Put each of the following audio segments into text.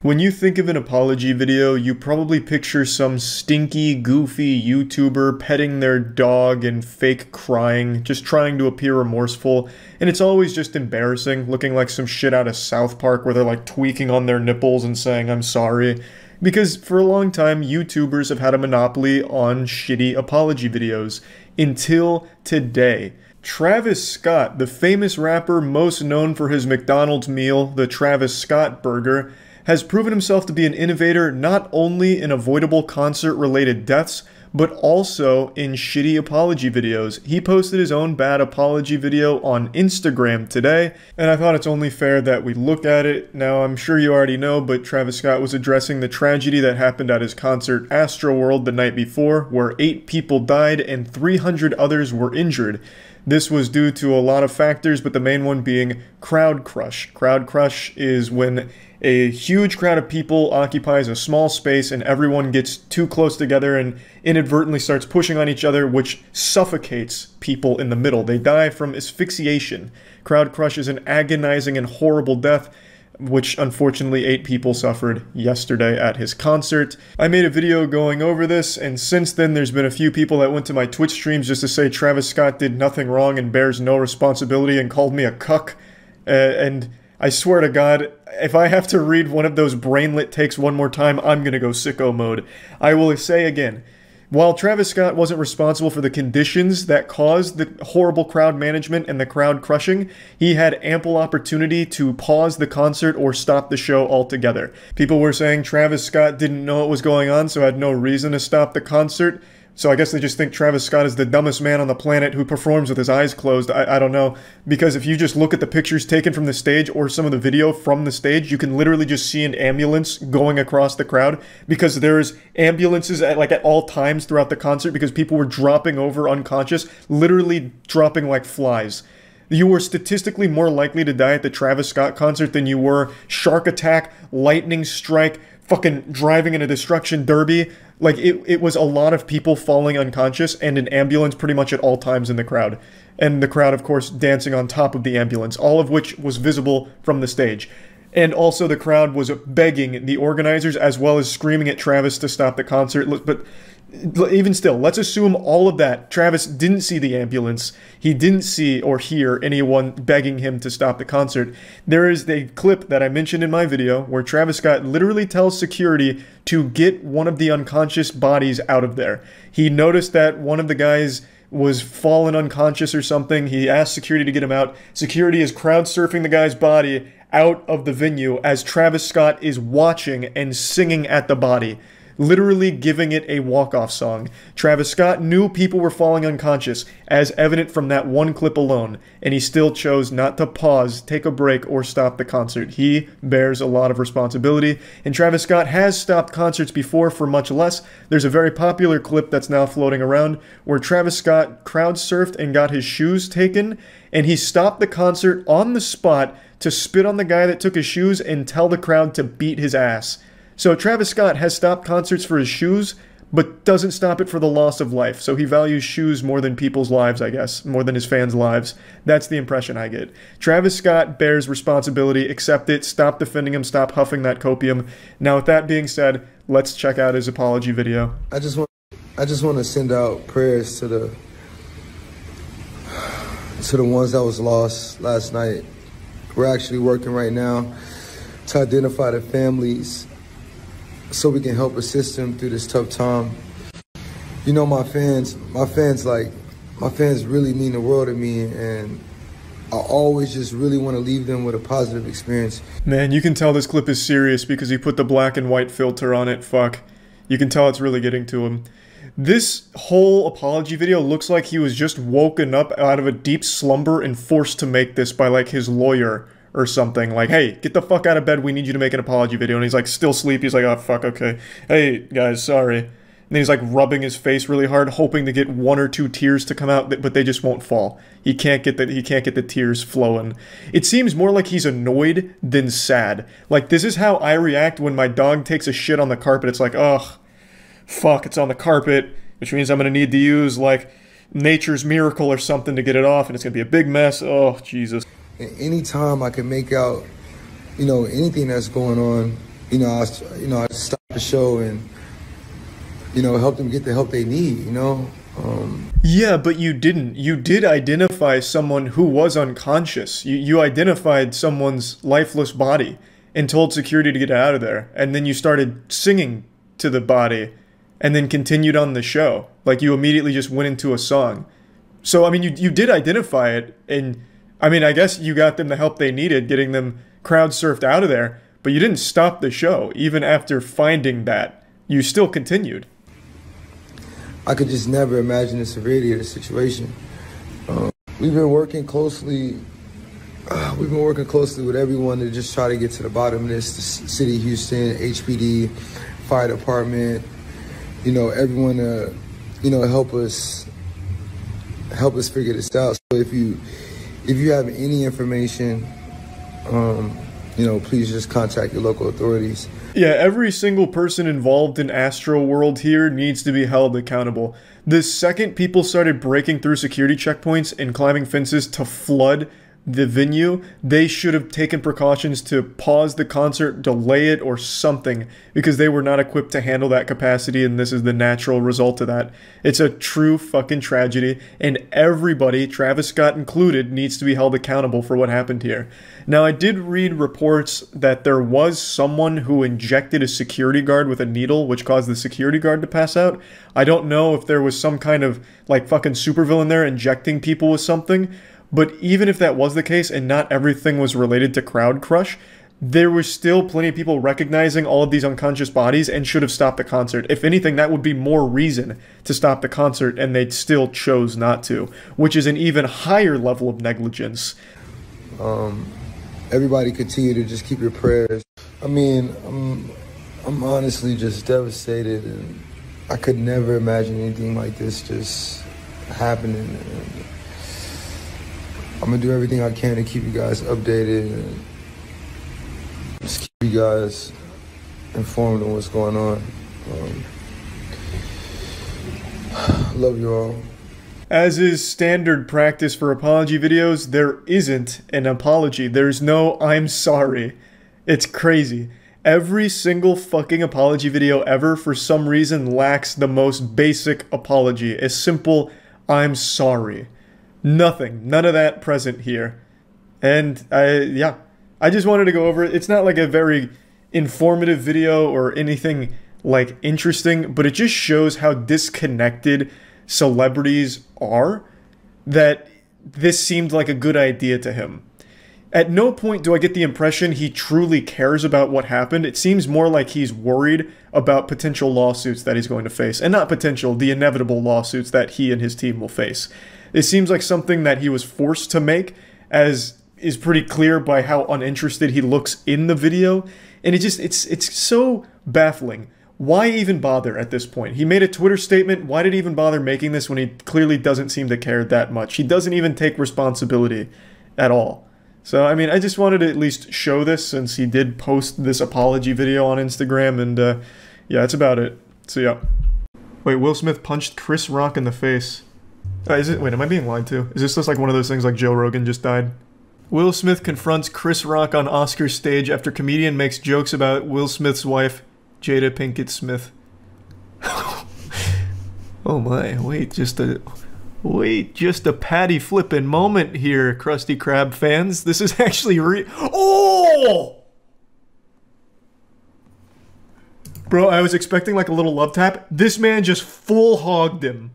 When you think of an apology video, you probably picture some stinky, goofy YouTuber petting their dog and fake crying, just trying to appear remorseful, and it's always just embarrassing, looking like some shit out of South Park where they're like tweaking on their nipples and saying, "I'm sorry." Because for a long time, YouTubers have had a monopoly on shitty apology videos. Until today. Travis Scott, the famous rapper most known for his McDonald's meal, the Travis Scott Burger, has proven himself to be an innovator not only in avoidable concert-related deaths, but also in shitty apology videos. He posted his own bad apology video on Instagram today, and I thought it's only fair that we look at it. Now, I'm sure you already know, but Travis Scott was addressing the tragedy that happened at his concert Astroworld the night before, where 8 people died and 300 others were injured. This was due to a lot of factors, but the main one being crowd crush. Crowd crush is when a huge crowd of people occupies a small space and everyone gets too close together and inadvertently starts pushing on each other, which suffocates people in the middle. They die from asphyxiation. Crowd crush is an agonizing and horrible death, which unfortunately 8 people suffered yesterday at his concert. I made a video going over this, and since then there's been a few people that went to my Twitch streams just to say Travis Scott did nothing wrong and bears no responsibility and called me a cuck. And I swear to God, if I have to read one of those brainlet takes one more time, I'm gonna go sicko mode. I will say again, while Travis Scott wasn't responsible for the conditions that caused the horrible crowd management and the crowd crushing, he had ample opportunity to pause the concert or stop the show altogether. People were saying Travis Scott didn't know what was going on, so had no reason to stop the concert. So I guess they just think Travis Scott is the dumbest man on the planet who performs with his eyes closed. I don't know. Because if you just look at the pictures taken from the stage or some of the video from the stage, you can literally just see an ambulance going across the crowd because there's ambulances at all times throughout the concert because people were dropping over unconscious, literally dropping like flies. You were statistically more likely to die at the Travis Scott concert than you were shark attack, lightning strike, fucking driving in a destruction derby. Like, it was a lot of people falling unconscious and an ambulance pretty much at all times in the crowd. And the crowd, of course, dancing on top of the ambulance, all of which was visible from the stage. And also the crowd was begging the organizers as well as screaming at Travis to stop the concert. But even still, let's assume all of that. Travis didn't see the ambulance. He didn't see or hear anyone begging him to stop the concert. There is a clip that I mentioned in my video where Travis Scott literally tells security to get one of the unconscious bodies out of there. He noticed that one of the guys was fallen unconscious or something. He asked security to get him out. Security is crowd surfing the guy's body out of the venue as Travis Scott is watching and singing at the body, literally giving it a walk-off song. Travis Scott knew people were falling unconscious, as evident from that one clip alone, and he still chose not to pause, take a break, or stop the concert. He bears a lot of responsibility, and Travis Scott has stopped concerts before for much less. There's a very popular clip that's now floating around where Travis Scott crowd-surfed and got his shoes taken, and he stopped the concert on the spot to spit on the guy that took his shoes and tell the crowd to beat his ass. So Travis Scott has stopped concerts for his shoes, but doesn't stop it for the loss of life. So he values shoes more than people's lives, I guess, more than his fans' lives. That's the impression I get. Travis Scott bears responsibility, accept it, stop defending him, stop huffing that copium. Now with that being said, let's check out his apology video. I just want to send out prayers to the ones that was lost last night. We're actually working right now to identify the families so we can help assist them through this tough time. You know, my fans really mean the world to me, and I always just really want to leave them with a positive experience. Man, you can tell this clip is serious because he put the black and white filter on it. Fuck. You can tell it's really getting to him. This whole apology video looks like he was just woken up out of a deep slumber and forced to make this by like his lawyer or something. Like, hey, get the fuck out of bed, we need you to make an apology video. And he's like still sleepy. He's like, oh fuck, okay. Hey guys, sorry. And then he's like rubbing his face really hard, hoping to get 1 or 2 tears to come out, but they just won't fall. He can't get the tears flowing. It seems more like he's annoyed than sad. Like, this is how I react when my dog takes a shit on the carpet. It's like, ugh, fuck, it's on the carpet, which means I'm gonna need to use like nature's miracle or something to get it off, and it's gonna be a big mess. Oh, Jesus. And anytime I can make out, you know, anything that's going on, I stopped the show and, help them get the help they need, Yeah, but you didn't. You did identify someone who was unconscious. You identified someone's lifeless body and told security to get out of there. And then you started singing to the body and then continued on the show. Like, you immediately just went into a song. So, I mean, you did identify it. And, I mean, I guess you got them the help they needed, getting them crowd surfed out of there. But you didn't stop the show. Even after finding that, you still continued. I could just never imagine the severity of the situation. We've been working closely. We've been working closely with everyone to just try to get to the bottom of this. The city of Houston, HPD, fire department. Everyone to, help us figure this out. So if you have any information, please just contact your local authorities. Yeah, every single person involved in Astro World here needs to be held accountable. The second people started breaking through security checkpoints and climbing fences to flood the venue, they should have taken precautions to pause the concert, delay it, or something, because they were not equipped to handle that capacity, and this is the natural result of that. It's a true fucking tragedy, and everybody, Travis Scott included, needs to be held accountable for what happened here. Now, I did read reports that there was someone who injected a security guard with a needle, which caused the security guard to pass out. I don't know if there was some kind of, like, fucking supervillain there injecting people with something. But even if that was the case and not everything was related to crowd crush, there was still plenty of people recognizing all of these unconscious bodies and should have stopped the concert. If anything, that would be more reason to stop the concert, and they still chose not to, which is an even higher level of negligence. Everybody continue to just keep your prayers. I mean, I'm honestly just devastated, and I could never imagine anything like this just happening. And I'm gonna do everything I can to keep you guys updated and just keep you guys informed on what's going on. Love you all. As is standard practice for apology videos, there isn't an apology. There's no "I'm sorry." It's crazy. Every single fucking apology video ever, for some reason, lacks the most basic apology. A simple "I'm sorry." Nothing. None of that present here. And I just wanted to go over it. It's not like a very informative video or anything like interesting, but it just shows how disconnected celebrities are, that this seemed like a good idea to him. At no point do I get the impression he truly cares about what happened. It seems more like he's worried about potential lawsuits that he's going to face. And not potential, the inevitable lawsuits that he and his team will face. It seems like something that he was forced to make, as is pretty clear by how uninterested he looks in the video. And it's so baffling. Why even bother at this point? He made a Twitter statement. Why did he even bother making this when he clearly doesn't seem to care that much? He doesn't even take responsibility at all. So, I mean, I just wanted to at least show this, since he did post this apology video on Instagram. And yeah, that's about it. So yeah. Wait, Will Smith punched Chris Rock in the face. Wait, am I being lied to? Is this just like one of those things like Joe Rogan just died? Will Smith confronts Chris Rock on Oscars stage after comedian makes jokes about Will Smith's wife, Jada Pinkett Smith. Oh my, wait just a patty flippin' moment here, Krusty Krab fans. This is actually Oh! Bro, I was expecting like a little love tap. This man just full hogged him.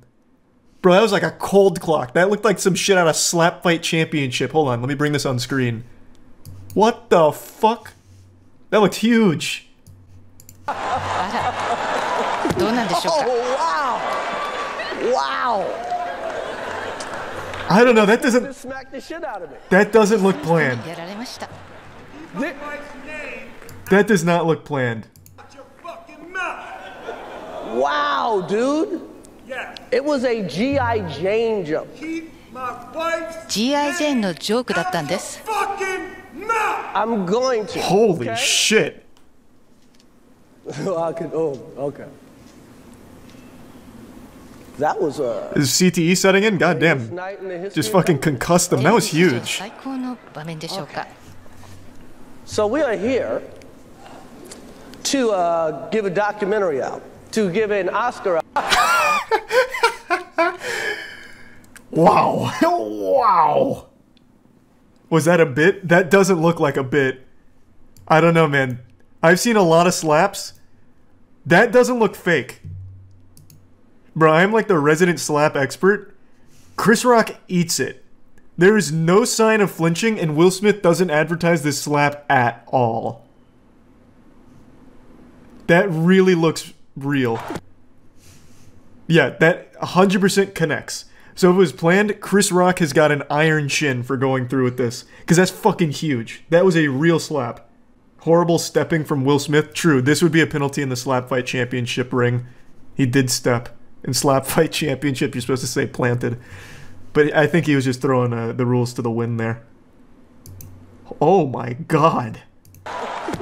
Bro, that was like a cold clock. That looked like some shit out of Slap Fight Championship. Hold on, let me bring this on screen. What the fuck? That looked huge. Oh, wow. Wow. I don't know, that doesn't... Smack the shit out of me. That doesn't look planned. That does not look planned. Wow, dude. Yeah. It was a G.I. Jane joke. G.I. Jane のジョークだったんです。I'm going to. Holy okay? shit. Okay. That was a... Is CTE setting in? God damn. Just fucking concussed them. That was huge. So we are here to give a documentary out, to give an Oscar out. Wow. Wow. Was that a bit? That doesn't look like a bit. I don't know, man. I've seen a lot of slaps. That doesn't look fake. Bro, I'm like the resident slap expert. Chris Rock eats it. There is no sign of flinching, and Will Smith doesn't advertise this slap at all. That really looks real. Yeah, that 100% connects. So if it was planned, Chris Rock has got an iron chin for going through with this. Because that's fucking huge. That was a real slap. Horrible stepping from Will Smith. True, this would be a penalty in the slap fight championship ring. He did step. In slap fight championship, you're supposed to say planted. But I think he was just throwing the rules to the wind there. Oh my god. Oh,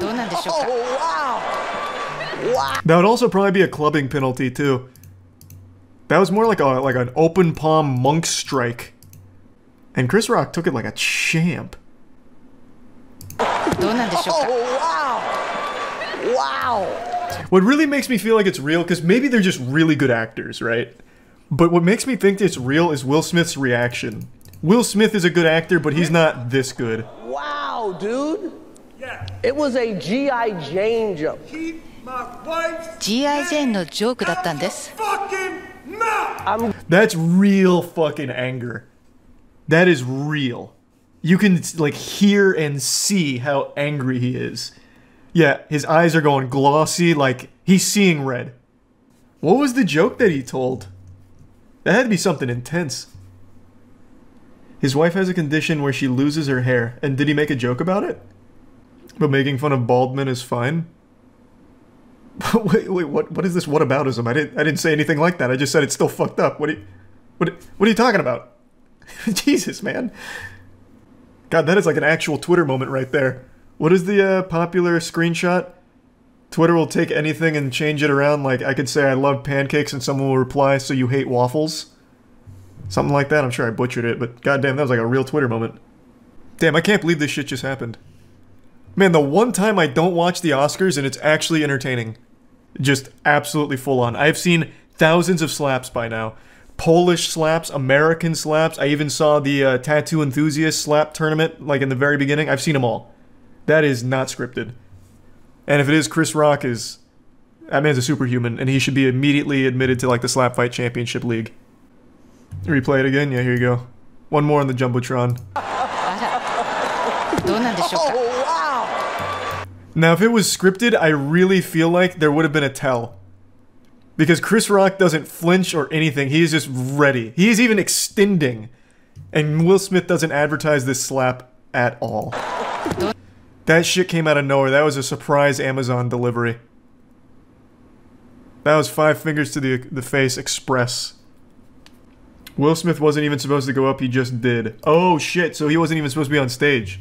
wow. Wow. That would also probably be a clubbing penalty too. That was more like an open palm monk strike. And Chris Rock took it like a champ. Oh, wow. Wow. What really makes me feel like it's real, because maybe they're just really good actors, right? But what makes me think it's real is Will Smith's reaction. Will Smith is a good actor, but he's not this good. Wow, dude. Yeah. It was a G.I. Jane joke. G.I. Jane のジョークだったんです。 That's real fucking anger. That is real. You can, like, hear and see how angry he is. Yeah, his eyes are going glossy, like, he's seeing red. What was the joke that he told? That had to be something intense. His wife has a condition where she loses her hair, and did he make a joke about it? But making fun of bald men is fine? wait, what is this whataboutism? I didn't say anything like that. I just said it's still fucked up. What are you talking about? Jesus, man. God, that is like an actual Twitter moment right there. What is the popular screenshot? Twitter will take anything and change it around. Like, I could say I love pancakes and someone will reply, so you hate waffles? Something like that. I'm sure I butchered it, but goddamn, that was like a real Twitter moment. Damn, I can't believe this shit just happened. Man, the one time I don't watch the Oscars and it's actually entertaining. Just absolutely full on. I've seen thousands of slaps by now. Polish slaps, American slaps. I even saw the Tattoo Enthusiast slap tournament, like in the very beginning. I've seen them all. That is not scripted. And if it is, Chris Rock is... That man's a superhuman, and he should be immediately admitted to, like, the Slap Fight Championship League. Replay it again? Yeah, here you go. One more on the Jumbotron. Oh, wow. Now, if it was scripted, I really feel like there would have been a tell. Because Chris Rock doesn't flinch or anything. He is just ready. He is even extending. And Will Smith doesn't advertise this slap at all. That shit came out of nowhere. That was a surprise Amazon delivery. That was 5 fingers to the face express. Will Smith wasn't even supposed to go up, he just did. Oh shit, so he wasn't even supposed to be on stage.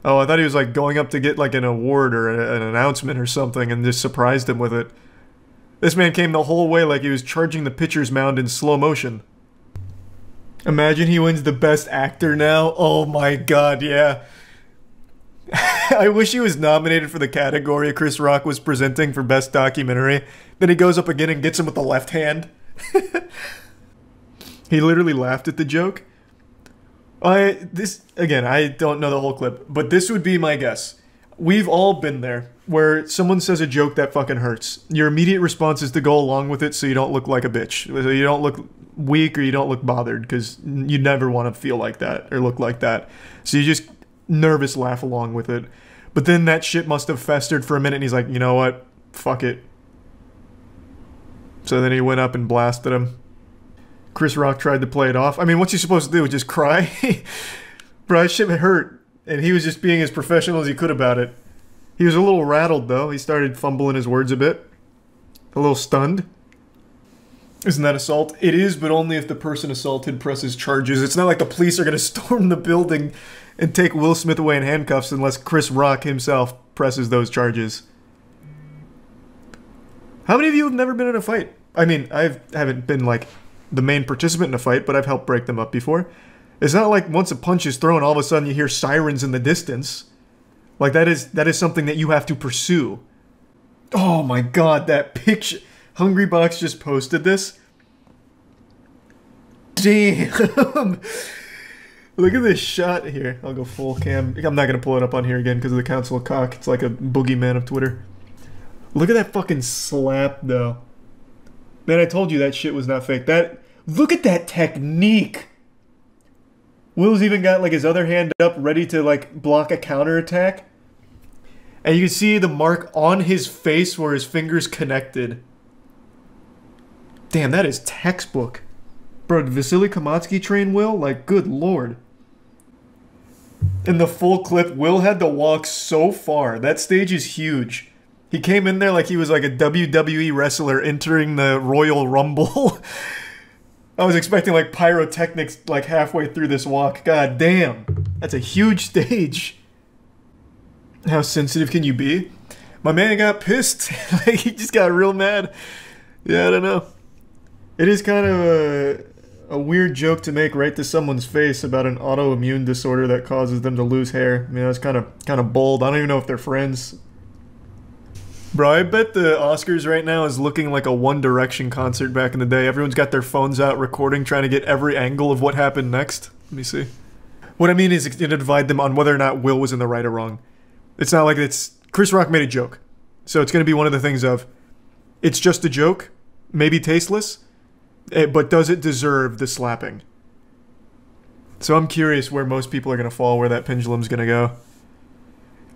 Oh, I thought he was like going up to get like an award or an announcement or something and just surprised him with it. This man came the whole way like he was charging the pitcher's mound in slow motion. Imagine he wins the best actor now. Oh my god, yeah. I wish he was nominated for the category Chris Rock was presenting for Best Documentary. Then he goes up again and gets him with the left hand. He literally laughed at the joke. Again, I don't know the whole clip, but this would be my guess. We've all been there, where someone says a joke that fucking hurts. Your immediate response is to go along with it so you don't look like a bitch. So you don't look weak or you don't look bothered, because you never want to feel like that or look like that. So you just nervous laugh along with it. But then that shit must have festered for a minute and he's like, you know what? Fuck it. So then he went up and blasted him. Chris Rock tried to play it off. I mean, what's he supposed to do? Just cry? Bro, that shit hurt. And he was just being as professional as he could about it. He was a little rattled, though. He started fumbling his words a bit. A little stunned. Isn't that assault? It is, but only if the person assaulted presses charges. It's not like the police are going to storm the building and take Will Smith away in handcuffs unless Chris Rock himself presses those charges. How many of you have never been in a fight? I mean, I haven't been, like, the main participant in a fight, but I've helped break them up before. It's not like once a punch is thrown, all of a sudden you hear sirens in the distance. Like, that is something that you have to pursue. Oh my god, that picture. Hungrybox just posted this. Damn. Look at this shot here. I'll go full cam. I'm not going to pull it up on here again because of the Council of Cock. It's like a boogeyman of Twitter. Look at that fucking slap, though. Man, I told you that shit was not fake. Look at that technique. Will's even got like his other hand up ready to like block a counterattack. And you can see the mark on his face where his fingers connected. Damn, that is textbook. Bro, did Vasily Kamatsky train Will? Like, good lord. In the full clip, Will had to walk so far. That stage is huge. He came in there like he was like a WWE wrestler entering the Royal Rumble. I was expecting like pyrotechnics like halfway through this walk. God damn. That's a huge stage. How sensitive can you be? My man got pissed. Like, he just got real mad. Yeah, I don't know. It is kind of a weird joke to make right to someone's face about an autoimmune disorder that causes them to lose hair. I mean, that's kind of bold. I don't even know if they're friends. Bro, I bet the Oscars right now is looking like a One Direction concert back in the day. Everyone's got their phones out recording, trying to get every angle of what happened next. Let me see. What I mean is it's going to divide them on whether or not Will was in the right or wrong. It's not like it's... Chris Rock made a joke. So it's going to be one of the things of, it's just a joke, maybe tasteless, but does it deserve the slapping? So I'm curious where most people are going to fall, where that pendulum's going to go.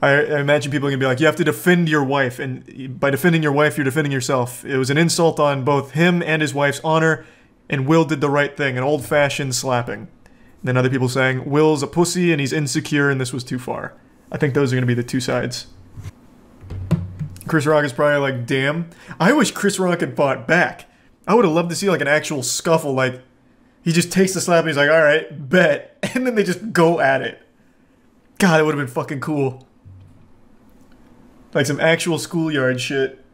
I imagine people are going to be like, you have to defend your wife, and by defending your wife, you're defending yourself. It was an insult on both him and his wife's honor, and Will did the right thing, an old-fashioned slapping. And then other people saying, Will's a pussy and he's insecure and this was too far. I think those are going to be the two sides. Chris Rock is probably like, damn. I wish Chris Rock had fought back. I would have loved to see like an actual scuffle, like, he just takes the slap and he's like, alright, bet. And then they just go at it. God, it would have been fucking cool. Like some actual schoolyard shit.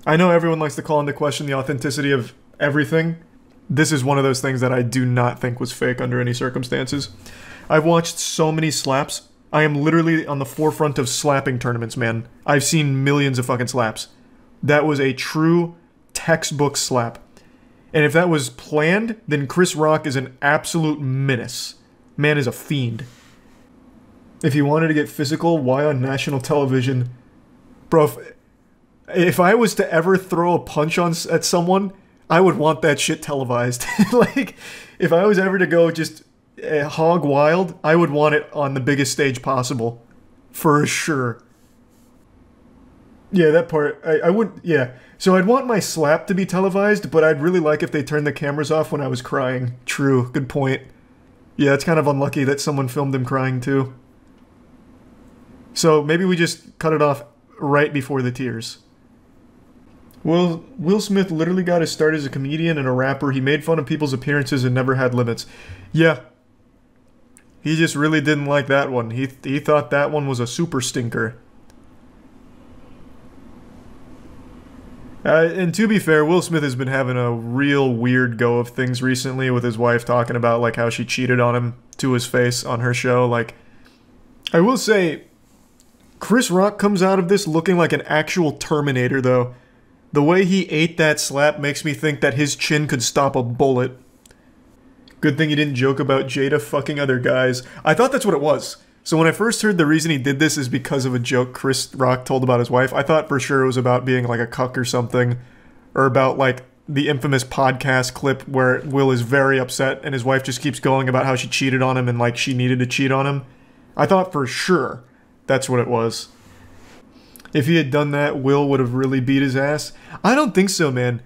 I know everyone likes to call into question the authenticity of everything. This is one of those things that I do not think was fake under any circumstances. I've watched so many slaps. I am literally on the forefront of slapping tournaments, man. I've seen millions of fucking slaps. That was a true textbook slap. And if that was planned, then Chris Rock is an absolute menace. Man is a fiend. If he wanted to get physical, why on national television? Bro, if I was to ever throw a punch at someone, I would want that shit televised. Like, if I was ever to go just hog wild, I would want it on the biggest stage possible. For sure. Yeah, that part, I wouldn't, yeah. So I'd want my slap to be televised, but I'd really like if they turned the cameras off when I was crying. True, good point. Yeah, it's kind of unlucky that someone filmed him crying too. So maybe we just cut it off right before the tears. Well, Will Smith literally got his start as a comedian and a rapper. He made fun of people's appearances and never had limits. Yeah. He just really didn't like that one. He thought that one was a super stinker. And to be fair, Will Smith has been having a real weird go of things recently with his wife talking about like how she cheated on him to his face on her show. Like, I will say, Chris Rock comes out of this looking like an actual Terminator, though. The way he ate that slap makes me think that his chin could stop a bullet. Good thing he didn't joke about Jada fucking other guys. I thought that's what it was. So when I first heard the reason he did this is because of a joke Chris Rock told about his wife, I thought for sure it was about being like a cuck or something. Or about like the infamous podcast clip where Will is very upset and his wife just keeps going about how she cheated on him and like she needed to cheat on him. I thought for sure that's what it was. If he had done that, Will would have really beat his ass. I don't think so, man.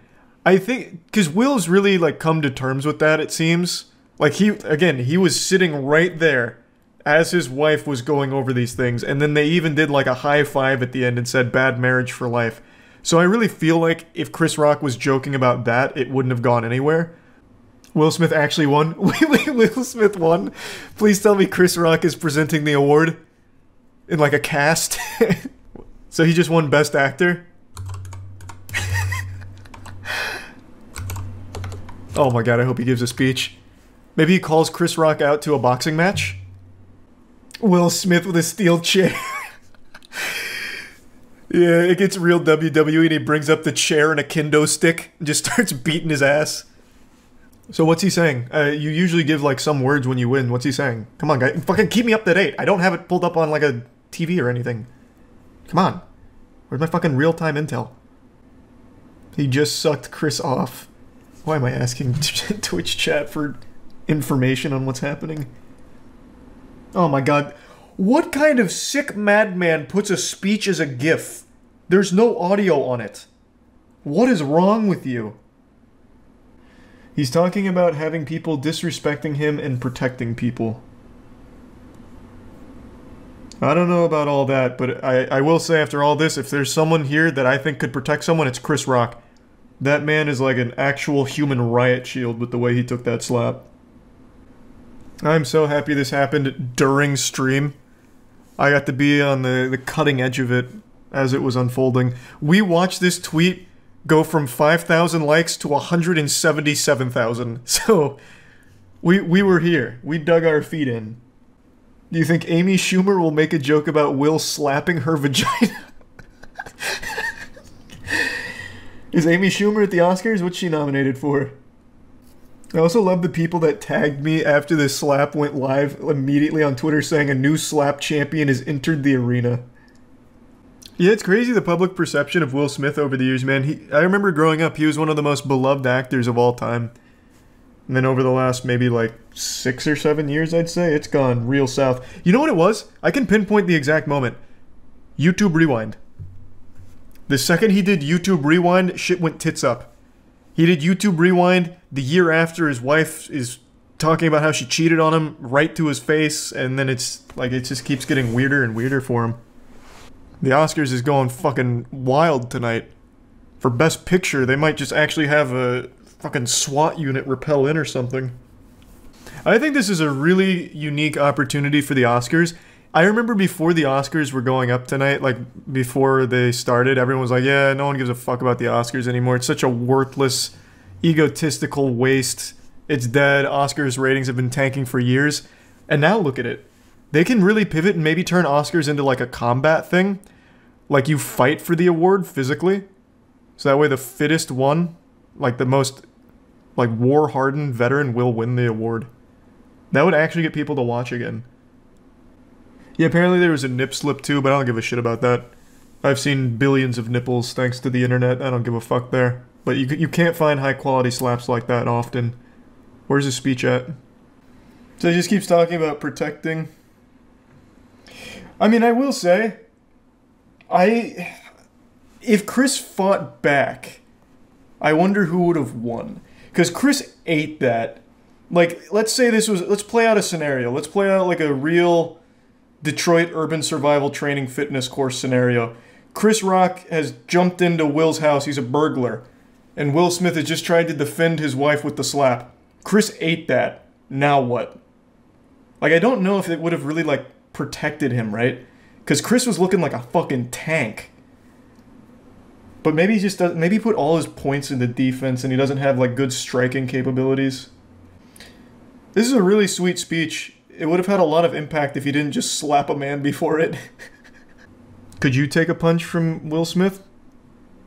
I think, because Will's really, like, come to terms with that, it seems. Like, he was sitting right there as his wife was going over these things, and then they even did, like, a high five at the end and said, bad marriage for life. So I really feel like if Chris Rock was joking about that, it wouldn't have gone anywhere. Will Smith actually won? Will Smith won? Please tell me Chris Rock is presenting the award in, like, a cast. So he just won Best Actor? Oh my god, I hope he gives a speech. Maybe he calls Chris Rock out to a boxing match? Will Smith with a steel chair. Yeah, it gets real WWE and he brings up the chair and a kendo stick and just starts beating his ass. So what's he saying? You usually give like some words when you win. What's he saying? Come on, guy. Fucking keep me up to date. I don't have it pulled up on like a TV or anything. Come on. Where's my fucking real-time intel? He just sucked Chris off. Why am I asking Twitch chat for information on what's happening? Oh my god. What kind of sick madman puts a speech as a GIF? There's no audio on it. What is wrong with you? He's talking about having people disrespecting him and protecting people. I don't know about all that, but I will say after all this, if there's someone here that I think could protect someone, it's Chris Rock. That man is like an actual human riot shield with the way he took that slap. I'm so happy this happened during stream. I got to be on the cutting edge of it as it was unfolding. We watched this tweet go from 5,000 likes to 177,000. So, we were here. We dug our feet in. Do you think Amy Schumer will make a joke about Will slapping her vagina? Is Amy Schumer at the Oscars? What's she nominated for? I also love the people that tagged me after the slap went live immediately on Twitter saying a new slap champion has entered the arena. Yeah, it's crazy the public perception of Will Smith over the years, man. I remember growing up, he was one of the most beloved actors of all time. And then over the last maybe like 6 or 7 years, I'd say, it's gone real south. You know what it was? I can pinpoint the exact moment. YouTube Rewind. The second he did YouTube Rewind, shit went tits up. He did YouTube Rewind the year after his wife is talking about how she cheated on him right to his face, and then it's like it just keeps getting weirder and weirder for him. The Oscars is going fucking wild tonight. For Best Picture, they might just actually have a fucking SWAT unit repel in or something. I think this is a really unique opportunity for the Oscars. I remember before the Oscars were going up tonight, like before they started, everyone was like, yeah, no one gives a fuck about the Oscars anymore. It's such a worthless, egotistical waste. It's dead. Oscars ratings have been tanking for years. And now look at it. They can really pivot and maybe turn Oscars into like a combat thing. Like you fight for the award physically. So that way the fittest one, like the most like war-hardened veteran will win the award. That would actually get people to watch again. Yeah, apparently there was a nip slip too, but I don't give a shit about that. I've seen billions of nipples thanks to the internet. I don't give a fuck there. But you can't find high-quality slaps like that often. Where's his speech at? So he just keeps talking about protecting. I mean, I will say, if Chris fought back, I wonder who would have won. Because Chris ate that. Like, let's say this was, let's play out a scenario. Let's play out like a real Detroit urban survival training fitness course scenario. Chris Rock has jumped into Will's house. He's a burglar. And Will Smith has just tried to defend his wife with the slap. Chris ate that. Now what? Like, I don't know if it would have really, like, protected him, right? Because Chris was looking like a fucking tank. But maybe he just doesn't, maybe he put all his points into defense and he doesn't have, like, good striking capabilities. This is a really sweet speech. It would have had a lot of impact if he didn't just slap a man before it. Could you take a punch from Will Smith?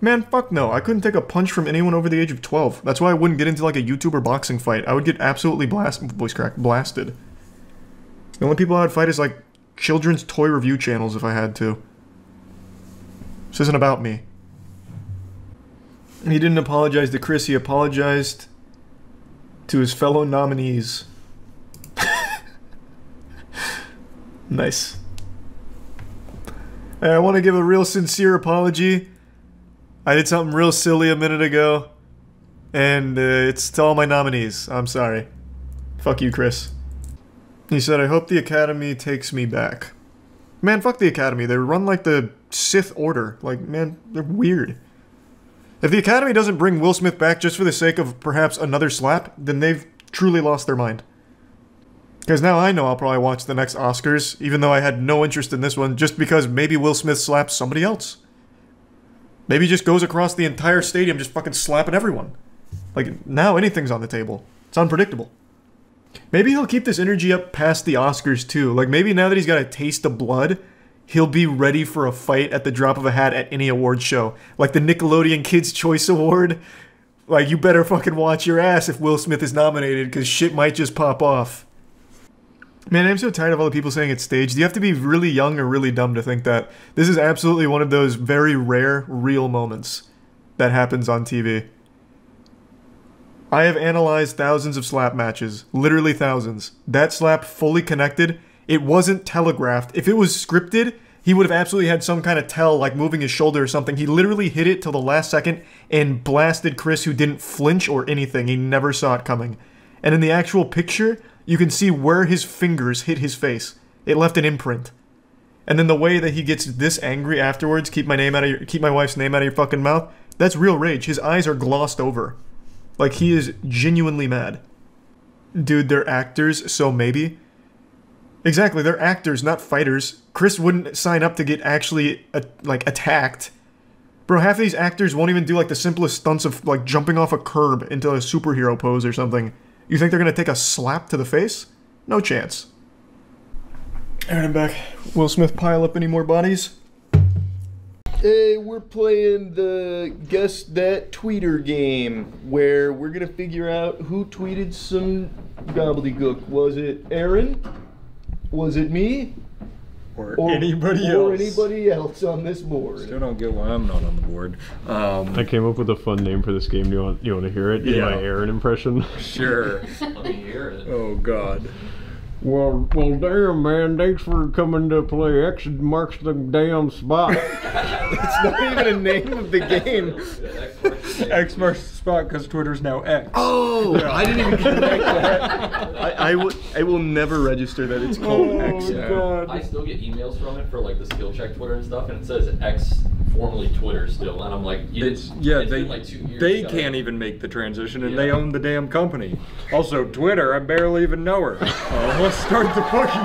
Man, fuck no. I couldn't take a punch from anyone over the age of 12. That's why I wouldn't get into like a YouTuber boxing fight. I would get absolutely blasted. The only people I would fight is like children's toy review channels if I had to. This isn't about me. He didn't apologize to Chris, he apologized to his fellow nominees. Nice. I want to give a real sincere apology. I did something real silly a minute ago. And it's to all my nominees. I'm sorry. Fuck you, Chris. He said, I hope the Academy takes me back. Man, fuck the Academy. They run like the Sith Order. Like, man, they're weird. If the Academy doesn't bring Will Smith back just for the sake of perhaps another slap, then they've truly lost their mind. Because now I know I'll probably watch the next Oscars, even though I had no interest in this one, just because maybe Will Smith slaps somebody else. Maybe he just goes across the entire stadium just fucking slapping everyone. Like, now anything's on the table. It's unpredictable. Maybe he'll keep this energy up past the Oscars too. Like, maybe now that he's got a taste of blood, he'll be ready for a fight at the drop of a hat at any award show. Like the Nickelodeon Kids' Choice Award. Like, you better fucking watch your ass if Will Smith is nominated, because shit might just pop off. Man, I'm so tired of all the people saying it's staged. You have to be really young or really dumb to think that. This is absolutely one of those very rare, real moments that happens on TV. I have analyzed thousands of slap matches. Literally thousands. That slap fully connected. It wasn't telegraphed. If it was scripted, he would have absolutely had some kind of tell, like moving his shoulder or something. He literally hit it till the last second and blasted Chris, who didn't flinch or anything. He never saw it coming. And in the actual picture, you can see where his fingers hit his face. It left an imprint. And then the way that he gets this angry afterwards, keep my wife's name out of your fucking mouth, that's real rage. His eyes are glossed over. Like, he is genuinely mad. Dude, they're actors, so maybe. Exactly, they're actors, not fighters. Chris wouldn't sign up to get actually, attacked. Bro, half of these actors won't even do, like, the simplest stunts of, like, jumping off a curb into a superhero pose or something. You think they're gonna take a slap to the face? No chance. Alright, I'm back. Will Smith pile up any more bodies? Hey, we're playing the Guess That Tweeter game, where we're gonna figure out who tweeted some gobbledygook. Was it Aaron? Was it me? Or anybody else. Or anybody else on this board. Still don't get why I'm not on the board. I came up with a fun name for this game. Do you want to hear it? Yeah. My Aaron impression? Sure. Let me hear it. Oh, God. Well, damn, man. Thanks for coming to play X marks the damn spot. It's not even a name of the game. X marks the spot because Twitter's now X. Oh, yeah. I didn't even connect that. I will never register that it's called X. God. I still get emails from it for like the skill check Twitter and stuff, and it says X, formerly Twitter still, and I'm like, it's been like 2 years. They can't even make the transition, and they own the damn company. Also, Twitter, I barely even know her. Let's start the fucking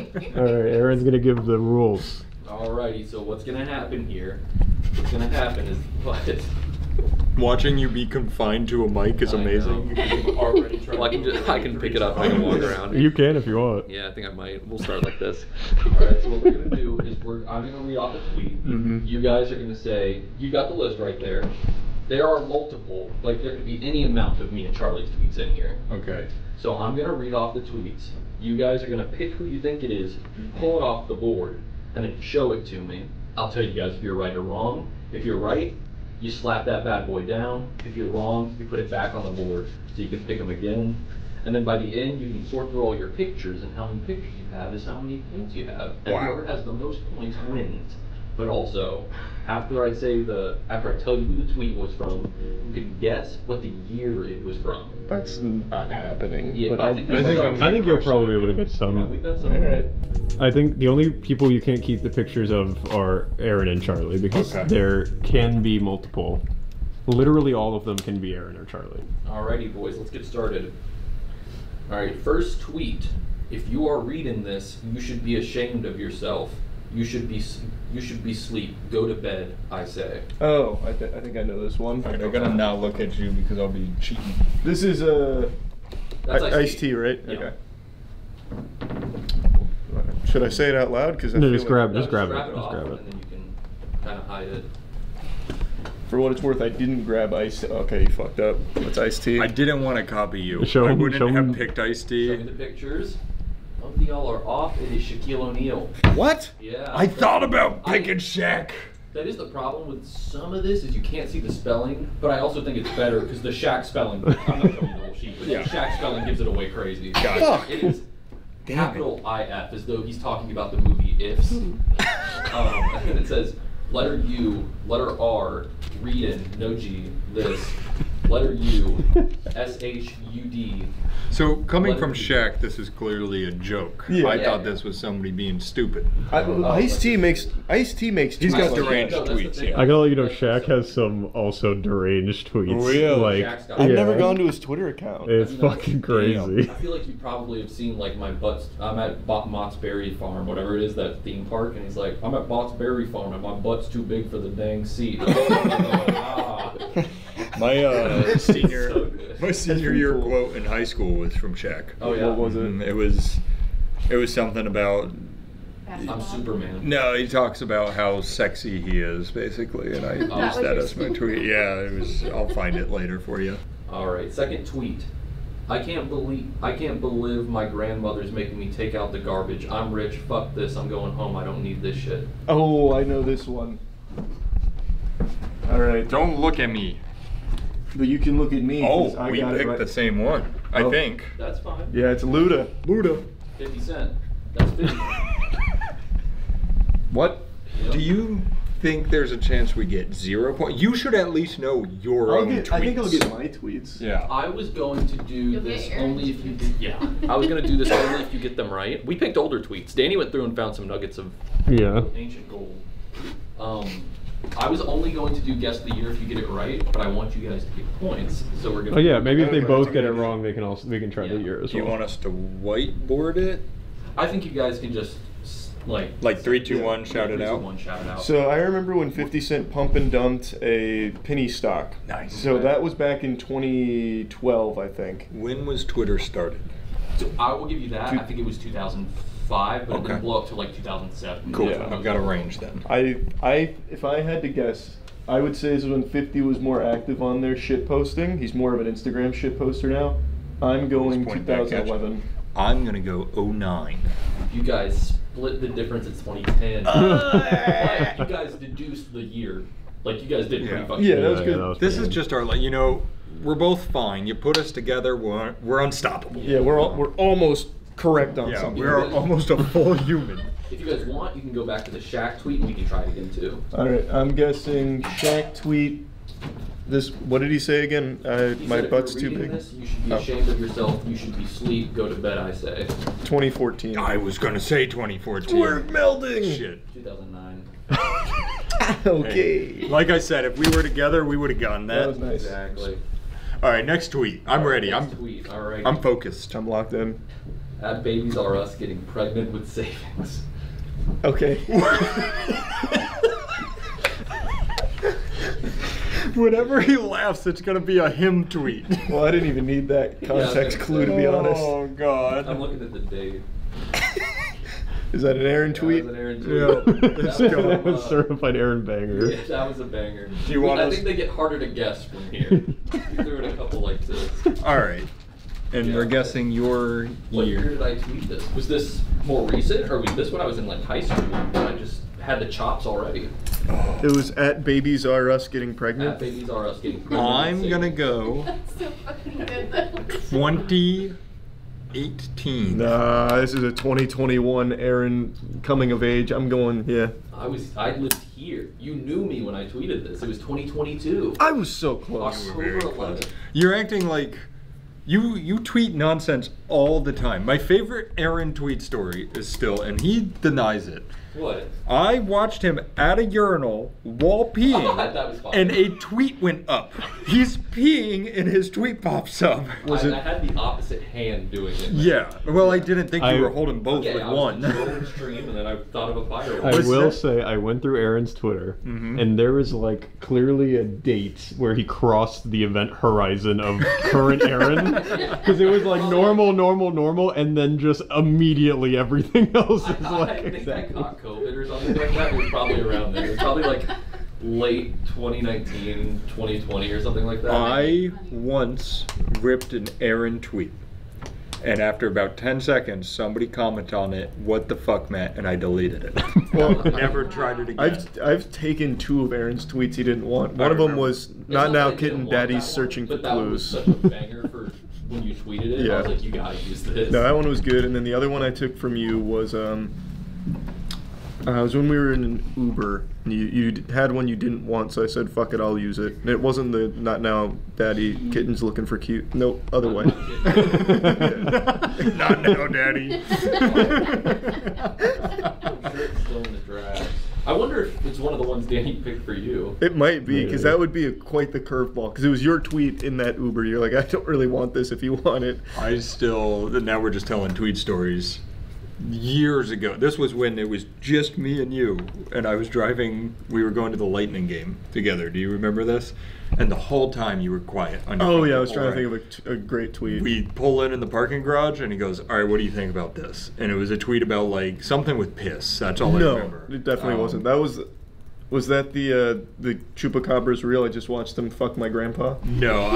game. Alright, Aaron's gonna give the rules. Alrighty, so what's gonna happen here? What's gonna happen is what? Watching you be confined to a mic is amazing. Well, I can pick it up and I can walk around. You can if you want. Yeah, I think I might. We'll start like this. Alright, so what we're gonna do is I'm gonna read off a tweet. You guys are gonna say, you got the list right there. There are multiple, like there could be any amount of me and Charlie's tweets in here. Okay. So I'm gonna read off the tweets. You guys are gonna pick who you think it is, pull it off the board, and then show it to me. I'll tell you guys if you're right or wrong. If you're right, you slap that bad boy down. If you're wrong, you put it back on the board so you can pick them again. And then by the end, you can sort through all your pictures, and how many pictures you have is how many points you have. And whoever has the most points wins. But also, after I tell you who the tweet was from, you can guess what the year it was from. That's not happening. Yeah, but I think you'll probably be able to get some. Yeah, we've got some. Alright. I think the only people you can't keep the pictures of are Aaron and Charlie, because there can be multiple. Literally all of them can be Aaron or Charlie. Alrighty, boys, let's get started. Alright, first tweet. If you are reading this, you should be ashamed of yourself. You should be asleep. Go to bed, I say. Oh, I think I know this one. They're gonna now look at you because I'll be cheating. This is That's iced tea, right? Yeah. Okay. Should I say it out loud? Because No, just grab it. Just grab it. Just off, grab it. and then you can kind of hide it. For what it's worth, I didn't grab iced. Okay, you fucked up. It's iced tea. I didn't want to copy you. Show I him- wouldn't show have him. picked iced Show me tea. the pictures. Both of y'all are off. It is Shaquille O'Neal. What? Yeah. I thought about picking Shaq. That is the problem with some of this is you can't see the spelling, but I also think it's better because the Shaq spelling, I'm not showing you the whole sheet, but the Shaq spelling gives it away crazy. Fuck. It is capital IF, as though he's talking about the movie Ifs. And then it says, letter U, letter R, reading, no G, this, letter U, SHUD. So coming from Letter Shaq, this is clearly a joke. Yeah. I thought this was somebody being stupid. Iced tea makes. He's got deranged No, that's the tweets. thing. Yeah. I gotta let you know, Shaq has some also deranged tweets. Really? Like, Shaq's got- I've yeah, never gone to his Twitter account. It's fucking crazy. I feel like you probably have seen like my butts. I'm at Mott's Berry Farm, whatever it is, that theme park, and he's like, I'm at Mott's Berry Farm and my butt's too big for the dang seat. Ah. My senior, So good. my senior year quote in high school was from Shaq. Oh yeah. What was it? It was something about I'm Superman. No, he talks about how sexy he is, basically, and I used that as my tweet. Yeah, it was. I'll find it later for you. All right, second tweet. I can't believe my grandmother's making me take out the garbage. I'm rich. Fuck this. I'm going home. I don't need this shit. Oh, I know this one. All right. Don't look at me. But you can look at me. Oh, I we got picked the same one. I think. That's fine. Yeah, it's Luda. Luda. 50 Cent. That's 50. What? Yep. Do you think there's a chance we get 0 points? You should at least know your own tweets. I think I'll get my tweets. Yeah. I was going to do this only if you did. Yeah. I was going to do this only if you get them right. We picked older tweets. Danny went through and found some nuggets of ancient gold. I was only going to do guess the year if you get it right, but I want you guys to get points. So we're going to. Oh yeah, maybe if they both get it wrong, they can try the year as well. Do you want us to whiteboard it? I think you guys can just like 3, 2, 1, shout it out. 3, 2, 1, shout it out. So I remember when 50 Cent pump and dumped a penny stock. Nice. So that was back in 2012, I think. When was Twitter started? So I will give you that. I think it was 2005, but it didn't blow up to like 2007. Cool. Yeah. I've got a range then. If I had to guess, I would say this is when 50 was more active on their shit posting. He's more of an Instagram shit poster now. I'm going 2011. I'm gonna go 09. You guys split the difference. It's 2010. Like, you guys deduced the year. Like you guys did pretty fucking good. That was good. That was this is just our, we're both fine. You put us together, we're unstoppable. Yeah, we're almost correct on something. We're almost a full human. If you guys want, you can go back to the Shaq tweet and we can try it again too. All right, I'm guessing Shaq tweet. What did he say again? My butt's too big. This, you should be ashamed of yourself. You should be asleep. Go to bed, I say. 2014. I was gonna say 2014. We're melding. Shit. 2009. Okay. Hey, like I said, if we were together, we would have gotten that. That was nice. Exactly. All right, next tweet. I'm ready. Tweet. All right. I'm focused. I'm locked in. At Babies R Us getting pregnant with savings. Okay. Whenever he laughs, it's gonna be a him tweet. Well, I didn't even need that context clue, to be honest. Oh God. I'm looking at the date. Is that an Aaron tweet? That was an Aaron tweet. Yeah. That was certified Aaron banger. Yeah, that was a banger. Do you want I think they get harder to guess from here. You threw in a couple like this. All right. And we're guessing your What year. year did I tweet this? Was this more recent, or was this when I was in like high school? When I just had the chops already. It was at Babies R Us getting pregnant. At Babies R Us getting pregnant. I'm gonna go That's so fucking good though. 2018. Nah, this is a 2021 Aaron coming of age. I'm going, I lived here. You knew me when I tweeted this. It was 2022. I was so close. October 11th. You're acting like you tweet nonsense all the time. My favorite Aaron tweet story is still, and he denies it. What? I watched him at a urinal while peeing, That was fine. and a tweet went up. He's peeing, and his tweet pops up. I had the opposite hand doing it. Yeah. Well, I didn't think you were holding both with I was one. controlling stream, and then I thought of a fire. I will say, I went through Aaron's Twitter, and there was like clearly a date where he crossed the event horizon of current Aaron, because it was like normal, and then just immediately everything else is I think I caught COVID or something like that. It was probably around there. It was probably like late 2019, 2020 or something like that. I once ripped an Aaron tweet, and after about 10 seconds, somebody commented on it, "What the fuck, Matt?" and I deleted it. Well, never tried it again. I've taken 2 of Aaron's tweets he didn't want. One of them was not now kitten daddy's searching for clues. That was such a banger for when you tweeted it. Yeah. I was like, you gotta use this. No, that one was good. And then the other one I took from you was it was when we were in an Uber. And you had one you didn't want, so I said, "Fuck it, I'll use it." And it wasn't the "not now, daddy, kitten's looking for cute." Nope, other way. Not now, daddy. Still in the draft. I wonder if it's one of the ones Danny picked for you. It might be, because that would be quite the curveball. Because it was your tweet in that Uber. You're like, "I don't really want this if you want it." Now we're just telling tweet stories. years ago. This was when it was just me and you, and I was driving. We were going to the Lightning game together. Do you remember this? And the whole time you were quiet. On your Oh phone yeah, I the was whole trying to ride. think of a great tweet. We pull in the parking garage, and he goes, "All right, what do you think about this?" And it was a tweet about like something with piss. That's all I No, remember. it definitely wasn't. That was that the Chupacabra's real? I just watched them fuck my grandpa. No,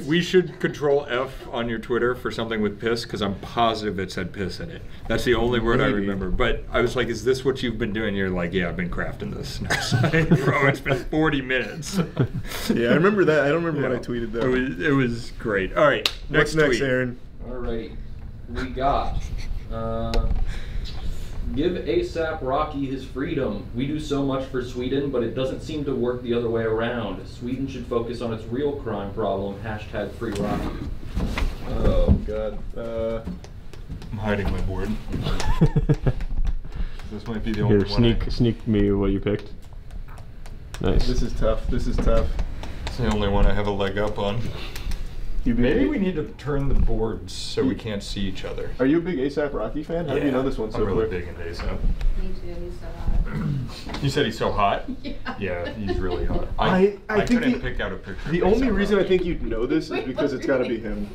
we should control F on your Twitter for something with piss, because I'm positive it said piss in it. That's the only word I Maybe. remember. But I was like, is this what you've been doing? You're like, yeah, I've been crafting this. And I was like, bro, it's been 40 minutes. Yeah, I remember that. I don't remember Yeah. when I tweeted that. It was great. All right, What's next, tweet. Aaron? Alrighty. We got give ASAP Rocky his freedom. We do so much for Sweden, but it doesn't seem to work the other way around. Sweden should focus on its real crime problem. Hashtag free Rocky. Oh god. I'm hiding my board. This might be the only Here, one. sneak me what you picked. Nice. This is tough. This is tough. It's the only one I have a leg up on. Maybe we need to turn the boards so we can't see each other. Are you a big ASAP Rocky fan? How do you know this one so I'm really quick? big into ASAP. Me too, he's so hot. You said he's so hot? Yeah. Yeah, he's really hot. I think couldn't pick out a picture. The of only A$AP reason I Rocky. think you'd know this is because it's got to be him.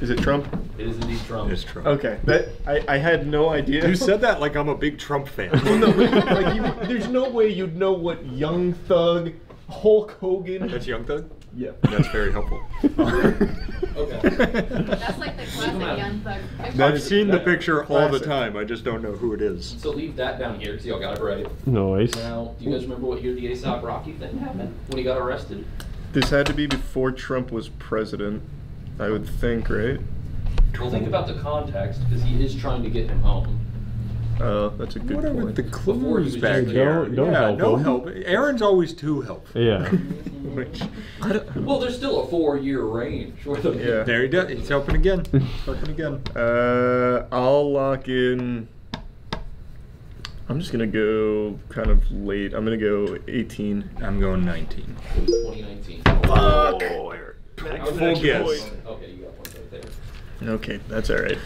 Is it Trump? It is indeed Trump. It's Trump. Okay, that I had no idea. You said that like I'm a big Trump fan. Well, no, like there's no way you'd know what Young Thug, Hulk Hogan. That's Young Thug? Yeah. That's very helpful. Okay. That's like the classic Young Thug picture. I've seen the picture all the Classic. time. I just don't know who it is. So leave that down here because y'all got it right. Nice. Now, do you guys remember what year the ASAP Rocky thing happened? When he got arrested? This had to be before Trump was president, I would think, right? Well, think about the context because he is trying to get him home. Oh, that's a good What are point. with the Before he clues was back just- here? Don't Yeah, help no him. help. Aaron's always too helpful. Yeah. Which, Well, there's still a 4-year range. Where the yeah. There he does. He's helping again. Helping again. I'll lock in. I'm just gonna go kind of late. I'm gonna go 18. I'm going 19. 2019. Fuck! Full guess. Okay, you got one right there. Okay, that's all right.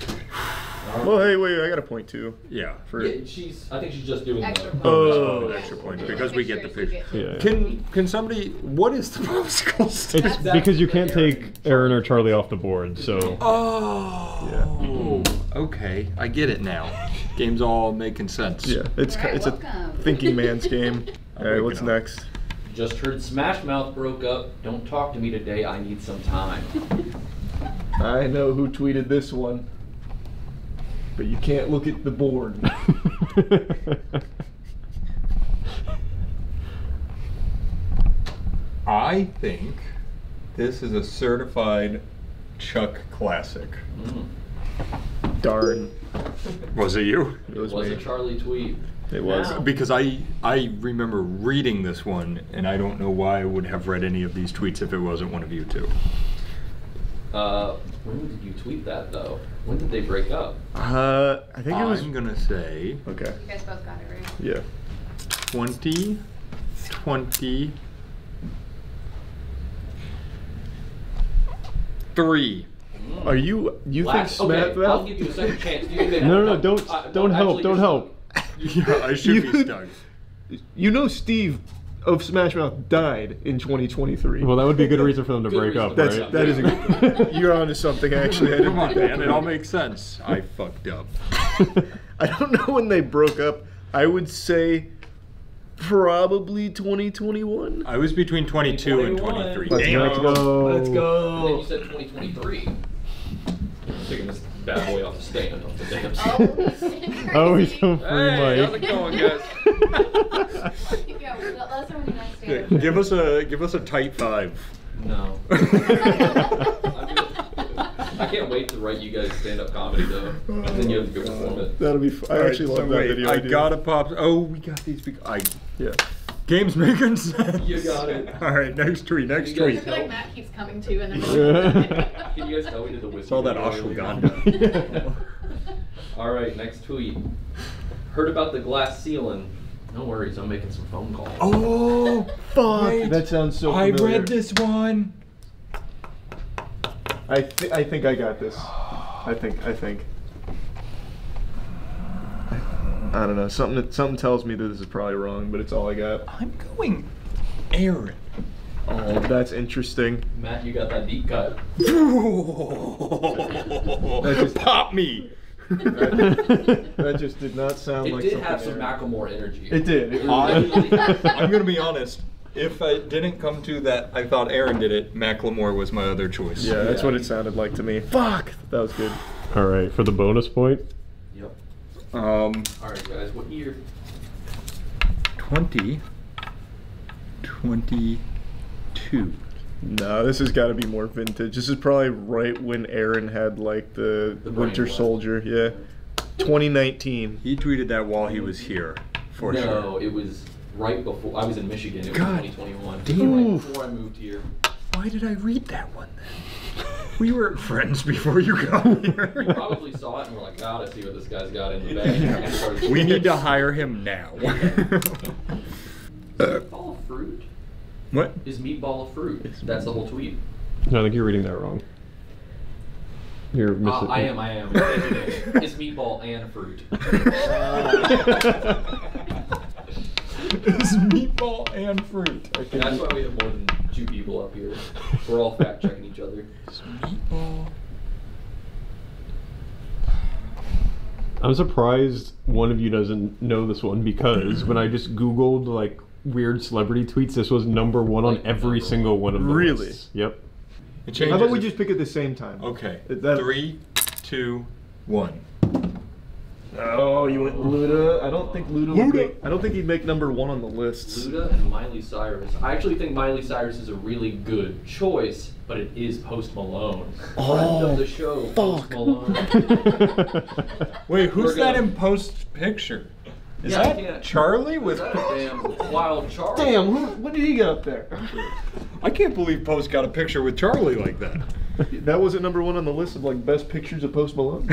Well, hey, wait, I got a point too. Yeah. For Yeah, I think she's just doing Extra the. point. Oh. An extra point because we get the picture. Yeah. Can somebody? What is the popsicle stick? It's because you can't take Aaron or Charlie off the board, so. Oh. Okay, I get it now. Game's all making sense. yeah, it's All right, it's a welcome. thinking man's game. All right, waking what's up. next? Just heard Smash Mouth broke up. Don't talk to me today. I need some time. I know who tweeted this one, but you can't look at the board. I think this is a certified Chuck classic. Darn, Was it you? it was Was me. a Charlie tweet. It was. Now. Because I remember reading this one, and I don't know why I would have read any of these tweets if it wasn't one of you two. When did you tweet that though? When did they break up? I think it was. I'm gonna say Okay. You guys both got it right. Yeah. 2023. Are you think Last, okay, Smash I'll Mouth? give you a second chance. Do you think No, don't help, actually, don't you're help. Yeah, I should be stuck. You know Steve of Smash Mouth died in 2023. Well, that would be a good reason for them to Good break reason. up, That's right? that is a good. You're onto something actually. I didn't Come on, think that man. It all makes sense. I fucked up. I don't know when they broke up. I would say probably 2021. I was between 22 and 23. Let's Damn. go. Let's And then go. you said 2023. Taking this bad boy off the stand, off the damn stand. Oh, he's so free, Hey, how's it Mike. going, guys? Yeah, let us know when you next Yeah, stand. give us a tight 5. No. I can't wait to write you guys stand-up comedy though, and then you have to go perform it. That'll be. I actually love that video. I idea. gotta pop. Oh, we got these. Yeah. Games making sense. You got it. All right, next tweet. Next You guys I tweet. feel like Matt keeps coming to in the middle. Can you guys tell we did the whiskey? It's all that video earlier? ashwagandha. All right, next tweet. Heard about the glass ceiling. No worries, I'm making some phone calls. Oh, Fuck. Wait. That sounds so. I familiar. read this one. I think I got this. I think. I don't know. Something tells me that this is probably wrong, but it's all I got. I'm going Aaron. Oh, that's interesting. Matt, you got that deep cut. That just pop me. That just did not sound like It did something have some Aaron. Macklemore energy. It did. It really did. I'm gonna be honest. If I didn't come to that, I thought Aaron did it. Macklemore was my other choice. Yeah, that's what it sounded like to me. Fuck! That was good. All right, for the bonus point. Yep. All right, guys. What year? 2022. No, this has got to be more vintage. This is probably right when Aaron had like the Winter Soldier. Yeah. 2019. He tweeted that while he was here, for sure. No, it was right before. I was in Michigan. It was 2021. Damn. Right before I moved here. Why did I read that one then? We were friends before you got here. You probably saw it and were like, gotta see what this guy's got in the bag. We need to hire him now. Meatball of fruit? What? Is meatball a fruit? That's the whole tweet. No, I think you're reading that wrong. You're missing. I am. It's meatball and fruit. It's meatball and fruit. That's why we have more than 2 people up here. We're all fact checking each other. It's meatball. I'm surprised one of you doesn't know this one because when I just Googled like weird celebrity tweets, this was #1 on every single one of them. Really? Yep. How about we just pick at the same time? Okay. 3, 2, 1. Oh, you went Luda. I don't think I don't think he'd make #1 on the lists. Luda and Miley Cyrus. I actually think Miley Cyrus is a really good choice, but it is Post Malone. Friend of the show, Post Malone. Wait, who's that in Post's picture? Is that Charlie with? Is that damn wild Charlie? Damn, what did he get up there? I can't believe Post got a picture with Charlie like that. That wasn't #1 on the list of like best pictures of Post Malone.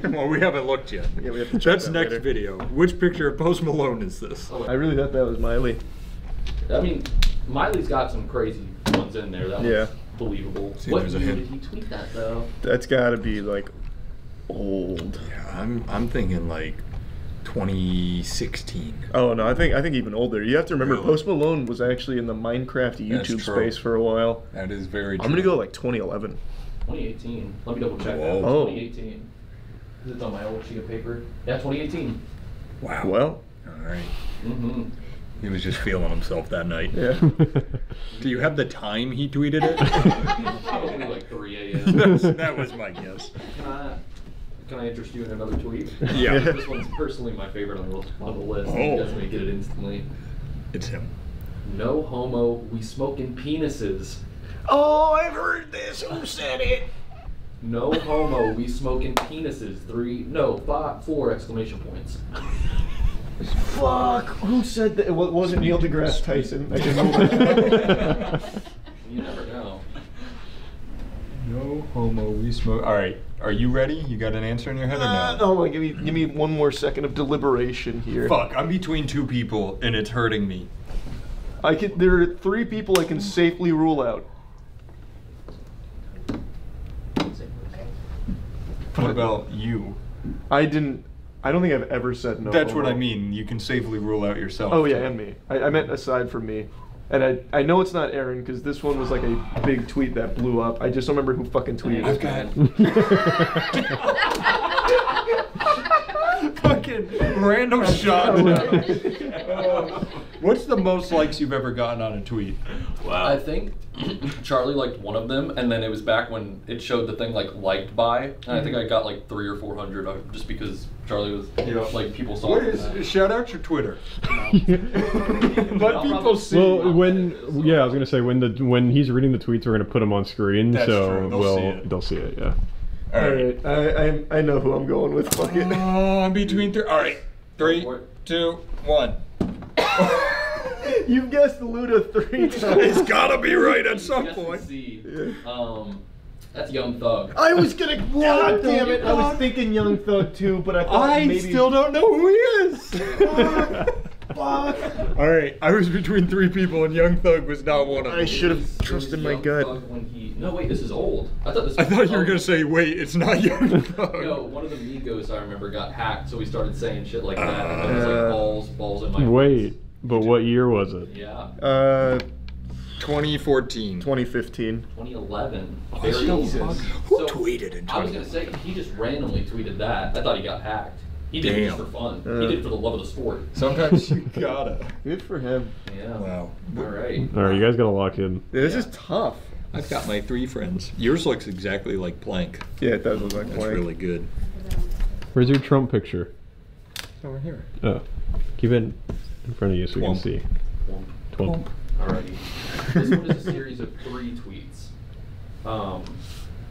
Well, we haven't looked yet. Yeah, we have to check That's that next later. video. Which picture of Post Malone is this? I really thought that was Miley. I mean, Miley's got some crazy ones in there. That one's believable. See, What there's a year hint. did he tweet that though? That's got to be like old. Yeah, I'm thinking like 2016. Oh no, I think even older. You have to remember, Really? Post Malone was actually in the Minecraft YouTube space for a while. That is very true. I'm gonna go like 2011. 2018. Let me double check Whoa. that. Oh. 2018. It's on my old sheet of paper. Yeah, 2018. Wow. Well, All right. Mm-hmm. He was just feeling himself that night. yeah. Do you have the time he tweeted it? Probably like 3 a.m. That was my guess. Can I interest you in another tweet? Yeah. This one's personally my favorite on the list. Oh. You guys may get it instantly. It's him. No homo, we smoking penises. Oh, I've heard this. Who said it? No homo, we smoking penises. 4 exclamation points. Fuck. Who said that? It wasn't Neil deGrasse Tyson. I can move it. You never know. No homo, we smoke. All right. Are you ready? You got an answer in your head or no? Oh, give me one more second of deliberation here. Fuck, I'm between 2 people and it's hurting me. There are 3 people I can safely rule out. What about you? I don't think I've ever said no. That's what homo. I mean. You can safely rule out yourself. Oh yeah, and me. I meant aside from me. And I know it's not Aaron because this one was like a big tweet that blew up. I just don't remember who fucking tweeted I've it. got fucking random shot. What's the most likes you've ever gotten on a tweet? Wow. I think Charlie liked one of them, and then it was back when it showed the thing like liked by, and I think I got like 300 or 400 just because Charlie was like people saw it. Shout out your Twitter. Let people see. Well, I was gonna say when he's reading the tweets, we're gonna put them on screen, That's so true. they'll see it. Yeah. All right, I know who I'm going with. Fuck it. I'm between 3. All right, 3, 2, 1. You've guessed Luda 3 times. It's gotta be right at some Yes, point. C. That's Young Thug. I was gonna. God damn it! I was thinking Young Thug too, but I thought I maybe. still don't know who he is. Fuck. All right, I was between 3 people, and Young Thug was not one of them. I should have trusted my gut. No, wait, this is old. I thought this. I thought you were gonna say, wait, it's not Young Thug. No, one of the Migos I remember got hacked, so we started saying shit like that. And it was like balls in my. Wait, but what year was it? Yeah. 2014. 2015. 2011. Oh, Very old. Who tweeted in 2011? I was gonna say he just randomly tweeted that. I thought he got hacked. He did it just for fun. He did it for the love of the sport. Sometimes you gotta. Good for him. Yeah. Wow. All right. All right, you guys gotta lock in. This is tough. I've got my 3 friends. Yours looks exactly like Plank. Yeah, it does look like That's Plank. really good. Where's your Trump picture? Over here. Oh, keep it in front of you so we can Twomp. see. Twomp. Alrighty. This one is a series of 3 tweets.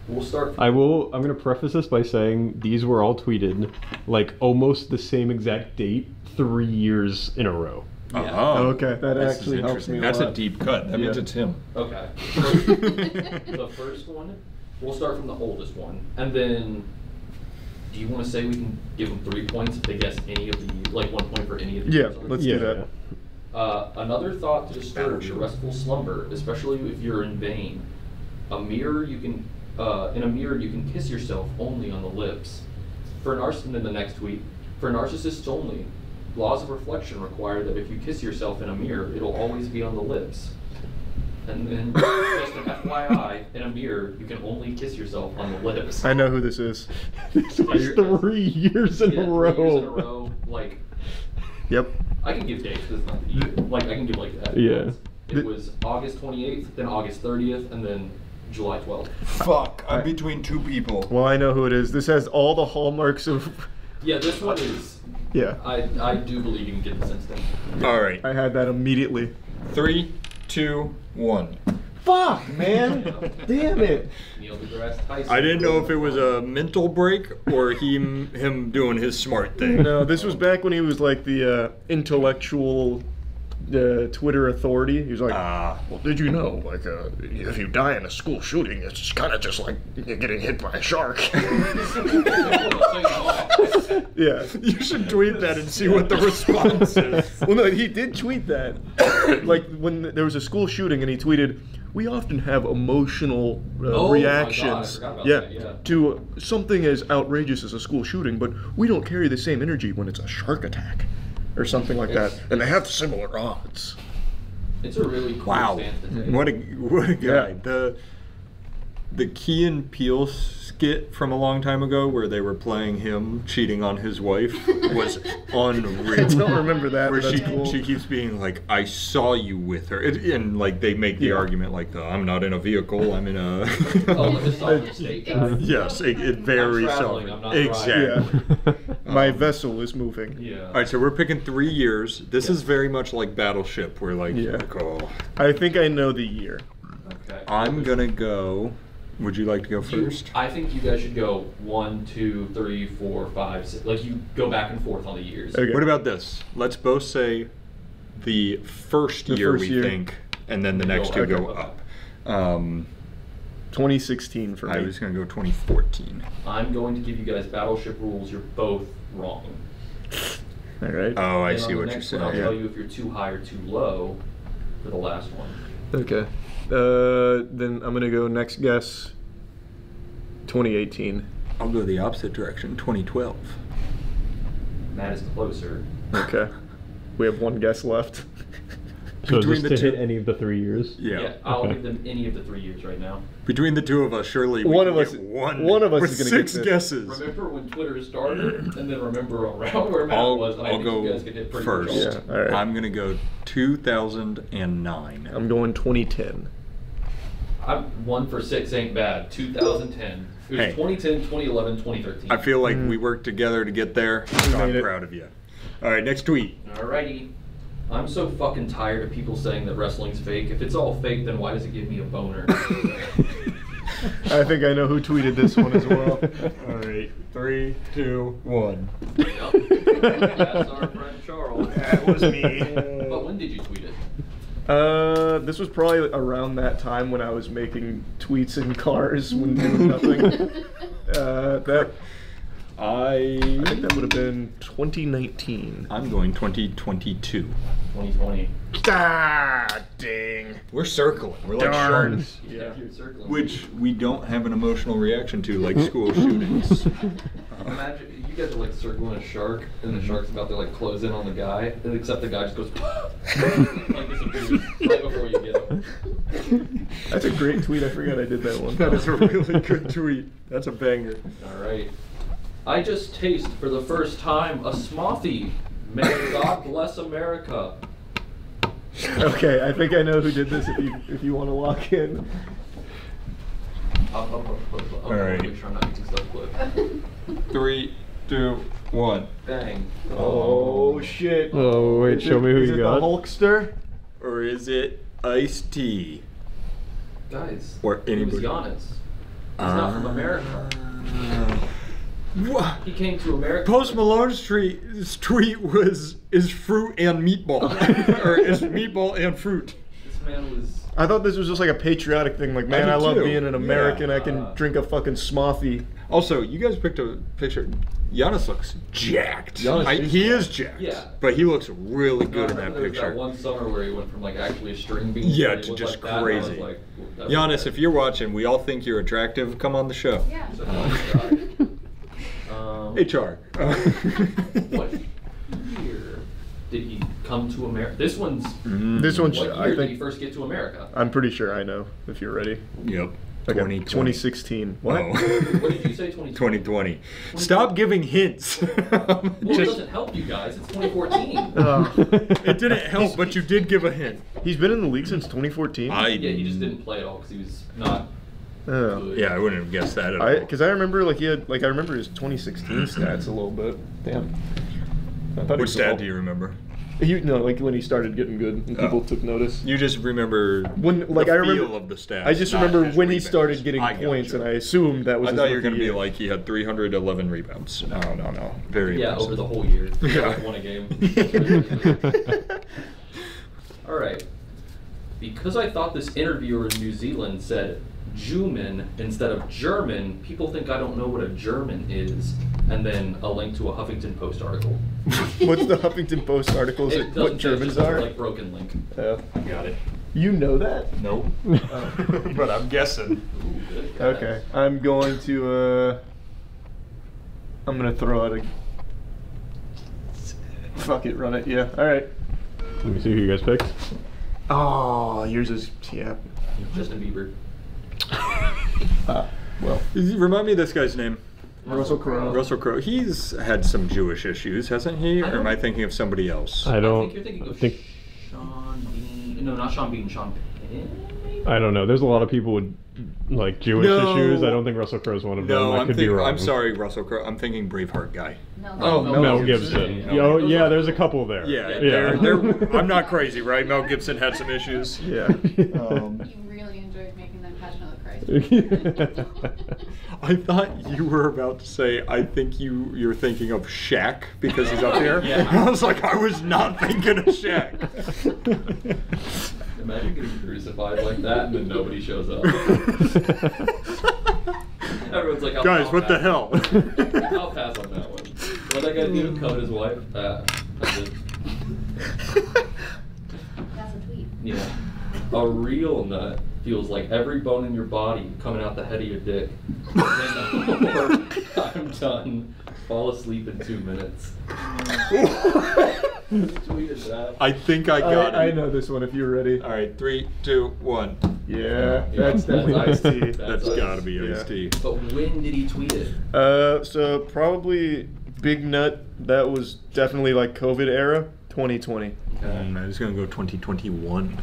We'll start. I'm gonna preface this by saying these were all tweeted like almost the same exact date 3 years in a row. Yeah. Oh, Okay, that this actually is helps me interesting. a That's lot. a deep cut. That means Yeah. it's him. Okay. The first one, we'll start from the oldest one, and then. Do you want to say we can give them 3 points if they guess any of the, like 1 point for any of the Yeah, years? let's do that. Another thought to disturb your restful slumber, especially if you're in vain. In a mirror, you can kiss yourself only on the lips. And then the next tweet, for narcissists only, laws of reflection require that if you kiss yourself in a mirror, it'll always be on the lips. And then, just an FYI, in a mirror, you can only kiss yourself on the lips. I know who this is. This was 3 years in a 3 row. years in a row, like. Yep. I can give dates because it's not the year. Like, I can give, like, that. Yeah. It was August 28th, then August 30th, and then July 12th. Fuck, I'm between 2 people. Well, I know who it is. This has all the hallmarks of... Yeah, this one is. Yeah. I do believe you can get this instant. All right. I had that immediately. 3, 2, 1. Fuck, man. Damn it. Neil deGrasse Tyson. I didn't know if it was a mental break or him doing his smart thing. No, this was back when he was like the intellectual Twitter authority. He was like, well, did you know, like, if you die in a school shooting, it's kind of just like getting hit by a shark. Yeah. You should tweet that and see what the response is. Well, no, he did tweet that. Like, when there was a school shooting, and he tweeted, we often have emotional reactions my God, I forgot about that, yeah. to something as outrageous as a school shooting, but we don't carry the same energy when it's a shark attack or something like that. And they have similar odds. It's a really cool Wow. stance to take. What a guy. Yeah. The Key and Peele skit from a long time ago where they were playing him cheating on his wife was unreal. I don't remember that, Where but that's cool. she keeps being like, I saw you with her. And like they make the argument like, I'm not in a vehicle, I'm in a... Oh, like the sovereign state guy. Yes, it very I'm traveling, sovereign. I'm not Exactly. Yeah. My vessel is moving. Yeah. All right, so we're picking 3 years. This is very much like Battleship, where like, Yeah. oh. I think I know the year. Okay. I'm gonna go. Would you like to go first? I think you guys should go 1, 2, 3, 4, 5, 6. Like you go back and forth on the years. Okay. What about this? Let's both say the first The year first we year. think, and then the next two go up. 2016 for me. I was gonna go 2014. I'm going to give you guys Battleship rules. You're both wrong. All right. Oh, I And see on the what you're next saying. one, I'll Yeah. tell you if you're too high or too low for the last one. Okay. Then I'm gonna go next guess. 2018. I'll go the opposite direction. 2012. Matt is closer. Okay. We have one guess left. So is Between this the to two- hit any of the 3 years? Yeah. I'll Okay. give them any of the 3 years right now. Between the two of us, surely we One can of us- get one. one of us with is gonna 6 get this. guesses. Remember when Twitter started, and then remember around where Matt was. And I I'll think go you guys could hit pretty first. much all. Yeah, all right. I'm gonna go 2009. I'm going 2010. I'm 1 for 6 ain't bad. 2010. It was Hey. 2010, 2011, 2013. I feel like we worked together to get there. So I'm made it. proud of you. All right, next tweet. Alrighty. I'm so fucking tired of people saying that wrestling's fake. If it's all fake, then why does it give me a boner? I think I know who tweeted this one as well. All right, 3, 2, 1. Yep. That's our friend Charles. That was me. But when did you tweet it? This was probably around that time when I was making tweets in cars when doing nothing. That I think that would have been 2019. I'm going 2022. 2020. Ah, dang. We're circling. We're like Darn. sharks. Yeah, you're circling. Which we don't have an emotional reaction to, like school shootings. Imagine you guys are like circling a shark, and the shark's about to like close in on the guy, and except the guy just goes like disappears right before you get him. That's a great tweet. I forgot I did that one. That is a really good tweet. That's a banger. All right. I just taste for the first time a smoothie. May God bless America. Okay, I think I know who did this. If you want to walk in. All right. Make sure I'm not making stuff clip. 3, 2, 1. Bang. Oh shit! Oh wait, show me who is you it got. the Hulkster? Or is it iced tea? Guys, Or it was anybody. Giannis. He's not from America. What? He came to America. Post Malone's tweet was, is fruit and meatball. Or is meatball and fruit. This man was. I thought this was just like a patriotic thing. Like, man, did I love too. being an American. Yeah. I can drink a fucking smoothie. Also, you guys picked a picture. Giannis looks jacked. Giannis He is jacked. Yeah. But he looks really good in I that remember there was picture. That one summer where he went from like actually a string bean. Yeah, he to looked just like that, and I was crazy. like, that's Giannis, if you're watching, we all think you're attractive. Come on the show. Yeah. HR. What year did he come to America? This one's. This one's, What year I did he think, first get to America? I'm pretty sure I know. If you're ready. Yep. Okay, 2020. 2016. What? Oh. What did you say? 2020. 2020. Stop giving hints. Well, it doesn't help you guys. It's 2014. It didn't help, but you did give a hint. He's been in the league since 2014. Yeah, he just didn't play at all because he was not Oh. good. Yeah, I wouldn't have guessed that at all. Because I remember like he had I remember his 2016 stats a little bit. Damn. I thought he Which was stat all- do you remember? like when he started getting good and people took notice. You just remember When like the I remember feel of the stats. I just not remember his when he rebounds. started getting I points, gotcha. and I assumed that was. I his thought you were rookie going to be year. like he had 311 rebounds. No. Very Yeah, impressive. over the whole year. Yeah. Like won a game. All right. Because I thought this interviewer in New Zealand said Juman instead of German, people think I don't know what a German is. And then a link to a Huffington Post article. What's the Huffington Post article? Is it what doesn't say, it's Germans just a, are? like broken link. I got it. You know that? Nope. But I'm guessing. Ooh, good. Okay, I'm going to. I'm gonna throw out a. Fuck it, run it. Yeah. All right. Let me see who you guys picked. Oh, yours is yeah. Justin Bieber. Well, Remind me of this guy's name. Russell Crowe. Russell Crowe. He's had some Jewish issues, hasn't he? Or am I thinking of somebody else? I I don't think you're thinking of think. Sean Bean. No, not Sean Bean. Sean Penn. Maybe? I don't know. There's a lot of people with like Jewish No. issues. I don't think Russell Crowe's one of them. No, I could be wrong. I'm sorry, Russell Crowe. I'm thinking Braveheart guy. No. Oh, Mel Gibson. Yeah. Oh, yeah, there's a couple there. Yeah, Yeah. I'm not crazy, right? Mel Gibson had some issues. Yeah. You really enjoyed making them Passion of the Christ. I thought you were about to say, I think you're thinking of Shaq because he's up here. Yeah. I was like, I was not thinking of Shaq. Imagine getting crucified like that and then nobody shows up. Everyone's like, Guys, I'll what the pass. hell? I'll pass on that one. What that guy do? Covet his wife? I did. That's a tweet. Yeah. A real nut feels like every bone in your body coming out the head of your dick. Or, I'm done. Fall asleep in 2 minutes. Who tweeted that? I think I got I it. know this one if you're ready. All right, 3, 2, 1. Yeah, Yeah, that's definitely that's Ice-T. That's Ice. got to be Yeah. Ice-T. But when did he tweet it? So probably Big Nut. That was definitely like COVID era, 2020. I'm just gonna go 2021.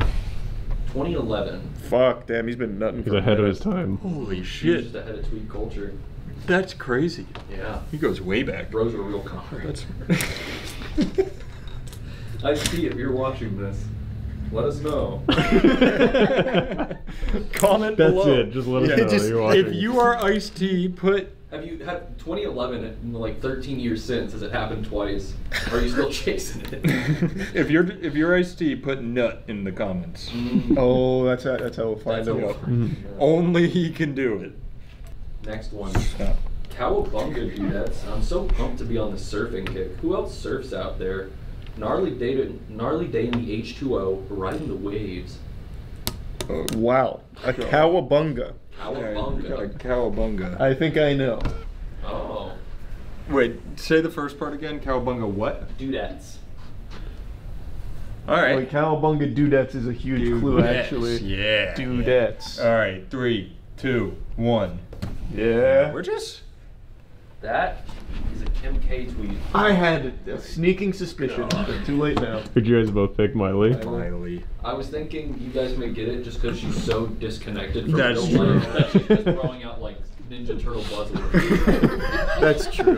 2011. Fuck, damn, he's been nutting. He's for a ahead of minute. his time. Holy He was shit, just ahead of tweet culture. that's crazy. Yeah. He goes way back. Bro's a real comrade. That's. I see if you're watching this. Let us know. Comment That's below. it. Just let us Yeah, know just- you're watching. if you are Ice-T, put. Have you had 2011 in like 13 years since? Has it happened twice? Or are you still chasing it? If you're Ice-T, put nut in the comments. Oh, that's how we'll find That's him. how we'll- Only he can do it. Next one. Cowabunga dudettes. I'm so pumped to be on the surfing kick. Who else surfs out there? Gnarly day in the H2O, riding the waves. Wow. A cowabunga. Cowabunga. A cowabunga. I think I know. Oh. Wait, say the first part again. Cowabunga what? Dudettes. All right. Like, cowabunga dudettes is a huge clue, actually. Yeah. Dudettes. All right, 3, 2, 1. Yeah. We're just. That is a Kim K tweet. I had a sneaking suspicion, but too late now. Did you guys both pick Miley? Miley. I was thinking you guys may get it just because she's so disconnected from That's real true. life that she's just throwing out like Ninja Turtle buzzwords. That's true.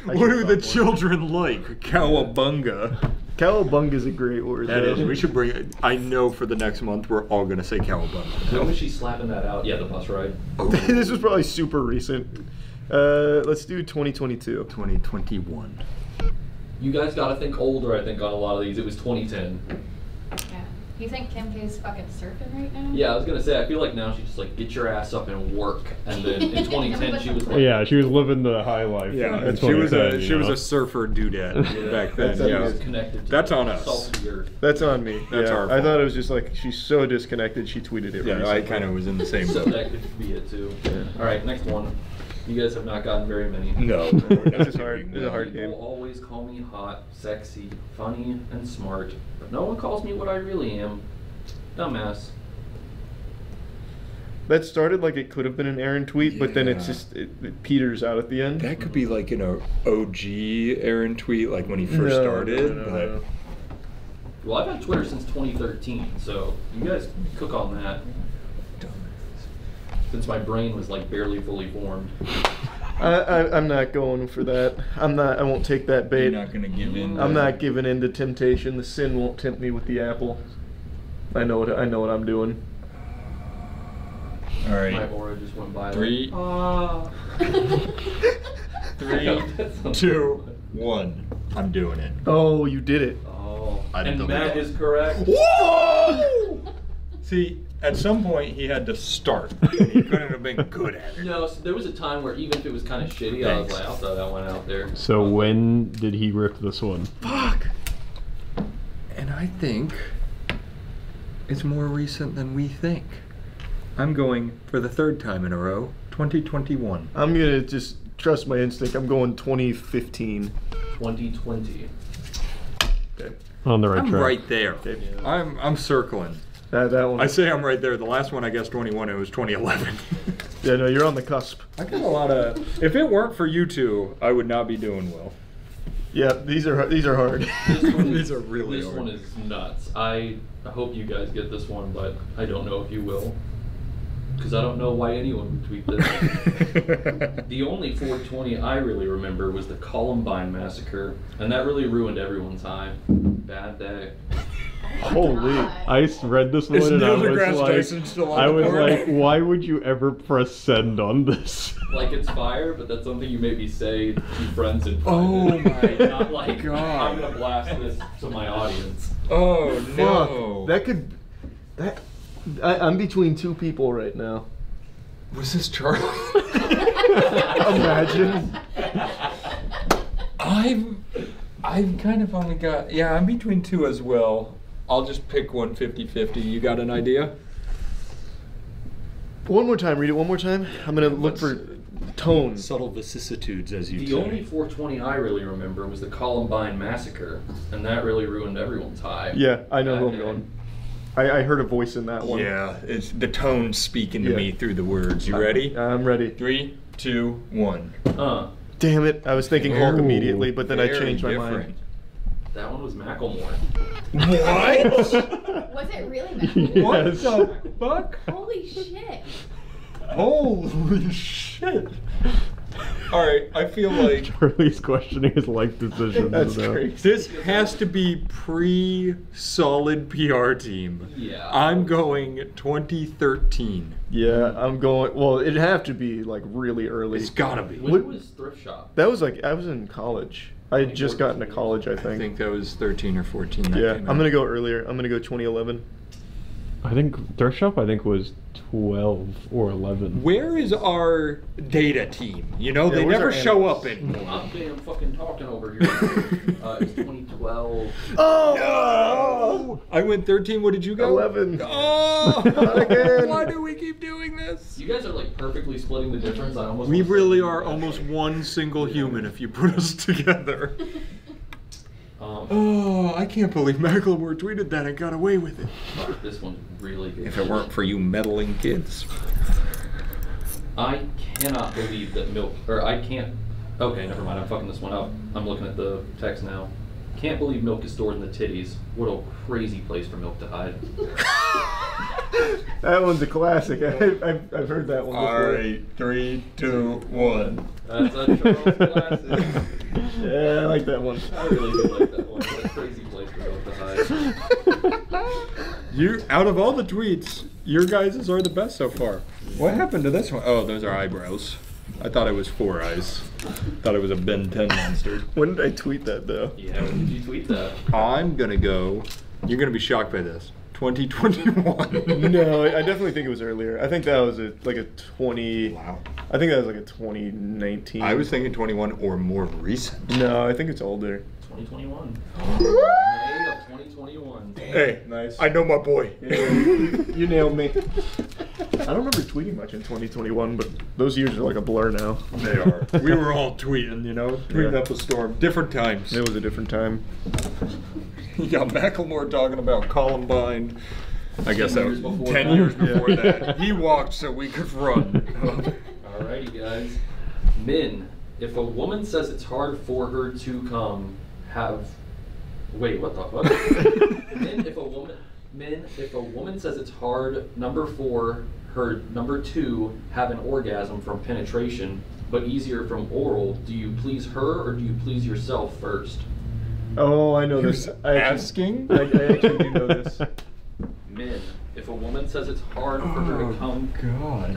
What do the children like? Cowabunga. Cowabunga is a great word. That though. is. We should bring it. I know for the next month we're all gonna say cowabunga. When was she slapping that out? Yeah, the bus ride. This was probably super recent. Let's do 2022. 2021. You guys gotta think older, I think, on a lot of these. It was 2010. Yeah. You think Kim K's fucking surfing right now? Yeah, I was gonna say, I feel like now she's just like, get your ass up and work. And then in 2010, she was like, Yeah, she was living the high life. Yeah, That's she was a you know? surfer doodad back then. That's Yeah, connected to That's the on us. salt of the earth. That's on me. That's yeah. our I fault. thought it was just like she's so disconnected. She tweeted it. yeah. I recently. kind of was in the same. So boat. that could be it too. All right, next one. You guys have not gotten very many. No, This is hard. This is a hard People game. always call me hot, sexy, funny, and smart, but no one calls me what I really am. Dumbass. That started like it could have been an Aaron tweet, but then it's Yeah. just it peters out at the end. That could be like an OG Aaron tweet, like when he first No, started. no, no, but no. Well, I've had Twitter since 2013, so you guys cook on that. Since my brain was like barely fully formed. I'm not going for that. I'm not. I won't take that bait. You're not gonna give in. I'm not giving in to temptation. The sin won't tempt me with the apple. I know what I'm doing. All right. My aura just went by. 3, Like, 3, 2, 1. I'm doing it. Oh, you did it. Oh. I And believe Matt it. is correct. Whoa! See, at some point he had to start. He couldn't have been good at it. No, so there was a time where even if it was kind of shitty, I was Thanks. like, I'll throw that one out there. So when did he rip this one? Fuck. And I think it's more recent than we think. I'm going for the third time in a row, 2021. I'm gonna just trust my instinct. I'm going 2015. 2020. Okay. On the right I'm track. right there. Okay. I'm circling. That one. I say I'm right there. The last one I guessed 21. It was 2011. Yeah, no, you're on the cusp. I got a lot of. If it weren't for you two, I would not be doing well. Yeah, these are hard. This one These are really This hard. one is nuts. I hope you guys get this one, but I don't know if you will. Because I don't know why anyone would tweet this. The only 420 I really remember was the Columbine massacre, and that really ruined everyone's high. Bad day. Holy. I read this one Is and I Neil deGrasse was Tyson still on I the was board? like, why would you ever press send on this? Like it's fire, but that's something you maybe say to friends in Oh private. my Not like, God. I'm gonna blast this to my audience. Oh Fuck. no! That could. I'm between two people right now. Was this Charlie? Imagine. I've kind of only got, yeah, I'm between two as well. I'll just pick one 50-50. You got an idea? One more time. Read it one more time. I'm gonna look for tone. Subtle vicissitudes, as you The say. only 420 I really remember was the Columbine massacre, and that really ruined everyone's high. Yeah, I know who I'm Bad day. going. I heard a voice in that one. Yeah, it's the tone speaking to Yeah. me through the words. You ready? I'm ready. 3, 2, 1. Damn it! I was thinking Hulk Ooh, immediately, but then I very changed my mind. different. That one was Macklemore. What? Was it really that? What Yes. the fuck? Holy shit. Holy shit. Alright, I feel like Charlie's questioning his life decisions. That's now. crazy. this has to be pre-solid PR team. Yeah. I'm going 2013. Yeah, I'm going. Well, it'd have to be like really early. It's gotta be. When was Thrift Shop? That was like I was in college. I had just gotten to college, I I think. think that was 13 or 14. That Yeah, came I'm out. gonna go earlier. I'm gonna go 2011. I think Thrift Shop, was 12 or 11. Where is our data team? You know, they never show up anymore. I'm damn fucking talking over here. It's 2012. Oh! No! I went 13. What did you go? 11. Oh! Again. Why do we keep doing this? You guys are like perfectly splitting the difference. I almost. We really are almost one single human if you put us together. Oh, I can't believe Macklemore tweeted that and got away with it. This one's really good. If it weren't for you meddling kids. I cannot believe that milk, or I can't, okay, never mind, I'm fucking this one up. I'm looking at the text now. Can't believe milk is stored in the titties. What a crazy place for milk to hide. That one's a classic. I've heard that one before. Alright, 3, 2, 1. That's a Charles classic. Yeah, I like that one. I really do like that one. What a crazy place for milk to hide. Out of all the tweets, your guys' are the best so far. What happened to this one? Oh, those are eyebrows. I thought it was 4 eyes. Thought it was a Ben 10 monster. When did I tweet that though? Yeah, when did you tweet that? I'm gonna go, you're gonna be shocked by this, 2021. No, I definitely think it was earlier. I think that was like a 20... Wow. I think that was like a 2019. I was thinking 21 or more recent. No, I think it's older. 2021. May of 2021. Hey, Nice. I know my boy. You nailed me. I don't remember tweeting much in 2021, but those years are like a blur now. They are. We were all tweeting, you know, tweeting up a storm. Different times. It was a different time. You got Macklemore talking about Columbine. I guess that was 10 that. years before that. He walked so we could run. Alrighty, guys. Min, if a woman says it's hard for her to come, wait, what the fuck? Min, if a woman says it's hard, for her, 2, have an orgasm from penetration, but easier from oral, do you please her or do you please yourself first? Oh, I know Who's this. asking? I actually do know this. Min, if a woman says it's hard for her to come,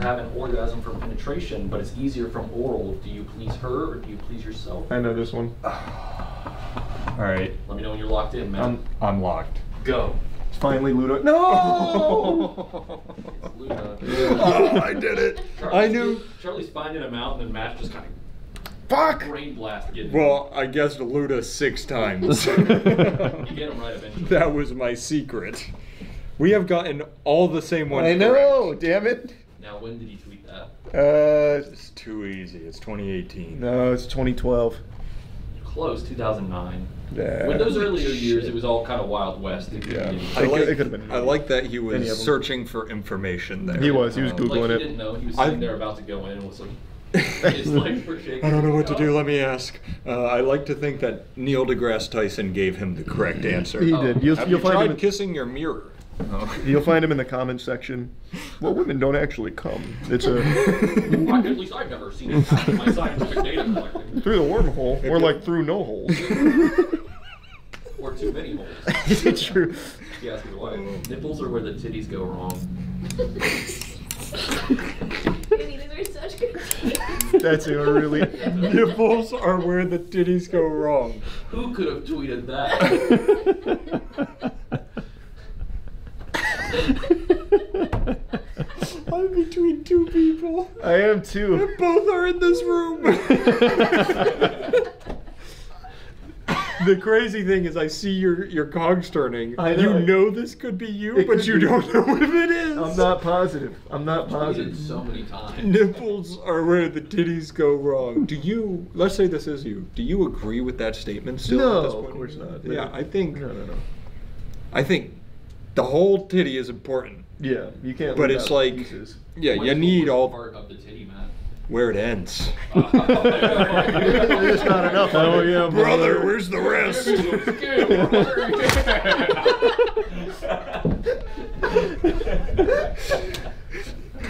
have an orgasm from penetration, but it's easier from oral, do you please her or do you please yourself? I know this one. Alright. Let me know when you're locked in, man. I'm locked. Go. It's finally Ludo. No! It's Luna. Oh, I did it. I knew. Charlie's finding him out, and then Matt just kind of Fuck! brain blast getting Well, I guessed Luda 6 times. You get him right eventually. That was my secret. We have gotten all the same ones. I know, damn it. Now, when did he tweet that? It's too easy. It's 2018. No, it's 2012. Close, 2009. Yeah. When those earlier years, it was all kind of Wild West. It could be I like, it could have been. I like that he Any of was them. searching for information there. He was Googling like he it. didn't know. He was sitting there about to go in and was like, his legs were shaking. I don't know what to do. Let me ask. I like to think that Neil deGrasse Tyson gave him the correct answer. He did. You'll Have you find tried him. kissing your mirror? Oh. You'll find him in the comments section. Well, women don't actually come. It's a At least I've never seen it happen in my scientific data collecting. through the wormhole, or like through no holes. Or too many holes. It's true. If you ask me why. Nipples are where the titties go wrong. These are such good teams. That's a really. Nipples are where the titties go wrong. Who could have tweeted that? I'm between 2 people. I am too. And both are in this room. The crazy thing is I see your cogs turning. I know. You know this could be you, It but could you be. don't know if it is. I'm not positive. I'm not Tweeted positive. so many times. Nipples are where the titties go wrong. Do you, let's say this is you, do you agree with that statement still No, at this of point? course not. Yeah, I think, No. I think the whole titty is important. Yeah, you can't. But leave it's out like, pieces. yeah, What you is the need worst all, part of the titty, Matt? where it ends. There's not enough. Oh yeah, Brother, where's the rest?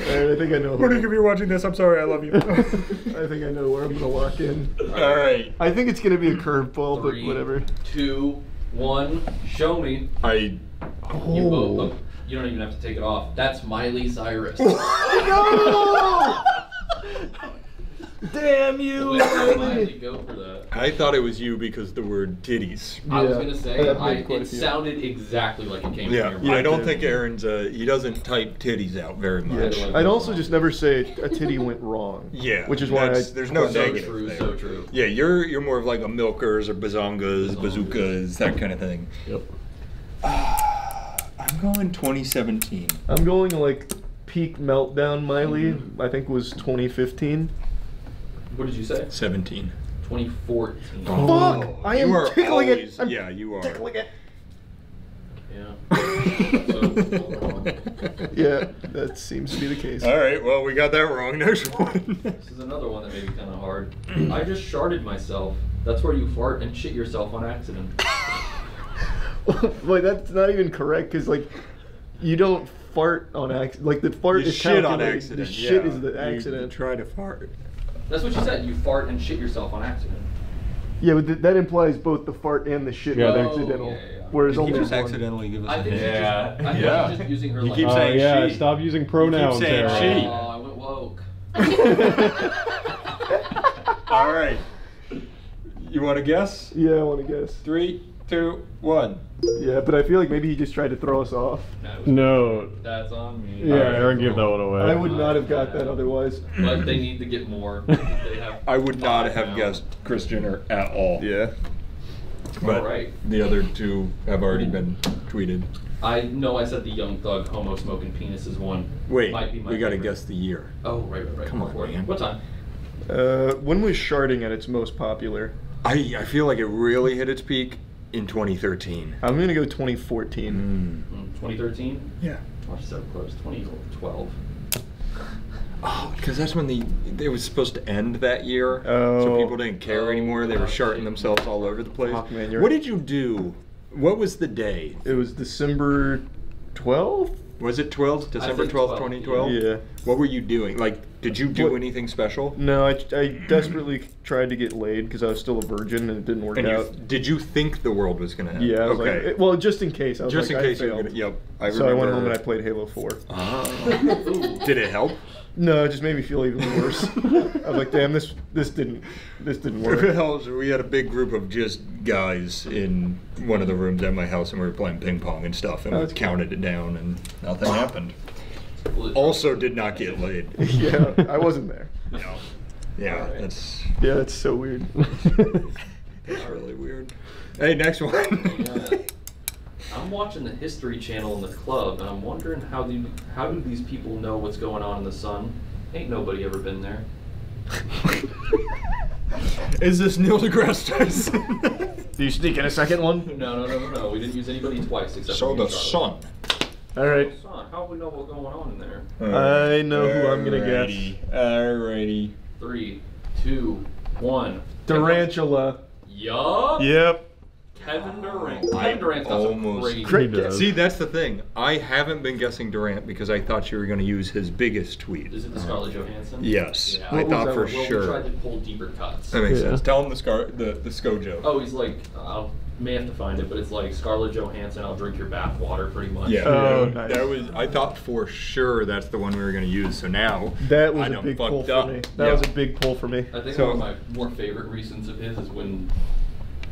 I think I know. Monique, if you're watching this, I'm sorry, I love you. I think I know where I'm gonna walk in. Alright. I think it's gonna be a curveball, but 3, whatever. 2, 1, show me. I, You both look. You don't even have to take it off. That's Miley Cyrus. No! Damn you, Why did Riley. you go for that? I thought it was you because the word titties. I was Yeah. gonna say, I've made quite a it few. sounded exactly like it came Yeah, from your I don't mind. think Aaron's, he doesn't type titties out very much. Yeah. I'd also just never say a titty went wrong. Yeah, Which is why there's no So negative true, there. so true. Yeah, you're more of like a milkers or bazongas, bazookas, that kind of thing. Yep. I'm going 2017. I'm going like peak meltdown Miley, I think was 2015. What did you say? 17. 2014. Fuck! I am you are tickling it. always, I'm yeah, you are. tickling it. Yeah. So, Yeah, that seems to be the case. All right, well, we got that wrong. Next one. this is another one that may be kind of hard. I just sharted myself. That's where you fart and shit yourself on accident. Wait, that's not even correct because like you don't fart on accident. Like the fart You is shit on calculated. accident. The shit yeah. is the You accident. try to fart. That's what you said. You fart and shit yourself on accident. Yeah, but that implies both the fart and the shit Yeah, are they're- accidental. yeah, yeah. Whereas Did he only just one. accidentally give us I a think hint? she's just, I think she's just using her You like. keep saying yeah, she. stop using pronouns, saying Aaron. she. Oh, I went woke. All right. You want to guess? Yeah, I want to guess. 3, 2, 1. Yeah, but I feel like maybe he just tried to throw us off. No. That's on me. Yeah, Aaron gave that one away. I would not have got that otherwise. But they need to get more. They have I would not 5 have now. guessed Chris Jenner at all. Yeah. But Alright. the other two have already been tweeted. I know I said the Young Thug homo smoking penis is one. Wait, Might be my we got to favorite. guess the year. Oh, right. Come Go on, for it. man. What time? When was sharding at its most popular? I feel like it really hit its peak in 2013. I'm gonna go 2014. 2013? Yeah. Oh, so close. 2012. Oh, because that's when it was supposed to end that year. Oh. So people didn't care anymore. They were gosh. sharting themselves all over the place. Fuck, man, you're- What did you do? What was the day? It was December 12th. Was it 12th? December think 12th, 12, 2012? Yeah. What were you doing? Like, did you do What- anything special? No, I desperately tried to get laid because I was still a virgin and it didn't work And out. did you think the world was going to end? Yeah, I was okay. like, well, just in case. I was Just like, in case I you were failed. going to. Yep. I So I went remember- home and I played Halo 4. Ah. Did it help? No, it just made me feel even worse. I was like, damn, this didn't work. Well, so we had a big group of just guys in one of the rooms at my house, and we were playing ping pong and stuff, and we That's cool. counted it down, and nothing happened. Also, did not get laid. Yeah, I wasn't there. No. Yeah, Alright. that's Yeah, that's so weird. really weird. Hey, next one. Yeah. I'm watching the History Channel in the club, and I'm wondering how do these people know what's going on in the sun? Ain't nobody ever been there. Is this Neil deGrasse Tyson? Do you sneak in a second one? No. We didn't use anybody twice except So for the me and Charlie. sun. All right. Son, how do we know what's going on in there? I know who I'm gonna guess. Alrighty. 3, 2, 1. Tarantula. Yup. Yep. Kevin Durant. Kevin Durant's got some almost- crazy. Great He guess. does. See, that's the thing. I haven't been guessing Durant because I thought you were going to use his biggest tweet. Is it the Scarlett Johansson? Yes, Yeah. I What was thought that for one? Well, we sure. tried to pull deeper cuts. That makes Yeah. sense. Tell him the Scojo. Oh, he's like, I may have to find it, but it's like Scarlett Johansson, I'll drink your bath water, pretty much. Yeah, Oh, yeah, nice. that was. I thought for sure that's the one we were going to use. So now That was I a done big pull fucked for up. me. That Yeah. was a big pull for me. I think So- one of my more favorite recents of his is when,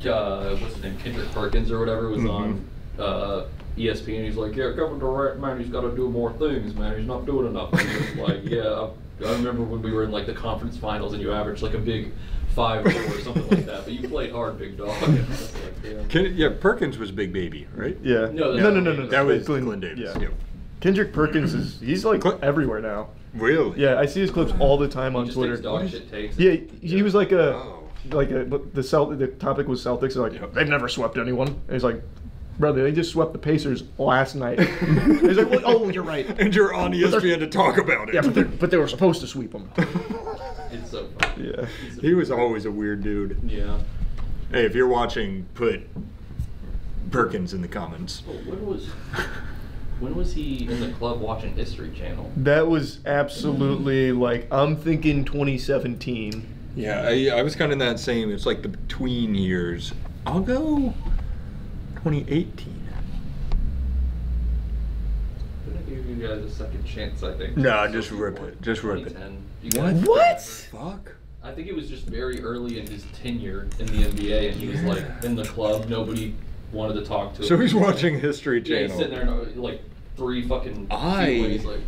what's his name, Kendrick Perkins or whatever was on ESPN. He's like, yeah, Kevin Durant, man, he's got to do more things, man. He's not doing enough. And he was like, yeah, I remember when we were in like the conference finals and you averaged like a big 5 or something like that. But you played hard, big dog. And I was like, yeah. Yeah, Perkins was Big Baby, right? Yeah. No, No. That was Clint- Clint Davis. Yeah. Yep. Kendrick Perkins he's like Clint- everywhere now. Really? Yeah, I see his clips all the time on He just Twitter. takes dog shit takes. Yeah, he was like Oh. the topic was Celtics. Like Yep. they've never swept anyone. And he's like, brother, they just swept the Pacers last night. He's like, well, oh, you're right. And you're on ESPN to talk about it. Yeah, but they were supposed to sweep them. It's so funny. Yeah. He was always a weird dude. Yeah. Hey, if you're watching, put Perkins in the comments. Well, when was he in the club watching History Channel? That was absolutely like I'm thinking 2017. Yeah, I was kind of in that same. It's like the between years. I'll go 2018. I'm gonna give you guys a second chance, I think. No, just rip it. Just rip it. 2010. You guys- What? Fuck. I think it was just very early in his tenure in the NBA, and he was like in the club. Nobody wanted to talk to him. So he's watching History Yeah, Channel. he's sitting there and like 3 fucking feet away. He's like,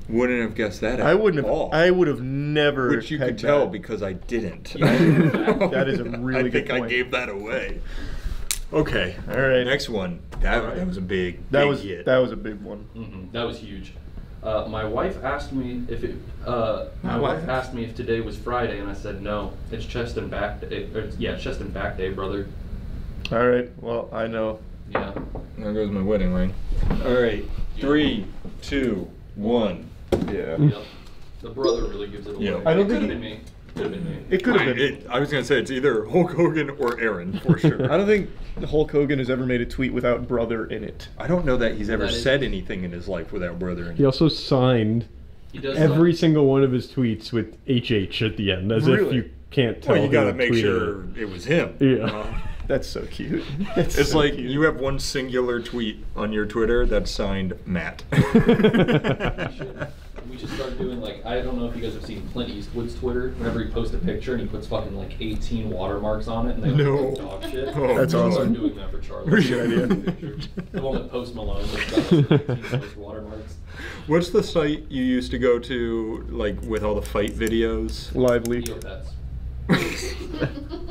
wouldn't have guessed that. I wouldn't have. all. I would have never. Which you could pegged tell that. because I didn't. That is a really I good think I point. gave that away. Okay. All right. Next one. That was a big That big was hit. that was a big one. That was huge. My wife asked me if it. My wife asked me if today was Friday, and I said no. It's chest and back day. Chest and back day, brother. All right. Well, I know. Yeah. There goes my wedding ring. All right. 3, 2, 1. Yeah. Yep. The brother really gives it away. Yeah. I don't It think could have been me. Could have been me. It could have been. I was gonna say it's either Hulk Hogan or Aaron for sure. I don't think Hulk Hogan has ever made a tweet without brother in it. I don't know that he's ever That is- said anything in his life without brother in He it. also signed He does every single one of his tweets with HH at the end, as if Really? you can't tell. Well, you gotta who make tweeted sure it was him. Yeah. That's so cute. That's It's so like cute. you have one singular tweet on your Twitter that's signed Matt. We should start doing like, I don't know if you guys have seen Clint Eastwood's Twitter. Whenever he posts a picture and he puts fucking like 18 watermarks on it and they No. look like dog shit. Oh, That's We'll awesome. start doing that for Charlie. Good idea. The one with Post Malone. That's got like 18 post watermarks. What's the site you used to go to, like with all the fight videos? Live leak Neopets.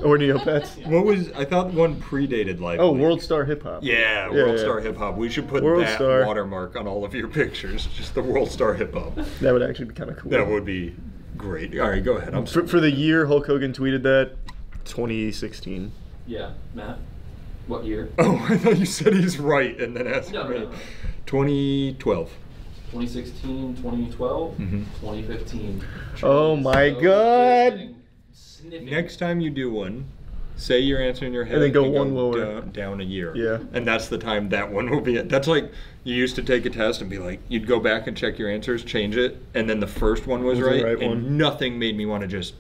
or Neopets. What was? I thought one predated Live. Oh, Leak. World Star Hip Hop. Yeah, Yeah, World yeah. Star Hip Hop. We should put World that Star. watermark on all of your pictures. Just the World Star Hip Hop. That would actually be kind of cool. That would be great. All right, go ahead. I'm sorry. For the year Hulk Hogan tweeted that, 2016. Yeah, Matt. What year? Oh, I thought you said he's right, and then asked No, me. no, no. 2012. 2016, 2012, 2015. Oh my So, God. getting sniffing. Next time you do one, say your answer in your head And then go one lower. down a year. Yeah. And that's the time that one will be it. That's like you used to take a test and be like, you'd go back and check your answers, change it, and then the first one was Was the right, right and one. nothing made me want to just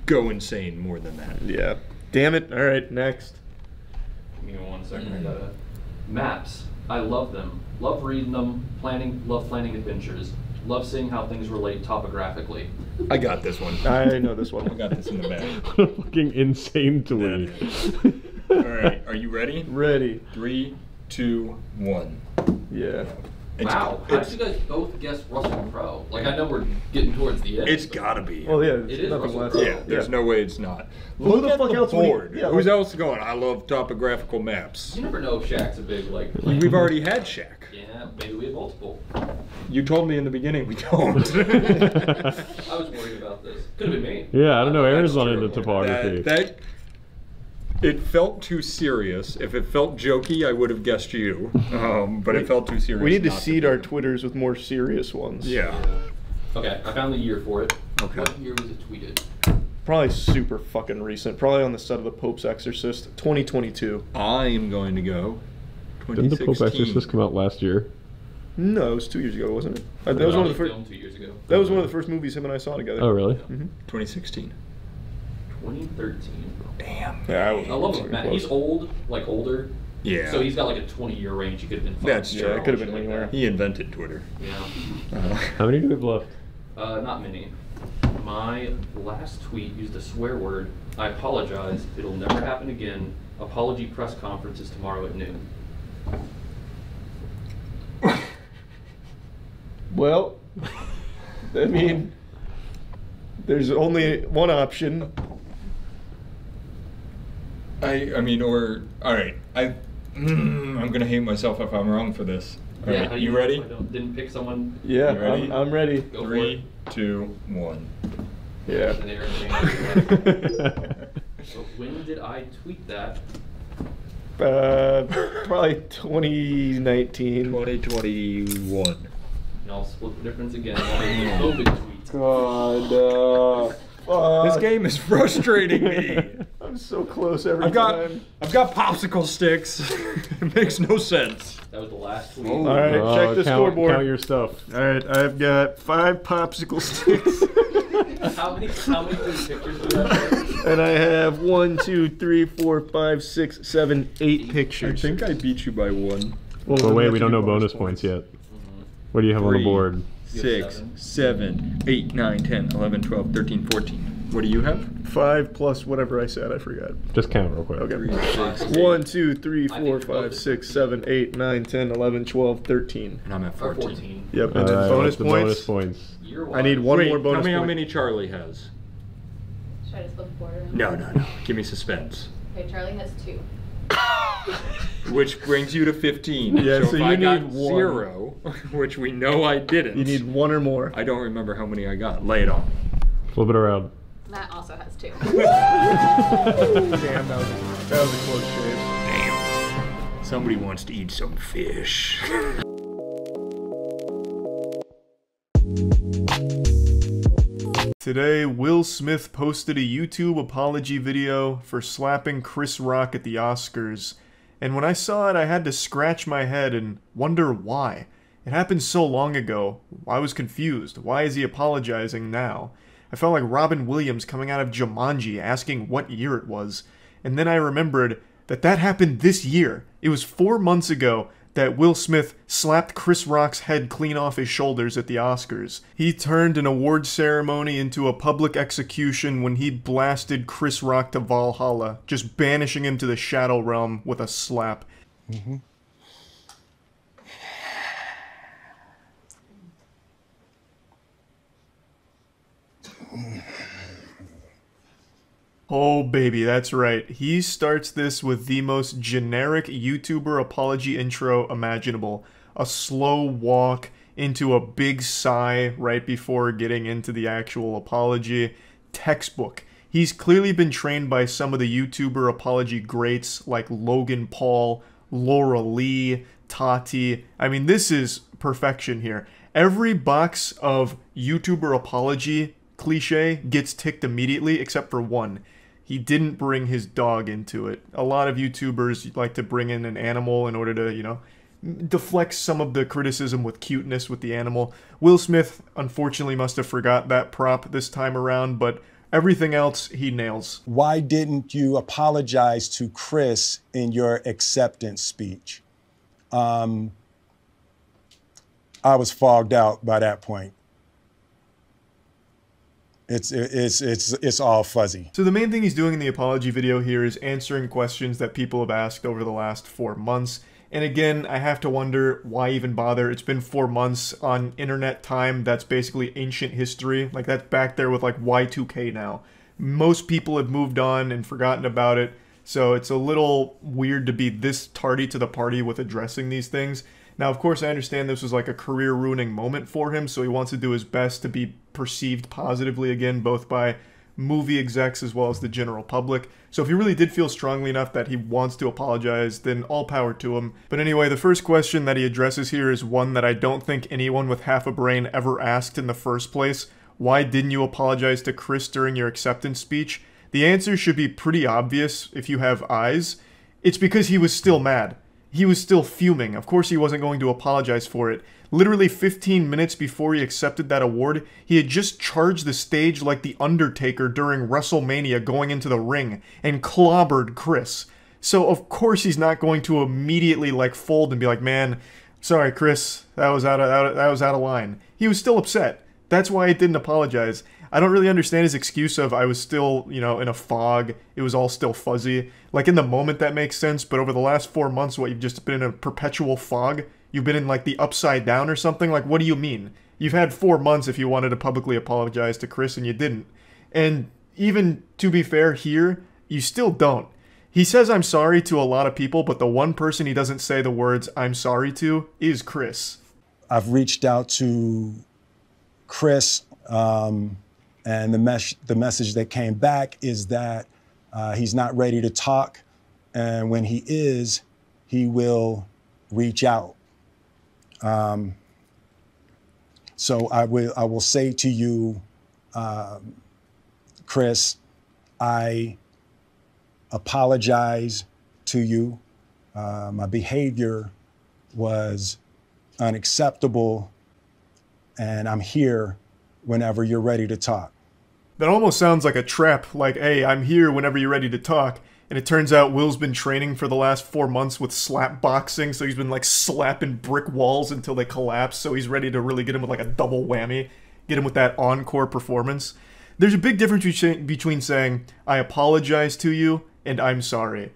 go insane more than that. Yeah. Damn it. All right, next. Give me 1 second. I gotta. Maps. I love them. Love reading them. Love planning adventures. Love seeing how things relate topographically. I got this one. I know this I one. got this in the bag. What a fucking insane tweet. All right, are you ready? Ready. 3, 2, 1. Yeah. Wow. How did you guys both guess Russell Crowe? Like, I know we're getting towards the end. It's gotta be. Well, yeah. It is nothing Russell less. Crowe. Yeah, there's no way it's not. Who Look the at fuck the else would he- board. yeah, Who's like- else going? I love topographical maps. You never know if Shaq's a big, like... We've already had Shaq. Yeah, maybe we have multiple. You told me in the beginning we don't. I was worried about this. Could have been me. Yeah, I don't know. Aaron's That's not true. into topography. It felt too serious. If it felt jokey, I would have guessed you. But it felt too serious. We need to not seed be. our Twitters with more serious ones. Yeah. Okay, I found the year for it. Okay. What year was it tweeted? Probably super fucking recent. Probably on the set of the Pope's Exorcist, 2022. I'm going to go. Didn't the Pope 2016. Exorcist come out last year? No, it was 2 years ago, wasn't it? That was one of the first. Filmed 2 years ago. That was one of the first movies him and I saw together. Oh, really? 2016. 2013. Damn. Yeah, I was. I love him, Matt. He's old, like older. Yeah. So he's got like a 20-year range. He could have been. That's fucking true. Yeah, it could have been like anywhere. that. He invented Twitter. Yeah. How many do we have left? Not many. My last tweet used a swear word. I apologize. It'll never happen again. Apology press conference is tomorrow at noon. Well, I mean, there's only one option. I mean, or all right. I'm gonna hate myself if I'm wrong for this. All right, how do you know ready? if I didn't pick someone. Yeah, You ready? I'm ready. Go for 3, it. 2, 1. Yeah. And Aaron changed. So when did I tweet that? Probably 2019. 2021. And I'll split the difference again. I'll make the COVID tweet. God, This game is frustrating me. I'm so close every I've got time. popsicle sticks. It makes no sense. That was the last tweet. All right, check the count, scoreboard. Count your stuff. All right, I've got 5 popsicle sticks. How many pictures do you have? And I have 1, 2, 3, 4, 5, 6, 7, 8 I pictures. think I beat you by 1. Well, But then wait, have we to don't do know bonus points yet. What do you have on the 3, board? 6, 7, 8, 9, 10, 11, 12, 13, 14. What do you have? 5 plus whatever I said. I forgot. Just count real quick. Okay. 1, 2, 3, 4, 5, 6, 7, 8, 9, 10, 11, 12, 13. And I'm at 14. Yep. And then bonus points. Bonus points. I need one Wait, more bonus tell me point. how many Charlie has. Should I just flip a quarter? No. Give me suspense. Okay, Charlie has 2. Which brings you to 15. Yeah, so if you I need got 1. 0, which we know I didn't. You need 1 or more. I don't remember how many I got. Lay it on. Flip it around. Matt also has 2. Damn, that was a close shave. Damn. Somebody wants to eat some fish. Today, Will Smith posted a YouTube apology video for slapping Chris Rock at the Oscars. And when I saw it, I had to scratch my head and wonder why. It happened so long ago. I was confused. Why is he apologizing now? I felt like Robin Williams coming out of Jumanji asking what year it was. And then I remembered that that happened this year. It was 4 months ago that Will Smith slapped Chris Rock's head clean off his shoulders at the Oscars. He turned an award ceremony into a public execution when he blasted Chris Rock to Valhalla, just banishing him to the Shadow Realm with a slap. Oh baby, that's right. He starts this with the most generic YouTuber apology intro imaginable. A slow walk into a big sigh right before getting into the actual apology. Textbook. He's clearly been trained by some of the YouTuber apology greats like Logan Paul, Laura Lee, Tati. I mean, this is perfection here. Every box of YouTuber apology cliche gets ticked immediately except for one. He didn't bring his dog into it. A lot of YouTubers like to bring in an animal in order to, you know, deflect some of the criticism with cuteness with the animal. Will Smith, unfortunately, must have forgot that prop this time around, but everything else he nails. Why didn't you apologize to Chris in your acceptance speech? I was fogged out by that point. It's all fuzzy. So the main thing he's doing in the apology video here is answering questions that people have asked over the last 4 months. And again, I have to wonder, why even bother? It's been 4 months on internet time. That's basically ancient history. Like, that's back there with like Y2K now. Most people have moved on and forgotten about it. So it's a little weird to be this tardy to the party with addressing these things. Now, of course, I understand this was like a career-ruining moment for him, so he wants to do his best to be perceived positively again, both by movie execs as well as the general public. So if he really did feel strongly enough that he wants to apologize, then all power to him. But anyway, the first question that he addresses here is one that I don't think anyone with half a brain ever asked in the first place. Why didn't you apologize to Chris during your acceptance speech? The answer should be pretty obvious if you have eyes. It's because he was still mad. He was still fuming. Of course he wasn't going to apologize for it. Literally 15 minutes before he accepted that award, he had just charged the stage like The Undertaker during WrestleMania going into the ring and clobbered Chris. So of course he's not going to immediately like fold and be like, man, sorry Chris, that was out of line. He was still upset. That's why he didn't apologize. I don't really understand his excuse of I was still, you know, in a fog. It was all still fuzzy. Like, in the moment, that makes sense, but over the last 4 months, what, you've just been in a perpetual fog? You've been in, like, the upside down or something? Like, what do you mean? You've had 4 months if you wanted to publicly apologize to Chris, and you didn't. And even, to be fair, here, you still don't. He says I'm sorry to a lot of people, but the one person he doesn't say the words I'm sorry to is Chris. I've reached out to Chris, and the message that came back is that he's not ready to talk. And when he is, he will reach out. So I will say to you, Chris, I apologize to you. My behavior was unacceptable, and I'm here whenever you're ready to talk. That almost sounds like a trap, like, hey, I'm here whenever you're ready to talk. And it turns out Will's been training for the last 4 months with slap boxing, so he's been like slapping brick walls until they collapse, so he's ready to really get him with like a double whammy, get him with that encore performance. There's a big difference between saying, I apologize to you, and I'm sorry.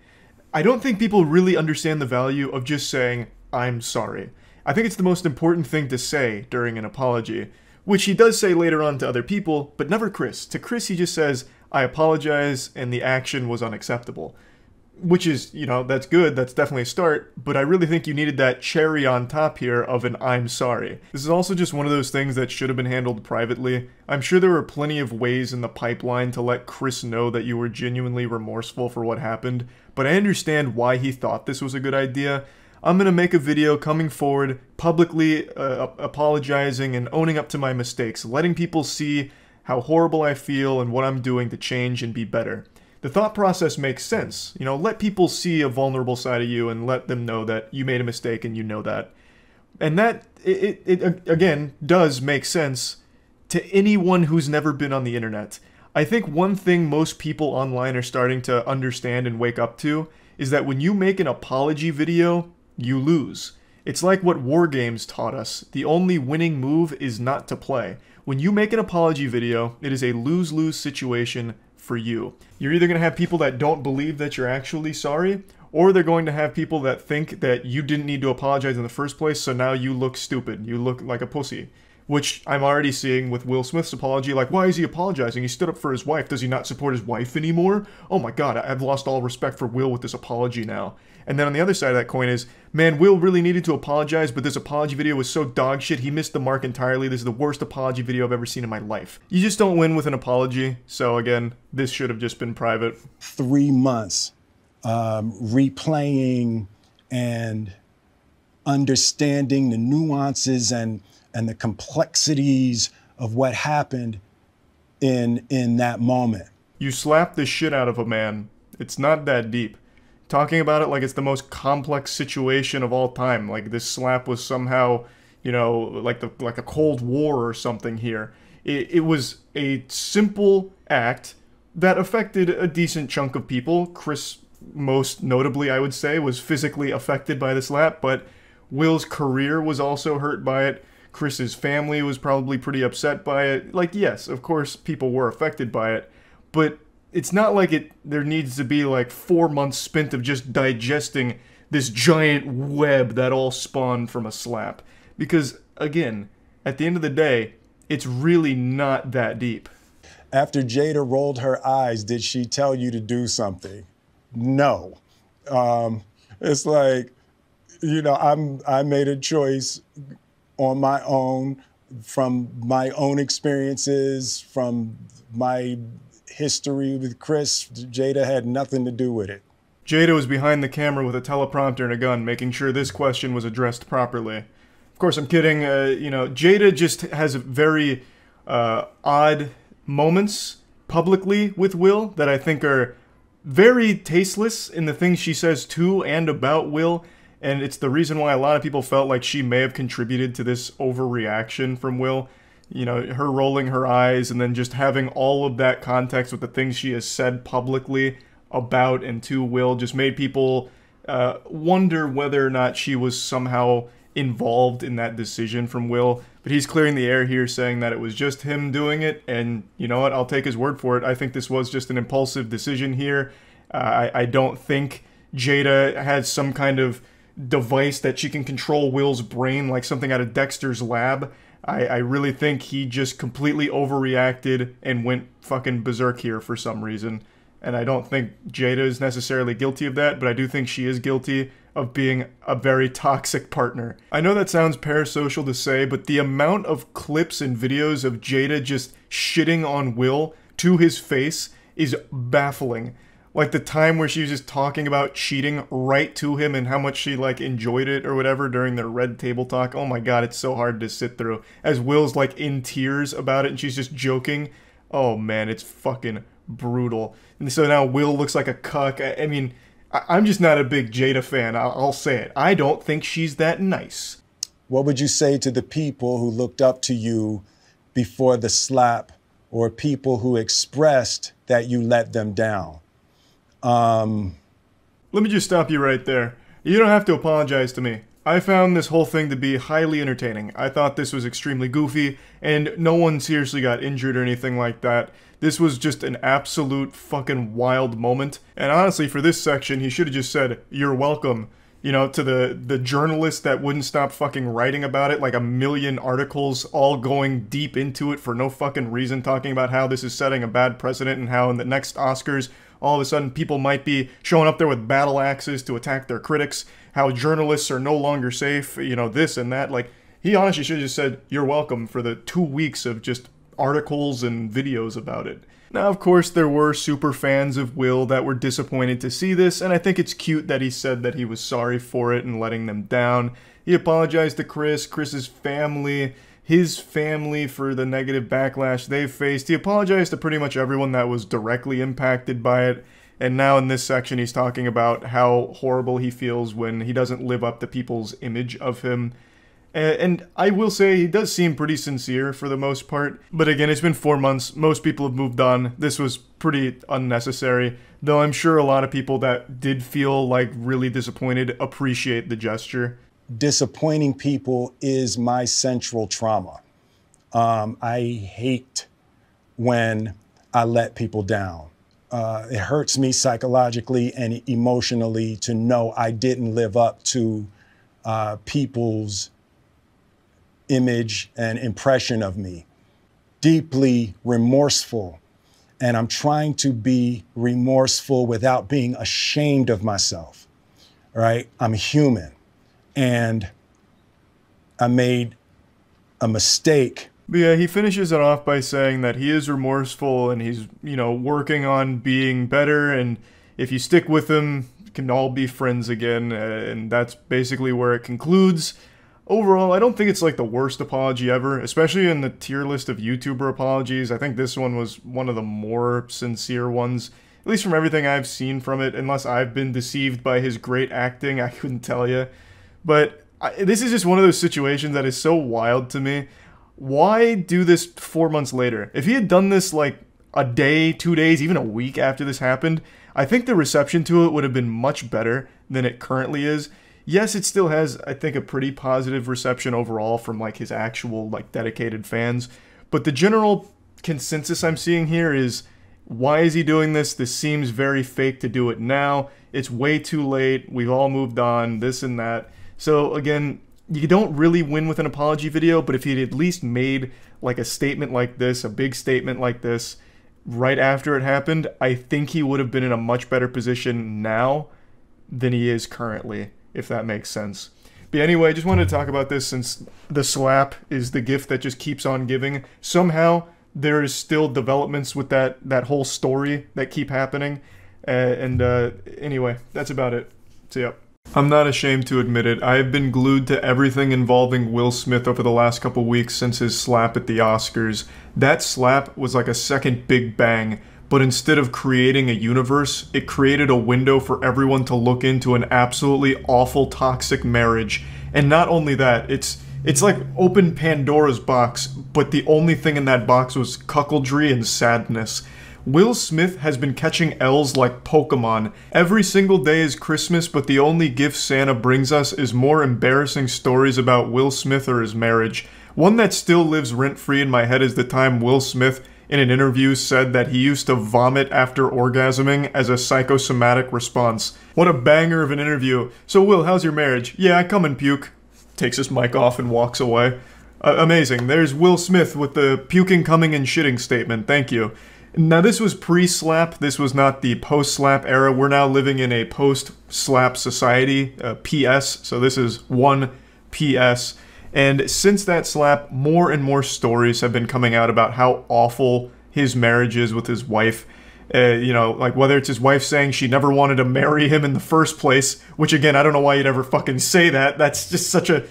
I don't think people really understand the value of just saying, I'm sorry. I think it's the most important thing to say during an apology, which he does say later on to other people, but never Chris. To Chris, he just says, I apologize, and the action was unacceptable. Which is, you know, that's good, that's definitely a start, but I really think you needed that cherry on top here of an I'm sorry. This is also just one of those things that should have been handled privately. I'm sure there were plenty of ways in the pipeline to let Chris know that you were genuinely remorseful for what happened, but I understand why he thought this was a good idea. I'm gonna make a video coming forward, publicly apologizing and owning up to my mistakes, letting people see how horrible I feel and what I'm doing to change and be better. The thought process makes sense. You know, let people see a vulnerable side of you and let them know that you made a mistake and you know that. And that, it again, does make sense to anyone who's never been on the internet. I think one thing most people online are starting to understand and wake up to is that when you make an apology video, you lose. It's like what war games taught us. The only winning move is not to play. When you make an apology video, it is a lose-lose situation for you. You're either going to have people that don't believe that you're actually sorry, or they're going to have people that think that you didn't need to apologize in the first place, so now you look stupid. You look like a pussy. Which I'm already seeing with Will Smith's apology, like, why is he apologizing? He stood up for his wife. Does he not support his wife anymore? Oh my god, I've lost all respect for Will with this apology now. And then on the other side of that coin is, man, Will really needed to apologize, but this apology video was so dog shit, he missed the mark entirely. This is the worst apology video I've ever seen in my life. You just don't win with an apology, so again, this should have just been private. 3 months replaying and understanding the nuances and the complexities of what happened in that moment. You slapped the shit out of a man. It's not that deep. Talking about it like it's the most complex situation of all time. Like this slap was somehow, you know, like a Cold War or something here. It was a simple act that affected a decent chunk of people. Chris, most notably, I would say, was physically affected by the slap, but Will's career was also hurt by it. Chris's family was probably pretty upset by it. Like, yes, of course, people were affected by it, but it's not like there needs to be like 4 months spent of just digesting this giant web that all spawned from a slap. Because, again, at the end of the day, it's really not that deep. After Jada rolled her eyes, did she tell you to do something? No. It's like, you know, I made a choice on my own, from my own experiences, from my history with Chris. Jada had nothing to do with it. Jada was behind the camera with a teleprompter and a gun, making sure this question was addressed properly. Of course, I'm kidding. You know, Jada just has very odd moments publicly with Will that I think are very tasteless in the things she says to and about Will. And it's the reason why a lot of people felt like she may have contributed to this overreaction from Will. You know, her rolling her eyes and then just having all of that context with the things she has said publicly about and to Will just made people wonder whether or not she was somehow involved in that decision from Will. But he's clearing the air here, saying that it was just him doing it, and you know what, I'll take his word for it. I think this was just an impulsive decision here. I don't think Jada has some kind of device that she can control Will's brain like something out of Dexter's lab. I really think he just completely overreacted and went fucking berserk here for some reason. And I don't think Jada is necessarily guilty of that, but I do think she is guilty of being a very toxic partner. I know that sounds parasocial to say, but the amount of clips and videos of Jada just shitting on Will to his face is baffling. Like the time where she was just talking about cheating right to him and how much she like enjoyed it or whatever during their red table talk. Oh my god, it's so hard to sit through. As Will's like in tears about it and she's just joking. Oh man, it's fucking brutal. And so now Will looks like a cuck. I mean, I'm just not a big Jada fan. I'll say it. I don't think she's that nice. What would you say to the people who looked up to you before the slap, or people who expressed that you let them down? Let me just stop you right there. You don't have to apologize to me. I found this whole thing to be highly entertaining. I thought this was extremely goofy, and no one seriously got injured or anything like that. This was just an absolute fucking wild moment. And honestly, for this section, he should have just said, "You're welcome." You know, to the journalist that wouldn't stop fucking writing about it, like a million articles all going deep into it for no fucking reason, talking about how this is setting a bad precedent and how in the next Oscars, all of a sudden people might be showing up there with battle axes to attack their critics, how journalists are no longer safe, you know, this and that. Like, he honestly should have just said, "You're welcome," for the 2 weeks of just articles and videos about it. Now, of course, there were super fans of Will that were disappointed to see this, and I think it's cute that he said that he was sorry for it and letting them down. He apologized to Chris's family, his family for the negative backlash they've faced. He apologized to pretty much everyone that was directly impacted by it. And now in this section, he's talking about how horrible he feels when he doesn't live up to people's image of him. And I will say he does seem pretty sincere for the most part. But again, it's been 4 months. Most people have moved on. This was pretty unnecessary. Though I'm sure a lot of people that did feel like really disappointed appreciate the gesture. Disappointing people is my central trauma. I hate when I let people down. It hurts me psychologically and emotionally to know I didn't live up to people's image and impression of me. Deeply remorseful. And I'm trying to be remorseful without being ashamed of myself, right? I'm human. And I made a mistake. But yeah, he finishes it off by saying that he is remorseful and he's, you know, working on being better, and if you stick with him, you can all be friends again, and that's basically where it concludes. Overall, I don't think it's like the worst apology ever, especially in the tier list of YouTuber apologies. I think this one was one of the more sincere ones, at least from everything I've seen from it, unless I've been deceived by his great acting, I couldn't tell you. But this is just one of those situations that is so wild to me. Why do this 4 months later? If he had done this like a day, 2 days, even a week after this happened, I think the reception to it would have been much better than it currently is. Yes, it still has, I think, a pretty positive reception overall from like his actual like dedicated fans, but the general consensus I'm seeing here is, why is he doing this? This seems very fake to do it now. It's way too late. We've all moved on, this and that. So again, you don't really win with an apology video, but if he'd at least made like a statement like this, a big statement like this, right after it happened, I think he would have been in a much better position now than he is currently, if that makes sense. But anyway, I just wanted to talk about this since the slap is the gift that just keeps on giving. Somehow, there is still developments with that whole story that keep happening. Anyway, that's about it. See ya. I'm not ashamed to admit it, I have been glued to everything involving Will Smith over the last couple weeks since his slap at the Oscars. That slap was like a second Big Bang, but instead of creating a universe, it created a window for everyone to look into an absolutely awful toxic marriage. And not only that, it's like open Pandora's box, but the only thing in that box was cuckoldry and sadness. Will Smith has been catching L's like Pokemon. Every single day is Christmas, but the only gift Santa brings us is more embarrassing stories about Will Smith or his marriage. One that still lives rent-free in my head is the time Will Smith, in an interview, said that he used to vomit after orgasming as a psychosomatic response. What a banger of an interview. So Will, how's your marriage? Yeah, I come and puke. Takes his mic off and walks away. Amazing. There's Will Smith with the puking, coming, and shitting statement. Thank you. Now, this was pre-slap. This was not the post-slap era. We're now living in a post-slap society, PS. So this is 1 PS. And since that slap, more and more stories have been coming out about how awful his marriage is with his wife. You know, like whether it's his wife saying she never wanted to marry him in the first place, which again, I don't know why you'd ever fucking say that. That's just such a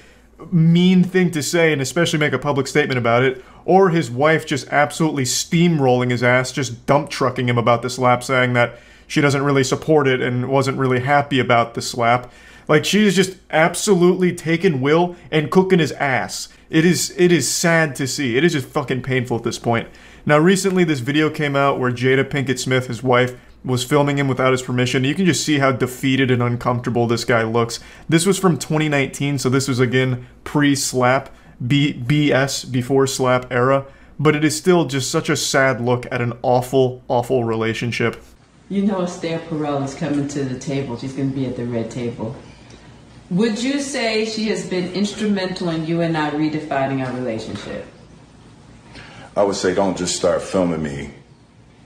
mean thing to say, and especially make a public statement about it. Or his wife just absolutely steamrolling his ass, just dump trucking him about the slap, saying that she doesn't really support it and wasn't really happy about the slap. Like, she is just absolutely taking Will and cooking his ass. It is sad to see. It is just fucking painful at this point. Now, recently this video came out where Jada Pinkett Smith, his wife, was filming him without his permission. You can just see how defeated and uncomfortable this guy looks. This was from 2019, so this was again pre-slap, BS, before slap era. But it is still just such a sad look at an awful, awful relationship. You know Esther Perel is coming to the table. She's going to be at the red table. Would you say she has been instrumental in you and I redefining our relationship? I would say don't just start filming me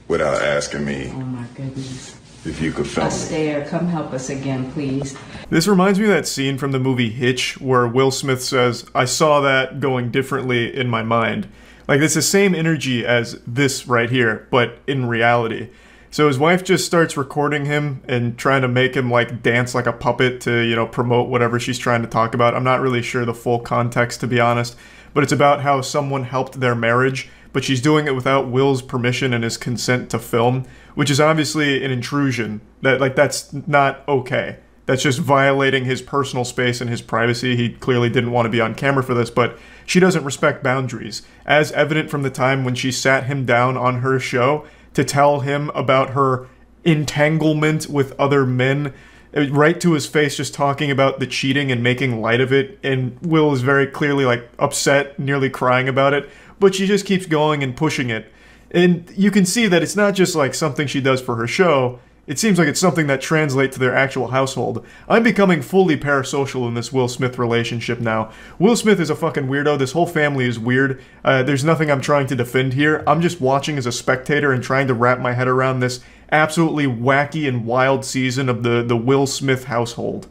without asking me. Oh my goodness. If you could film me. Esther, come help us again, please. This reminds me of that scene from the movie Hitch where Will Smith says, "I saw that going differently in my mind." Like, it's the same energy as this right here, but in reality. So his wife just starts recording him and trying to make him, like, dance like a puppet to, you know, promote whatever she's trying to talk about. I'm not really sure the full context, to be honest. But it's about how someone helped their marriage, but she's doing it without Will's permission and his consent to film, which is obviously an intrusion. That's not okay. That's just violating his personal space and his privacy. He clearly didn't want to be on camera for this, but she doesn't respect boundaries, as evident from the time when she sat him down on her show to tell him about her entanglement with other men, right to his face, just talking about the cheating and making light of it. And Will is very clearly, like, upset, nearly crying about it, but she just keeps going and pushing it. And you can see that it's not just like something she does for her show. It seems like it's something that translates to their actual household. I'm becoming fully parasocial in this Will Smith relationship now. Will Smith is a fucking weirdo. This whole family is weird. There's nothing I'm trying to defend here. I'm just watching as a spectator and trying to wrap my head around this absolutely wacky and wild season of the Will Smith household.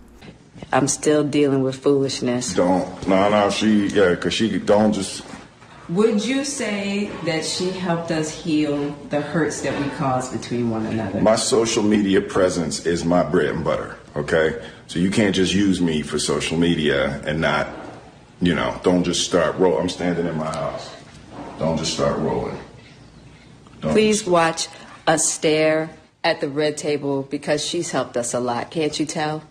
I'm still dealing with foolishness. Don't just... Would you say that she helped us heal the hurts that we caused between one another? My social media presence is my bread and butter, okay? So you can't just use me for social media and not, you know, don't just start rolling. I'm standing in my house. Don't just start rolling. Please watch us stare at the red table because she's helped us a lot. Can't you tell?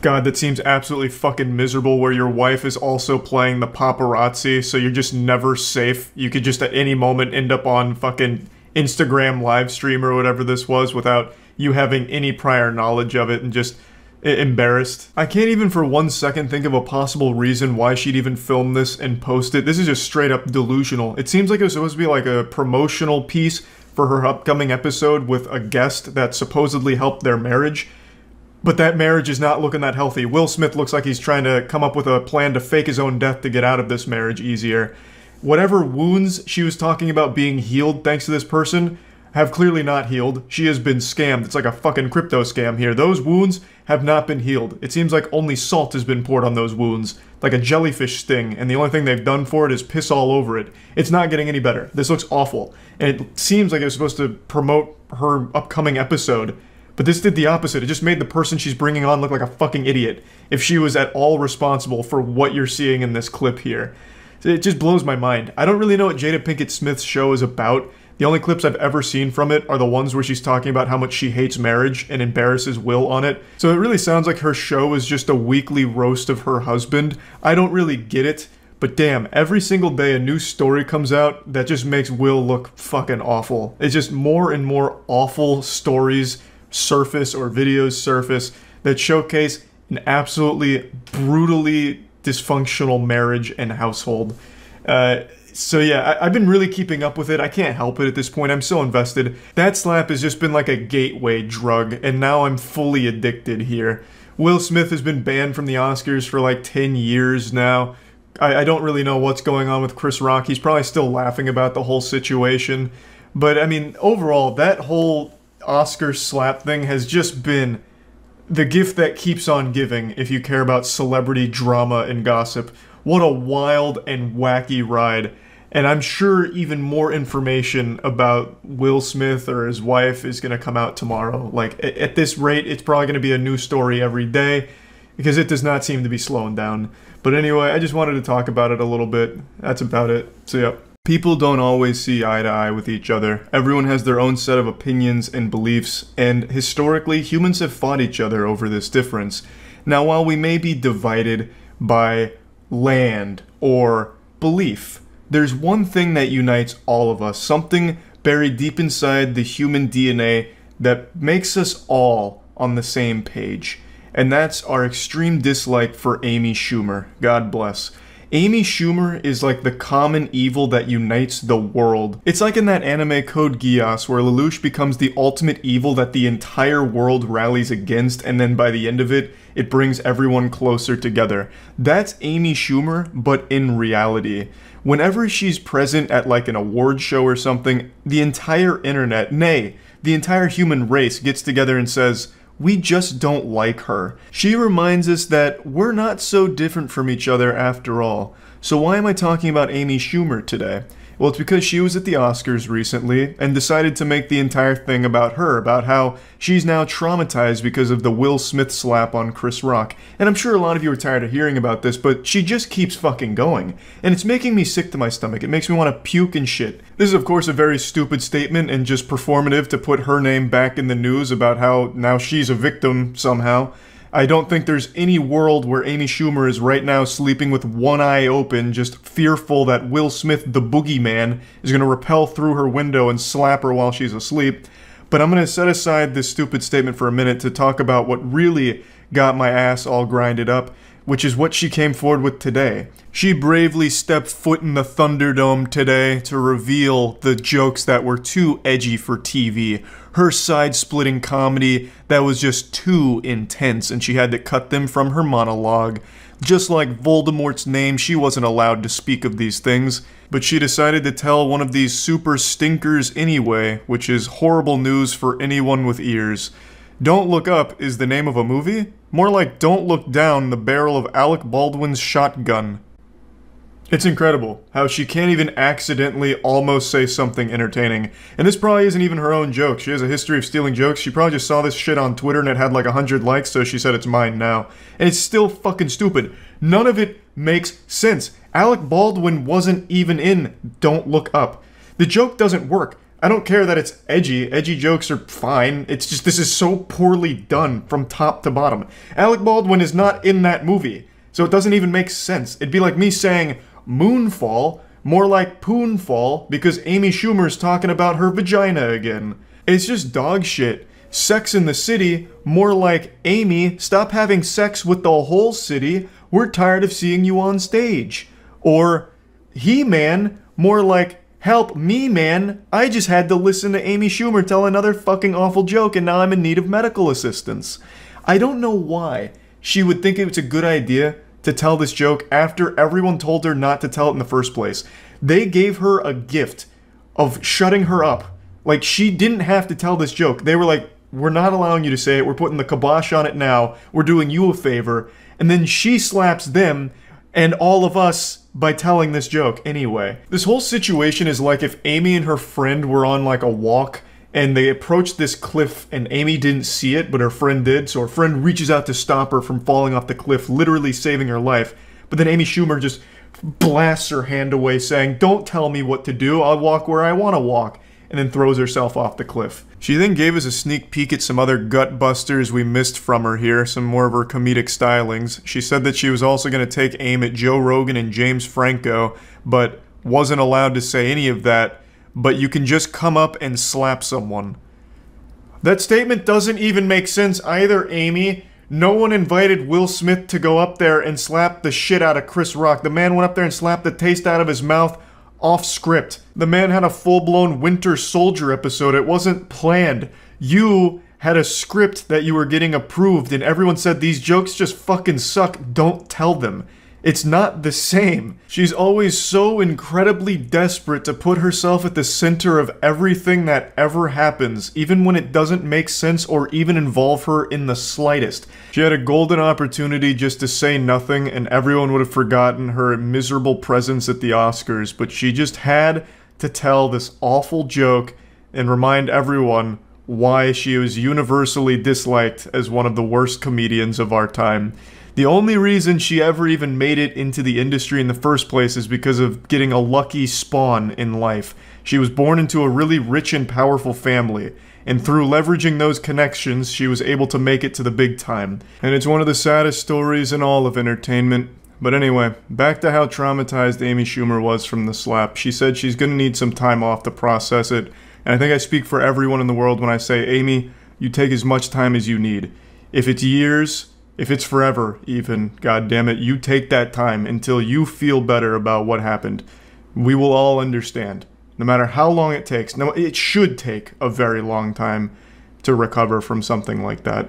God, that seems absolutely fucking miserable where your wife is also playing the paparazzi, so you're just never safe. You could just at any moment end up on fucking Instagram live stream or whatever this was without you having any prior knowledge of it and just embarrassed. I can't even for 1 second think of a possible reason why she'd even film this and post it. This is just straight up delusional. It seems like it was supposed to be like a promotional piece for her upcoming episode with a guest that supposedly helped their marriage. But that marriage is not looking that healthy. Will Smith looks like he's trying to come up with a plan to fake his own death to get out of this marriage easier. Whatever wounds she was talking about being healed thanks to this person have clearly not healed. She has been scammed. It's like a fucking crypto scam here. Those wounds have not been healed. It seems like only salt has been poured on those wounds, like a jellyfish sting, and the only thing they've done for it is piss all over it. It's not getting any better. This looks awful. And it seems like it was supposed to promote her upcoming episode. But this did the opposite. It just made the person she's bringing on look like a fucking idiot if she was at all responsible for what you're seeing in this clip here. It just blows my mind. I don't really know what Jada Pinkett Smith's show is about. The only clips I've ever seen from it are the ones where she's talking about how much she hates marriage and embarrasses Will on it. So it really sounds like her show is just a weekly roast of her husband. I don't really get it, but damn, every single day a new story comes out that just makes Will look fucking awful. It's just more and more awful stories surface or videos surface that showcase an absolutely brutally dysfunctional marriage and household. So yeah, I've been really keeping up with it. I can't help it at this point. I'm so invested. That slap has just been like a gateway drug, and now I'm fully addicted here. Will Smith has been banned from the Oscars for like 10 years now. I don't really know what's going on with Chris Rock. He's probably still laughing about the whole situation. But I mean, overall, that whole Oscar slap thing has just been the gift that keeps on giving if you care about celebrity drama and gossip. What a wild and wacky ride. And I'm sure even more information about Will Smith or his wife is going to come out tomorrow. Like, at this rate, it's probably going to be a new story every day because it does not seem to be slowing down. But anyway, I just wanted to talk about it a little bit. That's about it. So yeah. People don't always see eye to eye with each other. Everyone has their own set of opinions and beliefs, and historically, humans have fought each other over this difference. Now, while we may be divided by land or belief, there's one thing that unites all of us, something buried deep inside the human DNA that makes us all on the same page. And that's our extreme dislike for Amy Schumer. God bless. Amy Schumer is like the common evil that unites the world. It's like in that anime Code Geass where Lelouch becomes the ultimate evil that the entire world rallies against, and then by the end of it, it brings everyone closer together. That's Amy Schumer, but in reality. Whenever she's present at like an award show or something, the entire internet, nay, the entire human race gets together and says, we just don't like her. She reminds us that we're not so different from each other after all. So why am I talking about Amy Schumer today? Well, it's because she was at the Oscars recently and decided to make the entire thing about her, about how she's now traumatized because of the Will Smith slap on Chris Rock. And I'm sure a lot of you are tired of hearing about this, but she just keeps fucking going. And it's making me sick to my stomach. It makes me want to puke and shit. This is of course a very stupid statement and just performative to put her name back in the news about how now she's a victim somehow. I don't think there's any world where Amy Schumer is right now sleeping with one eye open, just fearful that Will Smith, the boogeyman, is going to rappel through her window and slap her while she's asleep. But I'm going to set aside this stupid statement for a minute to talk about what really got my ass all grinded up, which is what she came forward with today. She bravely stepped foot in the Thunderdome today to reveal the jokes that were too edgy for TV. Her side-splitting comedy that was just too intense, and she had to cut them from her monologue. Just like Voldemort's name, she wasn't allowed to speak of these things, but she decided to tell one of these super stinkers anyway, which is horrible news for anyone with ears. Don't Look Up is the name of a movie? More like Don't Look Down, the barrel of Alec Baldwin's shotgun. It's incredible how she can't even accidentally almost say something entertaining. And this probably isn't even her own joke. She has a history of stealing jokes. She probably just saw this shit on Twitter and it had like 100 likes, so she said it's mine now. And it's still fucking stupid. None of it makes sense. Alec Baldwin wasn't even in Don't Look Up. The joke doesn't work. I don't care that it's edgy. Edgy jokes are fine. It's just this is so poorly done from top to bottom. Alec Baldwin is not in that movie, so it doesn't even make sense. It'd be like me saying Moonfall, more like Poonfall, because Amy Schumer's talking about her vagina again. It's just dog shit. Sex in the City, more like Amy, stop having sex with the whole city. We're tired of seeing you on stage. Or He-Man, more like help me, man. I just had to listen to Amy Schumer tell another fucking awful joke and now I'm in need of medical assistance. I don't know why she would think it was a good idea to tell this joke after everyone told her not to tell it in the first place. They gave her a gift of shutting her up. Like, she didn't have to tell this joke. They were like, we're not allowing you to say it. We're putting the kibosh on it now. We're doing you a favor. And then she slaps them and all of us by telling this joke anyway. This whole situation is like if Amy and her friend were on like a walk and they approached this cliff and Amy didn't see it, but her friend did, so her friend reaches out to stop her from falling off the cliff, literally saving her life. But then Amy Schumer just blasts her hand away saying, don't tell me what to do, I'll walk where I want to walk, and then throws herself off the cliff. She then gave us a sneak peek at some other gut busters we missed from her here, some more of her comedic stylings. She said that she was also going to take aim at Joe Rogan and James Franco, but wasn't allowed to say any of that. But you can just come up and slap someone. That statement doesn't even make sense either, Amy. No one invited Will Smith to go up there and slap the shit out of Chris Rock. The man went up there and slapped the taste out of his mouth off script. The man had a full-blown Winter Soldier episode. It wasn't planned. You had a script that you were getting approved and everyone said these jokes just fucking suck. Don't tell them. It's not the same. She's always so incredibly desperate to put herself at the center of everything that ever happens, even when it doesn't make sense or even involve her in the slightest. She had a golden opportunity just to say nothing and everyone would have forgotten her miserable presence at the Oscars, but she just had to tell this awful joke and remind everyone why she was universally disliked as one of the worst comedians of our time. The only reason she ever even made it into the industry in the first place is because of getting a lucky spawn in life. She was born into a really rich and powerful family, and through leveraging those connections, she was able to make it to the big time. And it's one of the saddest stories in all of entertainment. But anyway, back to how traumatized Amy Schumer was from the slap. She said she's gonna need some time off to process it, And I think I speak for everyone in the world when I say, Amy, you take as much time as you need. If it's years, if it's forever even, god damn it, you take that time until you feel better about what happened. We will all understand. No matter how long it takes. No, it should take a very long time to recover from something like that.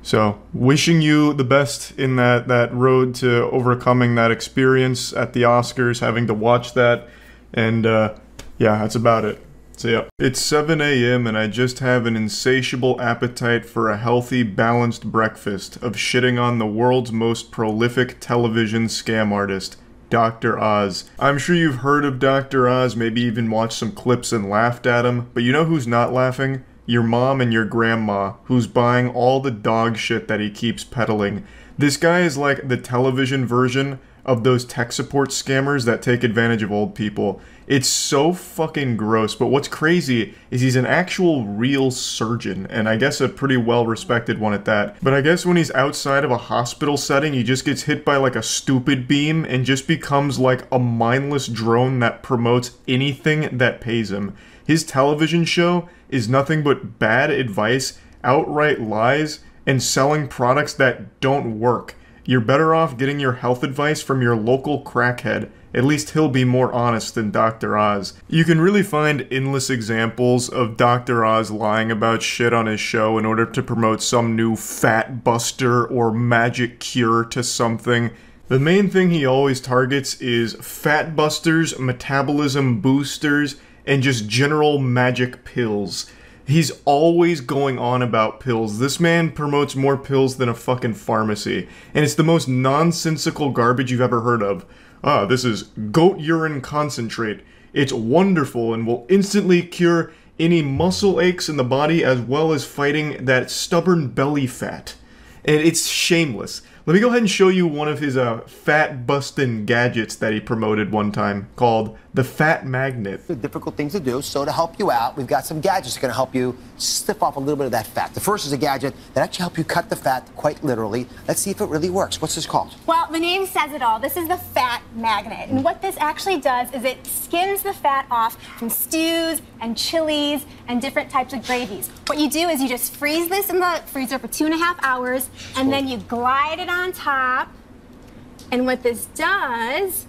So, wishing you the best in that road to overcoming that experience at the Oscars, having to watch that, and yeah, that's about it. So yeah, it's 7 a.m. and I just have an insatiable appetite for a healthy, balanced breakfast of shitting on the world's most prolific television scam artist, Dr. Oz. I'm sure you've heard of Dr. Oz, maybe even watched some clips and laughed at him, but you know who's not laughing? Your mom and your grandma, who's buying all the dog shit that he keeps peddling. This guy is like the television version of those tech support scammers that take advantage of old people. It's so fucking gross, but what's crazy is he's an actual real surgeon, and I guess a pretty well-respected one at that. But I guess when he's outside of a hospital setting, he just gets hit by like a stupid beam and just becomes like a mindless drone that promotes anything that pays him. His television show is nothing but bad advice, outright lies, and selling products that don't work. You're better off getting your health advice from your local crackhead. At least he'll be more honest than Dr. Oz. You can really find endless examples of Dr. Oz lying about shit on his show in order to promote some new fat buster or magic cure to something. The main thing he always targets is fat busters, metabolism boosters, and just general magic pills. He's always going on about pills. This man promotes more pills than a fucking pharmacy. And it's the most nonsensical garbage you've ever heard of. Ah, this is goat urine concentrate. It's wonderful and will instantly cure any muscle aches in the body as well as fighting that stubborn belly fat. And it's shameless. Let me go ahead and show you one of his fat-bustin' gadgets that he promoted one time called the Fat Magnet. The difficult things to do, so to help you out, we've got some gadgets that are going to help you slip off a little bit of that fat. The first is a gadget that actually helps you cut the fat quite literally. Let's see if it really works. What's this called? Well, the name says it all. This is the Fat Magnet. And what this actually does is it skims the fat off from stews and chilies and different types of gravies. What you do is you just freeze this in the freezer for 2.5 hours, and then you glide it on top. And what this does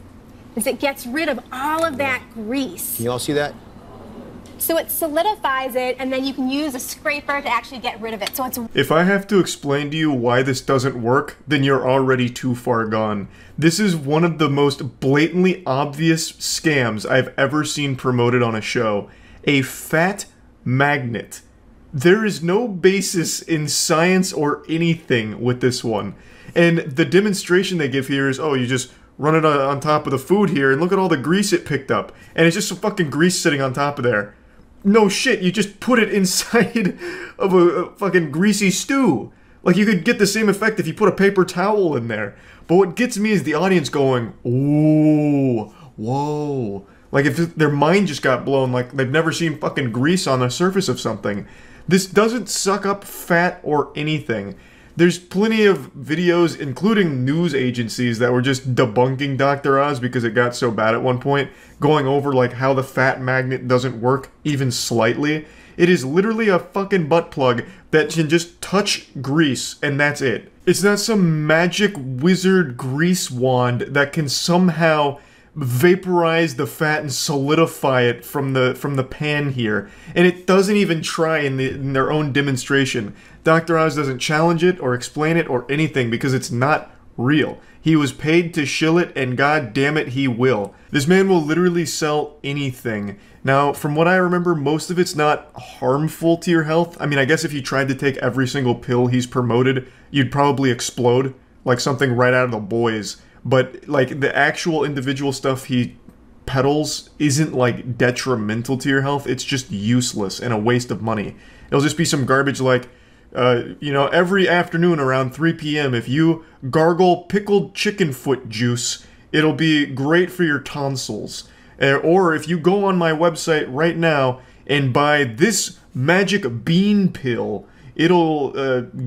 is it gets rid of all of that grease. Can you all see that? So it solidifies it, and then you can use a scraper to actually get rid of it. So it's... If I have to explain to you why this doesn't work, then you're already too far gone. This is one of the most blatantly obvious scams I've ever seen promoted on a show. A fat magnet. There is no basis in science or anything with this one. And the demonstration they give here is, oh, you just run it on top of the food here, and look at all the grease it picked up. And it's just some fucking grease sitting on top of there. No shit, you just put it inside of a fucking greasy stew. Like, you could get the same effect if you put a paper towel in there. But what gets me is the audience going, ooh, whoa. Like, if their mind just got blown, like they've never seen fucking grease on the surface of something. This doesn't suck up fat or anything. There's plenty of videos, including news agencies, that were just debunking Dr. Oz because it got so bad at one point, going over like how the fat magnet doesn't work even slightly. It is literally a fucking butt plug that can just touch grease, and that's it. It's not some magic wizard grease wand that can somehow vaporize the fat and solidify it from the pan here. And it doesn't even try in their own demonstration. Dr. Oz doesn't challenge it or explain it or anything because it's not real. He was paid to shill it, and god damn it, he will. This man will literally sell anything. Now, from what I remember, most of it's not harmful to your health. I mean, I guess if you tried to take every single pill he's promoted, you'd probably explode, like something right out of The Boys. But, like, the actual individual stuff he peddles isn't, like, detrimental to your health. It's just useless and a waste of money. It'll just be some garbage like, you know, every afternoon around 3 p.m. if you gargle pickled chicken foot juice, it'll be great for your tonsils. Or if you go on my website right now and buy this magic bean pill, it'll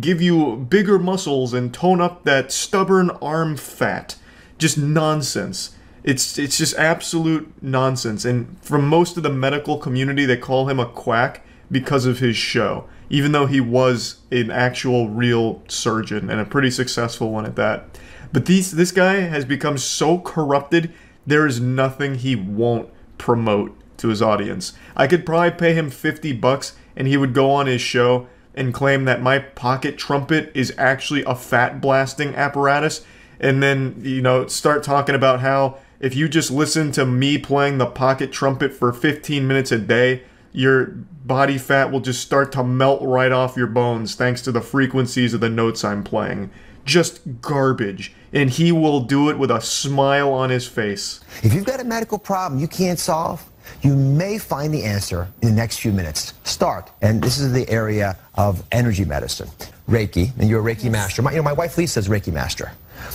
give you bigger muscles and tone up that stubborn arm fat. Just nonsense. It's just absolute nonsense. And from most of the medical community, they call him a quack because of his show, even though he was an actual real surgeon and a pretty successful one at that. But this guy has become so corrupted, there is nothing he won't promote to his audience. I could probably pay him $50 and he would go on his show and claim that my pocket trumpet is actually a fat blasting apparatus, and then, you know, start talking about how if you just listen to me playing the pocket trumpet for 15 minutes a day, your body fat will just start to melt right off your bones thanks to the frequencies of the notes I'm playing. Just garbage. And he will do it with a smile on his face. If you've got a medical problem you can't solve, you may find the answer in the next few minutes. Start, and this is the area of energy medicine. Reiki, and you're a Reiki master. My wife Lisa's Reiki master.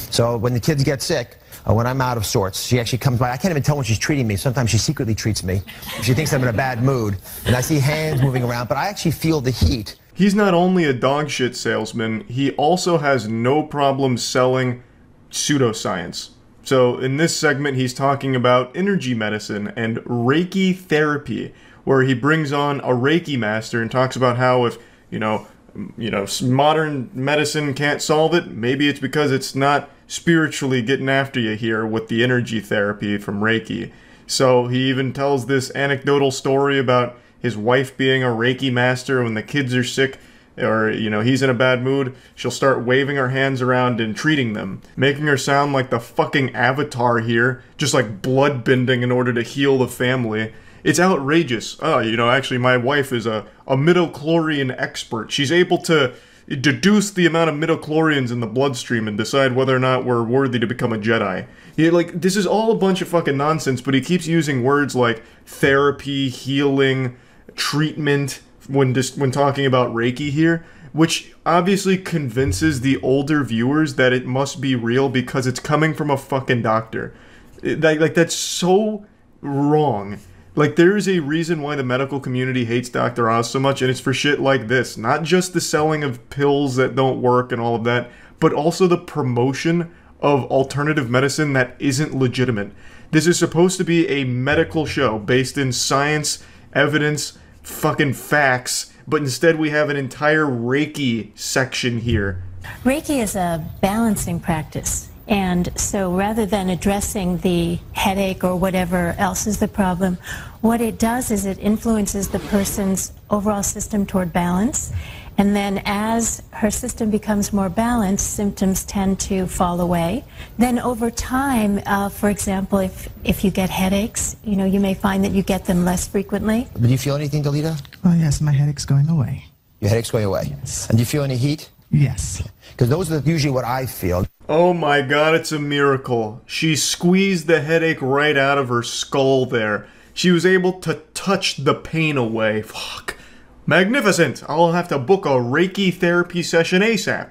So when the kids get sick, when I'm out of sorts, she actually comes by. I can't even tell when she's treating me. Sometimes she secretly treats me. She thinks I'm in a bad mood, and I see hands moving around, but I actually feel the heat. He's not only a dog shit salesman, he also has no problem selling pseudoscience. So in this segment, he's talking about energy medicine and Reiki therapy, where he brings on a Reiki master and talks about how if, you know, modern medicine can't solve it, maybe it's because it's not spiritually getting after you here with the energy therapy from Reiki. So he even tells this anecdotal story about his wife being a Reiki master. When the kids are sick, or, you know, he's in a bad mood, she'll start waving her hands around and treating them, making her sound like the fucking Avatar here, just like blood bending in order to heal the family. It's outrageous. Oh, you know, actually my wife is a midichlorian expert. She's able to deduce the amount of midichlorians in the bloodstream and decide whether or not we're worthy to become a Jedi. Like, this is all a bunch of fucking nonsense, but he keeps using words like therapy, healing, treatment, when talking about Reiki here, which obviously convinces the older viewers that it must be real because it's coming from a fucking doctor. Like that's so wrong. Like, there is a reason why the medical community hates Dr. Oz so much, and it's for shit like this. Not just the selling of pills that don't work and all of that, but also the promotion of alternative medicine that isn't legitimate. This is supposed to be a medical show based in science, evidence, fucking facts, but instead we have an entire Reiki section here. Reiki is a balancing practice, and so rather than addressing the headache or whatever else is the problem, what it does is it influences the person's overall system toward balance, and then as her system becomes more balanced, symptoms tend to fall away. Then over time, for example, if you get headaches, you know, you may find that you get them less frequently. Do you feel anything, Dalita? Oh yes, my headache's going away. Your headache's going away? Yes. And do you feel any heat? Yes. Because those are usually what I feel. Oh my god, it's a miracle. She squeezed the headache right out of her skull there. She was able to touch the pain away. Fuck. Magnificent! I'll have to book a Reiki therapy session ASAP.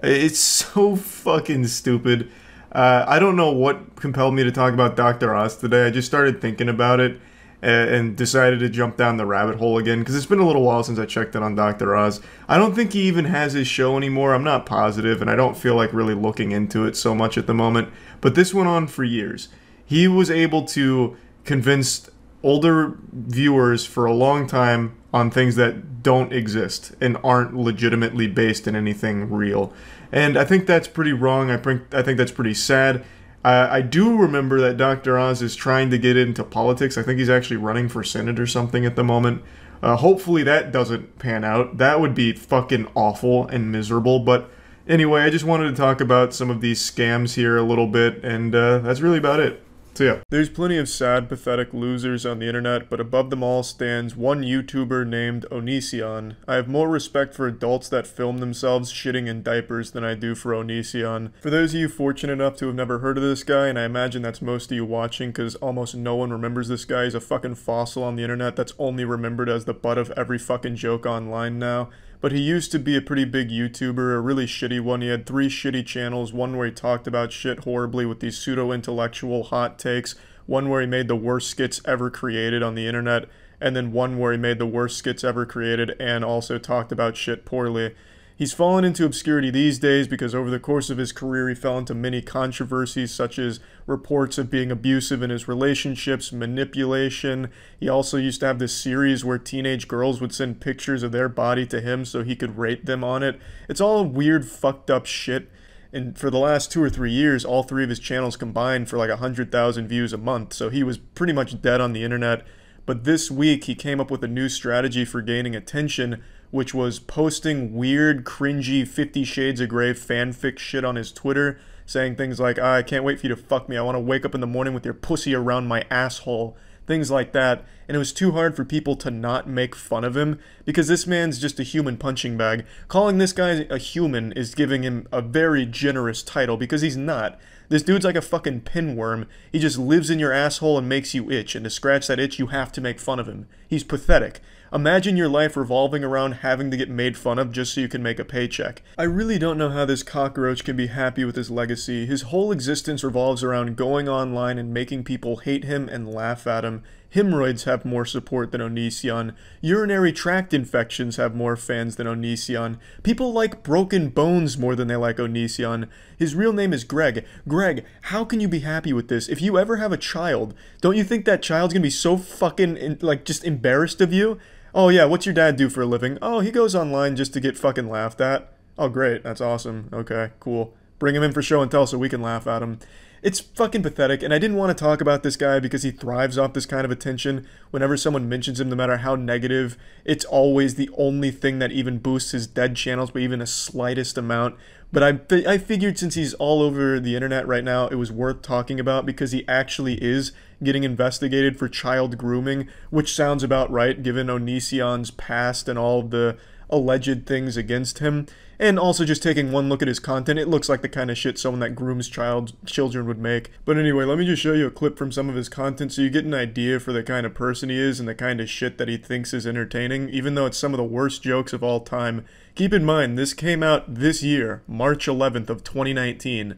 It's so fucking stupid. I don't know what compelled me to talk about Dr. Oz today. I just started thinking about it and decided to jump down the rabbit hole again, because it's been a little while since I checked in on Dr. Oz. I don't think he even has his show anymore. I'm not positive, and I don't feel like really looking into it so much at the moment. But this went on for years. He was able to convince older viewers for a long time on things that don't exist and aren't legitimately based in anything real. And I think that's pretty wrong. I think that's pretty sad. I do remember that Dr. Oz is trying to get into politics. I think he's actually running for Senate or something at the moment. Hopefully that doesn't pan out. That would be fucking awful and miserable. But anyway, I just wanted to talk about some of these scams here a little bit, and that's really about it. So yeah, there's plenty of sad, pathetic losers on the internet, but above them all stands one YouTuber named Onision. I have more respect for adults that film themselves shitting in diapers than I do for Onision. For those of you fortunate enough to have never heard of this guy, and I imagine that's most of you watching because almost no one remembers this guy, he's a fucking fossil on the internet that's only remembered as the butt of every fucking joke online now. But he used to be a pretty big YouTuber, a really shitty one. He had 3 shitty channels, one where he talked about shit horribly with these pseudo-intellectual hot takes, one where he made the worst skits ever created on the internet, and then one where he made the worst skits ever created and also talked about shit poorly. He's fallen into obscurity these days because over the course of his career he fell into many controversies such as reports of being abusive in his relationships, manipulation. He also used to have this series where teenage girls would send pictures of their body to him so he could rate them on it. It's all weird, fucked up shit. And for the last 2 or 3 years, all 3 of his channels combined for like 100,000 views a month, so he was pretty much dead on the internet. But this week, he came up with a new strategy for gaining attention, which was posting weird, cringy 50 Shades of Grey fanfic shit on his Twitter, saying things like, I can't wait for you to fuck me, I want to wake up in the morning with your pussy around my asshole, things like that. And it was too hard for people to not make fun of him, because this man's just a human punching bag. Calling this guy a human is giving him a very generous title, because he's not. This dude's like a fucking pinworm. He just lives in your asshole and makes you itch, and to scratch that itch, you have to make fun of him. He's pathetic. Imagine your life revolving around having to get made fun of just so you can make a paycheck. I really don't know how this cockroach can be happy with his legacy. His whole existence revolves around going online and making people hate him and laugh at him. Hemorrhoids have more support than Onision. Urinary tract infections have more fans than Onision. People like broken bones more than they like Onision. His real name is Greg. Greg, how can you be happy with this? If you ever have a child, don't you think that child's gonna be so fucking, just embarrassed of you? Oh yeah, what's your dad do for a living? Oh, he goes online just to get fucking laughed at. Oh great, that's awesome. Okay, cool. Bring him in for show and tell so we can laugh at him. It's fucking pathetic, and I didn't want to talk about this guy because he thrives off this kind of attention. Whenever someone mentions him, no matter how negative, it's always the only thing that even boosts his dead channels by even a slightest amount. But I figured since he's all over the internet right now, it was worth talking about because he actually is getting investigated for child grooming, which sounds about right given Onision's past and all of the alleged things against him. And also just taking one look at his content, it looks like the kind of shit someone that grooms children would make. But anyway, let me just show you a clip from some of his content so you get an idea for the kind of person he is and the kind of shit that he thinks is entertaining, even though it's some of the worst jokes of all time. Keep in mind, this came out this year, March 11th of 2019.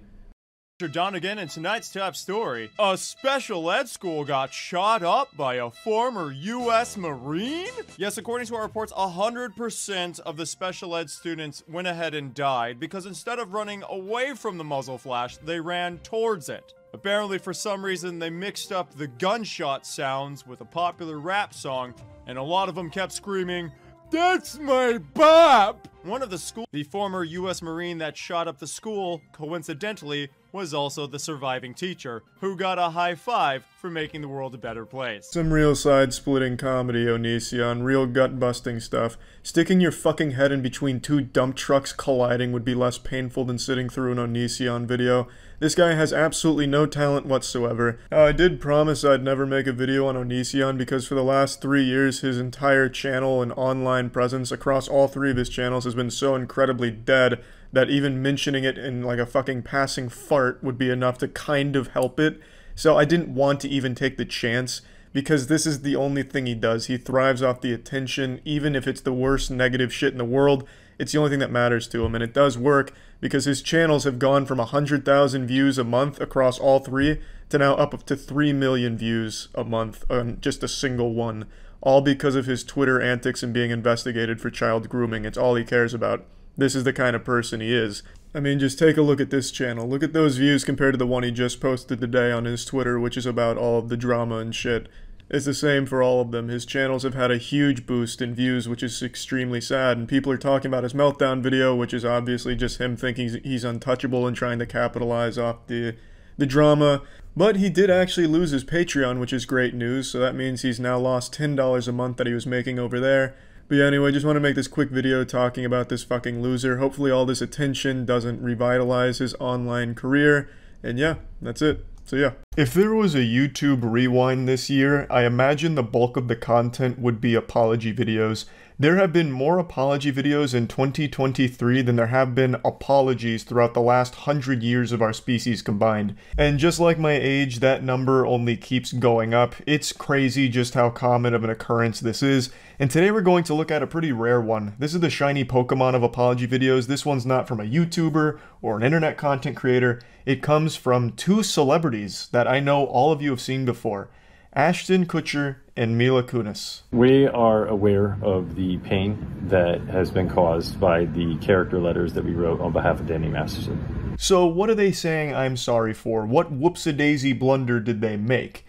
Donegan, and tonight's top story. A special ed school got shot up by a former U.S. Marine? Yes, according to our reports, 100% of the special ed students went ahead and died because instead of running away from the muzzle flash, they ran towards it. Apparently, for some reason, they mixed up the gunshot sounds with a popular rap song, and a lot of them kept screaming, "That's my bop!" One of the former U.S. Marine that shot up the school, coincidentally, was also the surviving teacher, who got a high five for making the world a better place. Some real side-splitting comedy, Onision, real gut-busting stuff. Sticking your fucking head in between 2 dump trucks colliding would be less painful than sitting through an Onision video. This guy has absolutely no talent whatsoever. Now, I did promise I'd never make a video on Onision because for the last 3 years his entire channel and online presence across all 3 of his channels has been so incredibly dead that even mentioning it in like a fucking passing fart would be enough to kind of help it. So I didn't want to even take the chance because this is the only thing he does. He thrives off the attention, even if it's the worst negative shit in the world. It's the only thing that matters to him, and it does work because his channels have gone from 100,000 views a month across all 3 to now up to 3 million views a month on just a single one, all because of his Twitter antics and being investigated for child grooming. It's all he cares about. This is the kind of person he is. I mean, just take a look at this channel. Look at those views compared to the one he just posted today on his Twitter, which is about all of the drama and shit. It's the same for all of them. His channels have had a huge boost in views, which is extremely sad, and people are talking about his meltdown video, which is obviously just him thinking he's untouchable and trying to capitalize off the drama. But he did actually lose his Patreon, which is great news, so that means he's now lost $10 a month that he was making over there. But yeah, anyway, just want to make this quick video talking about this fucking loser. Hopefully all this attention doesn't revitalize his online career. And yeah, that's it. So yeah. If there was a YouTube rewind this year, I imagine the bulk of the content would be apology videos. There have been more apology videos in 2023 than there have been apologies throughout the last 100 years of our species combined. And just like my age, that number only keeps going up. It's crazy just how common of an occurrence this is. And today we're going to look at a pretty rare one. This is the shiny Pokemon of apology videos. This one's not from a YouTuber or an internet content creator. It comes from 2 celebrities that I know all of you have seen before. Ashton Kutcher and Mila Kunis. We are aware of the pain that has been caused by the character letters that we wrote on behalf of Danny Masterson. So what are they saying I'm sorry for? What whoops-a-daisy blunder did they make?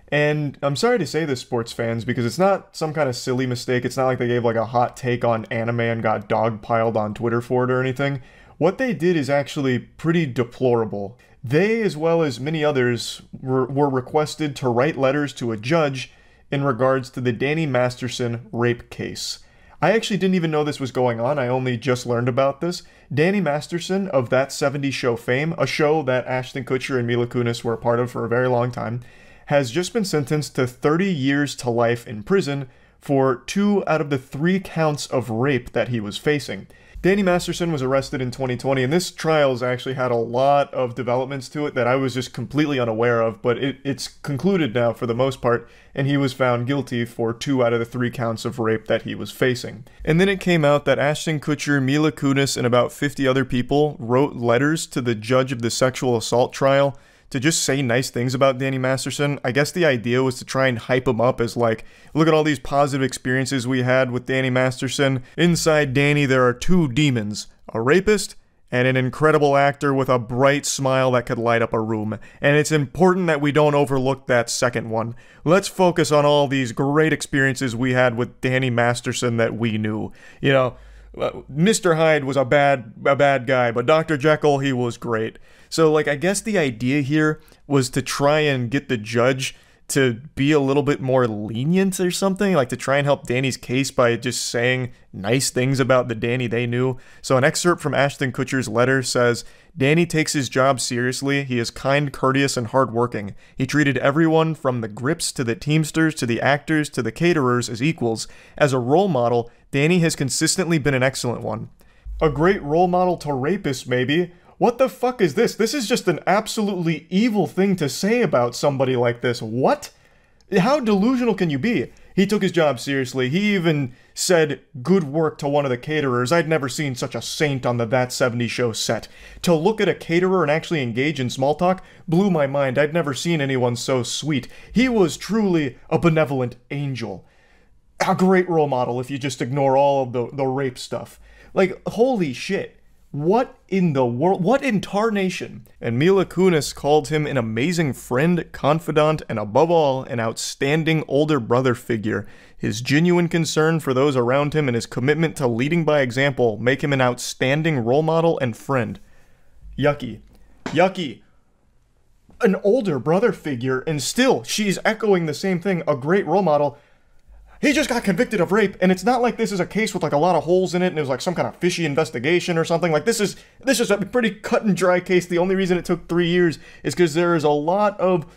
And I'm sorry to say this, sports fans, because it's not some kind of silly mistake. It's not like they gave like a hot take on anime and got dogpiled on Twitter for it or anything. What they did is actually pretty deplorable. They, as well as many others, were requested to write letters to a judge in regards to the Danny Masterson rape case. I actually didn't even know this was going on. I only just learned about this. Danny Masterson of That 70s Show fame, a show that Ashton Kutcher and Mila Kunis were a part of for a very long time, has just been sentenced to 30 years to life in prison for 2 out of the 3 counts of rape that he was facing. Danny Masterson was arrested in 2020, and this trial has actually had a lot of developments to it that I was just completely unaware of, but it's concluded now for the most part, and he was found guilty for 2 out of the 3 counts of rape that he was facing. And then it came out that Ashton Kutcher, Mila Kunis, and about 50 other people wrote letters to the judge of the sexual assault trial to just say nice things about Danny Masterson. I guess the idea was to try and hype him up as like, look at all these positive experiences we had with Danny Masterson. Inside Danny, there are 2 demons, a rapist and an incredible actor with a bright smile that could light up a room. And it's important that we don't overlook that second one. Let's focus on all these great experiences we had with Danny Masterson that we knew. You know, Mr. Hyde was a bad guy, but Dr. Jekyll, he was great. So, like, I guess the idea here was to try and get the judge to be a little bit more lenient or something, like to try and help Danny's case by just saying nice things about the Danny they knew. So an excerpt from Ashton Kutcher's letter says, Danny takes his job seriously. He is kind, courteous, and hardworking. He treated everyone from the grips to the Teamsters to the actors to the caterers as equals. As a role model, Danny has consistently been an excellent one. A great role model to rapists, maybe. What the fuck is this? This is just an absolutely evil thing to say about somebody like this. What? How delusional can you be? He took his job seriously. He even said good work to one of the caterers. I'd never seen such a saint on the That 70s Show set. To look at a caterer and actually engage in small talk blew my mind. I'd never seen anyone so sweet. He was truly a benevolent angel. A great role model if you just ignore all of the rape stuff. Like, holy shit. What in the world? What in tarnation? And Mila Kunis called him an amazing friend, confidant, and above all, an outstanding older brother figure. His genuine concern for those around him and his commitment to leading by example make him an outstanding role model and friend. Yucky. Yucky. An older brother figure, and still, she's echoing the same thing, a great role model. He just got convicted of rape, and it's not like this is a case with like a lot of holes in it and it was like some kind of fishy investigation or something. Like this is a pretty cut and dry case. The only reason it took 3 years is because there is a lot of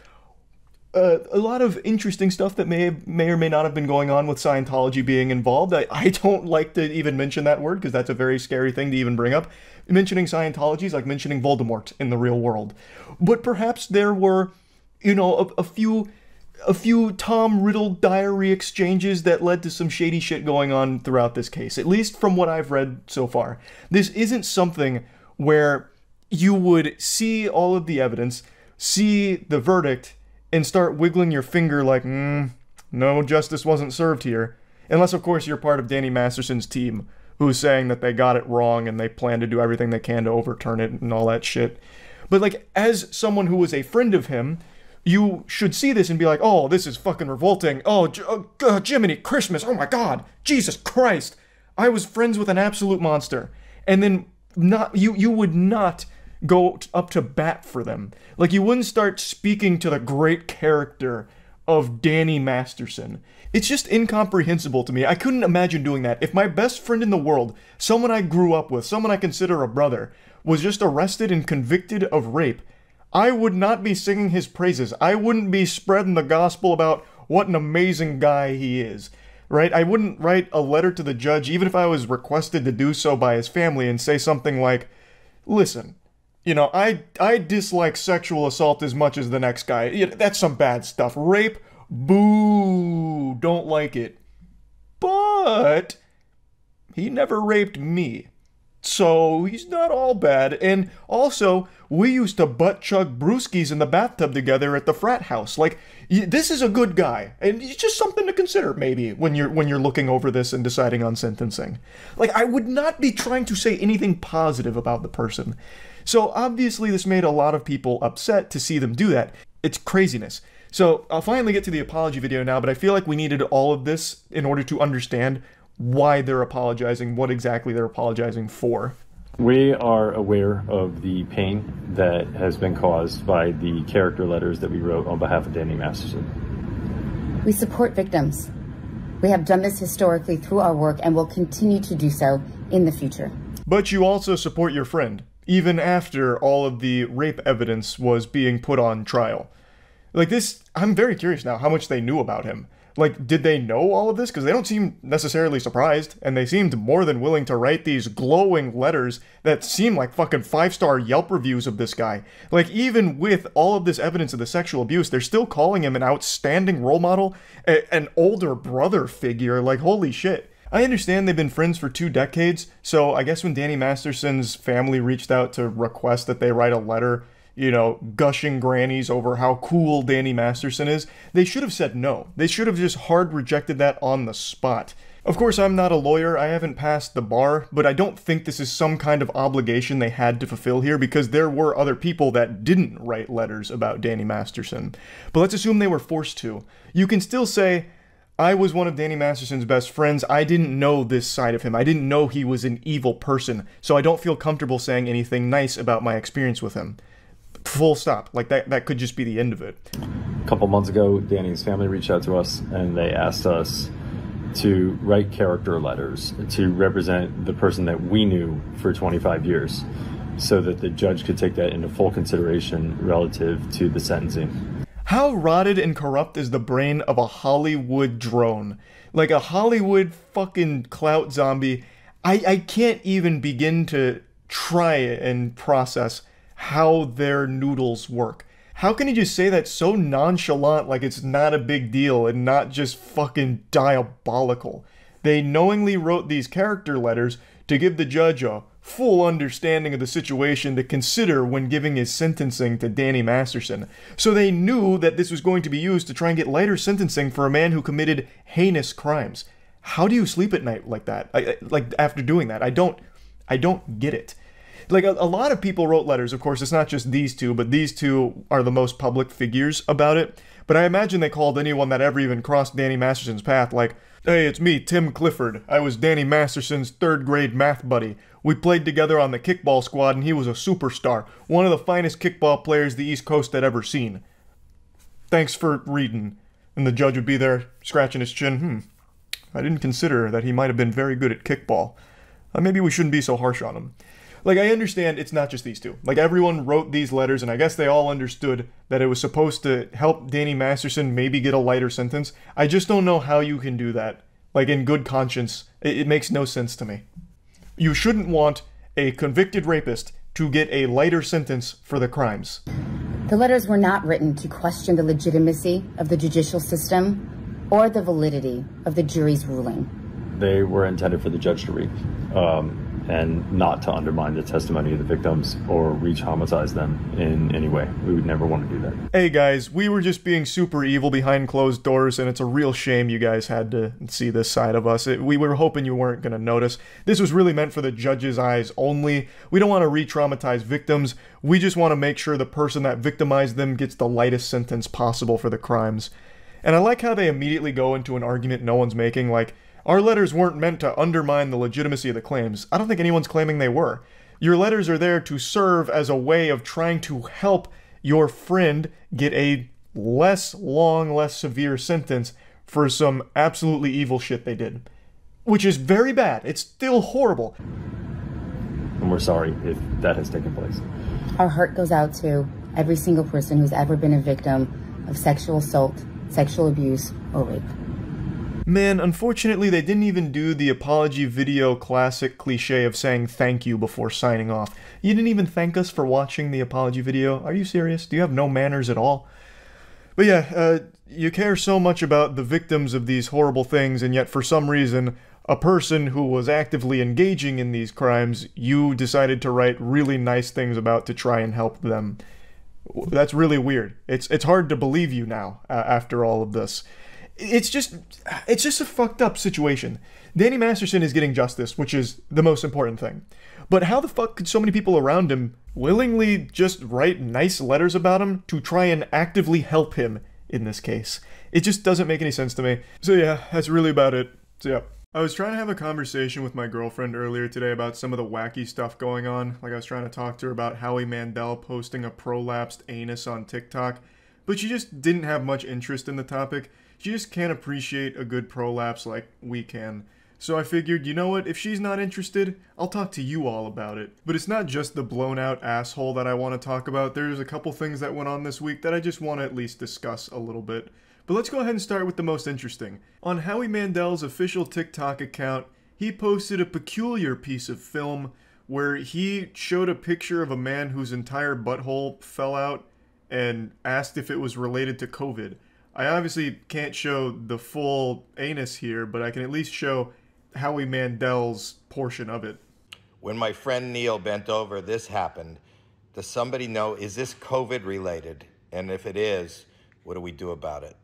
interesting stuff that may or may not have been going on with Scientology being involved. I don't like to even mention that word because that's a very scary thing to even bring up. Mentioning Scientology is like mentioning Voldemort in the real world. But perhaps there were, you know, a few Tom Riddle diary exchanges that led to some shady shit going on throughout this case, at least from what I've read so far. This isn't something where you would see all of the evidence, see the verdict, and start wiggling your finger like, no justice wasn't served here. Unless, of course, you're part of Danny Masterson's team, who's saying that they got it wrong and they plan to do everything they can to overturn it and all that shit. But, like, as someone who was a friend of him, you should see this and be like, oh, this is fucking revolting. Oh, Jiminy Christmas. Oh my God. Jesus Christ. I was friends with an absolute monster. And then you would not go up to bat for them. Like, you wouldn't start speaking to the great character of Danny Masterson. It's just incomprehensible to me. I couldn't imagine doing that. If my best friend in the world, someone I grew up with, someone I consider a brother, was just arrested and convicted of rape, I would not be singing his praises. I wouldn't be spreading the gospel about what an amazing guy he is, right? I wouldn't write a letter to the judge, even if I was requested to do so by his family, and say something like, listen, you know, I dislike sexual assault as much as the next guy. That's some bad stuff. Rape, boo, don't like it. But he never raped me. So he's not all bad. And also, we used to butt chug brewskis in the bathtub together at the frat house. Like, this is a good guy, and it's just something to consider maybe when you're looking over this and deciding on sentencing. Like, I would not be trying to say anything positive about the person. So obviously this made a lot of people upset to see them do that. It's craziness. So I'll finally get to the apology video now, but I feel like we needed all of this in order to understand why they're apologizing, what exactly they're apologizing for. We are aware of the pain that has been caused by the character letters that we wrote on behalf of Danny Masterson. We support victims. We have done this historically through our work and will continue to do so in the future. But you also support your friend, even after all of the rape evidence was being put on trial. Like this, I'm very curious now how much they knew about him. Like, did they know all of this? Because they don't seem necessarily surprised, and they seemed more than willing to write these glowing letters that seem like fucking 5-star Yelp reviews of this guy. Like, even with all of this evidence of the sexual abuse, they're still calling him an outstanding role model, an older brother figure. Like, holy shit. I understand they've been friends for 2 decades, so I guess when Danny Masterson's family reached out to request that they write a letter, you know, gushing grannies over how cool Danny Masterson is, they should have said no. They should have just hard rejected that on the spot. Of course, I'm not a lawyer, I haven't passed the bar, but I don't think this is some kind of obligation they had to fulfill here because there were other people that didn't write letters about Danny Masterson. But let's assume they were forced to. You can still say, I was one of Danny Masterson's best friends. I didn't know this side of him. I didn't know he was an evil person, so I don't feel comfortable saying anything nice about my experience with him. Full stop. Like, that could just be the end of it. A couple months ago, Danny's family reached out to us and they asked us to write character letters to represent the person that we knew for 25 years so that the judge could take that into full consideration relative to the sentencing. How rotted and corrupt is the brain of a Hollywood drone? Like a Hollywood fucking clout zombie. I can't even begin to try and process how their noodles work. How can you just say that so nonchalant like it's not a big deal and not just fucking diabolical? They knowingly wrote these character letters to give the judge a full understanding of the situation to consider when giving his sentencing to Danny Masterson. So they knew that this was going to be used to try and get lighter sentencing for a man who committed heinous crimes. How do you sleep at night like that? Like after doing that? I don't get it. Like, a lot of people wrote letters, of course, it's not just these two, but these two are the most public figures about it. But I imagine they called anyone that ever even crossed Danny Masterson's path, like, hey, it's me, Tim Clifford. I was Danny Masterson's 3rd grade math buddy. We played together on the kickball squad, and he was a superstar, one of the finest kickball players the East Coast had ever seen. Thanks for reading. And the judge would be there, scratching his chin. I didn't consider that he might have been very good at kickball. Maybe we shouldn't be so harsh on him. Like, I understand it's not just these two. Like, everyone wrote these letters, and I guess they all understood that it was supposed to help Danny Masterson maybe get a lighter sentence. I just don't know how you can do that. Like, in good conscience, it makes no sense to me. You shouldn't want a convicted rapist to get a lighter sentence for the crimes. The letters were not written to question the legitimacy of the judicial system or the validity of the jury's ruling. They were intended for the judge to read. And not to undermine the testimony of the victims or re-traumatize them in any way. We would never want to do that. Hey guys, we were just being super evil behind closed doors, and it's a real shame you guys had to see this side of us. We were hoping you weren't going to notice. This was really meant for the judge's eyes only. We don't want to re-traumatize victims. We just want to make sure the person that victimized them gets the lightest sentence possible for the crimes. And I like how they immediately go into an argument no one's making, like, our letters weren't meant to undermine the legitimacy of the claims. I don't think anyone's claiming they were. Your letters are there to serve as a way of trying to help your friend get a less long, less severe sentence for some absolutely evil shit they did. Which is very bad. It's still horrible. And we're sorry if that has taken place. Our heart goes out to every single person who's ever been a victim of sexual assault, sexual abuse, or rape. Man, unfortunately they didn't even do the apology video classic cliche of saying thank you before signing off. You didn't even thank us for watching the apology video? Are you serious? Do you have no manners at all? But yeah, you care so much about the victims of these horrible things, and yet for some reason, a person who was actively engaging in these crimes, you decided to write really nice things about to try and help them. That's really weird. It's hard to believe you now after all of this. It's just a fucked up situation. Danny Masterson is getting justice, which is the most important thing. But how the fuck could so many people around him willingly just write nice letters about him to try and actively help him in this case? It just doesn't make any sense to me. So yeah, that's really about it. So yeah. I was trying to have a conversation with my girlfriend earlier today about some of the wacky stuff going on. Like I was trying to talk to her about Howie Mandel posting a prolapsed anus on TikTok, but she just didn't have much interest in the topic. She just can't appreciate a good prolapse like we can. So I figured, you know what, if she's not interested, I'll talk to you all about it. But it's not just the blown out asshole that I want to talk about. There's a couple things that went on this week that I just want to at least discuss a little bit. But let's go ahead and start with the most interesting. On Howie Mandel's official TikTok account, he posted a peculiar piece of film where he showed a picture of a man whose entire butthole fell out and asked if it was related to COVID. I obviously can't show the full anus here, but I can at least show Howie Mandel's portion of it. When my friend Neil bent over, this happened. Does somebody know, is this COVID related? And if it is, what do we do about it?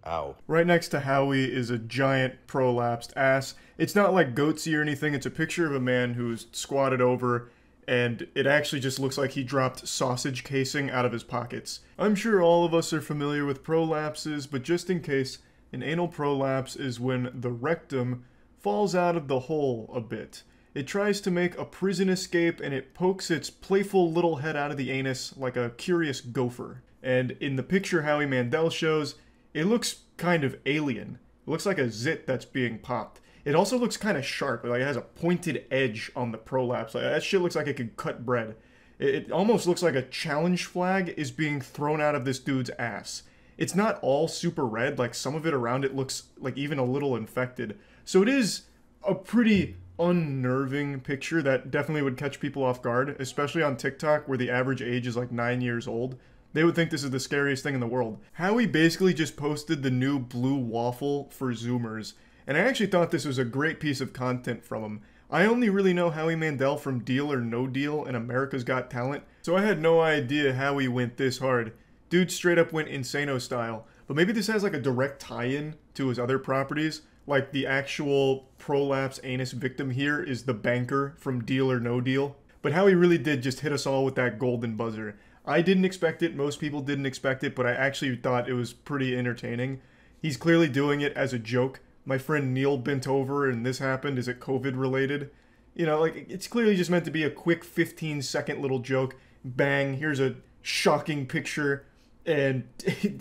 Ow. Right next to Howie is a giant prolapsed ass. It's not like goatsy or anything. It's a picture of a man who's squatted over, and it actually just looks like he dropped sausage casing out of his pockets. I'm sure all of us are familiar with prolapses, but just in case, an anal prolapse is when the rectum falls out of the hole a bit. It tries to make a prison escape, and it pokes its playful little head out of the anus like a curious gopher. And in the picture Howie Mandel shows, it looks kind of alien. It looks like a zit that's being popped. It also looks kind of sharp, like it has a pointed edge on the prolapse. Like, that shit looks like it could cut bread. It almost looks like a challenge flag is being thrown out of this dude's ass. It's not all super red, like some of it around it looks like even a little infected. So it is a pretty unnerving picture that definitely would catch people off guard, especially on TikTok where the average age is like 9 years old. They would think this is the scariest thing in the world. Howie basically just posted the new blue waffle for Zoomers, and I actually thought this was a great piece of content from him. I only really know Howie Mandel from Deal or No Deal and America's Got Talent, so I had no idea Howie went this hard. Dude straight up went Insano style. But maybe this has like a direct tie-in to his other properties, like the actual prolapse anus victim here is the banker from Deal or No Deal. But Howie really did just hit us all with that golden buzzer. I didn't expect it, most people didn't expect it, but I actually thought it was pretty entertaining. He's clearly doing it as a joke. My friend Neil bent over and this happened. Is it COVID related? You know, like, it's clearly just meant to be a quick 15-second little joke. Bang, here's a shocking picture, and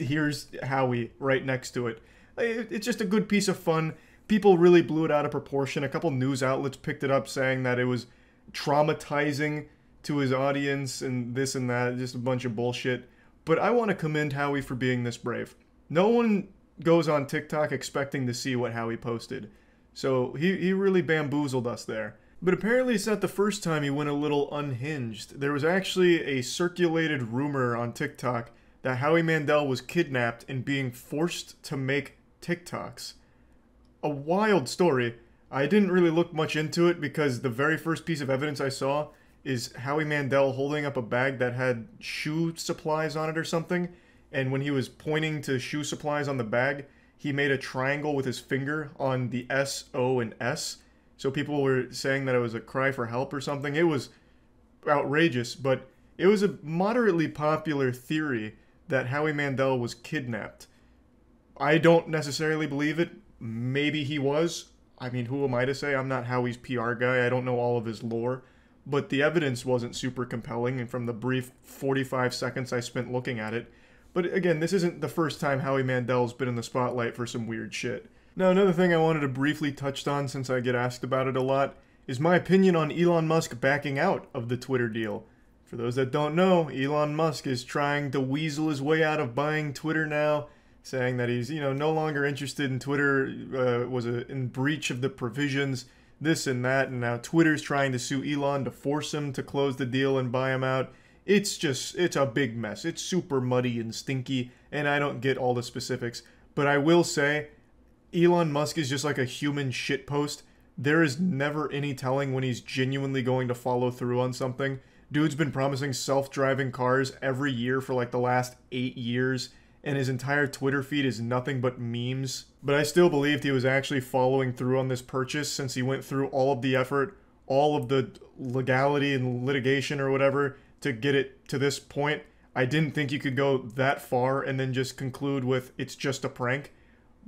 here's Howie right next to it. It's just a good piece of fun. People really blew it out of proportion. A couple news outlets picked it up saying that it was traumatizing to his audience and this and that, just a bunch of bullshit. But I want to commend Howie for being this brave. No one goes on TikTok expecting to see what Howie posted. So he really bamboozled us there. But apparently it's not the first time he went a little unhinged. There was actually a circulated rumor on TikTok that Howie Mandel was kidnapped and being forced to make TikToks. A wild story. I didn't really look much into it because the very first piece of evidence I saw is Howie Mandel holding up a bag that had shoe supplies on it or something, and when he was pointing to shoe supplies on the bag, he made a triangle with his finger on the S, O, and S, so people were saying that it was a cry for help or something. It was outrageous, but it was a moderately popular theory that Howie Mandel was kidnapped. I don't necessarily believe it. Maybe he was. I mean, who am I to say? I'm not Howie's PR guy. I don't know all of his lore. But the evidence wasn't super compelling, and from the brief 45 seconds I spent looking at it. But again, this isn't the first time Howie Mandel's been in the spotlight for some weird shit. Now, another thing I wanted to briefly touch on, since I get asked about it a lot, is my opinion on Elon Musk backing out of the Twitter deal. For those that don't know, Elon Musk is trying to weasel his way out of buying Twitter now, saying that he's, no longer interested in Twitter, was in breach of the provisions, this and that, and now Twitter's trying to sue Elon to force him to close the deal and buy him out. It's a big mess. It's super muddy and stinky, and I don't get all the specifics. But I will say, Elon Musk is just like a human shitpost. There is never any telling when he's genuinely going to follow through on something. Dude's been promising self-driving cars every year for like the last 8 years, and his entire Twitter feed is nothing but memes. But I still believed he was actually following through on this purchase since he went through all of the effort, all of the legality and litigation or whatever to get it to this point. I didn't think you could go that far and then just conclude with it's just a prank.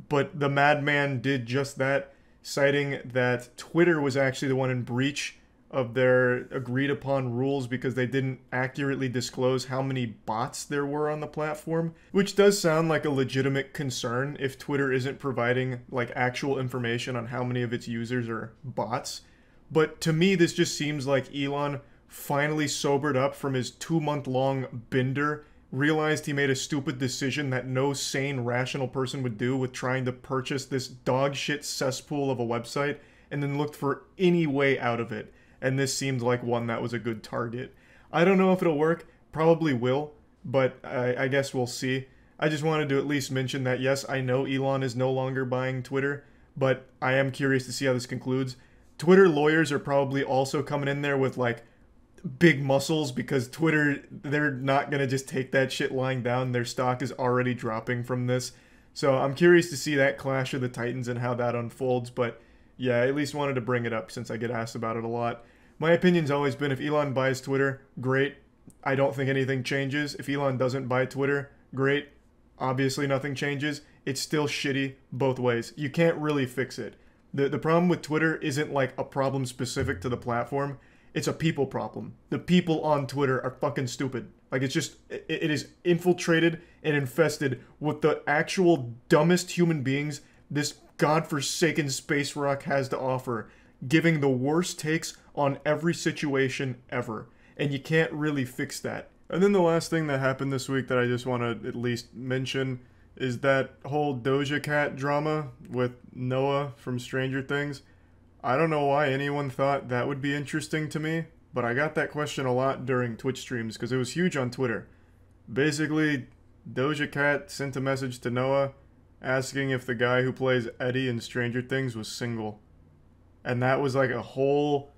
But the madman did just that, citing that Twitter was actually the one in breach of their agreed upon rules because they didn't accurately disclose how many bots there were on the platform, which does sound like a legitimate concern if Twitter isn't providing like actual information on how many of its users are bots. But to me, this just seems like Elon finally sobered up from his 2-month-long bender, realized he made a stupid decision that no sane, rational person would do with trying to purchase this dog shit cesspool of a website, and then looked for any way out of it. And this seemed like one that was a good target. I don't know if it'll work. Probably will, but I guess we'll see. I just wanted to at least mention that, yes, I know Elon is no longer buying Twitter, but I am curious to see how this concludes. Twitter lawyers are probably also coming in there with, like, big muscles because Twitter, they're not going to just take that shit lying down. Their stock is already dropping from this. So I'm curious to see that clash of the titans and how that unfolds, but yeah, I at least wanted to bring it up since I get asked about it a lot. My opinion's always been if Elon buys Twitter, great. I don't think anything changes. If Elon doesn't buy Twitter, great. Obviously nothing changes. It's still shitty both ways. You can't really fix it. The problem with Twitter isn't like a problem specific to the platform. It's a people problem. The people on Twitter are fucking stupid. Like, it's just, it is infiltrated and infested with the actual dumbest human beings this godforsaken space rock has to offer, giving the worst takes on every situation ever. And you can't really fix that. And then the last thing that happened this week that I just want to at least mention is that whole Doja Cat drama with Noah from Stranger Things. I don't know why anyone thought that would be interesting to me, but I got that question a lot during Twitch streams because it was huge on Twitter. Basically, Doja Cat sent a message to Noah asking if the guy who plays Eddie in Stranger Things was single. And that was like a whole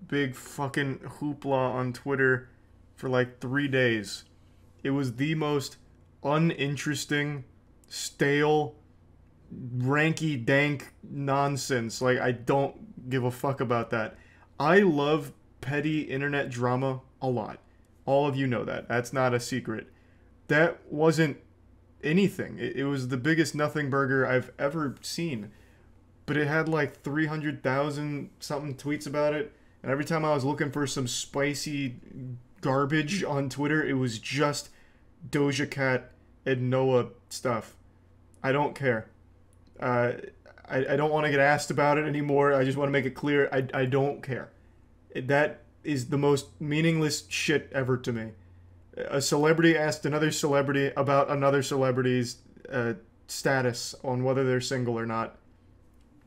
big fucking hoopla on Twitter for like 3 days. It was the most uninteresting, stale, ranky-dank nonsense. Like, I don't give a fuck about that. I love petty internet drama a lot. All of you know that. That's not a secret. That wasn't anything. It was the biggest nothing burger I've ever seen. But it had like 300,000 something tweets about it. And every time I was looking for some spicy garbage on Twitter, it was just Doja Cat and Noah stuff. I don't care. I don't want to get asked about it anymore. I just want to make it clear I don't care. That is the most meaningless shit ever to me. A celebrity asked another celebrity about another celebrity's status on whether they're single or not.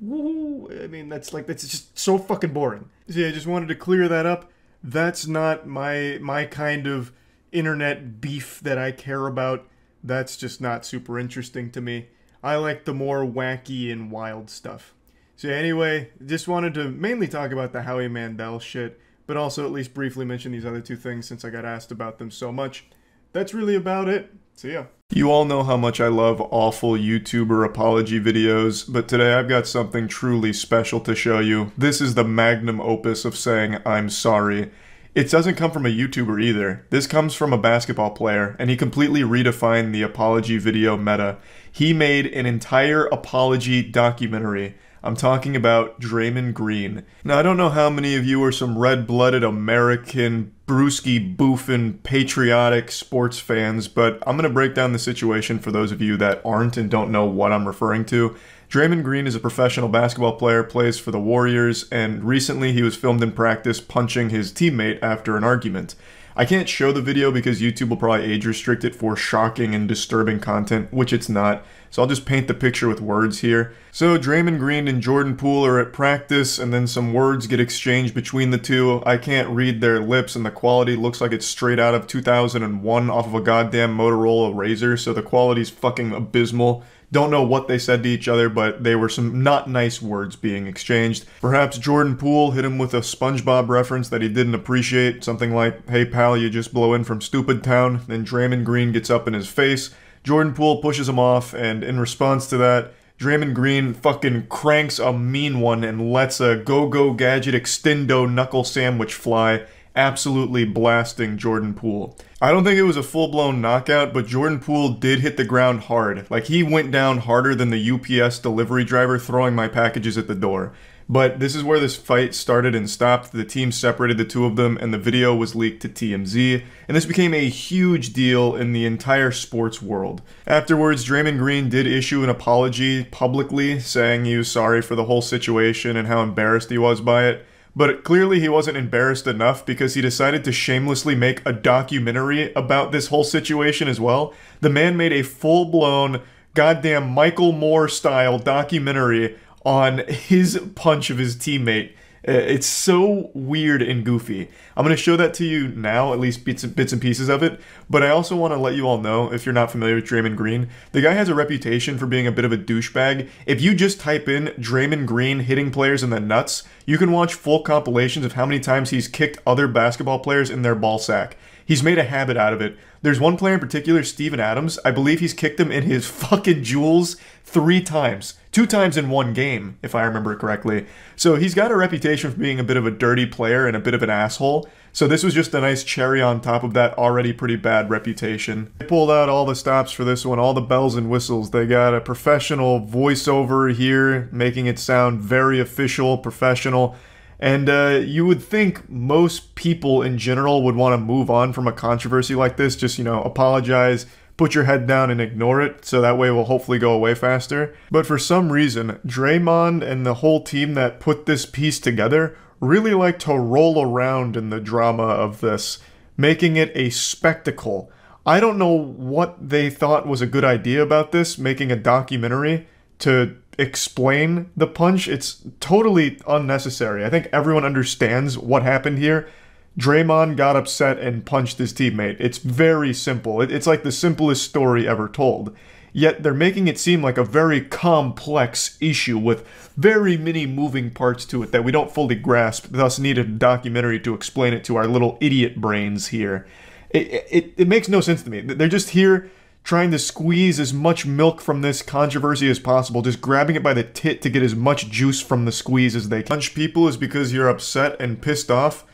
Woo! I mean, that's just so fucking boring. So yeah, I just wanted to clear that up. That's not my kind of internet beef that I care about. That's just not super interesting to me. I like the more wacky and wild stuff. So anyway, just wanted to mainly talk about the Howie Mandel shit, but also at least briefly mention these other two things since I got asked about them so much. That's really about it. So yeah. You all know how much I love awful YouTuber apology videos, but today I've got something truly special to show you. This is the magnum opus of saying I'm sorry. It doesn't come from a YouTuber either. This comes from a basketball player, and he completely redefined the apology video meta. He made an entire apology documentary. I'm talking about Draymond Green. Now, I don't know how many of you are some red-blooded American, brewski-boofing, patriotic sports fans, but I'm going to break down the situation for those of you that aren't and don't know what I'm referring to. Draymond Green is a professional basketball player, plays for the Warriors, and recently he was filmed in practice punching his teammate after an argument. I can't show the video because YouTube will probably age restrict it for shocking and disturbing content, which it's not, so I'll just paint the picture with words here. So Draymond Green and Jordan Poole are at practice, and then some words get exchanged between the two. I can't read their lips, and the quality looks like it's straight out of 2001 off of a goddamn Motorola Razr, so the quality's fucking abysmal. Don't know what they said to each other, but they were some not nice words being exchanged. Perhaps Jordan Poole hit him with a SpongeBob reference that he didn't appreciate. Something like, "Hey pal, you just blow in from Stupid Town." Then Draymond Green gets up in his face. Jordan Poole pushes him off, and in response to that, Draymond Green fucking cranks a mean one and lets a go-go gadget extendo knuckle sandwich fly, absolutely blasting Jordan Poole. I don't think it was a full-blown knockout, but Jordan Poole did hit the ground hard. Like, he went down harder than the UPS delivery driver throwing my packages at the door. But this is where this fight started and stopped. The team separated the two of them, and the video was leaked to TMZ, and this became a huge deal in the entire sports world. Afterwards, Draymond Green did issue an apology publicly, saying he was sorry for the whole situation and how embarrassed he was by it. But clearly he wasn't embarrassed enough, because he decided to shamelessly make a documentary about this whole situation as well. The man made a full-blown, goddamn Michael Moore-style documentary on his punch of his teammate. It's so weird and goofy. I'm going to show that to you now, at least bits and pieces of it, but I also want to let you all know, if you're not familiar with Draymond Green, the guy has a reputation for being a bit of a douchebag. If you just type in Draymond Green hitting players in the nuts, you can watch full compilations of how many times he's kicked other basketball players in their ball sack. He's made a habit out of it. There's one player in particular, Steven Adams. I believe he's kicked him in his fucking jewels 3 times. 2 times in one game, if I remember correctly. So he's got a reputation for being a bit of a dirty player and a bit of an asshole. So this was just a nice cherry on top of that already pretty bad reputation. They pulled out all the stops for this one, all the bells and whistles. They got a professional voiceover here, making it sound very official, professional. And you would think most people in general would want to move on from a controversy like this. Just, you know, apologize, put your head down and ignore it, so that way it will hopefully go away faster. But for some reason, Draymond and the whole team that put this piece together really like to roll around in the drama of this, making it a spectacle. I don't know what they thought was a good idea about this, making a documentary to explain the punch. It's totally unnecessary. I think everyone understands what happened here. Draymond got upset and punched his teammate. It's very simple. It's like the simplest story ever told. Yet they're making it seem like a very complex issue with very many moving parts to it that we don't fully grasp, thus needed a documentary to explain it to our little idiot brains here. It makes no sense to me. They're just here trying to squeeze as much milk from this controversy as possible, just grabbing it by the tit to get as much juice from the squeeze as they can. Punch people is because you're upset and pissed off.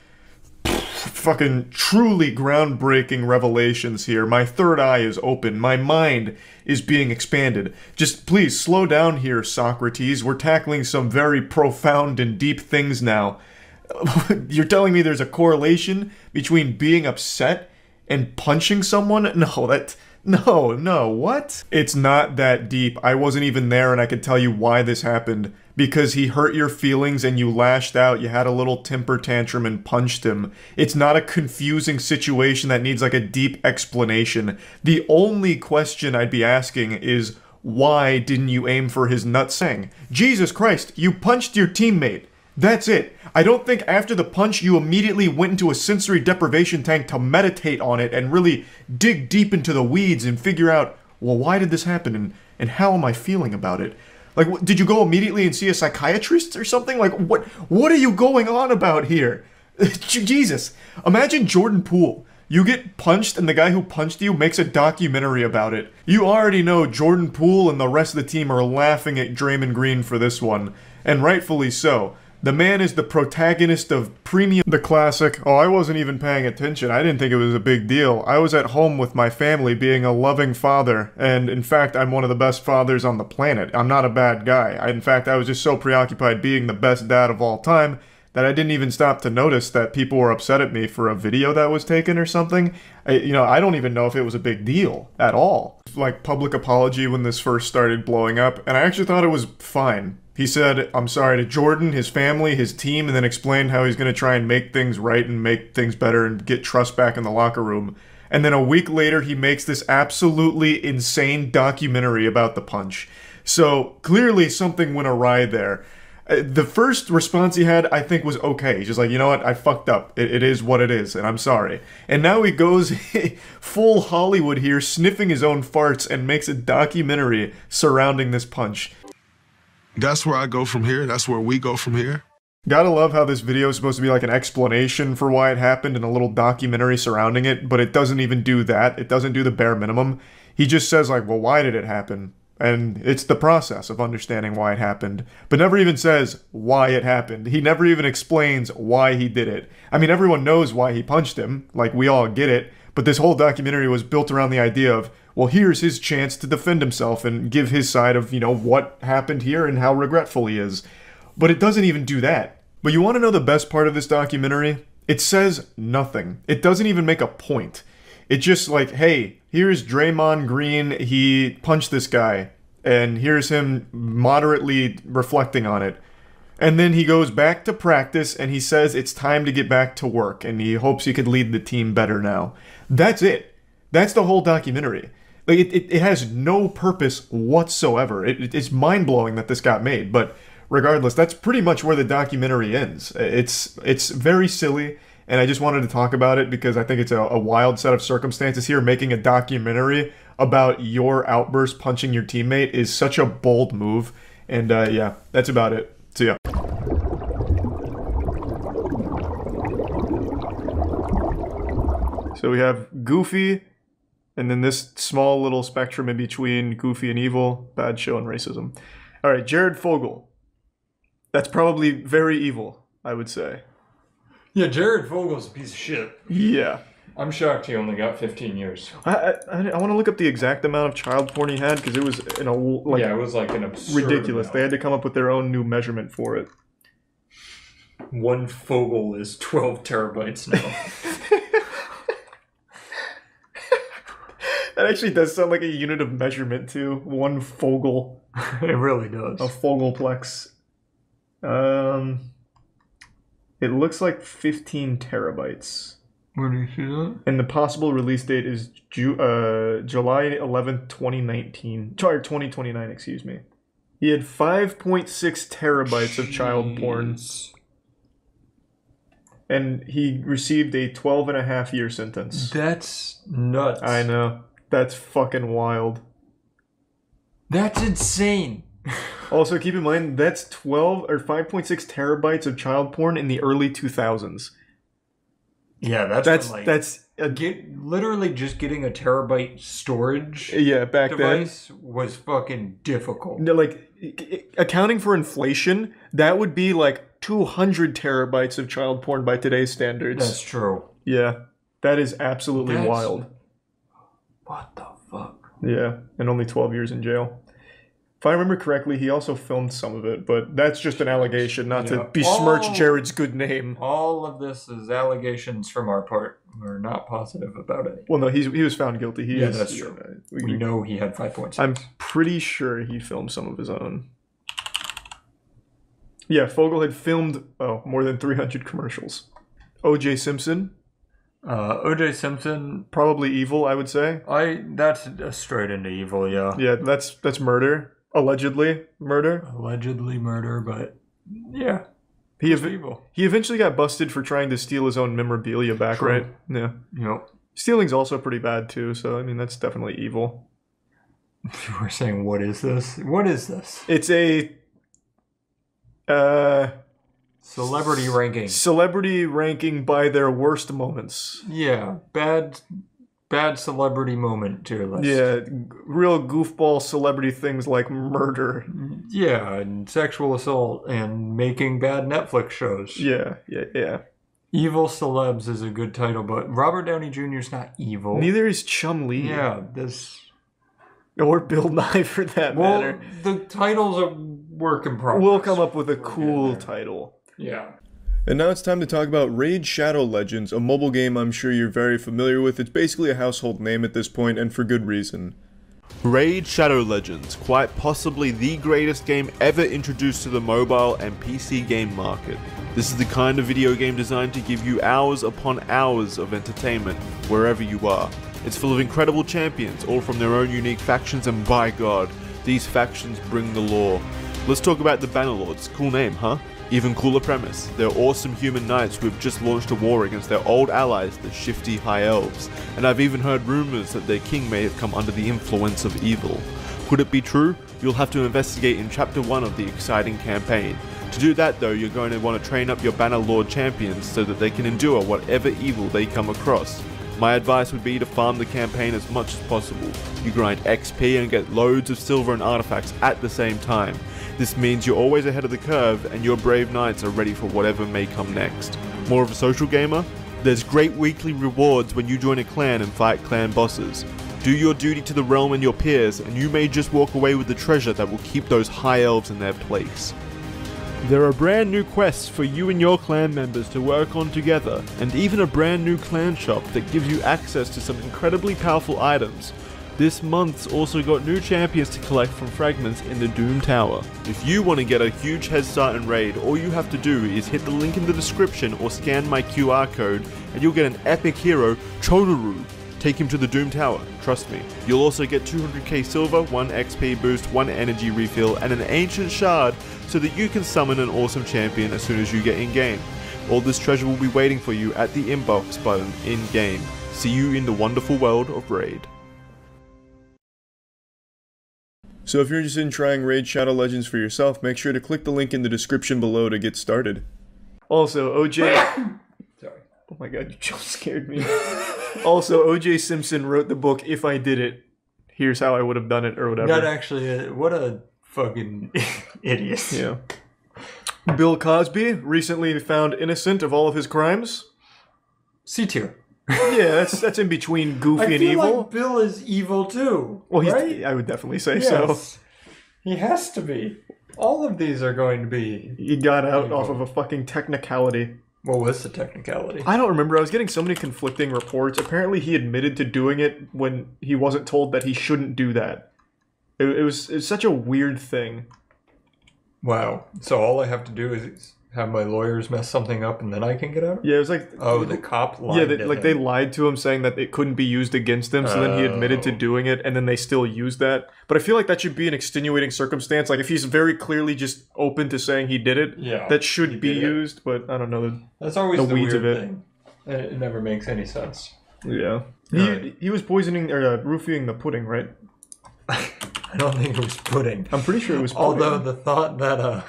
Fucking truly groundbreaking revelations here. My third eye is open. My mind is being expanded. Just please slow down here, Socrates. We're tackling some very profound and deep things now. You're telling me there's a correlation between being upset and punching someone? No, what? It's not that deep. I wasn't even there and I could tell you why this happened. Because he hurt your feelings and you lashed out, you had a little temper tantrum and punched him. It's not a confusing situation that needs like a deep explanation. The only question I'd be asking is, why didn't you aim for his nutsack? Jesus Christ, you punched your teammate. That's it. I don't think after the punch you immediately went into a sensory deprivation tank to meditate on it and really dig deep into the weeds and figure out, well, why did this happen and how am I feeling about it? Like, did you go immediately and see a psychiatrist or something? Like, what are you going on about here? Jesus. Imagine Jordan Poole. You get punched and the guy who punched you makes a documentary about it. You already know Jordan Poole and the rest of the team are laughing at Draymond Green for this one. And rightfully so. The man is the protagonist of Premium, the classic, oh, I wasn't even paying attention, I didn't think it was a big deal. I was at home with my family being a loving father, and in fact, I'm one of the best fathers on the planet. I'm not a bad guy. In fact, I was just so preoccupied being the best dad of all time that I didn't even stop to notice that people were upset at me for a video that was taken or something. I don't even know if it was a big deal at all. Like, public apology when this first started blowing up, and I actually thought it was fine. He said, I'm sorry to Jordan, his family, his team, and then explained how he's going to try and make things right and make things better and get trust back in the locker room. And then a week later, he makes this absolutely insane documentary about the punch. So clearly something went awry there. The first response he had, I think, was okay. He's just like, you know what, I fucked up. It is what it is, and I'm sorry. And now he goes full Hollywood here, sniffing his own farts, and makes a documentary surrounding this punch. That's where I go from here. That's where we go from here. Gotta love how this video is supposed to be like an explanation for why it happened and a little documentary surrounding it, but it doesn't even do that. It doesn't do the bare minimum. He just says like, well, why did it happen? And it's the process of understanding why it happened, but never even says why it happened. He never even explains why he did it. I mean, everyone knows why he punched him, like we all get it, but this whole documentary was built around the idea of, well, here's his chance to defend himself and give his side of, you know, what happened here and how regretful he is. But it doesn't even do that. But you want to know the best part of this documentary? It says nothing. It doesn't even make a point. It's just like, hey, here's Draymond Green, he punched this guy, and here's him moderately reflecting on it. And then he goes back to practice, and he says it's time to get back to work, and he hopes he could lead the team better now. That's it. That's the whole documentary. Like, it has no purpose whatsoever. It's mind-blowing that this got made, but regardless, that's pretty much where the documentary ends. It's very silly, and I just wanted to talk about it because I think it's a wild set of circumstances here. Making a documentary about your outburst punching your teammate is such a bold move. And yeah, that's about it. See ya. So we have Goofy, and then this small little spectrum in between Goofy and evil, bad show, and racism. All right, Jared Fogle. That's probably very evil, I would say. Yeah, Jared Fogel's a piece of shit. Yeah. I'm shocked he only got 15 years. I want to look up the exact amount of child porn he had, because it was yeah, it was like an absurd ridiculous. amount. They had to come up with their own new measurement for it. One Fogel is 12 terabytes now. That actually does sound like a unit of measurement, too. One Fogel. It really does. A Fogelplex. It looks like 15 terabytes. Where do you see that? And the possible release date is July 11th, 2019. Sorry, 2029, excuse me. He had 5.6 terabytes of child porn. And he received a 12.5-year sentence. That's nuts. I know. That's fucking wild. That's insane. Also, keep in mind, that's 12 or 5.6 terabytes of child porn in the early 2000s. Yeah, that's literally just getting a terabyte storage. Yeah, back device then was fucking difficult. No, like accounting for inflation, that would be like 200 terabytes of child porn by today's standards. That's true. Yeah, that is absolutely wild. What the fuck? Yeah, and only 12 years in jail. If I remember correctly, he also filmed some of it, but that's just an allegation, not to besmirch Jared's good name. All of this is allegations from our part. We're not positive about it. Well, no, he was found guilty. That's true. We know he had 5.6. I'm pretty sure he filmed some of his own. Yeah, Fogel had filmed more than 300 commercials. O.J. Simpson. O.J. Simpson, probably evil, I would say. That's straight into evil, yeah. Yeah, that's murder. Allegedly murder. Allegedly murder, but yeah. He eventually got busted for trying to steal his own memorabilia back, True. right? Yeah. Yep. Stealing's also pretty bad too, so I mean that's definitely evil. We're saying, what is this? What is this? It's a celebrity ranking. Celebrity ranking by their worst moments. Yeah, bad celebrity to your list. Yeah, real goofball celebrity things like murder. Yeah, and sexual assault and making bad Netflix shows. Yeah. Evil celebs is a good title, but Robert Downey Jr. is not evil. Neither is Chum-Lee. Yeah, this... Or Bill Nye, for that matter. The titles are work in progress. We'll come up with a cool title. Yeah. And now it's time to talk about Raid Shadow Legends, a mobile game I'm sure you're very familiar with. It's basically a household name at this point, and for good reason. Raid Shadow Legends, quite possibly the greatest game ever introduced to the mobile and PC game market. This is the kind of video game designed to give you hours upon hours of entertainment, wherever you are. It's full of incredible champions, all from their own unique factions, and by God, these factions bring the lore. Let's talk about the Bannerlords. Cool name, huh? Even cooler premise. They're awesome human knights who have just launched a war against their old allies, the shifty High Elves. And I've even heard rumors that their king may have come under the influence of evil. Could it be true? You'll have to investigate in Chapter 1 of the exciting campaign. To do that though, you're going to want to train up your Bannerlord champions so that they can endure whatever evil they come across. My advice would be to farm the campaign as much as possible. You grind XP and get loads of silver and artifacts at the same time. This means you're always ahead of the curve and your brave knights are ready for whatever may come next. More of a social gamer? There's great weekly rewards when you join a clan and fight clan bosses. Do your duty to the realm and your peers, and you may just walk away with the treasure that will keep those high elves in their place. There are brand new quests for you and your clan members to work on together, and even a brand new clan shop that gives you access to some incredibly powerful items. This month's also got new champions to collect from fragments in the Doom Tower. If you want to get a huge head start in Raid, all you have to do is hit the link in the description or scan my QR code and you'll get an epic hero, Chodoru. Take him to the Doom Tower, trust me. You'll also get 200k silver, 1 XP boost, 1 energy refill, and an ancient shard so that you can summon an awesome champion as soon as you get in-game. All this treasure will be waiting for you at the inbox button in-game. See you in the wonderful world of Raid. So if you're interested in trying Raid Shadow Legends for yourself, make sure to click the link in the description below to get started. Also, OJ... Sorry. Oh my god, you just scared me. Also, OJ Simpson wrote the book, If I Did It, Here's How I Would Have Done It, or whatever. Not actually, what a fucking idiot. Yeah. Bill Cosby, recently found innocent of all of his crimes. C tier. Yeah, that's in between goofy and evil. I feel like Bill is evil too. Well, right? I would definitely say so. He has to be. All of these are going to be. He got out off of a fucking technicality. What was the technicality? I don't remember. I was getting so many conflicting reports. Apparently, he admitted to doing it when he wasn't told that he shouldn't do that. It was such a weird thing. Wow. So all I have to do is have my lawyers mess something up and then I can get out? Yeah, it was like... Oh, the cop lied to him. They lied to him saying that it couldn't be used against him, so then he admitted to doing it, and then they still used that. But I feel like that should be an extenuating circumstance. Like, if he's very clearly just open to saying he did it, that should be used, but I don't know. That's always the weeds weird of it. thing. It never makes any sense. Yeah. He was poisoning, or roofing the pudding, right? I don't think it was pudding. I'm pretty sure it was pudding. Although the thought that...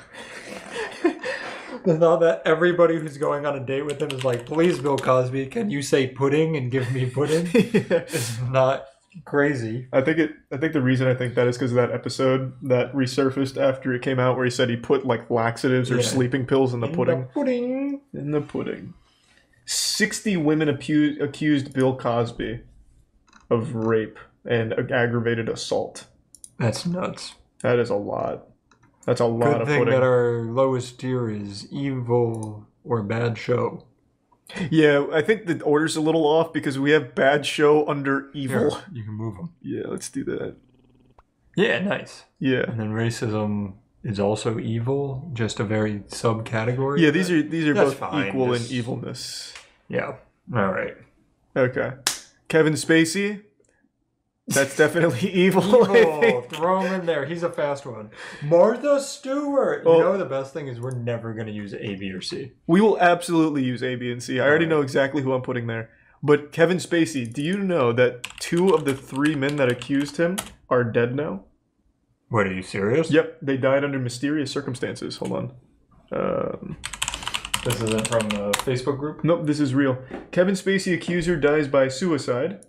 The thought that everybody who's going on a date with him is like, please, Bill Cosby, can you say pudding and give me pudding? It's not crazy. I think the reason I think that is because of that episode that resurfaced after it came out where he said he put like laxatives or sleeping pills in the pudding. In the pudding. 60 women accused Bill Cosby of rape and aggravated assault. That's nuts. That is a lot. That's a lot of Good thing pudding. that our lowest tier is evil or bad show. Yeah, I think the order's a little off because we have bad show under evil. Here, you can move them. Yeah, let's do that. Yeah, nice. Yeah. And then racism is also evil, just a very subcategory. Yeah, these are both fine. equal in evilness. Yeah. All right. Okay. Kevin Spacey. That's definitely evil. Throw him in there. He's a fast one. Martha Stewart. You know the best thing is we're never going to use A, B, or C. We will absolutely use A, B, and C. I already know exactly who I'm putting there. But Kevin Spacey, do you know that 2 of the 3 men that accused him are dead now? What, are you serious? Yep, they died under mysterious circumstances. Hold on. This isn't from the Facebook group? Nope, this is real. Kevin Spacey accuser dies by suicide.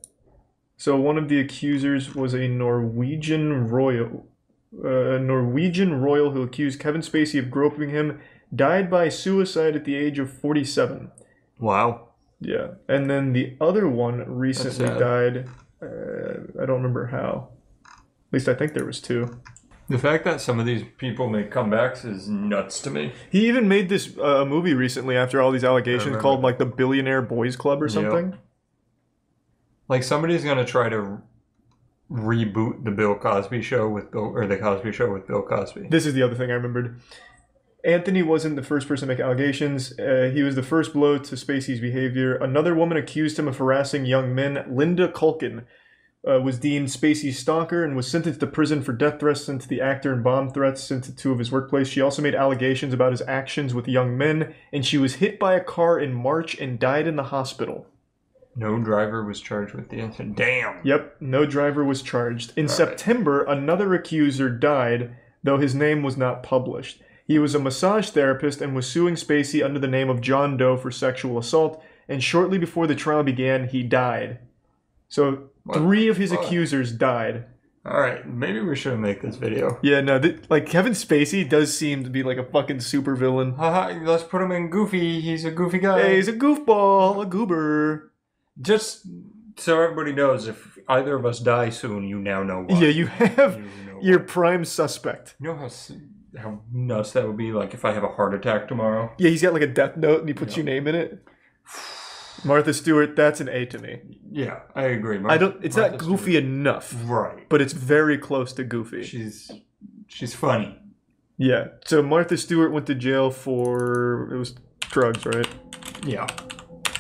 So one of the accusers was a Norwegian royal who accused Kevin Spacey of groping him, died by suicide at the age of 47. Wow. Yeah. And then the other one recently died. I don't remember how. At least I think there was 2. The fact that some of these people make comebacks is nuts to me. He even made this movie recently after all these allegations called like the Billionaire Boys Club or something. Yep. Like somebody's gonna try to reboot the Bill Cosby show with the Cosby Show with Bill Cosby. This is the other thing I remembered. Anthony wasn't the first person to make allegations. He was the first blow to Spacey's behavior. Another woman accused him of harassing young men. Linda Culkin was deemed Spacey's stalker and was sentenced to prison for death threats sent to the actor and bomb threats sent to 2 of his workplace. She also made allegations about his actions with young men, and she was hit by a car in March and died in the hospital. No driver was charged with the incident. Damn. Yep, no driver was charged. In September, another accuser died, though his name was not published. He was a massage therapist and was suing Spacey under the name of John Doe for sexual assault, and shortly before the trial began, he died. So 3 of his accusers died. Alright, maybe we shouldn't make this video. Yeah, no, like, Kevin Spacey does seem to be like a fucking supervillain. Haha, let's put him in Goofy. He's a goofy guy. Hey, he's a goofball, a goober. Just so everybody knows, if either of us die soon, you now know why. Yeah, you have your prime suspect. You know how nuts that would be, like, if I have a heart attack tomorrow? Yeah, he's got like a death note and he puts your name in it. Martha Stewart, that's an A to me. Yeah, I agree. It's not goofy enough. Right. But it's very close to goofy. She's funny. Yeah. So Martha Stewart went to jail for, it was drugs, right? Yeah.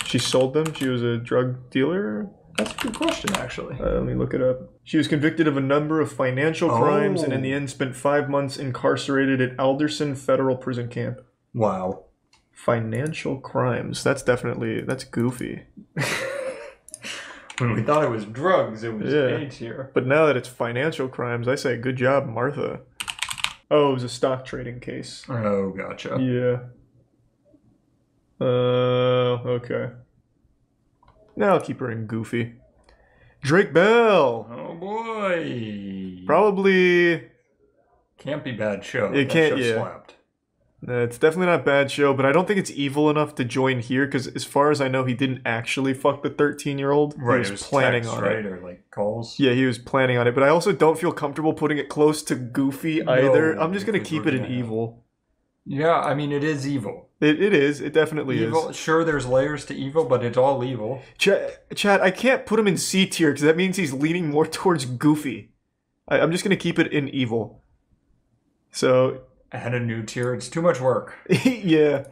She sold them? She was a drug dealer? That's a good question, actually. Let me look it up. She was convicted of a number of financial crimes and in the end spent 5 months incarcerated at Alderson Federal Prison Camp. Wow. Financial crimes. That's goofy. When we thought it was drugs, it was AIDS here. But now that it's financial crimes, I say good job, Martha. Oh, it was a stock trading case. Oh, gotcha. Yeah. Okay. Now I'll keep her in goofy. Drake Bell. Oh boy. Probably can't be bad show. It can't. Yeah. Slapped. It's definitely not a bad show, but I don't think it's evil enough to join here because, as far as I know, he didn't actually fuck the 13-year-old. Right, he was planning text, on right? it, or like calls. Yeah, he was planning on it, but I also don't feel comfortable putting it close to Goofy either. I'm just gonna keep it in evil. Yeah, I mean, it is evil. It is. It definitely evil. is. Sure, there's layers to evil, but it's all evil. Chad, I can't put him in C tier because that means he's leaning more towards Goofy. I'm just gonna keep it in evil. So. Add a new tier. It's too much work. Yeah.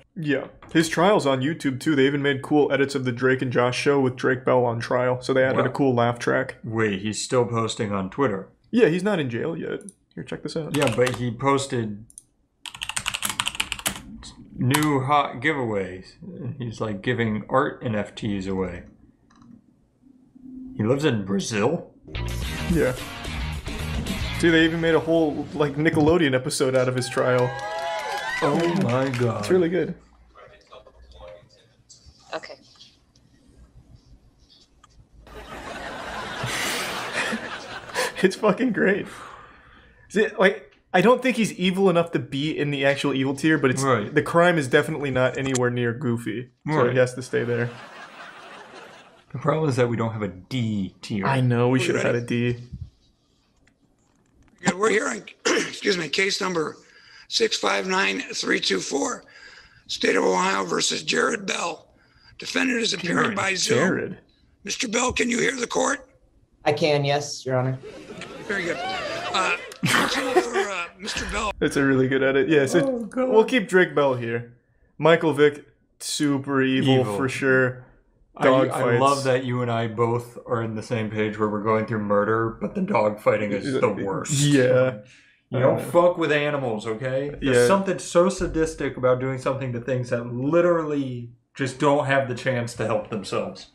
His trial's on YouTube too. They even made cool edits of the Drake and Josh show with Drake Bell on trial. So they added a cool laugh track. Wait, he's still posting on Twitter? Yeah, he's not in jail yet. Here, check this out. Yeah, but he posted new hot giveaways. He's like giving art NFTs away. He lives in Brazil? Yeah. See, they even made a whole, like, Nickelodeon episode out of his trial. Oh my god. It's really good. Okay. It's fucking great. See, like, I don't think he's evil enough to be in the actual evil tier, but it's the crime is definitely not anywhere near Goofy. So he has to stay there. The problem is that we don't have a D tier. I know, we should have had a D. Good. We're here on, excuse me, case number 659324, State of Ohio versus Jared Bell. Defendant is appearing by Zoom. Jared. Mr. Bell, can you hear the court? I can, yes, Your Honor. Very good. Counsel for Mr. Bell. That's a really good edit. Yeah, so we'll keep Drake Bell here. Michael Vick, super evil. For sure. Dog I fights. love that you and I both are in the same page where we're going through murder, but the dog fighting is the worst. Yeah. You don't fuck with animals, okay? There's something so sadistic about doing something to things that literally just don't have the chance to help themselves.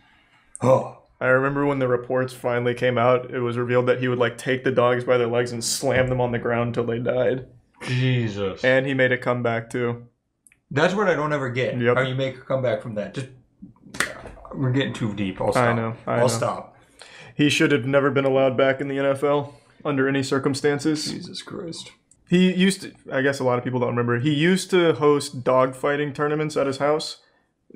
Oh. I remember when the reports finally came out, it was revealed that he would like take the dogs by their legs and slam them on the ground until they died. Jesus. And he made a comeback too. That's what I don't ever get. Yep. How you make a comeback from that. Just we're getting too deep. I'll stop. I know. I'll stop. He should have never been allowed back in the NFL under any circumstances. Jesus Christ. He used to, I guess a lot of people don't remember, he used to host dogfighting tournaments at his house.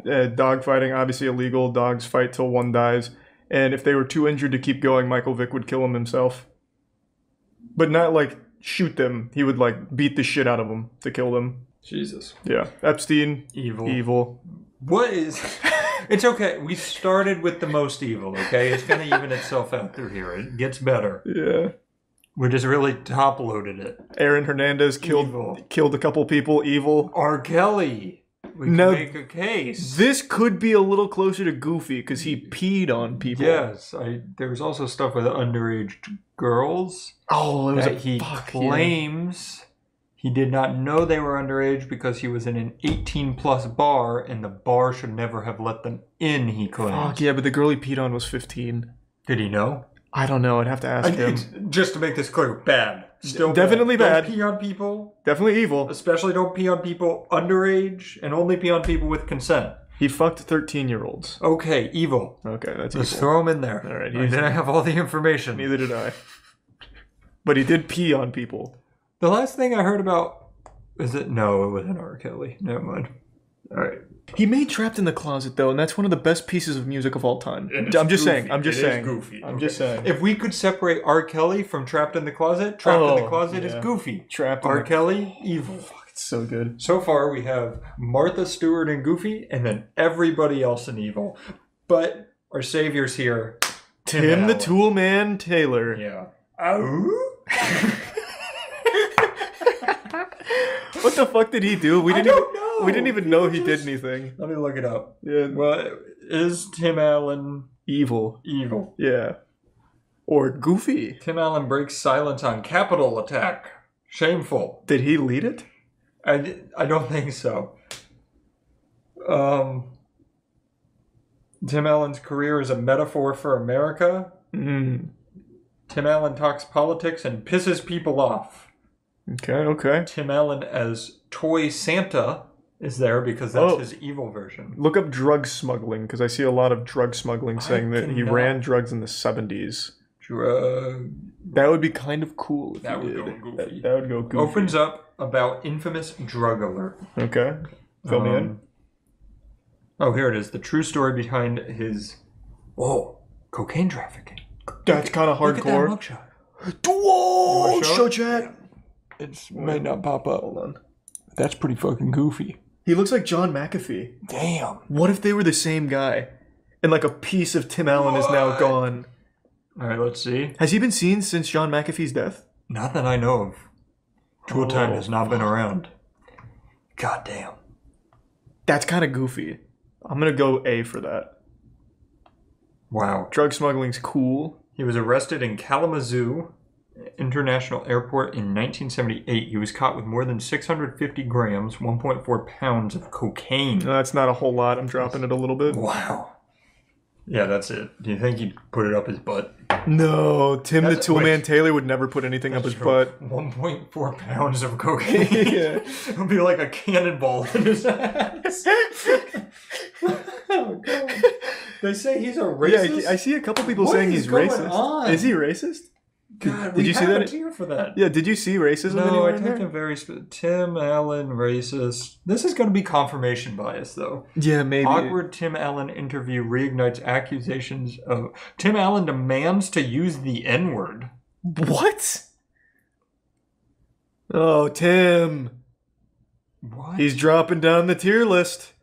Dogfighting, obviously illegal. Dogs fight till one dies. And if they were too injured to keep going, Michael Vick would kill them himself. But not like shoot them. He would like beat the shit out of them to kill them. Jesus. Yeah. Epstein. Evil. What is... It's okay. We started with the most evil, okay? It's going to even itself out through here. It gets better. Yeah. We just really top-loaded it. Aaron Hernandez killed a couple people. Evil. R. Kelly. We can make a case. This could be a little closer to Goofy because he peed on people. Yes, there was also stuff with underage girls. Oh, it was that he claims he did not know they were underage because he was in an 18-plus bar, and the bar should never have let them in, he claims. Fuck, yeah, but the girl he peed on was 15. Did he know? I don't know. I'd have to ask him. Just to make this clear, bad. Still definitely bad. Don't pee on people. Definitely evil. Especially don't pee on people underage, and only pee on people with consent. He fucked 13-year-olds. Okay, evil. Okay, that's Let's evil. throw him in there. All right. I didn't have all the information. Neither did I. But he did pee on people. The last thing I heard about... No, it wasn't R. Kelly. Never mind. All right. He made Trapped in the Closet, though, and that's one of the best pieces of music of all time. I'm just saying. I'm just saying. Goofy. I'm just saying. If we could separate R. Kelly from Trapped in the Closet, Trapped in the Closet is goofy. R. Kelly, evil. It's so good. So far, we have Martha Stewart and Goofy, and then everybody else in evil. But our savior's here. Tim the Tool Man Taylor. Yeah. Oh. What the fuck did he do? We didn't even know he did anything. Let me look it up. Yeah. Well, is Tim Allen evil? Evil. Yeah. Or goofy. Tim Allen breaks silence on Capitol attack. Shameful. Did he lead it? I don't think so. Tim Allen's career is a metaphor for America. Mm. Tim Allen talks politics and pisses people off. Okay. Tim Allen as Toy Santa is there because that's his evil version. Look up drug smuggling, because I see a lot of drug smuggling saying that he ran drugs in the 70s. That would be kind of cool if that he would did. go goofy. That would go goofy. Opens up about infamous drug alert. Okay. Fill me in. Oh, here it is. The true story behind his cocaine trafficking. That's kind of hardcore. Look at that mugshot. Whoa! Show chat. It might not pop up. Hold on. That's pretty fucking goofy. He looks like John McAfee. Damn. What if they were the same guy? And like a piece of Tim Allen is now gone. All right, let's see. Has he been seen since John McAfee's death? Not that I know of. Tool Time has not been around. God damn. That's kind of goofy. I'm going to go A for that. Wow. Drug smuggling's cool. He was arrested in Kalamazoo International Airport in 1978. He was caught with more than 650 grams, 1.4 pounds of cocaine. No, that's not a whole lot. I'm dropping it a little bit. Wow. Yeah, that's it. Do you think he'd put it up his butt? No, Tim the Toolman Taylor would never put anything up his butt. 1.4 pounds of cocaine. Yeah. It'll be like a cannonball in his ass. Oh, God. They say he's a racist? Yeah, I see a couple people saying he's racist. On? Is he racist? God, did you see that? Here for that. Yeah, did you see racism? No, I take him very. Tim Allen racist. This is going to be confirmation bias, though. Yeah, maybe. Awkward Tim Allen interview reignites accusations of Tim Allen demands to use the N-word. What? Oh, Tim. What? He's dropping down the tier list.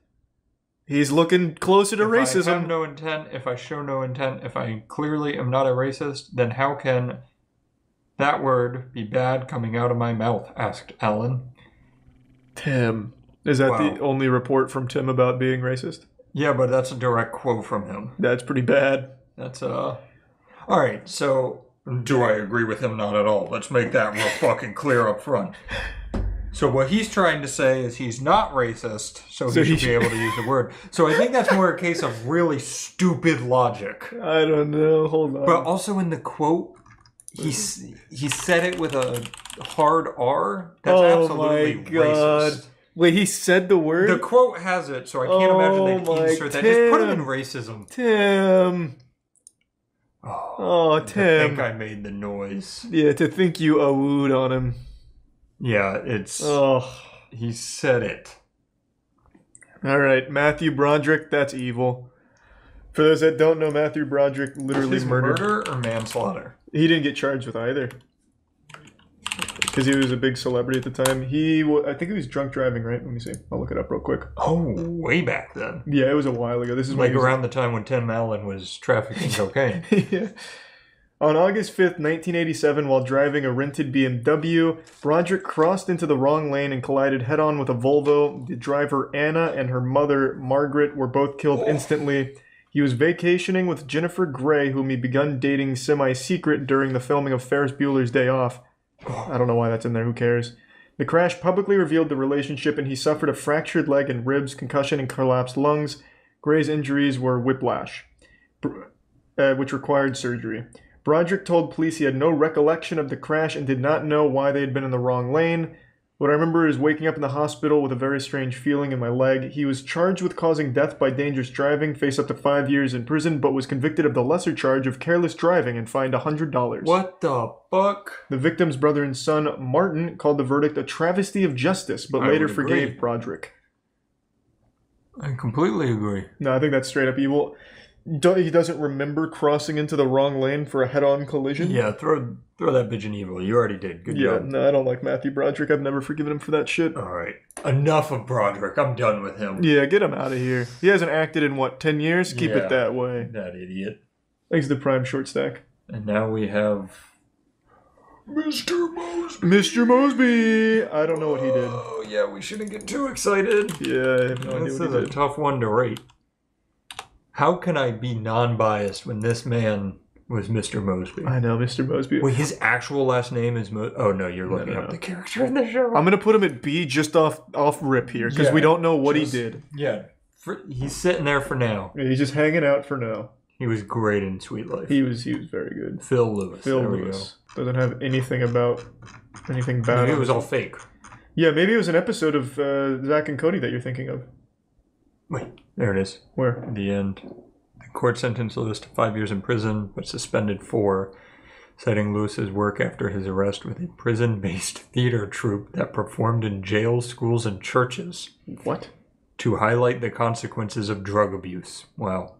He's looking closer to racism. If I have no intent, if I show no intent, if I clearly am not a racist, then how can that word be bad coming out of my mouth? Asked Allen. Tim. Is that the only report from Tim about being racist? Yeah, but that's a direct quote from him. That's pretty bad. That's all right, so do I agree with him? Not at all. Let's make that real fucking clear up front. So what he's trying to say is he's not racist, so he should be able to use the word. So I think that's more a case of really stupid logic. I don't know. Hold on. But also in the quote, he said it with a hard R. That's absolutely racist. Wait, he said the word? The quote has it, so I can't imagine they can insert that. Just put him in racism. Tim. Tim. I think I made the noise. Yeah, to think you awooed on him. Yeah, it's... He said it. Alright, Matthew Broderick, that's evil. For those that don't know, Matthew Broderick literally murdered... murder or manslaughter? He didn't get charged with either. Because he was a big celebrity at the time. I think he was drunk driving, right? Let me see. I'll look it up real quick. Oh, way back then. Yeah, it was a while ago. This is like around the time when Tim Allen was trafficking cocaine. Yeah. On August 5th, 1987, while driving a rented BMW, Broderick crossed into the wrong lane and collided head-on with a Volvo. The driver, Anna, and her mother, Margaret, were both killed instantly. He was vacationing with Jennifer Grey, whom he begun dating semi-secret during the filming of Ferris Bueller's Day Off. I don't know why that's in there, who cares? The crash publicly revealed the relationship, and he suffered a fractured leg and ribs, concussion, and collapsed lungs. Grey's injuries were whiplash, which required surgery. Broderick told police he had no recollection of the crash and did not know why they had been in the wrong lane. What I remember is waking up in the hospital with a very strange feeling in my leg. He was charged with causing death by dangerous driving, faced up to 5 years in prison, but was convicted of the lesser charge of careless driving and fined $100. What the fuck? The victim's brother and son, Martin, called the verdict a travesty of justice, but later forgave Broderick. I completely agree. No, I think that's straight up evil. He doesn't remember crossing into the wrong lane for a head-on collision? Yeah, throw that bitch in evil. You already did. Good job. No, I don't like Matthew Broderick. I've never forgiven him for that shit. Alright. Enough of Broderick. I'm done with him. Yeah, get him out of here. He hasn't acted in, 10 years? Keep it that way. That idiot. Thanks to the prime short stack. And now we have... Mr. Mosby. Mr. Mosby! I don't know what he did. Oh, yeah, we shouldn't get too excited. Yeah, I have no idea This what is he a did. tough one to rate. How can I be non-biased when this man was Mr. Mosby? I know, Mr. Mosby. Wait, his actual last name is Oh, no, you're looking up the character in the show. I'm going to put him at B just off rip here, because we don't know what he did. Yeah, he's sitting there for now. Yeah, he's just hanging out for now. He was great in Sweet Life. He was very good. Phil Lewis. Phil Lewis. Doesn't have anything bad. Maybe it was all fake. Yeah, maybe it was an episode of Zach and Cody that you're thinking of. Wait, there it is. Where? At the end. The court sentenced Lewis to 5 years in prison, but suspended 4, citing Lewis's work after his arrest with a prison-based theater troupe that performed in jails, schools, and churches. What? To highlight the consequences of drug abuse. Wow.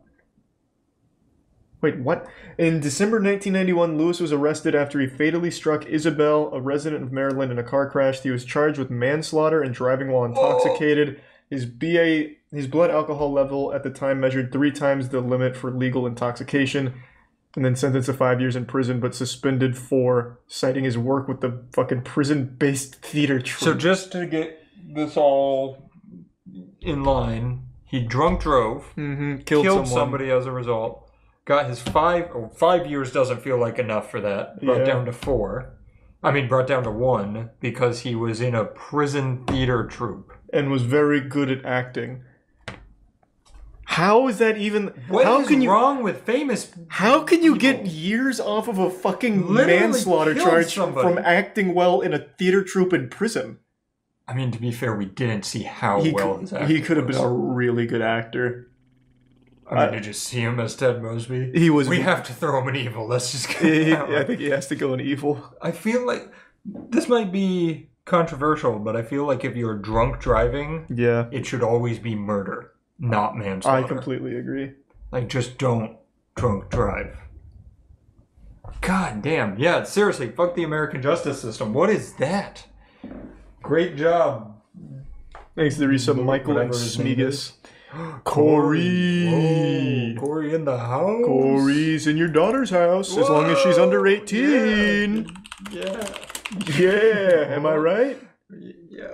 Wait, what? In December 1991, Lewis was arrested after he fatally struck Isabel, a resident of Maryland, in a car crash. He was charged with manslaughter and driving while intoxicated. His blood alcohol level at the time measured 3 times the limit for legal intoxication, and then sentenced to 5 years in prison, but suspended for citing his work with the fucking prison-based theater troupe. So just to get this all in line, he drunk drove, killed somebody as a result, got his 5 years doesn't feel like enough for that, brought down to 4. Brought down to 1 because he was in a prison theater troupe. And was very good at acting. How is that even... What is wrong with famous... How can you get years off of a fucking manslaughter charge from acting well in a theater troupe in prison? To be fair, we didn't see how well his acting He could have been a really good actor. Did you see him as Ted Mosby? He was... We have to throw him in evil. Let's just get I think he has to go in evil. I feel like... This might be controversial, but I feel like if you're drunk driving, it should always be murder, not manslaughter. I completely agree. Just don't drunk drive. God damn. Yeah, seriously, fuck the American justice system. What is that? Great job. Thanks to the resub Michael and Smegus. Corey! Whoa, Corey in the house? Corey's in your daughter's house, as long as she's under 18. Yeah. Yeah, am I right? Yeah.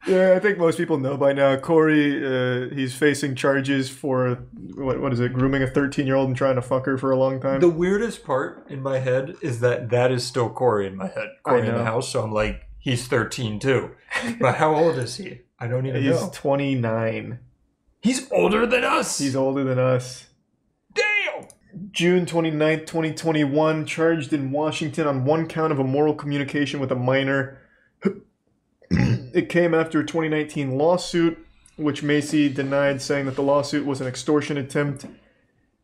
Yeah, I think most people know by now. Corey, he's facing charges for, what is it, grooming a 13-year-old and trying to fuck her for a long time. The weirdest part in my head is that is still Corey in my head. Corey in the house, so I'm like, he's 13 too. But how old is he? I don't even know. He's 29. He's older than us! He's older than us. Damn! June 29th, 2021, charged in Washington on 1 count of immoral communication with a minor. It came after a 2019 lawsuit, which Macy denied, saying that the lawsuit was an extortion attempt.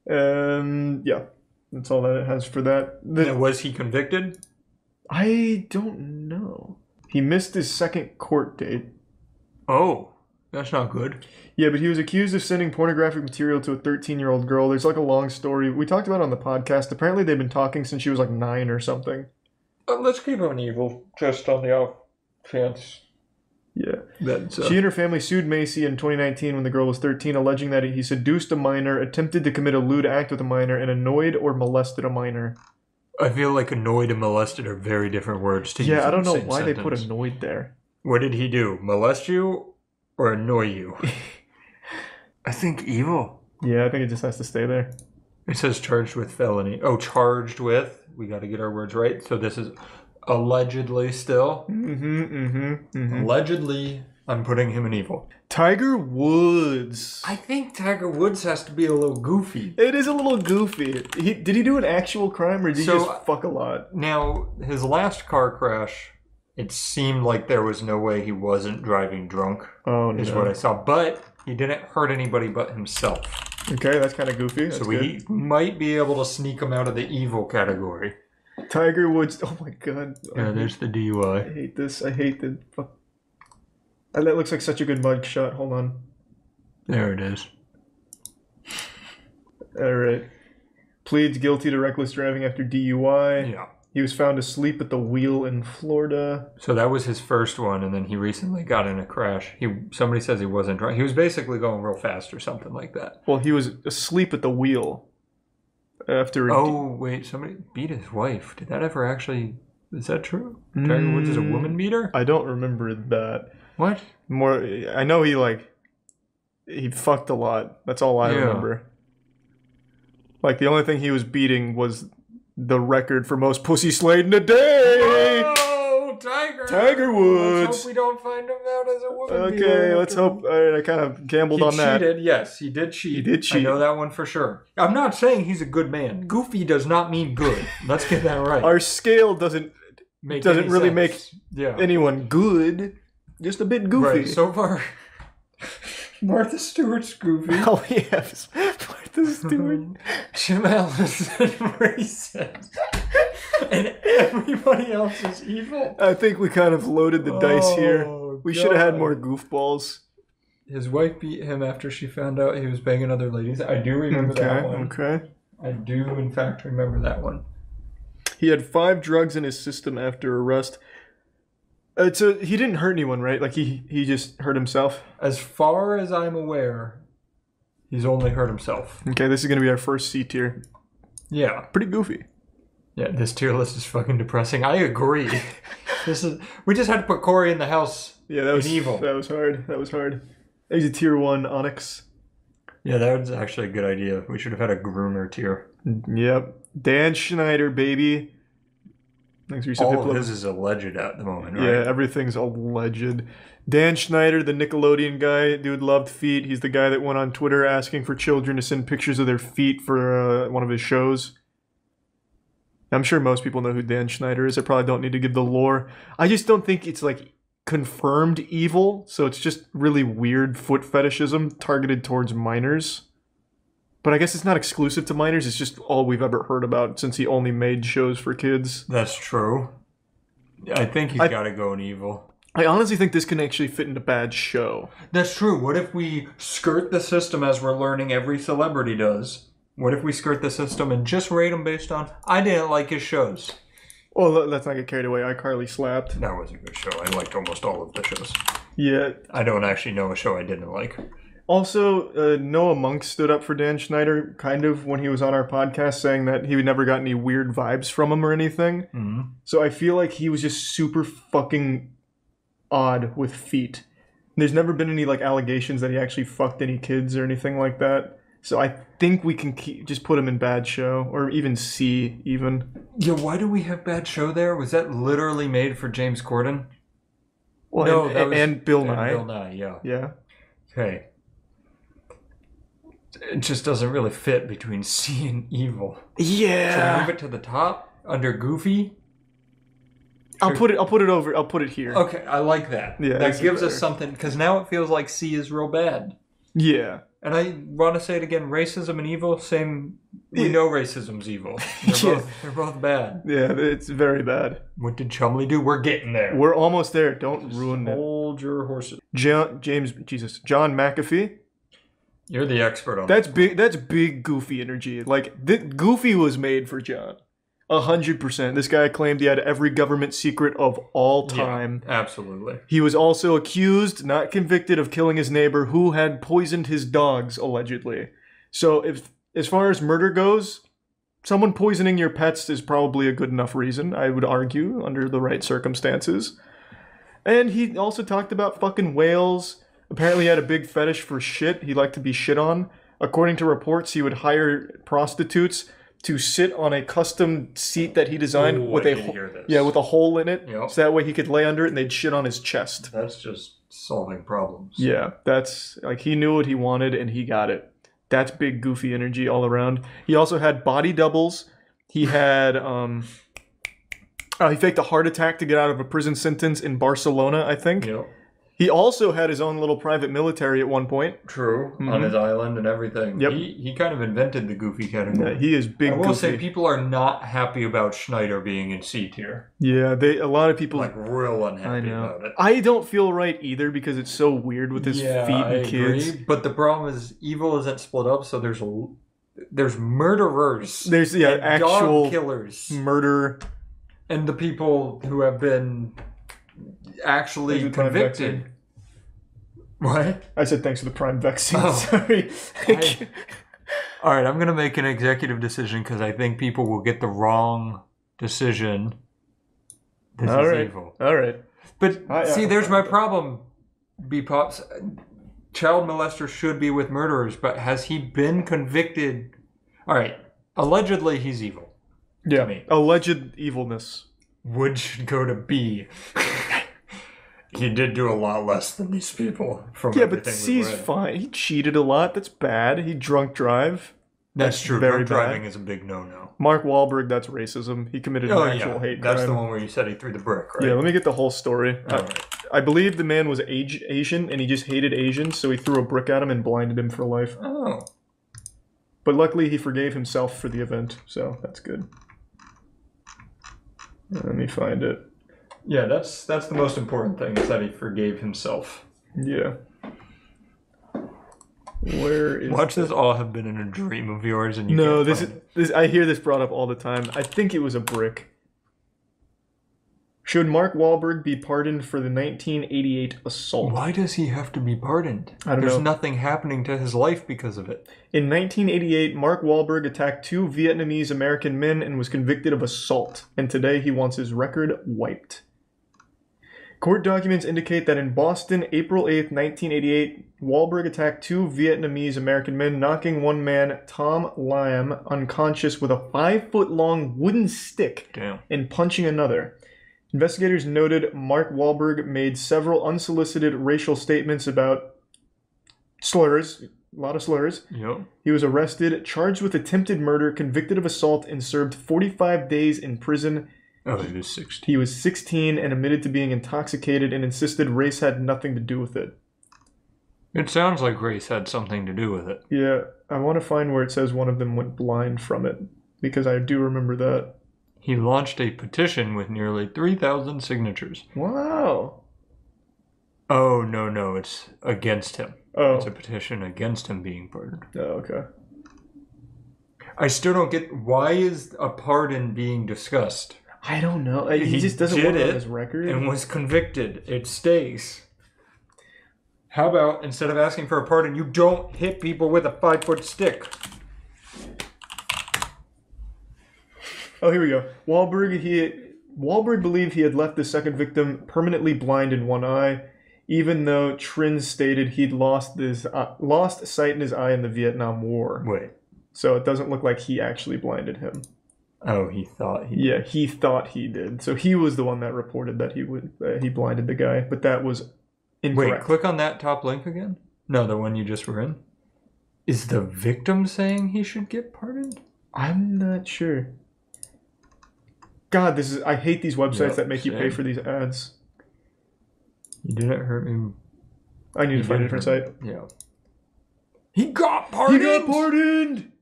Yeah, that's all that it has for that. Was he convicted? I don't know. He missed his second court date. Oh, that's not good. Yeah, but he was accused of sending pornographic material to a 13-year-old girl. There's like a long story. We talked about it on the podcast. Apparently they've been talking since she was like 9 or something. Let's keep him evil, just on the off chance. Yeah. That's, She and her family sued Macy in 2019 when the girl was 13, alleging that he seduced a minor, attempted to commit a lewd act with a minor, and annoyed or molested a minor. I feel like annoyed and molested are very different words to use. Yeah, I don't in the know same why they sentence. put annoyed there. What did he do? Molest you or annoy you? I think evil. Yeah, I think it just has to stay there. It says charged with felony. Oh, charged with. We got to get our words right. So this is allegedly still. Allegedly, I'm putting him in evil. Tiger Woods. I think Tiger Woods has to be a little goofy. It is a little goofy. Did he do an actual crime or did he just fuck a lot? Now, his last car crash, it seemed like there was no way he wasn't driving drunk. Oh, is no. what I saw. But he didn't hurt anybody but himself. Okay, that's kind of goofy. That's so we might be able to sneak him out of the evil category. Tiger Woods. Oh my god. Yeah, there's the DUI. I hate this. I hate the. That looks like such a good mug shot. Hold on. There it is. All right. Pleads guilty to reckless driving after DUI. Yeah. He was found asleep at the wheel in Florida. So that was his first one, and then he recently got in a crash. Somebody says he wasn't driving. He was basically going real fast or something like that. Well, he was asleep at the wheel. After. Oh, wait. Somebody beat his wife. Did that ever actually... Is that true? Tiger Woods is a woman beater? I don't remember that. What? More, I know he fucked a lot. That's all I remember. Like, the only thing he was beating was the record for most pussy slayed in a day! Oh, Tiger! Tiger Woods! Let's hope we don't find him out as a woman Okay, beater. let's hope. Alright, I kind of gambled on that. He cheated, yes. He did cheat. He did cheat. I know that one for sure. I'm not saying he's a good man. Goofy does not mean good. Let's get that right. Our scale doesn't really sense. make anyone good. Just a bit goofy. Right, so far, Martha Stewart's goofy. Oh, yes. Martha Stewart. Jim Allison racist. And everybody else is evil. I think we kind of loaded the dice here. We should have had more goofballs. His wife beat him after she found out he was banging other ladies. I do remember that one. Okay. I do, in fact, remember that one. He had 5 drugs in his system after arrest. So he didn't hurt anyone, right? Like he just hurt himself? As far as I'm aware, he's only hurt himself. Okay, this is going to be our first C tier. Yeah. Pretty goofy. Yeah, this tier list is fucking depressing. I agree. We just had to put Corey in the house. Yeah, that was evil. That was hard. That was hard. There's a tier 1 Onyx. Yeah, that was actually a good idea. We should have had a groomer tier. Yep. Dan Schneider, baby. All of his is alleged at the moment, right? Yeah, everything's alleged. Dan Schneider, the Nickelodeon guy, dude loved feet. He's the guy that went on Twitter asking for children to send pictures of their feet for one of his shows. I'm sure most people know who Dan Schneider is. I probably don't need to give the lore. I just don't think it's like confirmed evil, so it's just really weird foot fetishism targeted towards minors. But I guess it's not exclusive to minors. It's just all we've ever heard about since he only made shows for kids. That's true. I think he's got to go in evil. I honestly think this can actually fit in a bad show. That's true. What if we skirt the system as we're learning every celebrity does? What if we skirt the system and just rate them based on, I didn't like his shows. Well, let's not get carried away. iCarly slapped. That was a good show. I liked almost all of the shows. Yeah. I don't actually know a show I didn't like. Also, Noah Monk stood up for Dan Schneider, kind of, when he was on our podcast, saying that he never got any weird vibes from him or anything. Mm-hmm. So I feel like he was just super fucking odd with feet. There's never been any, like, allegations that he actually fucked any kids or anything like that. So I think we can just put him in bad show, or even C, even. Yeah, why do we have bad show there? Was that literally made for James Corden? Well, no, and Bill Nye. Bill Nye, yeah. Yeah. Okay. It just doesn't really fit between C and evil. Yeah. So move it to the top under Goofy. I'll put it here. Okay, I like that. Yeah, that gives us something, because now it feels like C is real bad. Yeah. And I want to say it again, racism and evil, same. We know racism's evil. They're both bad. Yeah, it's very bad. What did Chumley do? We're getting there. We're almost there. Don't ruin it. Hold your horses. John McAfee. You're the expert on That's big. That's big Goofy energy. Like Goofy was made for John. 100%. This guy claimed he had every government secret of all time. Yeah, absolutely. He was also accused, not convicted, of killing his neighbor who had poisoned his dogs, allegedly. So if, as far as murder goes, someone poisoning your pets is probably a good enough reason, I would argue, under the right circumstances. And he also talked about fucking whales. Apparently he had a big fetish for shit. He liked to be shit on. According to reports, he would hire prostitutes to sit on a custom seat that he designed with with a hole in it. Yep. So that way he could lay under it and they'd shit on his chest. That's just solving problems. Yeah, that's like he knew what he wanted and he got it. That's big goofy energy all around. He also had body doubles. He had he faked a heart attack to get out of a prison sentence in Barcelona, I think. Yep. He also had his own little private military at one point. True. On his island and everything. Yep. He kind of invented the goofy category. Yeah, he is big I will goofy. say people are not happy about Schneider being in C tier. Yeah, a lot of people like real unhappy I know. about it. I don't feel right either because it's so weird with his feet and kids. Agree, but the problem is evil isn't split up, so there's murderers. There's and actual dog killers, murder, and the people who have been actually convicted. What? I said thanks for the Prime vaccine. Oh. Sorry. All right, I'm going to make an executive decision because I think people will get the wrong decision. This All is right. evil. All right. But see, there's my problem. B-Pops. Child molester should be with murderers, but has he been convicted? All right. Allegedly, he's evil. Yeah. To me. Alleged evilness. Wood should go to B. He did do a lot less than these people. From Yeah, but everything C's we've read. fine. He cheated a lot. That's bad. He drunk drive. That's true. Very Drunk bad. driving is a big no-no. Mark Wahlberg, that's racism. He committed an actual hate crime. That's the one where you said he threw the brick, right? Yeah, let me get the whole story. Alright. I believe the man was Asian, and he just hated Asians, so he threw a brick at him and blinded him for life. Oh. But luckily, he forgave himself for the event, so that's good. Let me find it. Yeah, that's the most important thing, is that he forgave himself. Yeah. Where is Watch this all have been in a dream of yours, and you No, can't this find is I hear this brought up all the time. I think it was a brick. Should Mark Wahlberg be pardoned for the 1988 assault? Why does he have to be pardoned? I don't There's know. nothing happening to his life because of it. In 1988, Mark Wahlberg attacked 2 Vietnamese American men and was convicted of assault, and today he wants his record wiped. Court documents indicate that in Boston, April 8, 1988, Wahlberg attacked 2 Vietnamese American men, knocking one man, Tom Lam, unconscious with a 5-foot-long wooden stick Damn. and punching another. Investigators noted Mark Wahlberg made several unsolicited racial statements about slurs, a lot of slurs. Yep. He was arrested, charged with attempted murder, convicted of assault, and served 45 days in prison. Oh, he was 16. He was 16 and admitted to being intoxicated and insisted race had nothing to do with it. It sounds like race had something to do with it. Yeah, I want to find where it says one of them went blind from it, because I do remember that. He launched a petition with nearly 3,000 signatures. Wow. Oh, no, it's against him. Oh. It's a petition against him being pardoned. Oh, okay. I still don't get, why is a pardon being discussed? I don't know. He just doesn't did want it on it his record. and was convicted. It stays. How about, instead of asking for a pardon, you don't hit people with a 5-foot stick? Oh, here we go. Wahlberg believed he had left the second victim permanently blind in one eye, even though Trin stated he'd lost sight in his eye in the Vietnam War. Wait. So it doesn't look like he actually blinded him. Oh, he thought he Yeah, he thought he did. So he was the one that reported that he blinded the guy, but that was incorrect. Wait, click on that top link again? No, the one you just were in. Is the victim saying he should get pardoned? I'm not sure. God, I hate these websites that make you pay for these ads. You didn't hurt me. I need to find a different site. Yeah. He got pardoned! He got pardoned!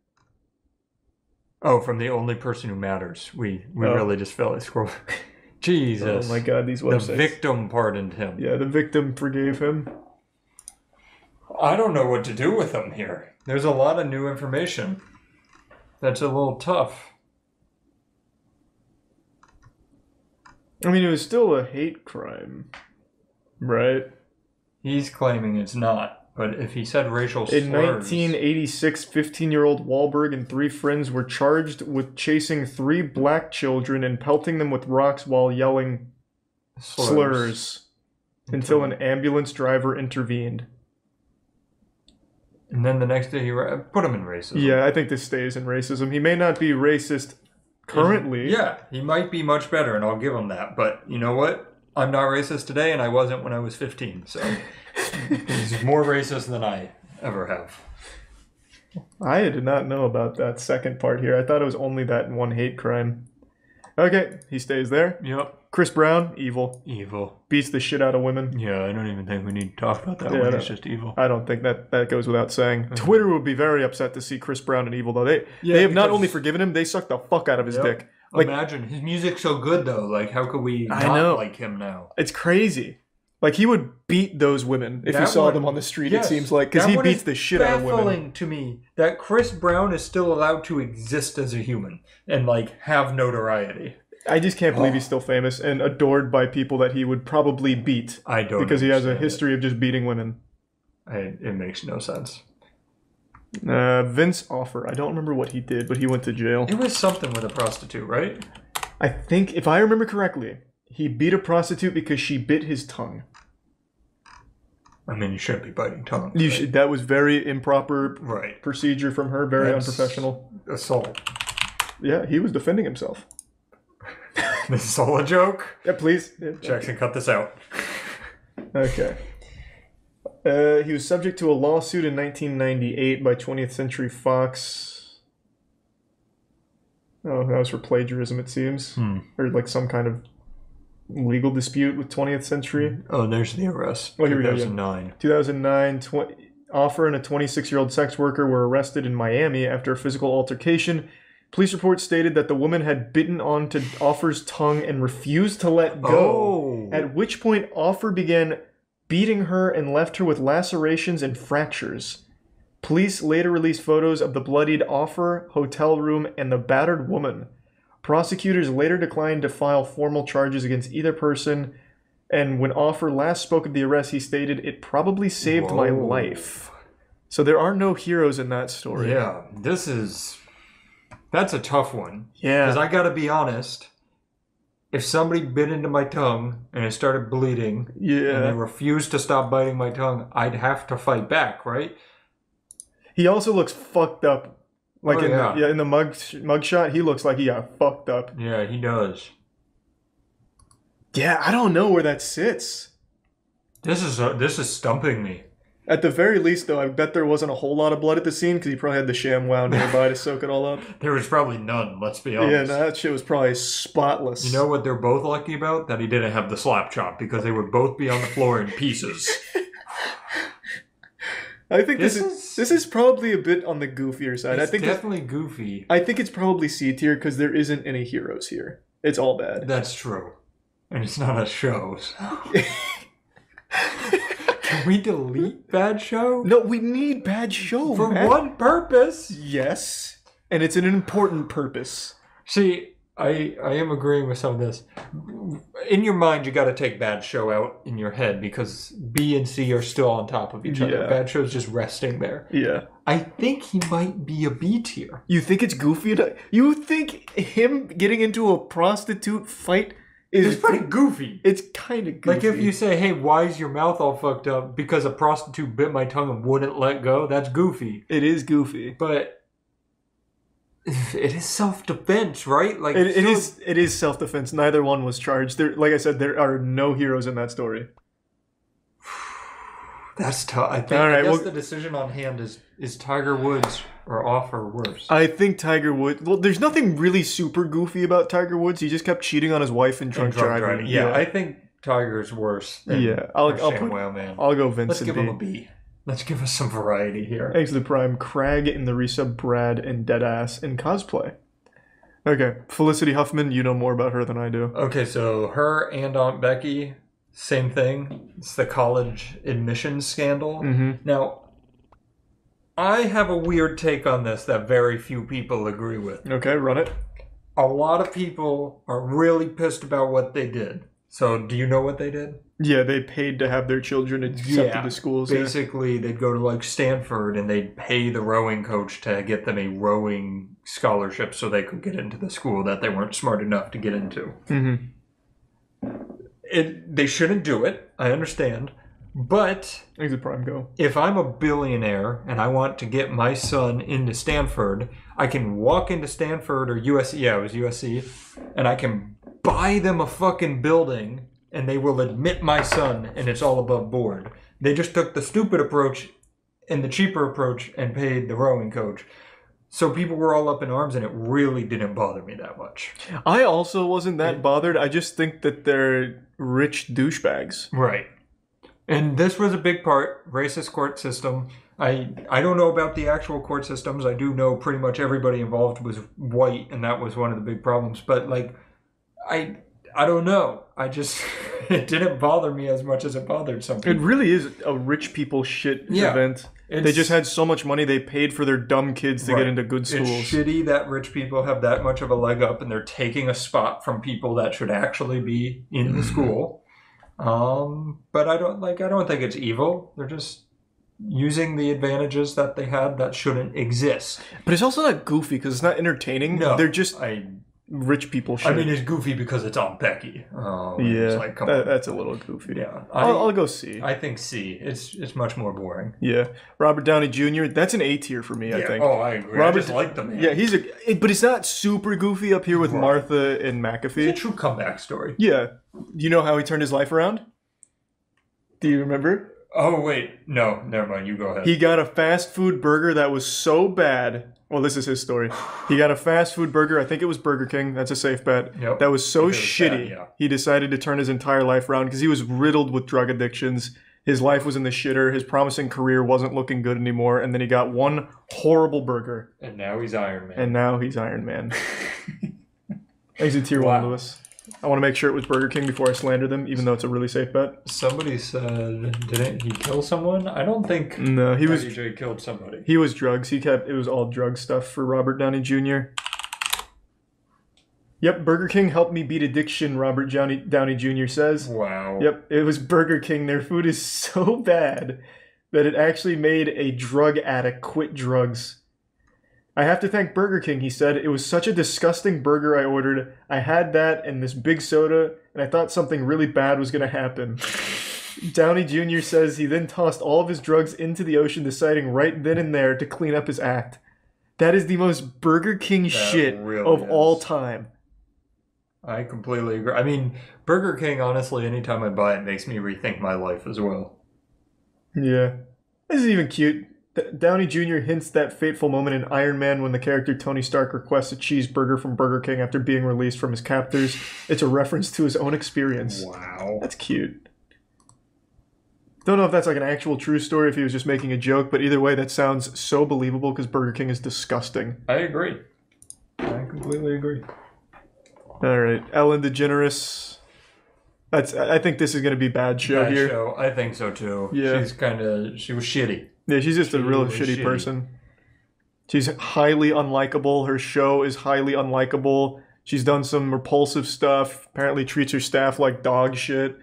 Oh, from the only person who matters. We really just fell at scroll. Jesus. Oh my God, these websites. The victim pardoned him. Yeah, the victim forgave him. I don't know what to do with him here. There's a lot of new information. That's a little tough. I mean, it was still a hate crime, right? He's claiming it's not, but if he said racial slurs... In 1986, 15-year-old Wahlberg and 3 friends were charged with chasing 3 black children and pelting them with rocks while yelling slurs until an ambulance driver intervened. And then the next day he put him in racism. Yeah, I think this stays in racism. He may not be racist currently. Yeah, he might be much better, and I'll give him that. But you know what? I'm not racist today, and I wasn't when I was 15. So he's more racist than I ever have. I did not know about that second part here. I thought it was only that one hate crime. Okay, he stays there. Yep. Chris Brown, evil. Evil. Beats the shit out of women. Yeah, I don't even think we need to talk about that one. He's just evil. I don't think that goes without saying. Twitter would be very upset to see Chris Brown and evil, though. They have not only forgiven him, they sucked the fuck out of his dick. Like, imagine, his music's so good, though. Like, how could we not like him now? It's crazy. Like, he would beat those women if you saw them on the street, it seems like. Because he beats the shit out of women. It's baffling to me that Chris Brown is still allowed to exist as a human and, like, have notoriety. I just can't believe he's still famous and adored by people that he would probably beat. I don't Because he has a history of just beating women. It makes no sense. Vince Offer. I don't remember what he did, but he went to jail. It was something with a prostitute, right? I think, if I remember correctly, he beat a prostitute because she bit his tongue. I mean, you shouldn't be biting tongues. You should. That was very improper procedure from her, very That's unprofessional. Assault. Yeah, he was defending himself. This is all a joke? Yeah, please. Jackson, cut this out. Okay. He was subject to a lawsuit in 1998 by 20th Century Fox. Oh, that was for plagiarism, it seems. Or like some kind of legal dispute with 20th Century. Oh, there's the arrest. Oh, here we go. 2009. 2009, Offer and a 26-year-old sex worker were arrested in Miami after a physical altercation. Police reports stated that the woman had bitten onto Offer's tongue and refused to let go, at which point Offer began beating her and left her with lacerations and fractures. Police later released photos of the bloodied Offer, hotel room, and the battered woman. Prosecutors later declined to file formal charges against either person, and when Offer last spoke of the arrest, he stated, "It probably saved my life." So there are no heroes in that story. Yeah, that's a tough one. Yeah. Because I gotta be honest, if somebody bit into my tongue and it started bleeding, and they refused to stop biting my tongue, I'd have to fight back, right? He also looks fucked up. Like in the mugshot, he looks like he got fucked up. Yeah, he does. Yeah, I don't know where that sits. This is stumping me. At the very least, though, I bet there wasn't a whole lot of blood at the scene because he probably had the ShamWow nearby to soak it all up. There was probably none, let's be honest. Yeah, no, that shit was probably spotless. You know what they're both lucky about? That he didn't have the slap chop, because they would both be on the floor in pieces. I think this is probably a bit on the goofier side. It's I think definitely goofy. I think it's probably C tier because there isn't any heroes here. It's all bad. That's true. And it's not a show, so... Can we delete Bad Show? No, we need Bad Show, for man. one purpose. Yes, and it's an important purpose. See, I am agreeing with some of this. In your mind, you got to take Bad Show out in your head because B and C are still on top of each other. Bad Show's just resting there. Yeah. I think he might be a B tier. You think it's goofy? You think him getting into a prostitute fight is pretty goofy. It's kind of goofy. Like if you say, hey, why is your mouth all fucked up? Because a prostitute bit my tongue and wouldn't let go. That's goofy. It is goofy. But it is self-defense, right? Like it is self-defense. Neither one was charged. Like I said, there are no heroes in that story. That's tough. I guess the decision on hand is Tiger Woods or Offer worse. I think Tiger Woods... Well, there's nothing really super goofy about Tiger Woods. He just kept cheating on his wife and drunk driving. Yeah, I think Tiger's worse than I'll go Vincent. Let's give him a B. Let's give us some variety here. Thanks to the Prime. Craig in the resub, Brad and Deadass in cosplay. Okay, Felicity Huffman, you know more about her than I do. Okay, so her and Aunt Becky... Same thing. It's the college admissions scandal. Now, I have a weird take on this that very few people agree with. Okay, run it. a lot of people are really pissed about what they did. So do you know what they did? Yeah, they paid to have their children accepted to schools. Basically, they'd go to like Stanford and they'd pay the rowing coach to get them a rowing scholarship so they could get into the school that they weren't smart enough to get into. They shouldn't do it. I understand. But I think it's a prime go. If I'm a billionaire and I want to get my son into Stanford, I can walk into Stanford or USC. Yeah, it was USC. And I can buy them a fucking building and they will admit my son and it's all above board. They just took the stupid approach and the cheaper approach and paid the rowing coach. So people were all up in arms and it really didn't bother me that much. I also wasn't that bothered. I just think that they're rich douchebags. Right. And this was a big part, racist court system. I don't know about the actual court systems. I do know pretty much everybody involved was white, and that was one of the big problems. But, like, I don't know. I just, it didn't bother me as much as it bothered some people. It really is a rich people shit event. They just had so much money, they paid for their dumb kids to get into good schools. It's shitty that rich people have that much of a leg up, and they're taking a spot from people that should actually be in the school. But I don't think it's evil. They're just using the advantages that they had that shouldn't exist. But it's also not goofy because it's not entertaining. No, they're just rich people shit. I mean, it's goofy because it's on Becky. Yeah, it's like, come on. that's a little goofy. Yeah, I'll go C. I think C. It's much more boring. Yeah, Robert Downey Jr. That's an A tier for me. I think. Oh, I agree. I just like the man. Yeah, but it's not super goofy up here with Martha and McAfee. It's a true comeback story. Yeah, you know how he turned his life around? Do you remember? Oh wait, no, never mind. You go ahead. He got a fast food burger that was so bad. Well, this is his story. He got a fast food burger. I think it was Burger King. That's a safe bet. Yep. That was so was shitty. bad, He decided to turn his entire life around because he was riddled with drug addictions. His life was in the shitter. His promising career wasn't looking good anymore. And then he got one horrible burger. And now he's Iron Man. He's a tier 1, Lewis. I want to make sure it was Burger King before I slander them, even though it's a really safe bet. Somebody said, didn't he kill someone? I don't think DJ killed somebody. He was drugs. It was all drug stuff for Robert Downey Jr. Yep, Burger King helped me beat addiction, Robert Downey Jr. says. Wow. Yep, it was Burger King. Their food is so bad that it actually made a drug addict quit drugs. I have to thank Burger King, he said. It was such a disgusting burger I ordered. I had that and this big soda, and I thought something really bad was going to happen. Downey Jr. says he then tossed all of his drugs into the ocean, deciding right then and there to clean up his act. That is the most Burger King shit of all time. I completely agree. I mean, Burger King, honestly, anytime I buy it, makes me rethink my life as well. Yeah. This is even cute. Downey Jr. hints that fateful moment in Iron Man when the character Tony Stark requests a cheeseburger from Burger King after being released from his captors. It's a reference to his own experience. Wow. That's cute. Don't know if that's like an actual true story, if he was just making a joke, but either way, that sounds so believable because Burger King is disgusting. I agree. I completely agree. Alright, Ellen DeGeneres. I think this is going to be bad show Bad here. show. I think so too. Yeah. She was shitty. Yeah, she's just a real shitty person. She's highly unlikable. Her show is highly unlikable. She's done some repulsive stuff. Apparently treats her staff like dog shit.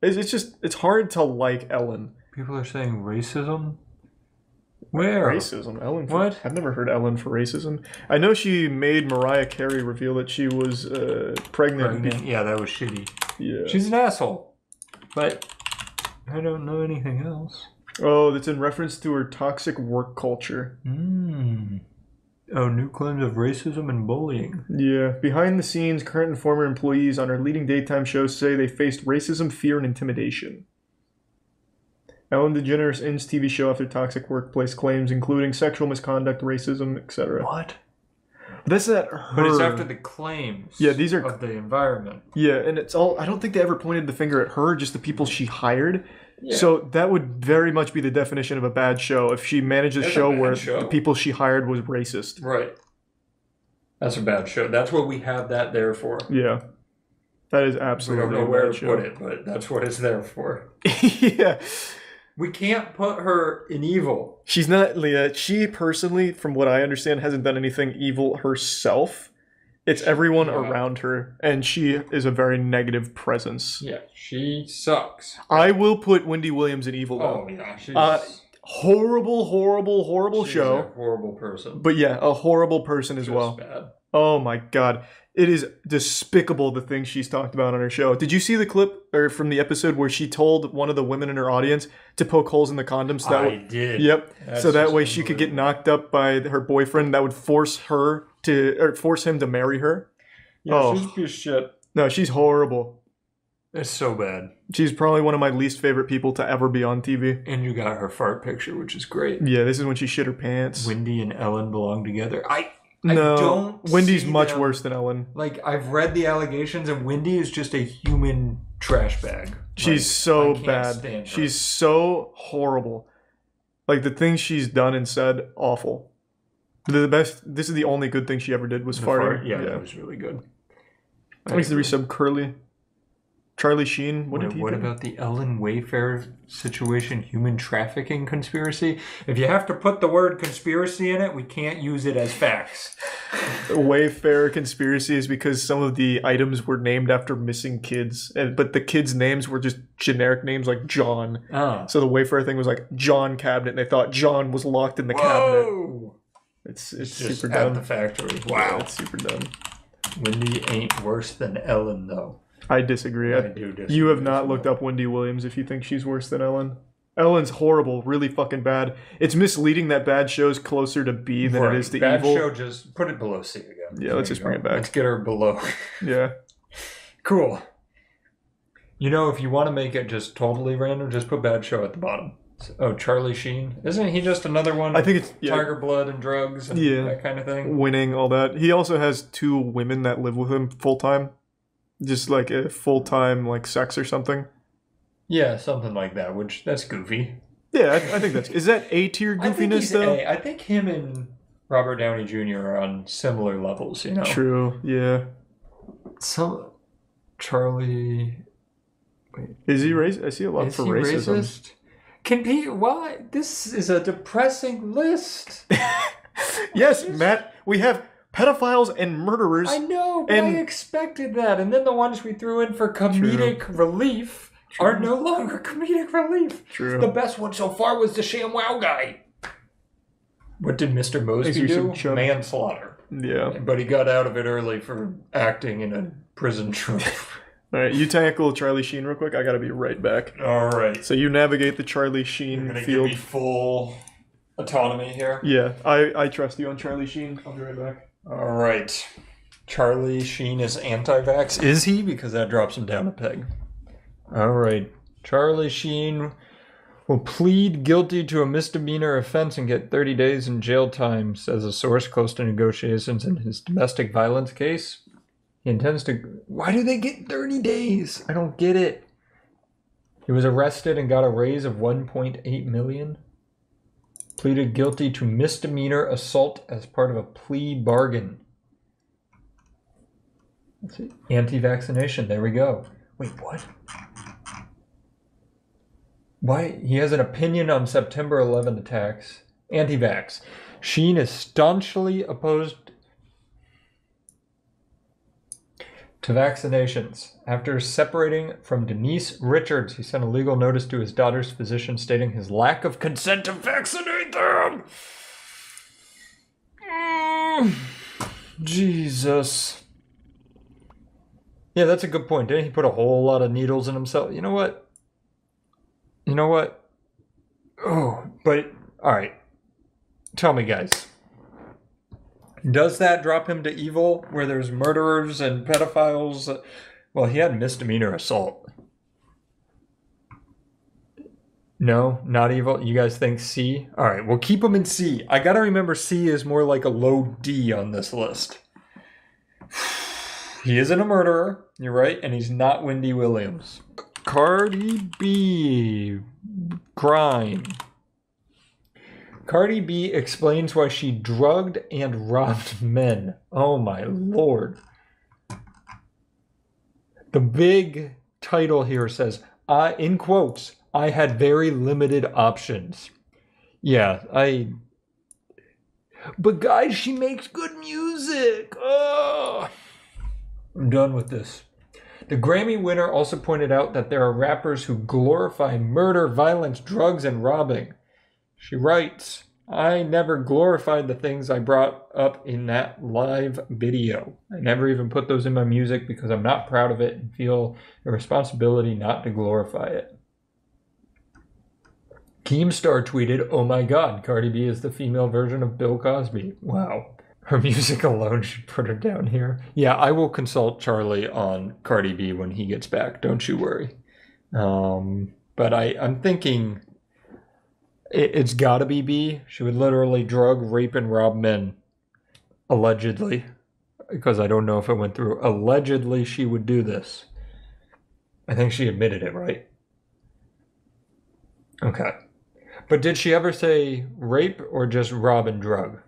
It's hard to like Ellen. People are saying racism? Where? Racism? Ellen? What? I've never heard Ellen for racism. I know she made Mariah Carey reveal that she was pregnant. Yeah, that was shitty. Yeah. She's an asshole. But I don't know anything else. Oh, that's in reference to her toxic work culture. Oh, new claims of racism and bullying. Yeah. Behind the scenes, current and former employees on her leading daytime shows say they faced racism, fear, and intimidation. Ellen DeGeneres ends TV show after toxic workplace claims, including sexual misconduct, racism, etc. What? But that's not her. But it's after the claims these are of the environment. Yeah, and it's all... I don't think they ever pointed the finger at her, just the people she hired. Yeah. So that would very much be the definition of a bad show if she managed a show where the people she hired was racist. Right. That's a bad show. That's what we have that there for. Yeah. That is absolutely We don't know where to put it, but that's what it's there for. Yeah. We can't put her in evil. She's not, Leah. She personally, from what I understand, hasn't done anything evil herself. It's everyone around her, and she is a very negative presence. Yeah, she sucks. I will put Wendy Williams in Evil, though. Oh, yeah. She's horrible she's show. a horrible person. But yeah, a horrible person as Just well. bad. Oh my god. It is despicable the things she's talked about on her show. Did you see the clip or from the episode where she told one of the women in her audience to poke holes in the condoms? So I did. Yep. That's so that just way she could get knocked up by her boyfriend. That would force him to marry her. Yeah, she's a piece of shit. No, she's horrible. It's so bad. She's probably one of my least favorite people to ever be on TV. And you got her fart picture, which is great. Yeah, this is when she shit her pants. Wendy and Ellen belong together. I No, don't Wendy's see much them- worse than Ellen. Like, I've read the allegations, and Wendy is just a human trash bag. She's Like, so I can't bad. stand her. She's so horrible. Like, the things she's done and said, awful. This is the only good thing she ever did was The farting. fart, yeah, that was really good. I used to resub Curly. Charlie Sheen, what did he do? About the Ellen Wayfair situation, human trafficking conspiracy? If you have to put the word conspiracy in it, we can't use it as facts. Wayfair conspiracy is because some of the items were named after missing kids, but the kids' names were just generic names like John. Oh. So the Wayfair thing was like John cabinet, and they thought John was locked in the cabinet. It's just super at dumb. the factory. Wow. Yeah, it's super dumb. Wendy ain't worse than Ellen, though. I disagree. I do disagree You have not looked up Wendy Williams if you think she's worse than Ellen. Ellen's horrible, really fucking bad. It's misleading that bad show's closer to B than it is to Bad evil. show, just put it below C again. Yeah, let's just bring it back. Let's get her below. Yeah. Cool. You know, if you want to make it just totally random, just put bad show at the bottom. Oh, Charlie Sheen. Isn't he just another one? I think it's Tiger Blood and drugs and that kind of thing. Winning, all that. He also has 2 women that live with him full time. Just like a full time like sex or something. Yeah, something like that, which that's goofy. Yeah, I think that's... Is that A-tier goofiness, though? I think him and Robert Downey Jr. are on similar levels, you know? True, yeah. Charlie... Wait. Is he racist? I see a lot for racism. Racist? Can be... Why? This is a depressing list. Yes, Matt, we have pedophiles and murderers. I know, but I expected that. And then the ones we threw in for comedic relief are no longer comedic relief. True. The best one so far was the ShamWow guy. What did Mr. Mosby do? Manslaughter. Yeah. But he got out of it early for acting in a prison troop. All right, you tackle Charlie Sheen real quick. I gotta be right back. All right. So you navigate the Charlie Sheen You're gonna field. give me full autonomy here. Yeah, I trust you on Charlie Sheen. I'll be right back. All right. Charlie Sheen is anti-vax. Is he? Because that drops him down a peg. All right. Charlie Sheen will plead guilty to a misdemeanor offense and get 30 days in jail time, says a source close to negotiations in his domestic violence case. He intends to... Why do they get 30 days? I don't get it. He was arrested and got a raise of $1.8 million. Pleaded guilty to misdemeanor assault as part of a plea bargain. Let's see. Anti-vaccination. There we go. Wait, what? Why? He has an opinion on September 11 attacks. Anti-vax. Sheen is staunchly opposed to vaccinations. After separating from Denise Richards, he sent a legal notice to his daughter's physician stating his lack of consent to vaccinate them. Jesus. Yeah, that's a good point. Didn't he put a whole lot of needles in himself? You know what? You know what? Oh, but, all right. Tell me, guys. Does that drop him to evil where there's murderers and pedophiles? Well, he had misdemeanor assault. No, not evil. You guys think C? All right, we'll keep him in C. I got to remember C is more like a low D on this list. He isn't a murderer, you're right, and he's not Wendy Williams. Cardi B. Crime. Cardi B explains why she drugged and robbed men. Oh my lord. The big title here says, in quotes, I had very limited options. Yeah, But guys, she makes good music. Oh, I'm done with this. The Grammy winner also pointed out that there are rappers who glorify murder, violence, drugs, and robbing. She writes, I never glorified the things I brought up in that live video. I never even put those in my music because I'm not proud of it and feel a responsibility not to glorify it. Keemstar tweeted, oh my god, Cardi B is the female version of Bill Cosby. Wow. Her music alone should put her down here. Yeah, I will consult Charlie on Cardi B when he gets back. Don't you worry. But I'm thinking it's gotta be B. She would literally drug, rape, and rob men. Allegedly. Because I don't know if it went through. Allegedly, she would do this. I think she admitted it, right? Okay. But did she ever say rape or just rob and drug?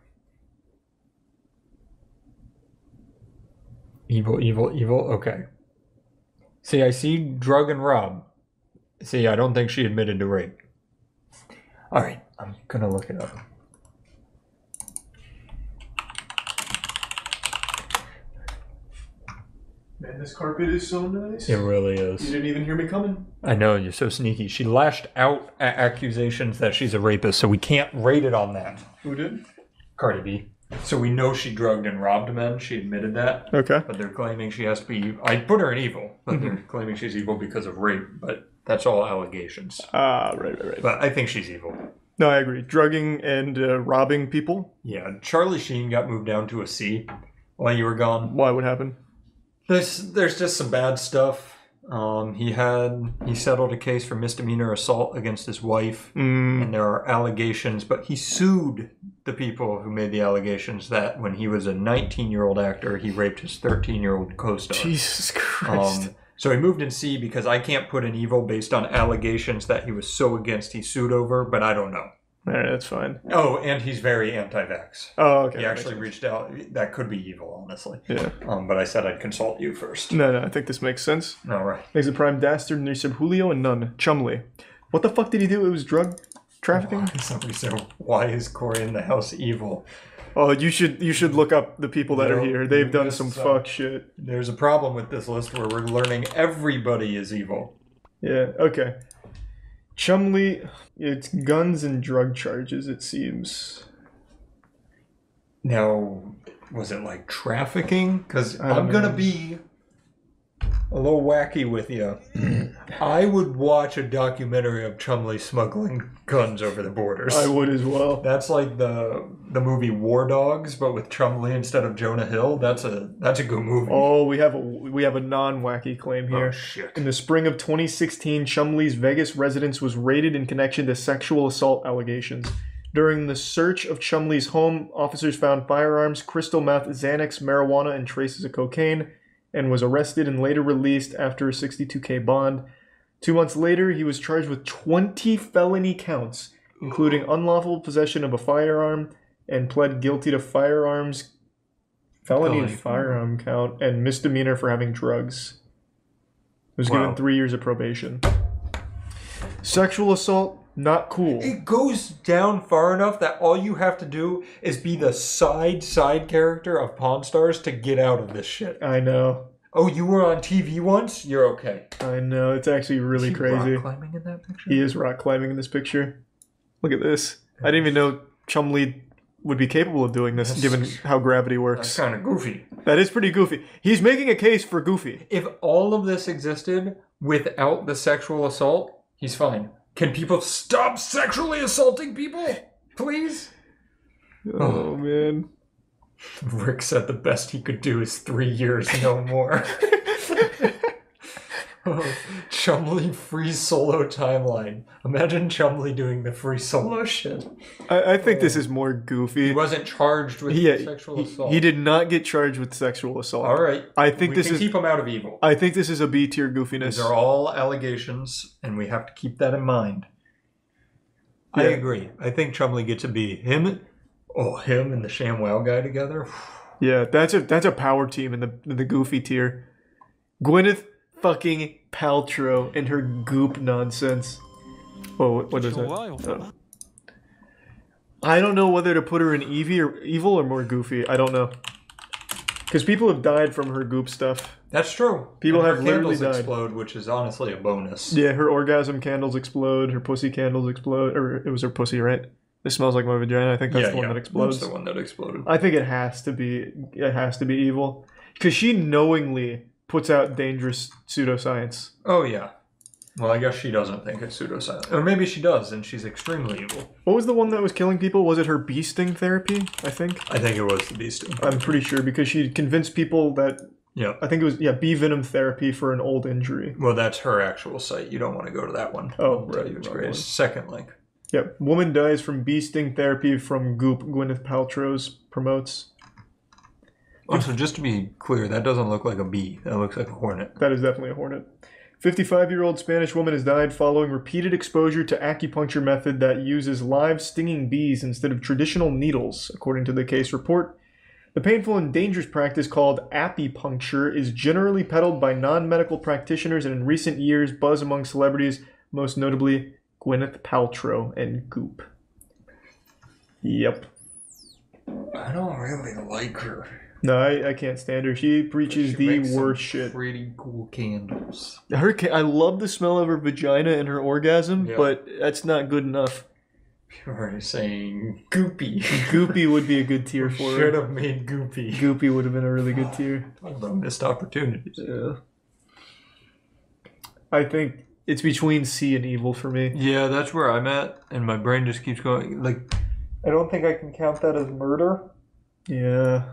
Evil, evil, evil. Okay. See, I see drug and rob. See, I don't think she admitted to rape. All right, I'm gonna look it up. Man, this carpet is so nice. It really is. You didn't even hear me coming. I know, you're so sneaky. She lashed out at accusations that she's a rapist, so we can't rate it on that. Who did? Cardi B. So we know she drugged and robbed men. She admitted that. Okay. But they're claiming she has to be... I put her in evil, but they're claiming she's evil because of rape. But that's all allegations. Right. But I think she's evil. No, I agree. Drugging and robbing people. Yeah, Charlie Sheen got moved down to a C while you were gone. Why? What happened? There's just some bad stuff. He settled a case for misdemeanor assault against his wife, and there are allegations, but he sued the people who made the allegations that when he was a 19-year-old actor, he raped his 13-year-old co-star. Jesus Christ. So he moved in C because I can't put an evil based on allegations that he was so against he sued over, but I don't know. All right, that's fine. Oh, and he's very anti-vax. Oh, okay. He actually reached out. That could be evil, honestly. Yeah. But I said I'd consult you first. No, I think this makes sense. All right. He's a prime dastard, and they said Julio and none. Chumley. What the fuck did he do? It was drug trafficking? Somebody said, why is Corey in the house evil? Oh, you should look up the people that are here. They've done some fuck shit. There's a problem with this list where we're learning everybody is evil. Yeah, okay. Chumley, it's guns and drug charges, it seems. Now, was it like trafficking? Because I'm going to be a little wacky with you. I would watch a documentary of Chumley smuggling guns over the borders. I would as well. That's like the movie War Dogs, but with Chumley instead of Jonah Hill. That's a good movie. Oh, we have a non-wacky claim here. Oh, shit. In the spring of 2016, Chumley's Vegas residence was raided in connection to sexual assault allegations. During the search of Chumley's home, officers found firearms, crystal meth, Xanax, marijuana, and traces of cocaine, and was arrested and later released after a $62K bond. 2 months later, he was charged with 20 felony counts, including unlawful possession of a firearm, and pled guilty to felony firearm count, and misdemeanor for having drugs. He was given 3 years of probation. Sexual assault, not cool. It goes down far enough that all you have to do is be the side character of Pawn Stars to get out of this shit. I know. Oh, you were on TV once? You're okay. I know. It's actually really crazy. Rock climbing in that picture? He is rock climbing in this picture. Look at this. I didn't even know Chumley would be capable of doing this, given how gravity works. That's kind of goofy. That is pretty goofy. He's making a case for goofy. If all of this existed without the sexual assault, he's fine. Can people stop sexually assaulting people? Please? Oh, man. Rick said the best he could do is 3 years, no more. Chumley free solo timeline. Imagine Chumley doing the free solo shit. I think this is more goofy. He wasn't charged with sexual assault. He did not get charged with sexual assault. All right. I think we can keep him out of evil. I think this is a B tier goofiness. These are all allegations, and we have to keep that in mind. Yeah. I agree. I think Chumley gets a B. Him and the ShamWow guy together. Yeah, that's a power team in the goofy tier. Gwyneth fucking Paltrow and her goop nonsense. Oh, what is that? I don't know whether to put her in evil or more goofy. I don't know. Because people have died from her goop stuff. That's true. People and have her literally candles died. explode, which is honestly a bonus. Yeah, her orgasm candles explode. Her pussy candles explode. Or it was her pussy, right? This smells like my vagina. I think that's the one that explodes. That's the one that exploded. I think it has to be. It has to be evil. Because she knowingly puts out dangerous pseudoscience. Oh, yeah. Well, I guess she doesn't think it's pseudoscience. Or maybe she does, and she's extremely evil. What was the one that was killing people? Was it her bee sting therapy, I think? I think it was the bee sting. I'm pretty sure, because she convinced people that... Yeah. I think it was, bee venom therapy for an old injury. Well, that's her actual site. You don't want to go to that one. Oh, I'll right. tell you it's great. Second link. Yep. Woman dies from bee sting therapy from Goop. Gwyneth Paltrow's promotes. Also, just to be clear, that doesn't look like a bee. That looks like a hornet. That is definitely a hornet. 55-year-old Spanish woman has died following repeated exposure to acupuncture method that uses live stinging bees instead of traditional needles, according to the case report. The painful and dangerous practice called apipuncture is generally peddled by non-medical practitioners and in recent years buzz among celebrities, most notably Gwyneth Paltrow and Goop. Yep. I don't really like her. No, I can't stand her. She preaches the worst shit. Pretty cool candles. I love the smell of her vagina and her orgasm, Yeah. but that's not good enough. People are saying goopy. Goopy would be a good tier for her. Should have made goopy. Goopy would have been a really good tier. Talk about missed opportunities. Yeah. I think it's between C and evil for me. Yeah, that's where I'm at, and my brain just keeps going. Like, I don't think I can count that as murder, Yeah.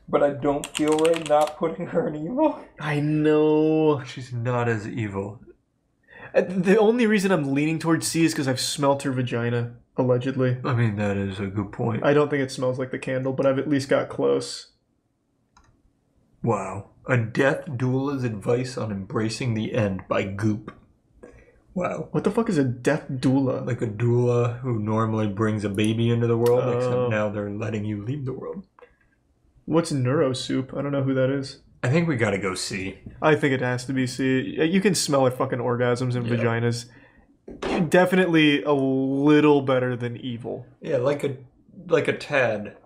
but I don't feel right not putting her in evil. I know. She's not as evil. The only reason I'm leaning towards C is because I've smelt her vagina, allegedly. I mean, that is a good point. I don't think it smells like the candle, but I've at least got close. Wow. A death doula's advice on embracing the end by Goop. Wow. What the fuck is a death doula? Like a doula who normally brings a baby into the world, Oh. except now they're letting you leave the world. What's neuro soup? I don't know who that is. I think we gotta go C. I think it has to be C. You can smell her fucking orgasms and vaginas. Definitely a little better than evil. Yeah, like a tad.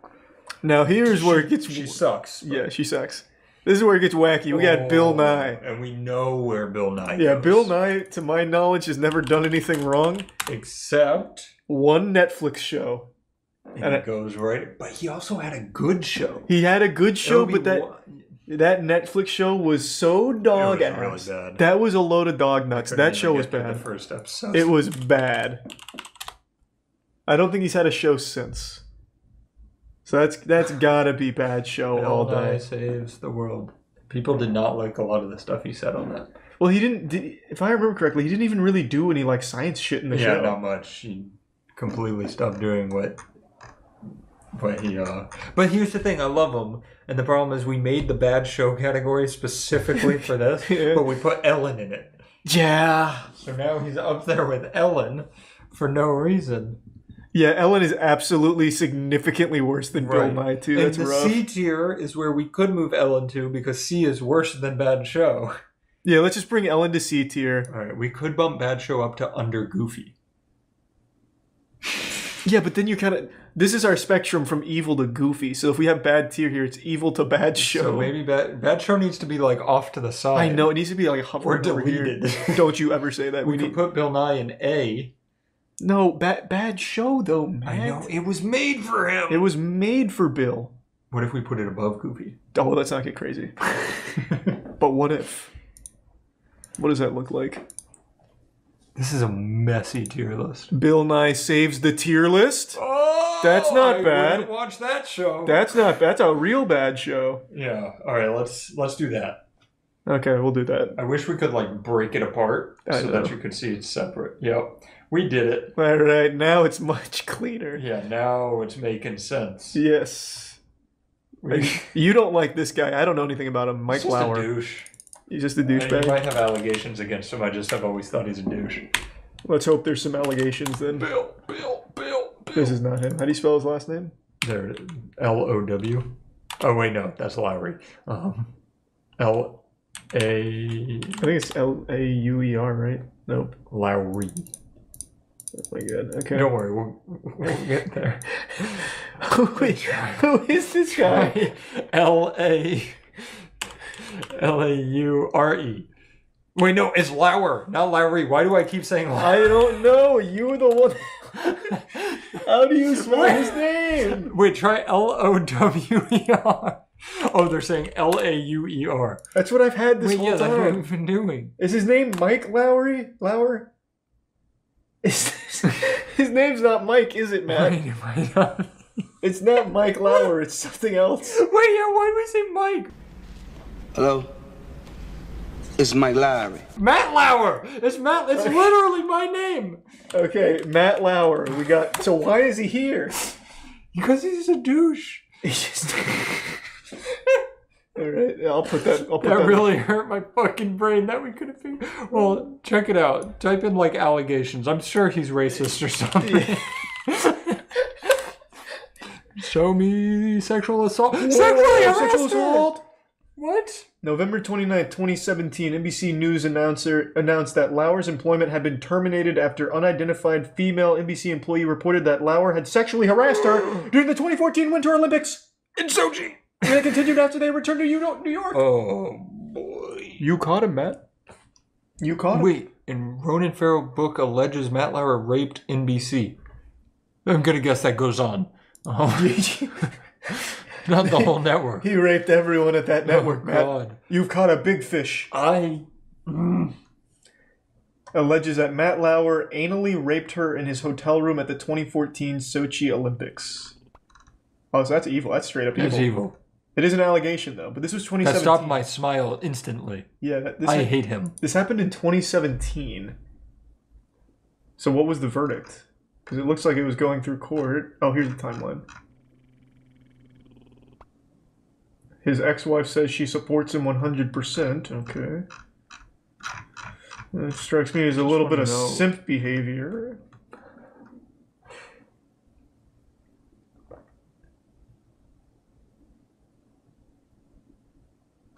Now here's where it gets... She sucks. Yeah, she sucks. This is where it gets wacky. We got Bill Nye. And we know where Bill Nye Yeah, goes. Bill Nye, to my knowledge, has never done anything wrong. Except... one Netflix show. And it goes right... But he also had a good show. He had a good show, That would but be that Netflix show was so dog It was ass. really bad. That was a load of dog nuts. Couldn't That even show was get through bad. The first episode. It was bad. I don't think he's had a show since. So that's gotta be bad show all Bill Nye day. saves the world. People did not like a lot of the stuff he said on that. Well, he didn't. If I remember correctly, he didn't even really do any like science shit in the show. Not much. He completely stopped doing what he. But here's the thing: I love him, and the problem is we made the bad show category specifically for this, but we put Ellen in it. Yeah. So now he's up there with Ellen for no reason. Yeah, Ellen is absolutely significantly worse than Bill Right. Nye too. And That's the rough. C tier is where we could move Ellen to because C is worse than bad show. Yeah, let's just bring Ellen to C tier. All right, we could bump bad show up to under Goofy. Yeah, but then you kind of... This is our spectrum from evil to goofy. So if we have bad tier here, it's evil to bad show. So maybe bad show needs to be like off to the side. I know, it needs to be like hovering Or over here. deleted. Don't you ever say that. We could put Bill Nye in A. No, bad show though, man. I know, it was made for him. It was made for Bill. What if we put it above Goofy? Oh, let's not get crazy. But what if? What does that look like? This is a messy tier list. Bill Nye saves the tier list? Oh, that's not I bad. wouldn't watch that show. That's a real bad show. Yeah. All right, let's do that. Okay, we'll do that. I wish we could like break it apart I so know. that you could see it's separate. Yep. We did it. All right, now it's much cleaner. Yeah, now it's making sense. Yes. You don't like this guy. I don't know anything about him. Mike He's just Lauer. a douche. He's just a You douchebag. might have allegations against him. I just have always thought he's a douche. Let's hope there's some allegations then. Bill. This is not him. How do you spell his last name? There, L-O-W. Oh, wait, no, that's Lowry. L-A... I think it's Lauer, right? Nope. Lowry. Oh my god. Okay. Don't worry, we'll get there. Who is this guy? Laure. Wait, no, it's Lauer, not Lowry. Why do I keep saying Lauer? I don't know. You're the one. How do you spell his name? Wait, try Lower. Oh, they're saying Lauer. That's what I've had this whole That's what time. we've been doing. Is his name Mike Lowry? Lauer? His name's not Mike, is it, Matt? It's not Mike Lauer. It's something else. Wait, yeah, why do we say Mike? Hello? It's Mike Lowry. Matt Lauer! It's Matt, it's literally my name! Okay, Matt Lauer. We got. So why is he here? Because he's a douche. He's just. All right, I'll put that. That really hurt my fucking brain that we could have figured. Well, check it out. Type in like allegations. I'm sure he's racist or something. Show me sexual assault. Sexual assault. What? November 29th, 2017, NBC News announced that Lauer's employment had been terminated after unidentified female NBC employee reported that Lauer had sexually harassed her during the 2014 Winter Olympics in Sochi. And it continued after they returned to New York. Oh, boy. You caught him, Matt. You caught him? Wait, and Ronan Farrow book alleges Matt Lauer raped NBC. I'm going to guess that goes on. Not the whole network. He raped everyone at that network, Matt. God. You've caught a big fish. Alleges that Matt Lauer anally raped her in his hotel room at the 2014 Sochi Olympics. Oh, so that's evil. That's straight up evil. That's evil. It is an allegation, though, but this was 2017. That stopped my smile instantly. Yeah, I hate him. This happened in 2017. So what was the verdict? Because it looks like it was going through court. Oh, here's the timeline. His ex-wife says she supports him 100%. Okay. That strikes me as a little bit of simp behavior.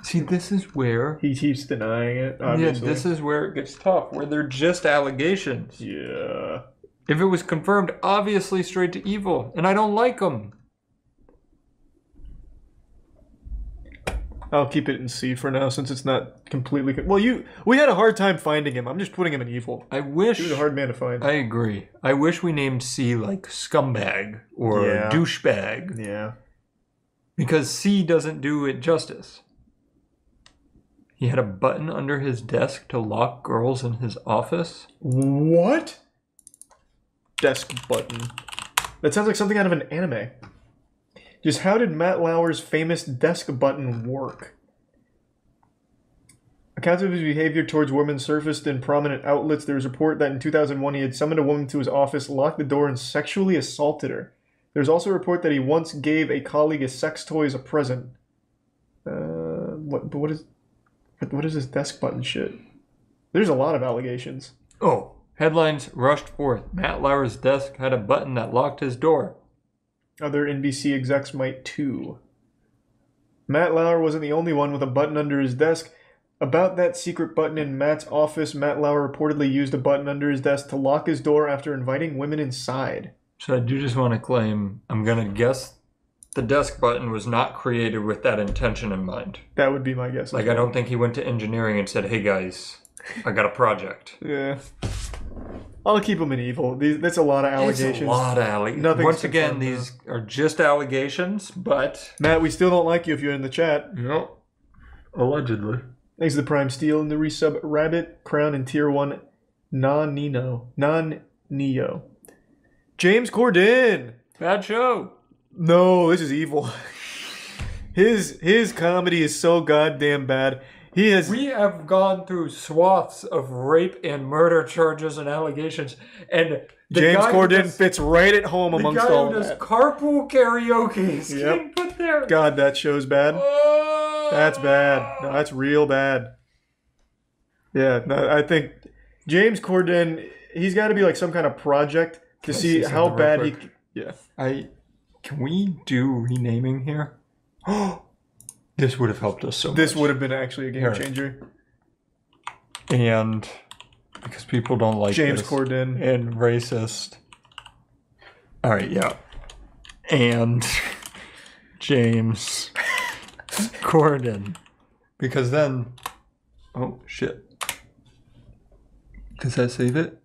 See, this is where... He keeps denying it, obviously. Yeah, this is where it gets tough, where they're just allegations. Yeah. If it was confirmed, obviously straight to evil, and I don't like them. I'll keep it in C for now, since it's not completely... Well, we had a hard time finding him. I'm just putting him in evil. I wish... He was a hard man to find. I agree. I wish we named C like scumbag or douchebag. Yeah. Because C doesn't do it justice. He had a button under his desk to lock girls in his office. What? Desk button. That sounds like something out of an anime. Just how did Matt Lauer's famous desk button work? Accounts of his behavior towards women surfaced in prominent outlets. There was a report that in 2001 he had summoned a woman to his office, locked the door, and sexually assaulted her. There was also a report that he once gave a colleague a sex toy as a present. What is this desk button shit? There's a lot of allegations. Oh, headlines rushed forth. Matt Lauer's desk had a button that locked his door. Other NBC execs might too. Matt Lauer wasn't the only one with a button under his desk. About that secret button in Matt's office, Matt Lauer reportedly used a button under his desk to lock his door after inviting women inside. So I do just want to claim, I'm going to guess the desk button was not created with that intention in mind. That would be my guess. Like, I don't think he went to engineering and said, hey guys, I got a project. Yeah. I'll keep him in evil. That's a lot of allegations. It's a lot of allegations. Once again, these are just allegations, but... Matt, we still don't like you if you're in the chat. Yep. Allegedly. Thanks to the Prime Steel and the resub Rabbit, Crown, and Tier 1 Non-Neo. James Corden! Bad show. No, this is evil. His comedy is so goddamn bad. We have gone through swaths of rape and murder charges and allegations, and James Corden fits right at home amongst all that. The guy who does carpool karaoke is getting put there. God, that show's bad. That's bad. No, that's real bad. Yeah, no, I think James Corden, he's got to be like some kind of project to see how bad he... Yeah. Can we do renaming here? This would have helped us so much. This would have been actually a game changer. And Because people don't like James this. Corden. And racist. Alright, yeah. And James Corden. Because then... Oh, shit. Does that save it?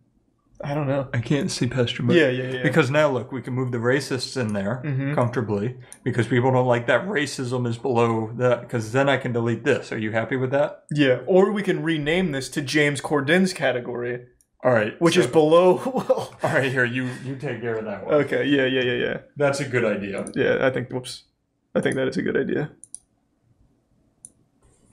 I don't know. I can't see past your Yeah. Because now, look, we can move the racists in there comfortably. Because people don't like that racism is below that. Because then I can delete this. Are you happy with that? Yeah, or we can rename this to James Corden's category. All right. Which is below... All right, here, you take care of that one. Okay, yeah. That's a good idea. Yeah, I think that is a good idea.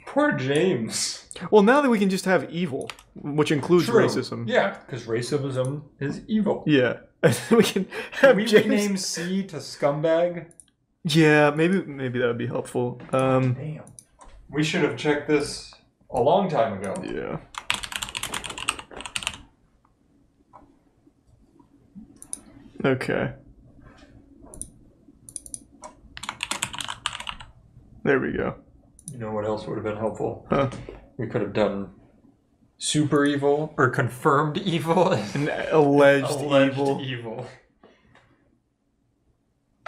Poor James. Well, now that we can just have evil, which includes racism. Yeah, because racism is evil. Yeah. We can have we James... rename C to scumbag? Yeah, maybe that would be helpful. Damn. We should have checked this a long time ago. Yeah. Okay. There we go. You know what else would have been helpful? Huh? We could have done super evil or confirmed evil and alleged evil.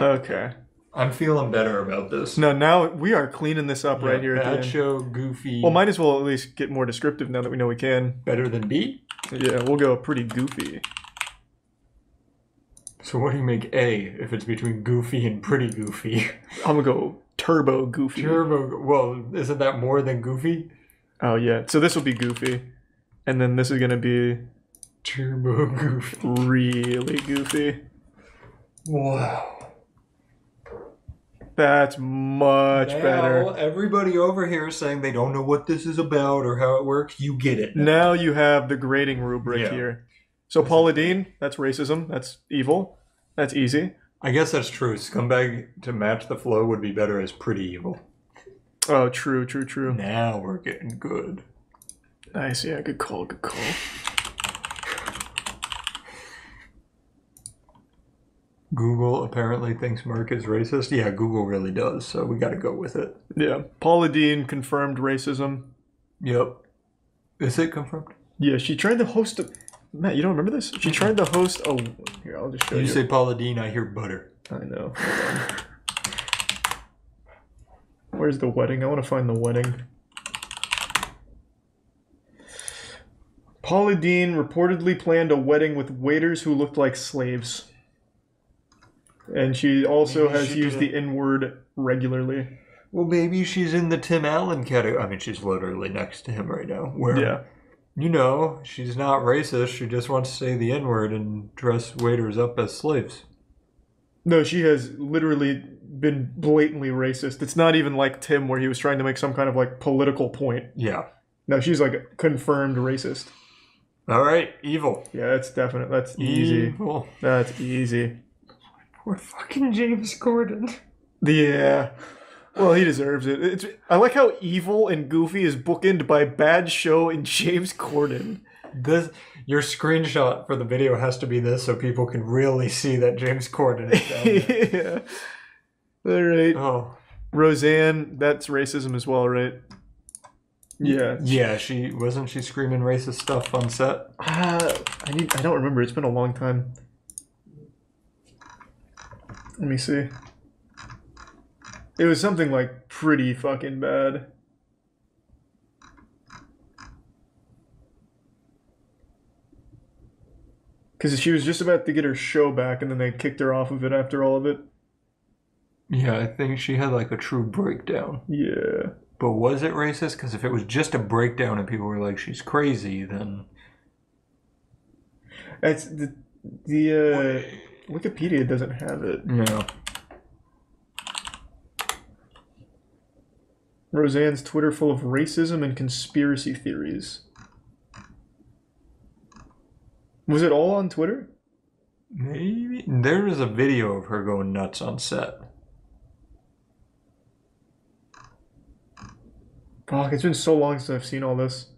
Okay. I'm feeling better about this. No, now we are cleaning this up right here at the Bad end. show, goofy. Well, might as well at least get more descriptive now that we know we can. Better than B? Yeah, we'll go pretty goofy. So what do you make A if it's between goofy and pretty goofy? I'm gonna go turbo goofy. Well, isn't that more than goofy? Oh yeah, so this will be goofy. And then this is gonna be... turbo goofy. Really goofy. Wow. That's much better. Everybody over here is saying they don't know what this is about or how it works. You get it. Now you have the grading rubric here. So Paula Deen, that's racism. That's evil. That's easy. I guess that's true. Scumbag to match the flow would be better as pretty evil. Oh, true. Now we're getting good. Nice, yeah, good call. Google apparently thinks Mark is racist. Yeah, Google really does, so we gotta go with it. Yeah. Paula Deen confirmed racism. Yep. Is it confirmed? Yeah, she tried to host a... Matt, you don't remember this? She tried to host a... Here, I'll just show you. You say Paula Deen, I hear butter. I know. Where's the wedding? I want to find the wedding. Paula Deen reportedly planned a wedding with waiters who looked like slaves. And she also has used the N-word regularly. Well, maybe she's in the Tim Allen category. I mean, she's literally next to him right now. Where, yeah. You know, she's not racist. She just wants to say the N-word and dress waiters up as slaves. No, she has literally been blatantly racist. It's not even like Tim where he was trying to make some kind of like political point. Yeah. No, she's like a confirmed racist. All right, evil. Yeah, that's definite. That's easy. Evil. That's easy. Poor fucking James Corden. Yeah. Well, he deserves it. I like how evil and goofy is bookended by bad show and James Corden. Your screenshot for the video has to be this so people can really see that James Corden is down there. Yeah. All right. Oh. Roseanne, that's racism as well, right? Yeah. Yeah, wasn't she screaming racist stuff on set? I don't remember. It's been a long time. Let me see. It was something like pretty fucking bad. Because she was just about to get her show back and then they kicked her off of it after all of it. Yeah, I think she had like a true breakdown. Yeah. But was it racist? Because if it was just a breakdown and people were like, she's crazy, then... It's the Wikipedia doesn't have it. No. Roseanne's Twitter full of racism and conspiracy theories. Was it all on Twitter? Maybe. There was a video of her going nuts on set. Fuck, it's been so long since I've seen all this.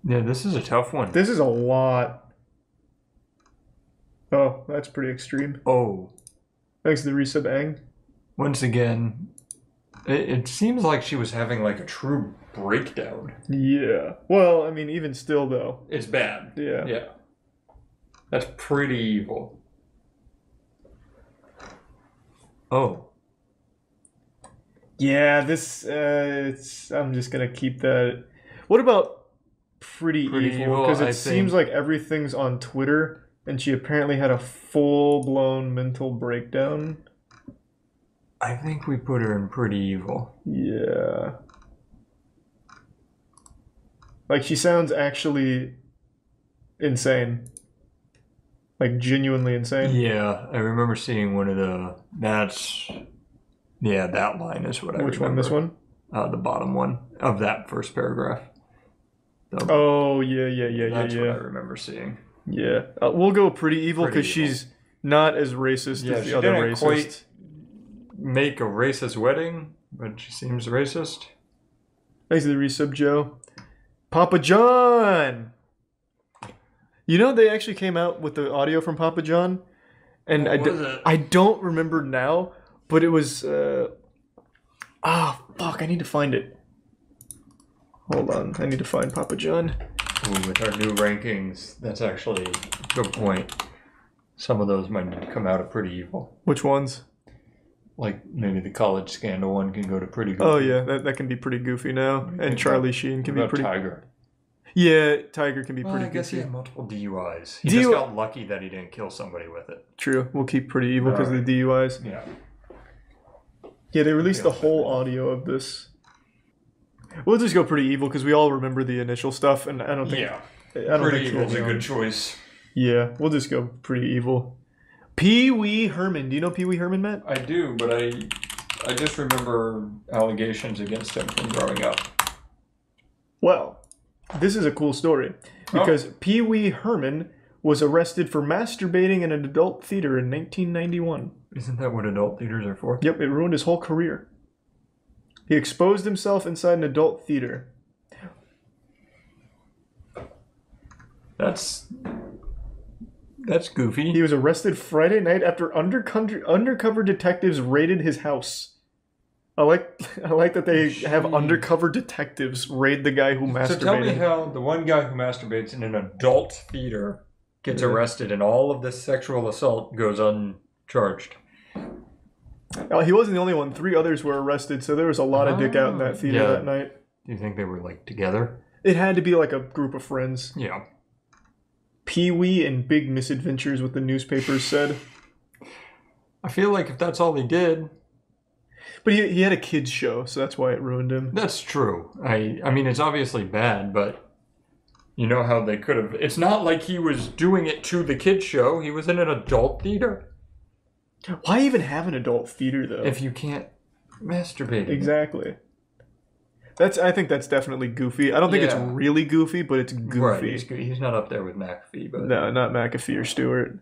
Yeah, this is a tough one. This is a lot. Oh, that's pretty extreme. Oh. Thanks to the resub Ang. Once again, It seems like she was having like a true breakdown. Yeah. Well, I mean, even still, though. It's bad. Yeah. Yeah. That's pretty evil. Oh. Yeah, this, I'm just gonna keep that. What about Pretty Evil? Because it seems like everything's on Twitter, and she apparently had a full-blown mental breakdown. I think we put her in Pretty Evil. Yeah. Like, she sounds actually insane. Like, genuinely insane. Yeah, I remember seeing one of the... Yeah, that line is what I remember. Which one? This one? The bottom one of that first paragraph. Oh, yeah. That's what I remember seeing. Yeah. We'll go Pretty Evil because she's not as racist as the other racist. Quite make a racist wedding, but she seems racist. Thanks to the resub, Joe. Papa John! You know, they actually came out with the audio from Papa John, and I don't remember now, but it was... fuck, I need to find it. Hold on, I need to find Papa John. Ooh, with our new rankings, that's actually a good point. Some of those might come out of Pretty Evil. Which ones? Like, maybe the college scandal one can go to Pretty Goofy. Oh yeah, that can be pretty goofy now. And Charlie Sheen can be pretty... Tiger? Yeah, Tiger can be Well, pretty I guess goofy. he had multiple DUIs. He just got lucky that he didn't kill somebody with it. True, we'll keep Pretty Evil because of the DUIs. Yeah. Yeah, they released the whole audio of this. We'll just go Pretty Evil because we all remember the initial stuff, and I don't think... Yeah. I don't Pretty think Evil's a good choice. Yeah, we'll just go Pretty Evil. Pee Wee Herman. Do you know Pee Wee Herman, Matt? I do, but I just remember allegations against him from growing up. Well, this is a cool story because Pee Wee Herman was arrested for masturbating in an adult theater in 1991. Isn't that what adult theaters are for? Yep, it ruined his whole career. He exposed himself inside an adult theater. That's goofy. He was arrested Friday night after undercover detectives raided his house. I like that they have undercover detectives raid the guy who masturbated. So tell me how the one guy who masturbates in an adult theater gets arrested and all of this sexual assault goes uncharged. He wasn't the only one. 3 others were arrested, so there was a lot of dick out in that theater that night. Do you think they were like together? It had to be like a group of friends. Yeah. Pee-wee and big misadventures, what the newspapers said. I feel like if that's all he did... But he had a kid's show, so that's why it ruined him. That's true. I mean, it's obviously bad, but you know how they could have... It's not like he was doing it to the kid's show. He was in an adult theater. Why even have an adult theater, though? If you can't masturbate. Exactly. I think that's definitely goofy. I don't think it's really goofy, but it's goofy. Right, he's not up there with McAfee, but... No, not McAfee or Stewart.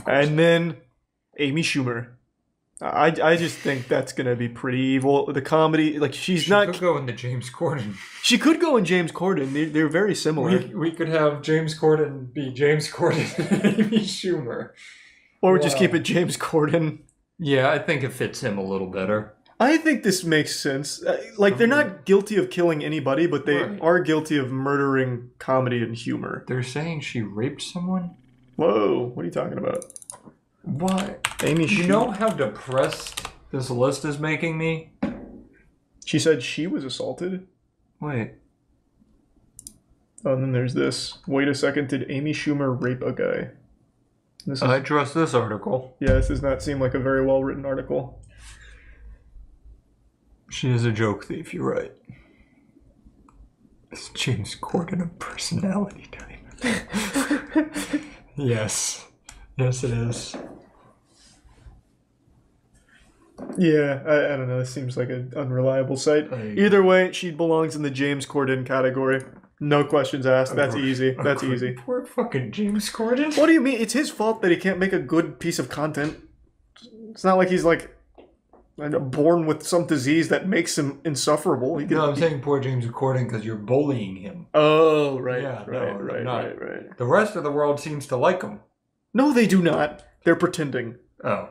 And then Amy Schumer. I just think that's gonna be pretty evil. The comedy, like she could go into James Corden. She could go in James Corden. They're very similar. We could have James Corden be James Corden and Amy Schumer. Or just keep it James Corden. Yeah, I think it fits him a little better. I think this makes sense. Like, they're not guilty of killing anybody, but they are guilty of murdering comedy and humor. They're saying she raped someone? Whoa, what are you talking about? What? Amy Schumer. You know how depressed this list is making me? She said she was assaulted? Wait. Oh, and then there's this. Wait a second, did Amy Schumer rape a guy? I trust this article. Yeah, this does not seem like a very well-written article. She is a joke thief, you're right. It's James Corden of personality type. Yes. Yes, it is. Yeah, I don't know. This seems like an unreliable site. Either way, she belongs in the James Corden category. No questions asked. That's easy. That's easy. Poor fucking James Corden. What do you mean? It's his fault that he can't make a good piece of content. It's not like he's like born with some disease that makes him insufferable. No, I'm saying poor James Corden because you're bullying him. Oh, right. Yeah, right. The rest of the world seems to like him. No, they do not. They're pretending. Oh.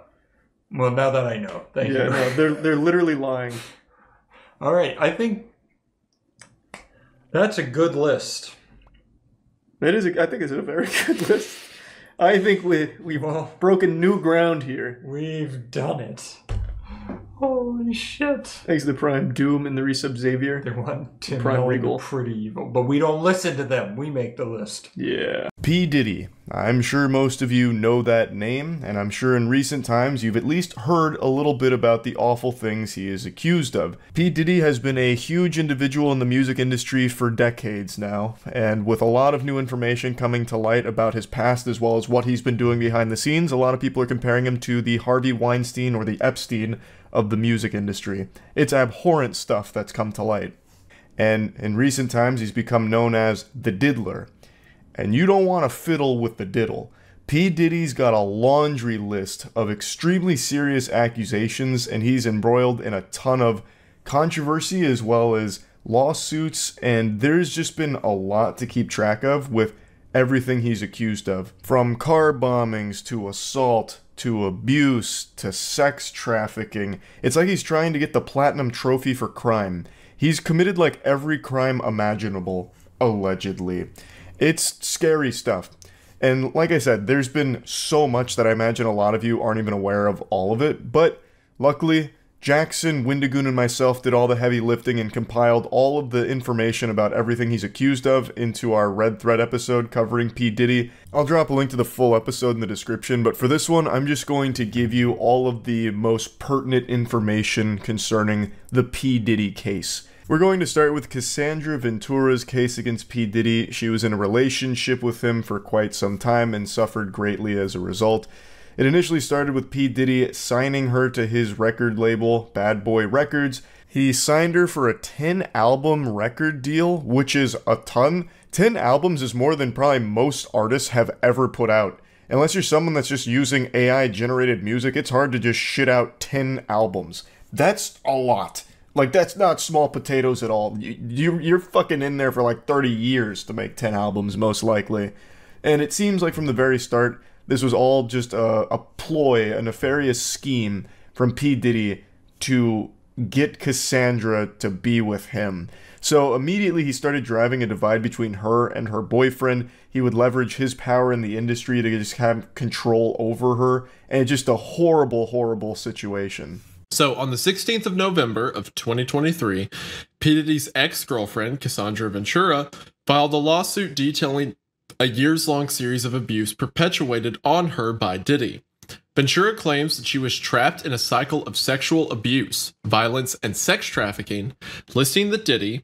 Well, now that I know. Thank you. No, they're literally lying. All right, I think that's a good list. It is. I think it's a very good list. I think we've broken new ground here. We've done it. Holy shit. Thanks to Prime Doom and the Resub Xavier. They want to Prime know Regal. you're pretty evil, but we don't listen to them. We make the list. Yeah. P. Diddy. I'm sure most of you know that name, and I'm sure in recent times you've at least heard a little bit about the awful things he is accused of. P. Diddy has been a huge individual in the music industry for decades now, and with a lot of new information coming to light about his past as well as what he's been doing behind the scenes, a lot of people are comparing him to the Harvey Weinstein or the Epstein of the music industry. It's abhorrent stuff that's come to light. And in recent times, he's become known as the Diddler. And you don't want to fiddle with the diddle. P. Diddy's got a laundry list of extremely serious accusations, and he's embroiled in a ton of controversy as well as lawsuits, and there's just been a lot to keep track of with everything he's accused of. From car bombings to assault to abuse to sex trafficking. It's like he's trying to get the platinum trophy for crime. He's committed like every crime imaginable, allegedly. It's scary stuff. And like I said, there's been so much that I imagine a lot of you aren't even aware of all of it, but luckily, Jackson, Windigoon, and myself did all the heavy lifting and compiled all of the information about everything he's accused of into our Red Thread episode covering P. Diddy. I'll drop a link to the full episode in the description, but for this one, I'm just going to give you all of the most pertinent information concerning the P. Diddy case. We're going to start with Cassandra Ventura's case against P. Diddy. She was in a relationship with him for quite some time and suffered greatly as a result. It initially started with P. Diddy signing her to his record label, Bad Boy Records. He signed her for a 10-album record deal, which is a ton. 10 albums is more than probably most artists have ever put out. Unless you're someone that's just using AI-generated music, it's hard to just shit out 10 albums. That's a lot. Like, that's not small potatoes at all. You're fucking in there for like 30 years to make 10 albums, most likely. And it seems like from the very start, this was all just a ploy, a nefarious scheme from P. Diddy to get Cassandra to be with him. So immediately he started driving a divide between her and her boyfriend. He would leverage his power in the industry to just have control over her. And it's just a horrible, horrible situation. So on the 16th of November of 2023, P. Diddy's ex-girlfriend, Cassandra Ventura, filed a lawsuit detailing a years-long series of abuse perpetuated on her by Diddy. Ventura claims that she was trapped in a cycle of sexual abuse, violence, and sex trafficking, listing that Diddy,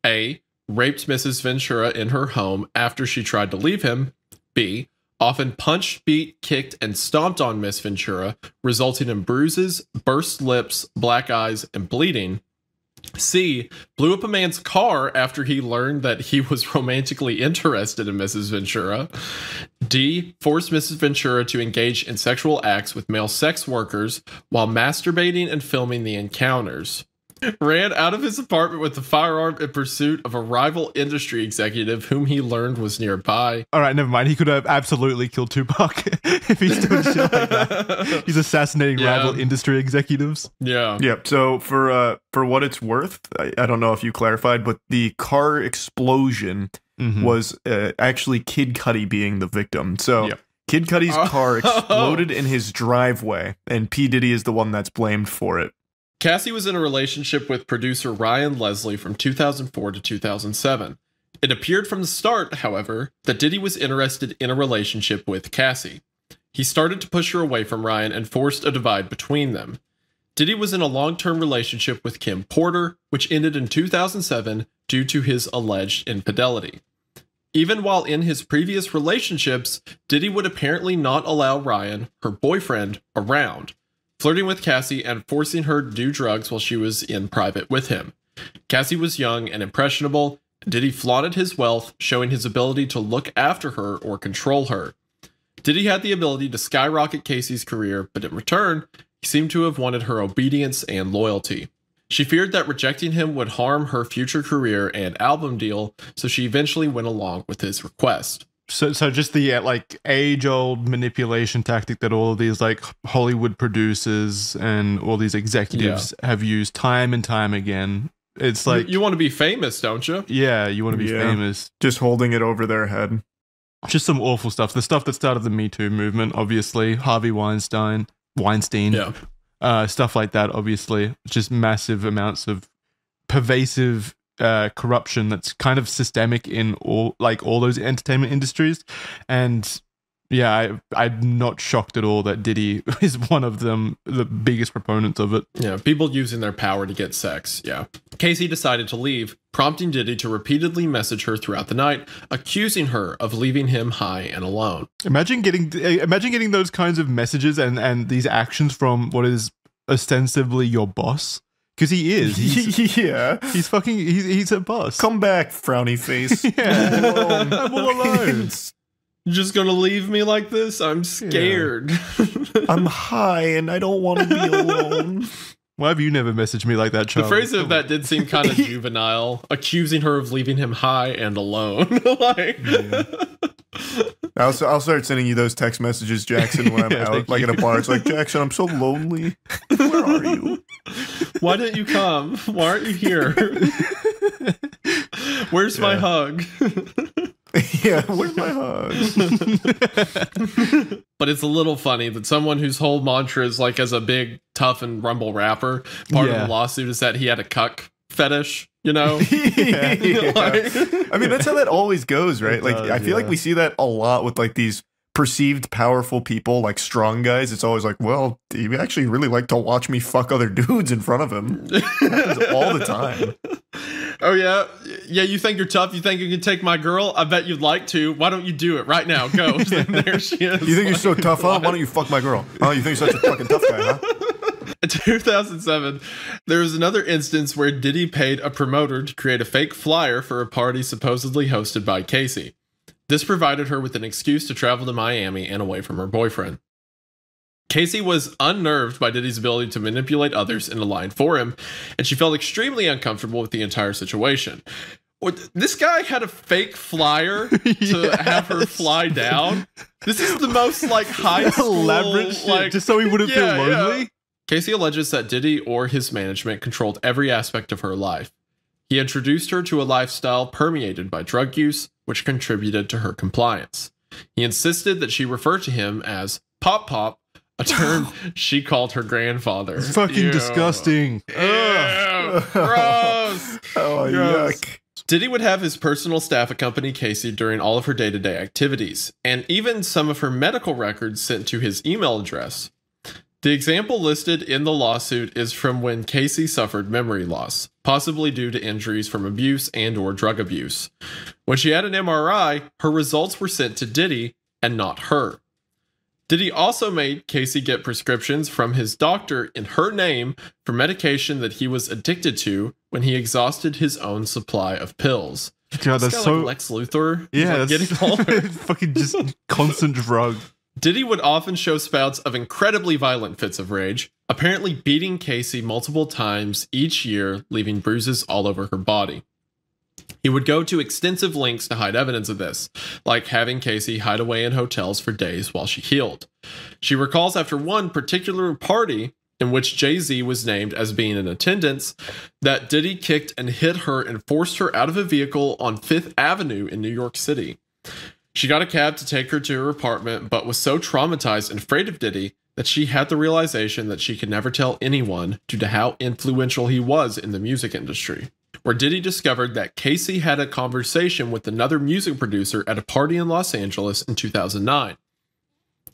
A, raped Mrs. Ventura in her home after she tried to leave him, B, often punched, beat, kicked, and stomped on Miss Ventura, resulting in bruises, burst lips, black eyes, and bleeding, C, blew up a man's car after he learned that he was romantically interested in Mrs. Ventura. D, forced Mrs. Ventura to engage in sexual acts with male sex workers while masturbating and filming the encounters. Ran out of his apartment with a firearm in pursuit of a rival industry executive whom he learned was nearby. All right, never mind. He could have absolutely killed Tupac if he's doing shit like that. He's assassinating rival industry executives. Yeah. Yep. So for what it's worth, I don't know if you clarified, but the car explosion was actually Kid Cudi being the victim. So Kid Cudi's car exploded in his driveway, and P. Diddy is the one that's blamed for it. Cassie was in a relationship with producer Ryan Leslie from 2004 to 2007. It appeared from the start, however, that Diddy was interested in a relationship with Cassie. He started to push her away from Ryan and forced a divide between them. Diddy was in a long-term relationship with Kim Porter, which ended in 2007 due to his alleged infidelity. Even while in his previous relationships, Diddy would apparently not allow Ryan, her boyfriend, around, flirting with Cassie and forcing her to do drugs while she was in private with him. Cassie was young and impressionable. Diddy flaunted his wealth, showing his ability to look after her or control her. Diddy had the ability to skyrocket Cassie's career, but in return, he seemed to have wanted her obedience and loyalty. She feared that rejecting him would harm her future career and album deal, so she eventually went along with his request. So just the like age-old manipulation tactic that all of these like Hollywood producers and all these executives have used time and time again. It's like you want to be famous, don't you? Yeah, you want to be famous. Just holding it over their head. Just some awful stuff. The stuff that started the Me Too movement, obviously. Harvey Weinstein. Stuff like that, obviously. Just massive amounts of pervasive corruption that's kind of systemic in all those entertainment industries. And yeah, I'm not shocked at all that Diddy is one of them, the biggest proponents of it. Yeah, people using their power to get sex. Yeah. Casey decided to leave, prompting Diddy to repeatedly message her throughout the night, accusing her of leaving him high and alone. Imagine getting those kinds of messages and these actions from what is ostensibly your boss. Because he is. He's a boss. Come back, frowny face. I'm all alone. You're just gonna leave me like this? I'm scared. Yeah. I'm high and I don't want to be alone. Why have you never messaged me like that, Charlie? The phrasing of that did seem kind of juvenile, accusing her of leaving him high and alone. I'll start sending you those text messages, Jackson, when I'm out, like at a bar. It's like, Jackson, I'm so lonely. Where are you? Why didn't you come? Why aren't you here? Where's my hug? Yeah, where's my hug? But it's a little funny that someone whose whole mantra is like, as a big, tough and rumble rapper, part of the lawsuit is that he had a cuck fetish, you know? I mean, that's how that always goes, right? I feel like we see that a lot with like these perceived powerful people, like strong guys. It's always like, well, you actually really like to watch me fuck other dudes in front of him. It happens all the time. Oh yeah, you think you're tough? You think you can take my girl? I bet you'd like to. Why don't you do it right now? Go. And there she is. You think you're so tough, huh? Why don't you fuck my girl? Oh, you think you're such a fucking tough guy, huh? In 2007, there was another instance where Diddy paid a promoter to create a fake flyer for a party supposedly hosted by Casey. This provided her with an excuse to travel to Miami and away from her boyfriend. Casey was unnerved by Diddy's ability to manipulate others into lying for him, and she felt extremely uncomfortable with the entire situation. This guy had a fake flyer to have her fly down. This is the most like high school, elaborate shit, just so he wouldn't feel lonely. Yeah. Casey alleges that Diddy or his management controlled every aspect of her life. He introduced her to a lifestyle permeated by drug use, which contributed to her compliance. He insisted that she refer to him as Pop Pop, a term she called her grandfather. It's fucking disgusting. Ew, gross. Oh, Gross. yuck. Diddy would have his personal staff accompany Casey during all of her day-to-day activities, and even some of her medical records sent to his email address. The example listed in the lawsuit is from when Casey suffered memory loss, possibly due to injuries from abuse and/or drug abuse. When she had an MRI, her results were sent to Diddy and not her. Diddy also made Casey get prescriptions from his doctor in her name for medication that he was addicted to when he exhausted his own supply of pills. God, that's so like Lex Luthor. Yeah, He's, like, that's getting older. fucking just constant drug. Diddy would often show spouts of incredibly violent fits of rage, apparently beating Casey multiple times each year, leaving bruises all over her body. He would go to extensive lengths to hide evidence of this, like having Casey hide away in hotels for days while she healed. She recalls after one particular party, in which Jay-Z was named as being in attendance, that Diddy kicked and hit her and forced her out of a vehicle on 5th Avenue in New York City. She got a cab to take her to her apartment, but was so traumatized and afraid of Diddy that she had the realization that she could never tell anyone due to how influential he was in the music industry. Where Diddy discovered that Casey had a conversation with another music producer at a party in Los Angeles in 2009.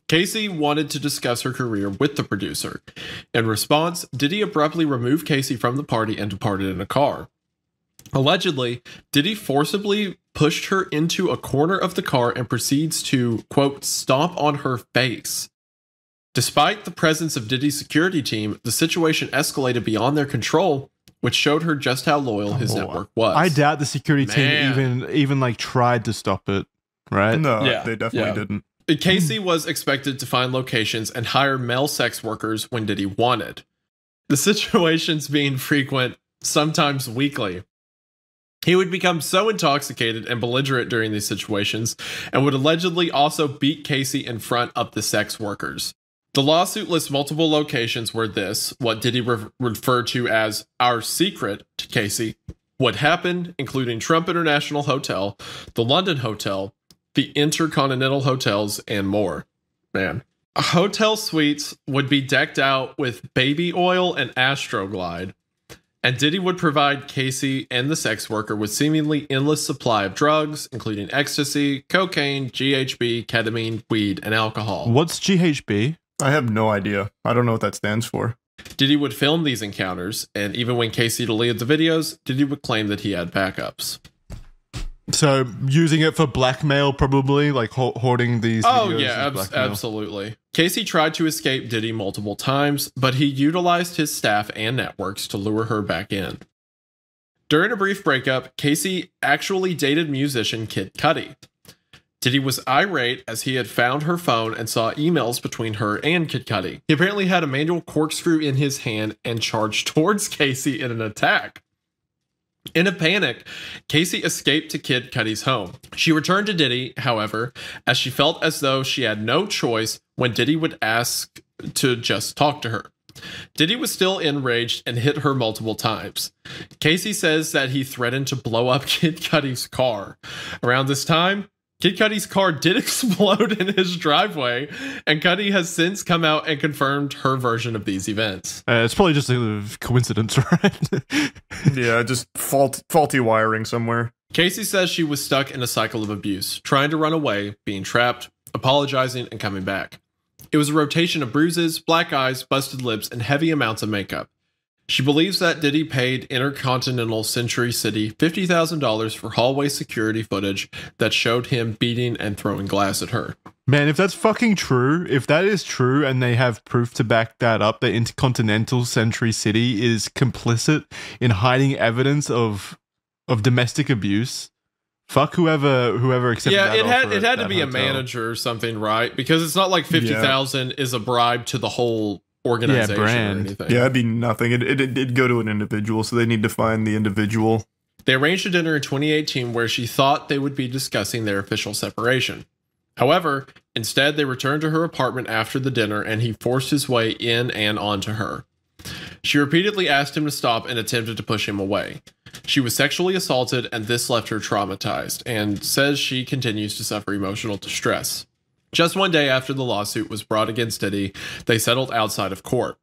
Casey wanted to discuss her career with the producer. In response, Diddy abruptly removed Casey from the party and departed in a car. Allegedly, Diddy forcibly pushed her into a corner of the car and proceeds to, quote, stomp on her face. Despite the presence of Diddy's security team, the situation escalated beyond their control, which showed her just how loyal his network was. I doubt the security team even like tried to stop it, right? No, they definitely didn't. Casey was expected to find locations and hire male sex workers when Diddy wanted. The situations being frequent, sometimes weekly. He would become so intoxicated and belligerent during these situations and would allegedly also beat Casey in front of the sex workers. The lawsuit lists multiple locations where what Diddy referred to as our secret to Casey, would happen, including Trump International Hotel, the London Hotel, the Intercontinental Hotels, and more. Man. Hotel suites would be decked out with baby oil and Astroglide, and Diddy would provide Casey and the sex worker with seemingly endless supply of drugs, including ecstasy, cocaine, GHB, ketamine, weed, and alcohol. What's GHB? I have no idea. I don't know what that stands for. Diddy would film these encounters, and even when Casey deleted the videos, Diddy would claim that he had backups. So using it for blackmail, probably, like hoarding these videos. Oh yeah, absolutely. Casey tried to escape Diddy multiple times, but he utilized his staff and networks to lure her back in. During a brief breakup, Casey actually dated musician Kid Cudi. Diddy was irate as he had found her phone and saw emails between her and Kid Cudi. He apparently had a manual corkscrew in his hand and charged towards Casey in an attack. In a panic, Casey escaped to Kid Cudi's home. She returned to Diddy, however, as she felt as though she had no choice when Diddy would ask to just talk to her. Diddy was still enraged and hit her multiple times. Casey says that he threatened to blow up Kid Cudi's car. Around this time, Kid Cudi's car did explode in his driveway, and Cudi has since come out and confirmed her version of these events. It's probably just a coincidence, right? Yeah, just faulty wiring somewhere. Casey says she was stuck in a cycle of abuse, trying to run away, being trapped, apologizing, and coming back. It was a rotation of bruises, black eyes, busted lips, and heavy amounts of makeup. She believes that Diddy paid Intercontinental Century City $50,000 for hallway security footage that showed him beating and throwing glass at her. Man, if that's fucking true, if that is true and they have proof to back that up, that Intercontinental Century City is complicit in hiding evidence of domestic abuse, fuck whoever accepted that offer. It had to be a manager or something, right? Because it's not like 50,000 is a bribe to the whole organization or anything. Yeah, it'd be nothing. It'd go to an individual, so they need to find the individual. They arranged a dinner in 2018 where she thought they would be discussing their official separation. However, instead they returned to her apartment after the dinner and he forced his way in and onto her. She repeatedly asked him to stop and attempted to push him away. She was sexually assaulted and this left her traumatized, and says she continues to suffer emotional distress. Just one day after the lawsuit was brought against Diddy, they settled outside of court.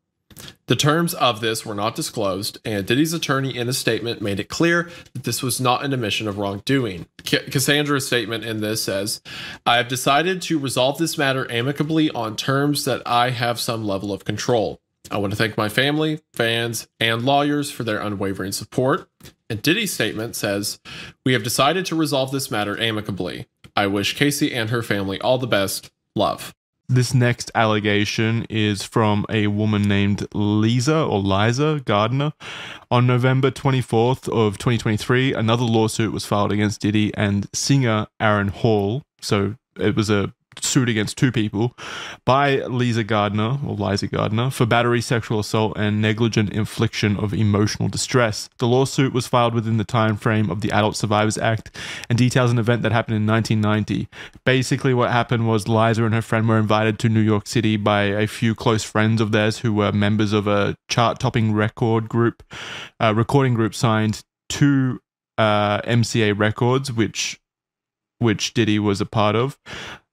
The terms of this were not disclosed, and Diddy's attorney in a statement made it clear that this was not an admission of wrongdoing. Cassandra's statement in this says, "I have decided to resolve this matter amicably on terms that I have some level of control. I want to thank my family, fans, and lawyers for their unwavering support." And Diddy's statement says, "We have decided to resolve this matter amicably. I wish Casey and her family all the best. Love." This next allegation is from a woman named Liza Gardner. On November 24th of 2023, another lawsuit was filed against Diddy and singer Aaron Hall. So it was a suit against two people by Liza Gardner for battery, sexual assault, and negligent infliction of emotional distress. The lawsuit was filed within the time frame of the Adult Survivors Act and details an event that happened in 1990. Basically, what happened was Liza and her friend were invited to New York City by a few close friends of theirs who were members of a chart-topping recording group signed to MCA Records, which Diddy was a part of.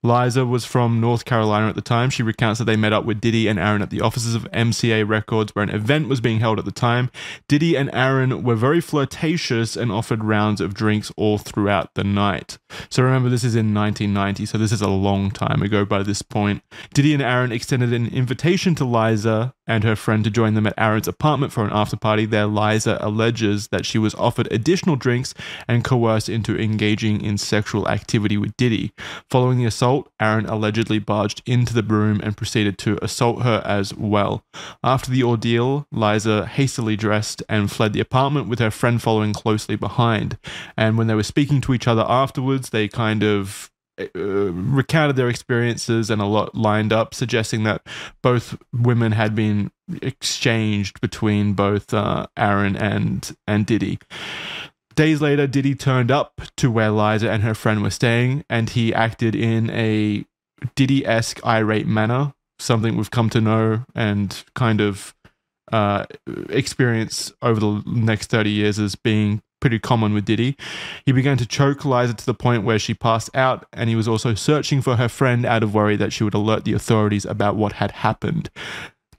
Liza was from North Carolina at the time. She recounts that they met up with Diddy and Aaron at the offices of MCA Records where an event was being held at the time. Diddy and Aaron were very flirtatious and offered rounds of drinks all throughout the night. So remember, this is in 1990, so this is a long time ago by this point. Diddy and Aaron extended an invitation to Liza and her friend to join them at Aaron's apartment for an after party. There, Liza alleges that she was offered additional drinks and coerced into engaging in sexual activity with Diddy. Following the assault, Aaron allegedly barged into the room and proceeded to assault her as well. After the ordeal, Liza hastily dressed and fled the apartment with her friend following closely behind. And when they were speaking to each other afterwards, they kind of recounted their experiences and a lot lined up, suggesting that both women had been exchanged between both Aaron and Diddy. Days later, Diddy turned up to where Liza and her friend were staying, and he acted in a Diddy-esque irate manner. something we've come to know and kind of experience over the next 30 years as being pretty common with Diddy. He began to choke Liza to the point where she passed out, and he was also searching for her friend out of worry that she would alert the authorities about what had happened.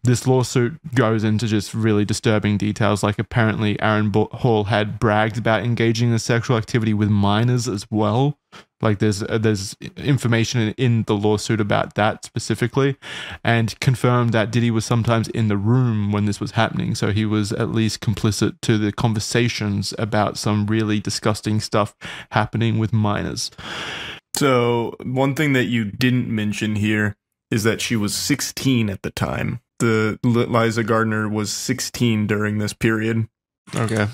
This lawsuit goes into just really disturbing details, like apparently Aaron Hall had bragged about engaging in sexual activity with minors as well. Like there's information in the lawsuit about that specifically, and confirmed that Diddy was sometimes in the room when this was happening, so he was at least complicit to the conversations about some really disgusting stuff happening with minors. So one thing that you didn't mention here is that she was 16 at the time. The Liza Gardner was 16 during this period. Okay.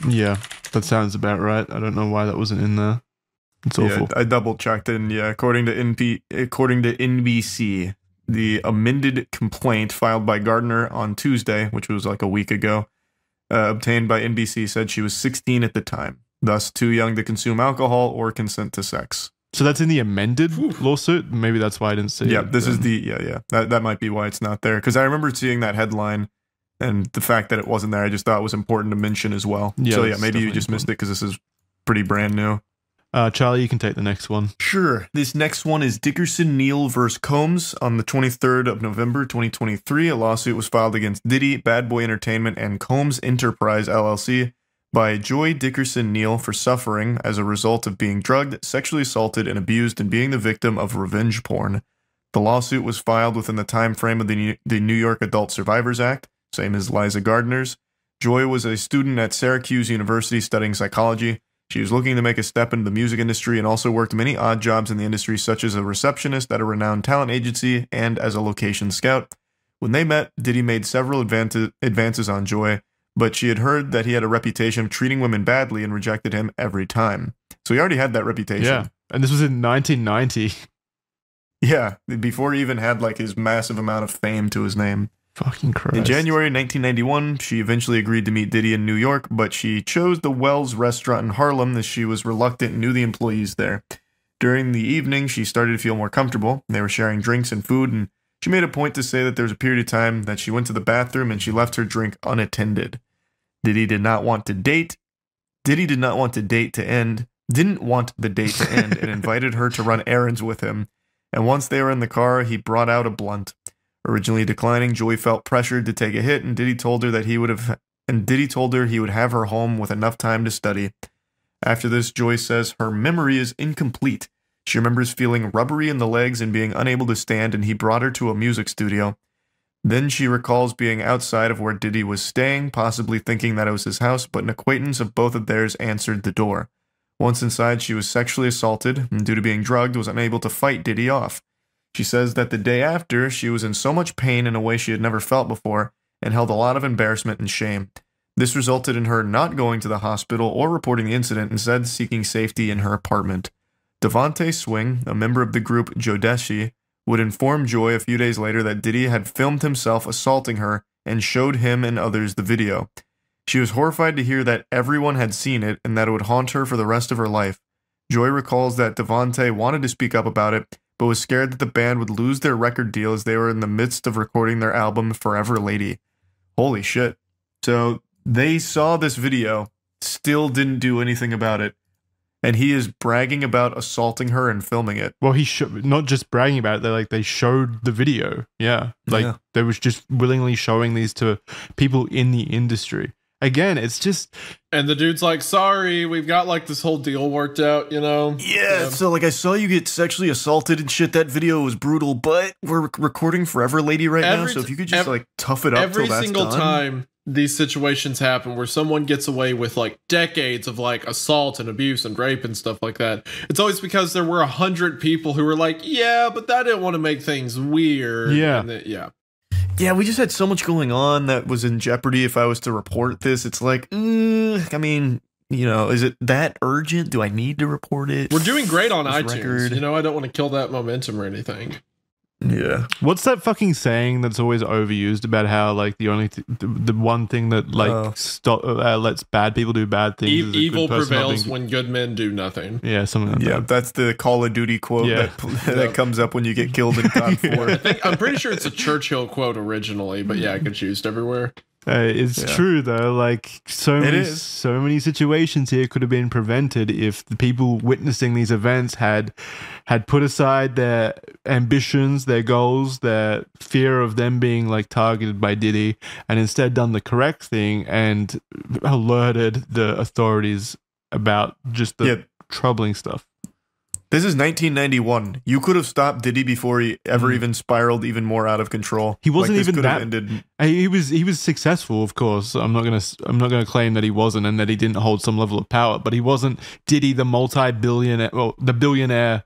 Yeah, that sounds about right. I don't know why that wasn't in there. It's awful. I double checked, and according to NBC, the amended complaint filed by Gardner on Tuesday, which was like a week ago, obtained by NBC, said she was 16 at the time, thus too young to consume alcohol or consent to sex. So that's in the amended lawsuit? Maybe that's why I didn't see it. Yeah, this is that might be why it's not there, because I remember seeing that headline, and the fact that it wasn't there, I just thought it was important to mention as well. Yeah, so maybe you just missed it because this is pretty brand new. Charlie, you can take the next one. Sure. This next one is Dickerson Neal versus Combs. On the 23rd of November 2023, a lawsuit was filed against Diddy, Bad Boy Entertainment, and Combs Enterprise LLC by Joy Dickerson Neal for suffering as a result of being drugged, sexually assaulted, and abused, and being the victim of revenge porn. The lawsuit was filed within the time frame of the New York Adult Survivors Act, same as Liza Gardner's. Joy was a student at Syracuse University studying psychology. She was looking to make a step into the music industry and also worked many odd jobs in the industry, such as a receptionist at a renowned talent agency and as a location scout. When they met, Diddy made several advances on Joy, but she had heard that he had a reputation of treating women badly and rejected him every time. So he already had that reputation. Yeah, and this was in 1990. Yeah, before he even had like his massive amount of fame to his name. Fucking Christ. In January 1991, she eventually agreed to meet Diddy in New York, but she chose the Wells restaurant in Harlem as she was reluctant and knew the employees there. During the evening, she started to feel more comfortable. They were sharing drinks and food, and she made a point to say that there was a period of time that she went to the bathroom and she left her drink unattended. Diddy did not want the date to end, and invited her to run errands with him. And once they were in the car, he brought out a blunt. Originally declining, Joy felt pressured to take a hit, and Diddy told her he would have her home with enough time to study. After this, Joy says her memory is incomplete. She remembers feeling rubbery in the legs and being unable to stand, and he brought her to a music studio. Then she recalls being outside of where Diddy was staying, possibly thinking that it was his house, but an acquaintance of both of theirs answered the door. Once inside, she was sexually assaulted, and due to being drugged, was unable to fight Diddy off. She says that the day after, she was in so much pain in a way she had never felt before, and held a lot of embarrassment and shame. This resulted in her not going to the hospital or reporting the incident, instead seeking safety in her apartment. Devontae Swing, a member of the group Jodeshi, would inform Joy a few days later that Diddy had filmed himself assaulting her and showed him and others the video. She was horrified to hear that everyone had seen it and that it would haunt her for the rest of her life. Joy recalls that Devontae wanted to speak up about it, but was scared that the band would lose their record deal as they were in the midst of recording their album Forever Lady. Holy shit. So they saw this video, still didn't do anything about it, and he is bragging about assaulting her and filming it. Well, he not just bragging about it, they showed the video. Yeah. They was just willingly showing these to people in the industry. Again, it's just... And the dude's like, sorry, we've got like this whole deal worked out, you know? Yeah, so like I saw you get sexually assaulted and shit. That video was brutal, but we're recording Forever Lady right now, so if you could just like tough it up till that's done. Every single time these situations happen where someone gets away with like decades of like assault and abuse and rape and stuff like that, it's always because there were 100 people who were like, yeah, but I didn't want to make things weird. Yeah. Yeah, we just had so much going on that was in jeopardy if I was to report this. It's like, I mean, you know, is it that urgent? Do I need to report it? We're doing great on iTunes. Record? You know, I don't want to kill that momentum or anything. Yeah. What's that fucking saying that's always overused about how like the only the one thing that like lets bad people do bad things is a Evil good person not prevails being- when good men do nothing. Yeah, something like Yeah, that. that's the Call of Duty quote that comes up when you get killed in COD 4. I'm pretty sure it's a Churchill quote originally, but yeah, it gets used everywhere. It's true though. Like so many situations here could have been prevented if the people witnessing these events had put aside their ambitions, their goals, their fear of them being like targeted by Diddy, and instead done the correct thing and alerted the authorities about just the troubling stuff. This is 1991. You could have stopped Diddy before he ever even spiraled even more out of control. He wasn't this even could have that. ended. He was successful, of course. I'm not gonna claim that he wasn't and that he didn't hold some level of power, but he wasn't Diddy, the multi-billionaire, well, the billionaire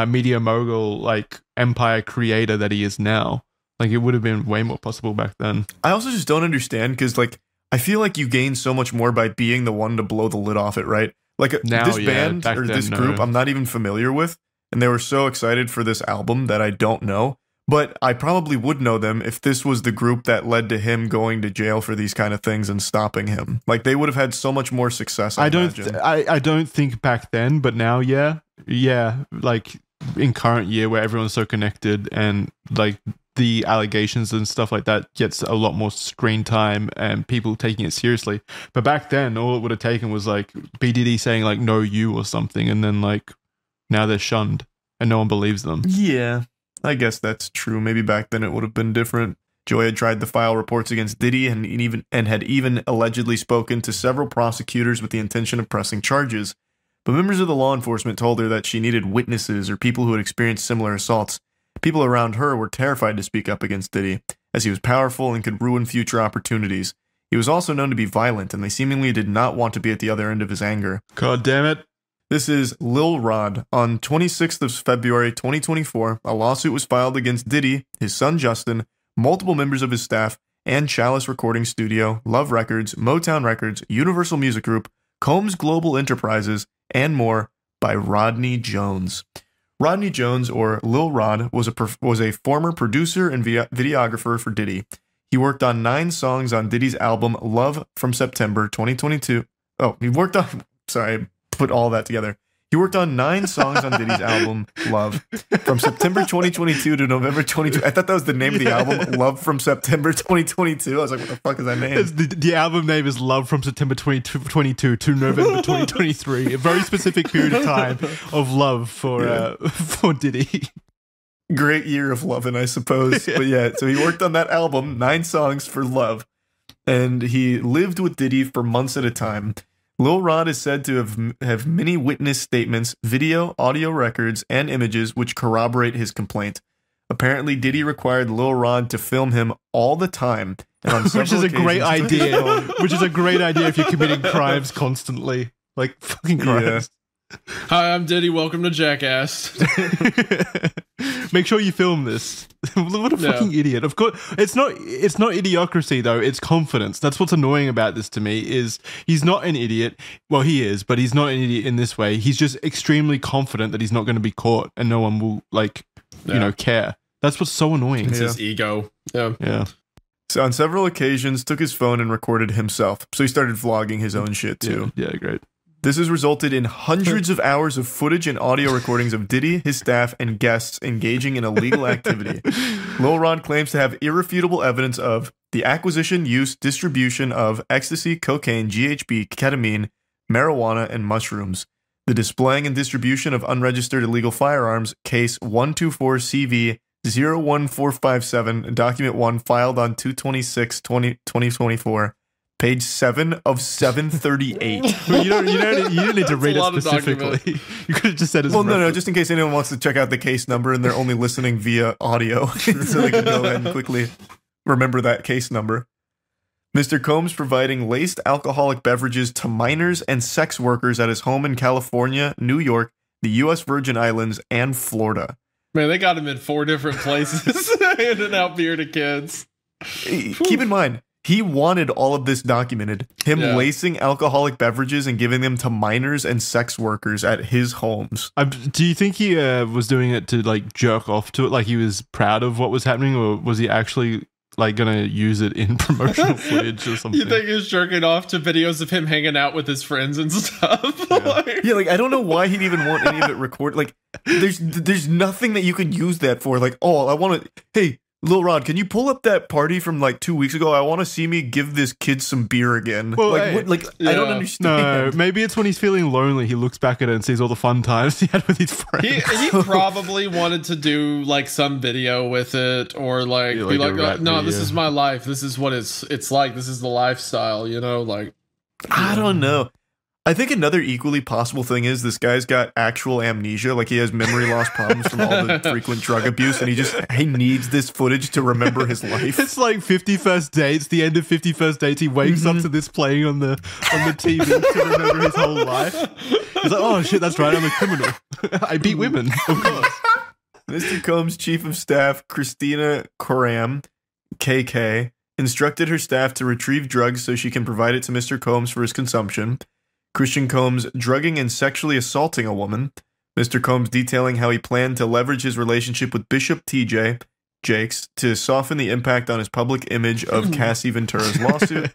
media mogul, like empire creator that he is now. Like it would have been way more possible back then. I also just don't understand because like I feel like you gain so much more by being the one to blow the lid off it, right? Like Now, this yeah, band back or then, this no. group, I'm not even familiar with, and they were so excited for this album that I don't know. But I probably would know them if this was the group that led to him going to jail for these kind of things and stopping him. Like they would have had so much more success. I don't think back then, but now, yeah. Like in current year where everyone's so connected and like the allegations and stuff like that gets a lot more screen time and people taking it seriously. But back then, all it would have taken was like B. Diddy saying like "no you" or something, and then like now they're shunned and no one believes them. Yeah, I guess that's true. Maybe back then it would have been different. Joy had tried to file reports against Diddy and had even allegedly spoken to several prosecutors with the intention of pressing charges. But members of the law enforcement told her that she needed witnesses or people who had experienced similar assaults. People around her were terrified to speak up against Diddy, as he was powerful and could ruin future opportunities. He was also known to be violent, and they seemingly did not want to be at the other end of his anger. God damn it. This is Lil Rod. On 26th of February 2024, a lawsuit was filed against Diddy, his son Justin, multiple members of his staff, and Chalice Recording Studio, Love Records, Motown Records, Universal Music Group, Combs Global Enterprises, and more by Rodney Jones. Rodney Jones, or Lil Rod, was a former producer and videographer for Diddy. He worked on 9 songs on Diddy's album Love from September 2022. Oh, he worked on... Sorry, I put all that together. He worked on 9 songs on Diddy's album Love from September 2022 to November 2022. I thought that was the name of the album, Love from September 2022. I was like, what the fuck is that name? The album name is Love from September 2022 to November 2023. A very specific period of time of love for Diddy. Great year of loving, I suppose. But yeah, so he worked on that album, 9 songs for Love. And he lived with Diddy for months at a time. Lil Rod is said to have many witness statements, video, audio records, and images which corroborate his complaint. Apparently, Diddy required Lil Rod to film him all the time. And on Which is a great idea. Which is a great idea if you're committing crimes constantly. Like fucking crimes. Hi, I'm Diddy. Welcome to Jackass. Make sure you film this. What a fucking idiot. Of course, it's not idiocracy though, it's confidence. That's what's annoying about this to me is he's not an idiot. Well, he is, but he's not an idiot in this way. He's just extremely confident that he's not going to be caught and no one will care. That's what's so annoying. It's his ego. Yeah. So on several occasions took his phone and recorded himself. So he started vlogging his own shit too. Yeah, great. This has resulted in hundreds of hours of footage and audio recordings of Diddy, his staff, and guests engaging in illegal activity. Lil Rod claims to have irrefutable evidence of the acquisition, use, distribution of ecstasy, cocaine, GHB, ketamine, marijuana, and mushrooms. The displaying and distribution of unregistered illegal firearms, case 124CV 01457, document 1 filed on 2/26/2024. Page 7 of 738. You don't need to read it specifically. You could have just said it's no, just in case anyone wants to check out the case number and they're only listening via audio, so they can go ahead and quickly remember that case number. Mr. Combs providing laced alcoholic beverages to minors and sex workers at his home in California, New York, the U.S. Virgin Islands, and Florida. Man, they got him in 4 different places handing out beer to kids. Keep in mind, He wanted all of this documented. Him lacing alcoholic beverages and giving them to minors and sex workers at his homes. Do you think he was doing it to like jerk off to it, like he was proud of what was happening, or was he actually like gonna use it in promotional footage or something? You think he's jerking off to videos of him hanging out with his friends and stuff? Yeah, like I don't know why he'd even want any of it recorded. Like, there's nothing that you could use that for. Like, oh, I want to. Hey, Lil Rod, can you pull up that party from like 2 weeks ago? I want to see me give this kid some beer again. Well, like, hey, what, like I don't understand. No, maybe it's when he's feeling lonely. He looks back at it and sees all the fun times he had with his friends. He probably wanted to do like some video with it, or like, Yeah, be like like, a rap no, video. this is my life. This is what it's like. This is the lifestyle, you know, like. I don't know. I think another equally possible thing is this guy's got actual amnesia, like he has memory loss problems from all the frequent drug abuse, and he needs this footage to remember his life. It's like 50 First Dates, the end of 50 First Dates. He wakes up to this playing on the TV to remember his whole life. He's like, oh shit, that's right, I'm a criminal. I beat women, of course. Mr. Combs' chief of staff, Christina Coram, KK, instructed her staff to retrieve drugs so she can provide it to Mr. Combs for his consumption. Christian Combs drugging and sexually assaulting a woman. Mr. Combs detailing how he planned to leverage his relationship with Bishop TJ Jakes to soften the impact on his public image of Cassie Ventura's lawsuit.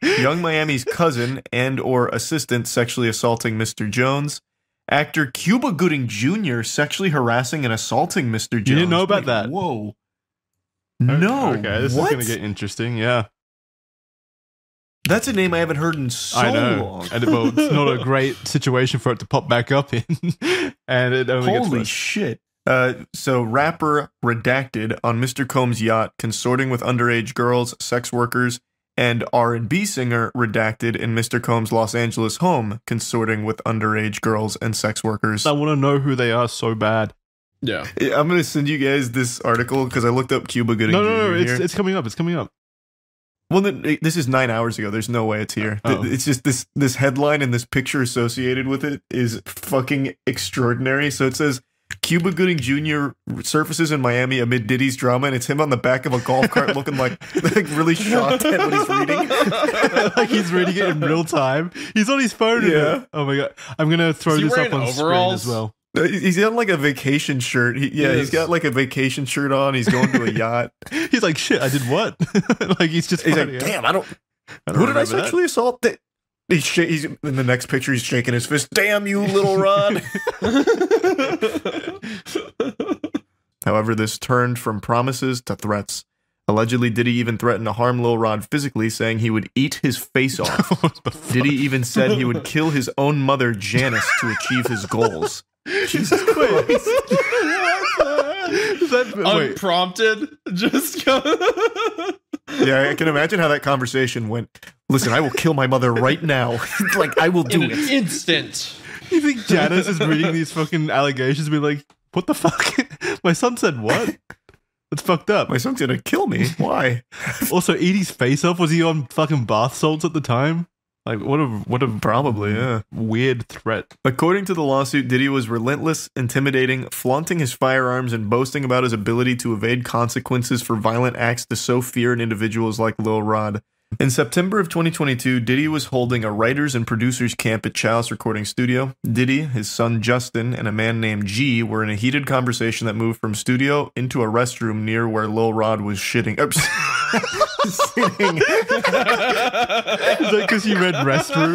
Young Miami's cousin and or assistant sexually assaulting Mr. Jones. Actor Cuba Gooding Jr. sexually harassing and assaulting Mr. Jones. You didn't know about that? Whoa. No. Okay, this is going to get interesting, yeah. That's a name I haven't heard in so I know. long. And well, it's not a great situation for it to pop back up in. And it only gets Holy worse. shit. So rapper Redacted on Mr. Combs' yacht consorting with underage girls, sex workers, and R&B singer Redacted in Mr. Combs' Los Angeles home consorting with underage girls and sex workers. I want to know who they are so bad. Yeah. I'm going to send you guys this article because I looked up Cuba Gooding Jr. No, here. it's coming up. It's coming up. Well, this is 9 hours ago. There's no way it's here. Oh. It's just this headline and this picture associated with it is fucking extraordinary. So it says, Cuba Gooding Jr. surfaces in Miami amid Diddy's drama, and it's him on the back of a golf cart looking like really shocked at what he's reading. Like he's reading it in real time. He's on his phone. Yeah. Oh my god. I'm going to throw Is he this up wearing on screen overalls? as well. He's got like a vacation shirt. He's got like a vacation shirt on. He's going to a yacht. He's like, shit, I did what? Like he's just He's like, finding out. damn, I don't who did I remember that. sexually assault? He's in the next picture. He's shaking his fist. Damn you, little Rod. However, this turned from promises to threats. Allegedly, Diddy even threatened to harm Lil Rod physically, saying he would eat his face off. Diddy even said he would kill his own mother, Janice, to achieve his goals. Jesus Christ. Unprompted, just go. Yeah, I can imagine how that conversation went. Listen, I will kill my mother right now. Like, I will do in it. an instant. You think Janice is reading these fucking allegations and be like, what the fuck? My son said what? That's fucked up. My son's gonna kill me. Why? Also, eat his face off. Was he on fucking bath salts at the time? Like, what a Probably, yeah. weird threat. According to the lawsuit, Diddy was relentless, intimidating, flaunting his firearms, and boasting about his ability to evade consequences for violent acts to sow fear in individuals like Lil Rod. In September of 2022, Diddy was holding a writers and producers camp at Chalice Recording Studio. Diddy, his son Justin, and a man named G were in a heated conversation that moved from studio into a restroom near where Lil Rod was shitting. Sitting. Is that because you read restroom?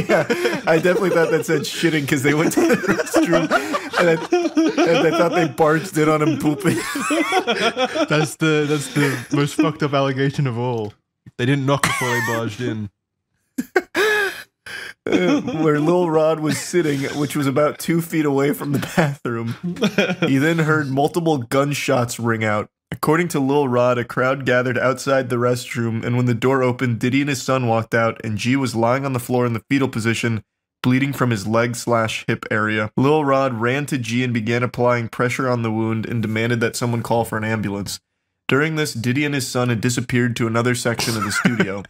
Yeah, I definitely thought that said shitting because they went to the restroom and I thought they barged in on him pooping. That's the most fucked up allegation of all. They didn't knock before they barged in. Where Lil Rod was sitting, which was about 2 feet away from the bathroom. He then heard multiple gunshots ring out. According to Lil Rod, a crowd gathered outside the restroom, and when the door opened, Diddy and his son walked out, and G was lying on the floor in the fetal position, bleeding from his leg/hip area. Lil Rod ran to G and began applying pressure on the wound and demanded that someone call for an ambulance. During this, Diddy and his son had disappeared to another section of the studio.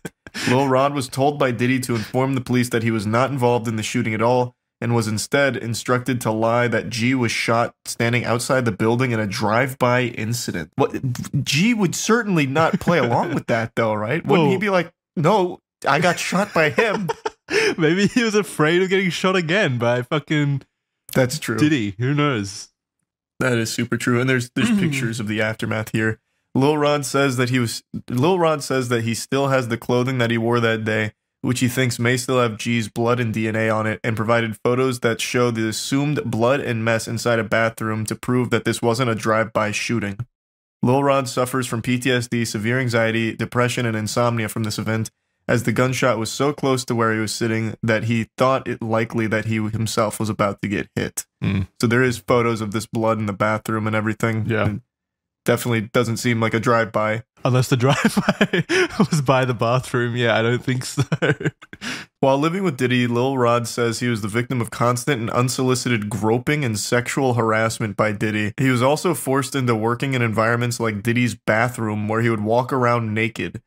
Lil Rod was told by Diddy to inform the police that he was not involved in the shooting at all, and was instead instructed to lie that G was shot standing outside the building in a drive-by incident. What? G would certainly not play along with that, though, right? Wouldn't he be like, no, I got shot by him? Maybe he was afraid of getting shot again by fucking... That's true. Diddy. Who knows? That is super true. And there's pictures of the aftermath here. Lil Rod says that he still has the clothing that he wore that day, which he thinks may still have G's blood and DNA on it, and provided photos that show the assumed blood and mess inside a bathroom to prove that this wasn't a drive-by shooting. Lil Rod suffers from PTSD, severe anxiety, depression, and insomnia from this event, as the gunshot was so close to where he was sitting that he thought it likely that he himself was about to get hit. So there is photos of this blood in the bathroom and everything. Yeah. And definitely doesn't seem like a drive-by. Unless the drive-by was by the bathroom. Yeah, I don't think so. While living with Diddy, Lil Rod says he was the victim of constant and unsolicited groping and sexual harassment by Diddy. He was also forced into working in environments like Diddy's bathroom, where he would walk around naked.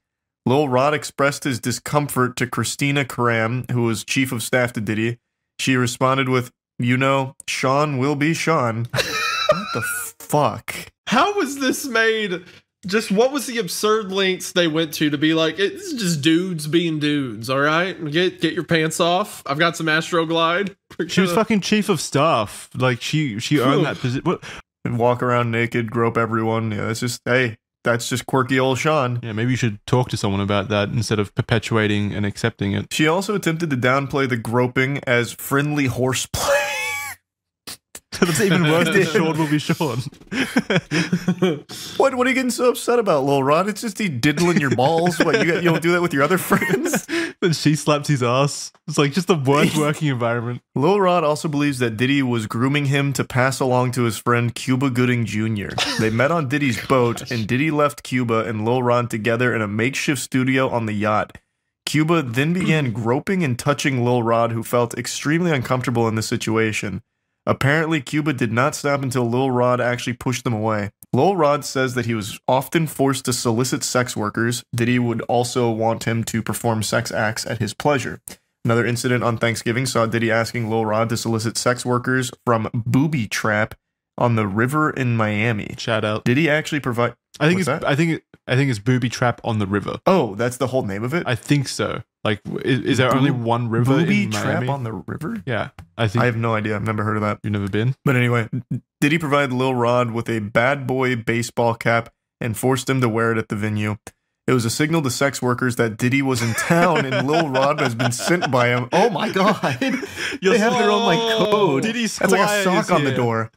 Lil Rod expressed his discomfort to Christina Karam, who was chief of staff to Diddy. She responded with, "You know, Sean will be Sean." What the fuck? How was this made? Just what was the absurd lengths they went to be like, it's just dudes being dudes, all right? Get your pants off. I've got some Astroglide. She was fucking chief of staff. Like, she earned that position. And walk around naked, grope everyone. Yeah, it's just, hey, that's just quirky old Sean. Yeah, maybe you should talk to someone about that instead of perpetuating and accepting it. She also attempted to downplay the groping as friendly horseplay. That's even worse than Sean will be Sean. What are you getting so upset about, Lil Rod? It's just he diddling your balls. What, you don't do that with your other friends? Then she slaps his ass. It's like just the worst working environment. Lil Rod also believes that Diddy was grooming him to pass along to his friend Cuba Gooding Jr. They met on Diddy's boat, and Diddy left Cuba and Lil Rod together in a makeshift studio on the yacht. Cuba then began groping and touching Lil Rod, who felt extremely uncomfortable in this situation. Apparently, Cuba did not stop until Lil Rod actually pushed them away. Lil Rod says that he was often forced to solicit sex workers. Diddy would also want him to perform sex acts at his pleasure. Another incident on Thanksgiving saw Diddy asking Lil Rod to solicit sex workers from Booby Trap on the river in Miami. Shout out. Did he actually provide... I think it's Booby Trap on the river. Oh, that's the whole name of it? I think so. Like, is there only one river Booby in Trap Miami? on the river? Yeah, I think. I have no idea. I've never heard of that. You've never been? But anyway, Diddy provided Lil Rod with a bad boy baseball cap and forced him to wear it at the venue. It was a signal to sex workers that Diddy was in town and Lil Rod has been sent by him. Oh my god. They have their own like code. Diddy's That's like a sock on the door.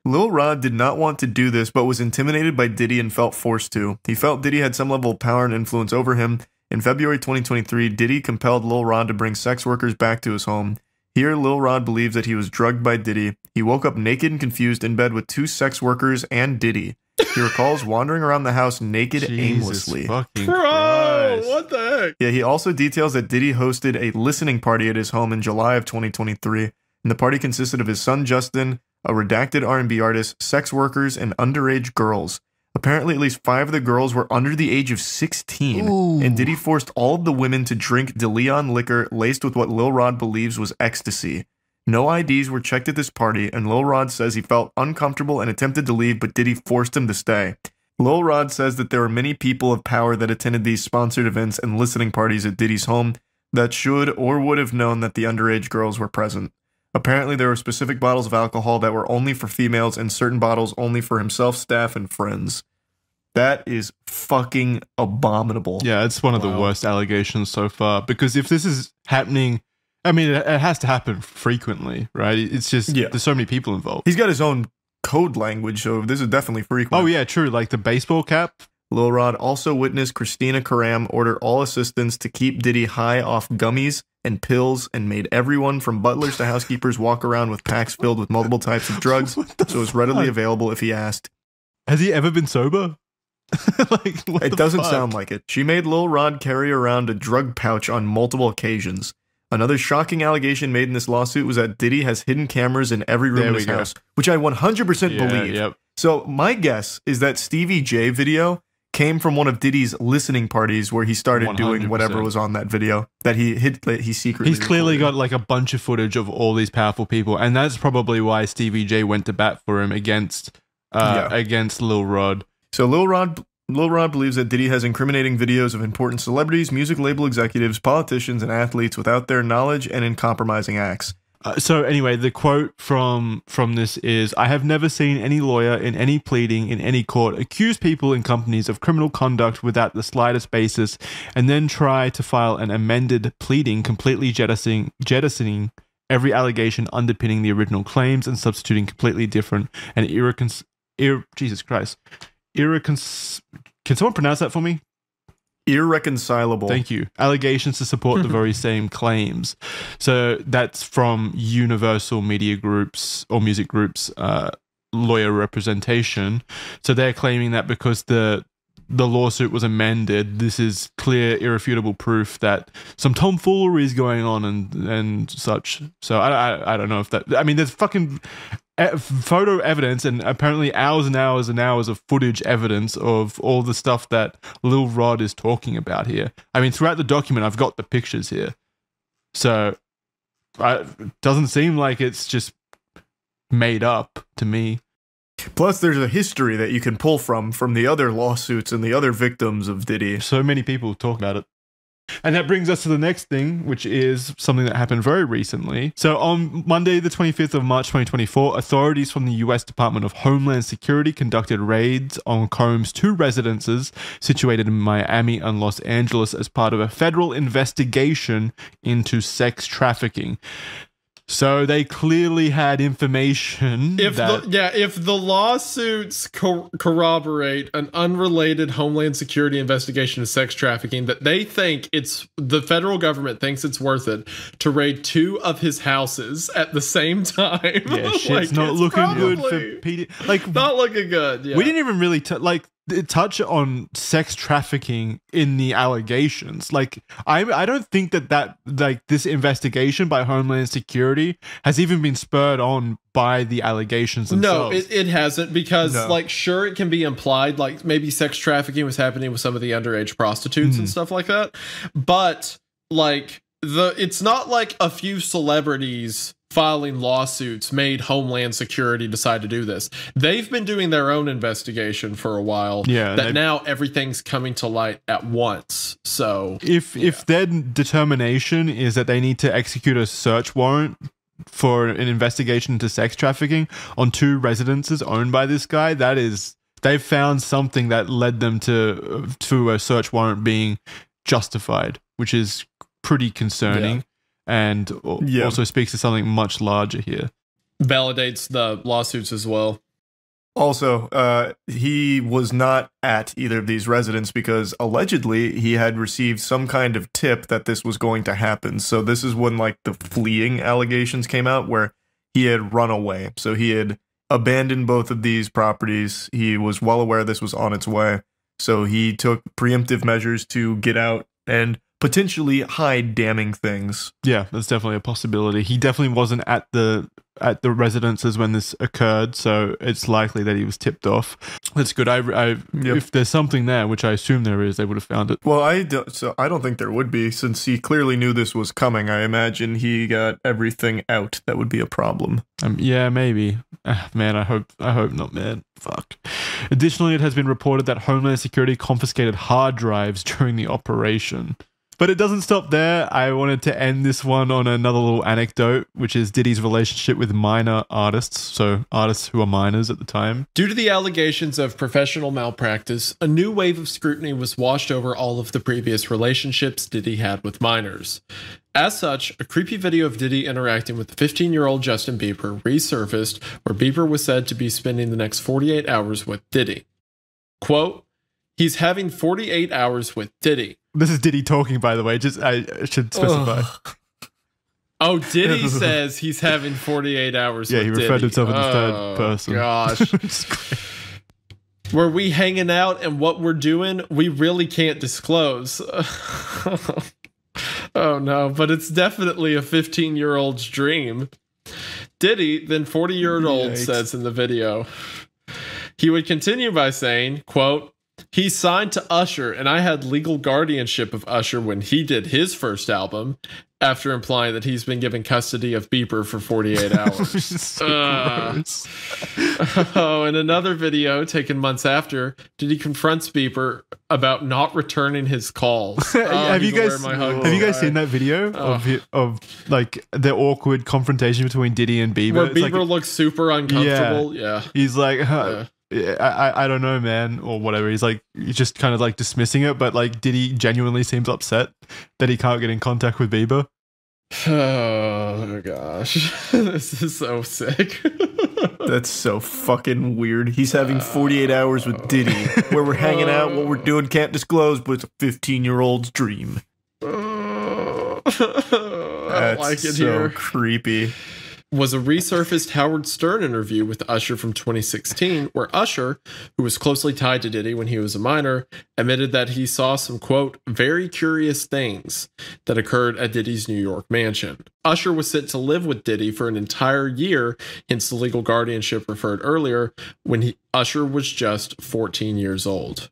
Lil Rod did not want to do this, but was intimidated by Diddy and felt forced to. He felt Diddy had some level of power and influence over him. In February 2023, Diddy compelled Lil Rod to bring sex workers back to his home. Here, Lil Rod believes that he was drugged by Diddy. He woke up naked and confused in bed with 2 sex workers and Diddy. He recalls wandering around the house naked aimlessly. Bro, what the heck? Yeah, he also details that Diddy hosted a listening party at his home in July of 2023, and the party consisted of his son Justin, a redacted R&B artist, sex workers, and underage girls. Apparently, at least 5 of the girls were under the age of 16, and Diddy forced all of the women to drink DeLeon liquor laced with what Lil Rod believes was ecstasy. No IDs were checked at this party, and Lil Rod says he felt uncomfortable and attempted to leave, but Diddy forced him to stay. Lil Rod says that there were many people of power that attended these sponsored events and listening parties at Diddy's home that should or would have known that the underage girls were present. Apparently, there were specific bottles of alcohol that were only for females and certain bottles only for himself, staff, and friends. That is fucking abominable. Yeah, it's one of the worst allegations so far. Because if this is happening, I mean, it has to happen frequently, right? It's just, there's so many people involved. He's got his own code language, so this is definitely frequent. Oh, yeah, true. Like the baseball cap. Lil Rod also witnessed Christina Karam order all assistants to keep Diddy high off gummies and pills and made everyone from butlers to housekeepers walk around with packs filled with multiple types of drugs, so it was readily available if he asked. Has he ever been sober? It doesn't sound like it. She made Lil Rod carry around a drug pouch on multiple occasions. Another shocking allegation made in this lawsuit was that Diddy has hidden cameras in every room in his house, which I 100% believe. So my guess is that Stevie J video came from one of Diddy's listening parties where he started doing whatever 100%. was on that video that he secretly He's clearly recorded. got like a bunch of footage of all these powerful people, and that's probably why Stevie J went to bat for him against Lil Rod. So Lil Rod believes that Diddy has incriminating videos of important celebrities, music label executives, politicians, and athletes without their knowledge and in compromising acts. So anyway, the quote from this is, "I have never seen any lawyer in any pleading in any court accuse people and companies of criminal conduct without the slightest basis and then try to file an amended pleading completely jettisoning every allegation underpinning the original claims and substituting completely different and Jesus Christ. Can someone pronounce that for me? Irreconcilable. Thank you. Allegations to support the very same claims." So that's from Universal Media Group's or Music Group's lawyer representation. So they're claiming that because the lawsuit was amended, this is clear, irrefutable proof that some tomfoolery is going on and such. So I don't know if that. I mean, there's fucking photo evidence and apparently hours and hours and hours of footage evidence of all the stuff that Lil Rod is talking about here. I mean, throughout the document, I've got the pictures here. So it doesn't seem like it's just made up to me. Plus, there's a history that you can pull from the other lawsuits and the other victims of Diddy. So many people talk about it. And that brings us to the next thing, which is something that happened very recently. So on Monday, the 25th of March, 2024, authorities from the US Department of Homeland Security conducted raids on Combs' 2 residences situated in Miami and Los Angeles as part of a federal investigation into sex trafficking. So they clearly had information. If the lawsuits corroborate an unrelated Homeland Security investigation of sex trafficking, that they think the federal government thinks it's worth it to raid 2 of his houses at the same time. Yeah, shit's not looking good for Peter. Like, not looking good. Yeah. We didn't even really touch on sex trafficking in the allegations. Like, I don't think that like this investigation by Homeland Security has even been spurred on by the allegations themselves. No, it hasn't, because like, sure, it can be implied, like maybe sex trafficking was happening with some of the underage prostitutes and stuff like that, but like it's not like a few celebrities filing lawsuits made Homeland Security decide to do this. They've been doing their own investigation for a while. Yeah, that now everything's coming to light at once. So if their determination is that they need to execute a search warrant for an investigation into sex trafficking on 2 residences owned by this guy, that is, they've found something that led them to a search warrant being justified, which is pretty concerning. Yeah. And also speaks to something much larger here. Validates the lawsuits as well. Also, he was not at either of these residences because allegedly he had received some kind of tip that this was going to happen. So this is when like the fleeing allegations came out where he had run away. So he had abandoned both of these properties. He was well aware this was on its way. So he took preemptive measures to get out and potentially hide damning things. Yeah, that's definitely a possibility. He definitely wasn't at the residences when this occurred, so it's likely that he was tipped off. That's good. If there's something there, which I assume there is, they would have found it. Well, I don't think there would be, since he clearly knew this was coming. I imagine he got everything out that would be a problem. Yeah, maybe. Man, I hope not, man. Fuck. Additionally, it has been reported that Homeland Security confiscated hard drives during the operation. But it doesn't stop there. I wanted to end this one on another little anecdote, which is Diddy's relationship with minor artists, so artists who are minors at the time. Due to the allegations of professional malpractice, a new wave of scrutiny was washed over all of the previous relationships Diddy had with minors. As such, a creepy video of Diddy interacting with the 15-year-old Justin Bieber resurfaced, where Bieber was said to be spending the next 48 hours with Diddy. Quote, "He's having 48 hours with Diddy." This is Diddy talking, by the way. I should specify. Oh, Diddy says he's having 48 hours with Diddy. Yeah, he referred to himself in the third person. Gosh. Were we hanging out and what we're doing, we really can't disclose. Oh, no, but it's definitely a 15-year-old's dream. Diddy, then 40-year-old, says in the video. He would continue by saying, quote, He's signed to Usher, and I had legal guardianship of Usher when he did his first album, after implying that he's been given custody of Bieber for 48 hours. Oh, in another video taken months after, Diddy confronts Bieber about not returning his calls. Have you guys seen that video of like the awkward confrontation between Diddy and Bieber? Where Bieber looks super uncomfortable. Yeah. He's like, I don't know, man, or whatever. He's just kind of like dismissing it, but like Diddy genuinely seems upset that he can't get in contact with Bieber. Oh gosh, this is so sick. That's so fucking weird. He's having 48 hours with Diddy, where we're hanging out, what we're doing can't disclose, but it's a 15-year-old's dream. That's like it so here. Creepy. Was a resurfaced Howard Stern interview with Usher from 2016, where Usher, who was closely tied to Diddy when he was a minor, admitted that he saw some, quote, very curious things that occurred at Diddy's New York mansion. Usher was sent to live with Diddy for an entire year, hence the legal guardianship referred earlier, when Usher was just 14 years old.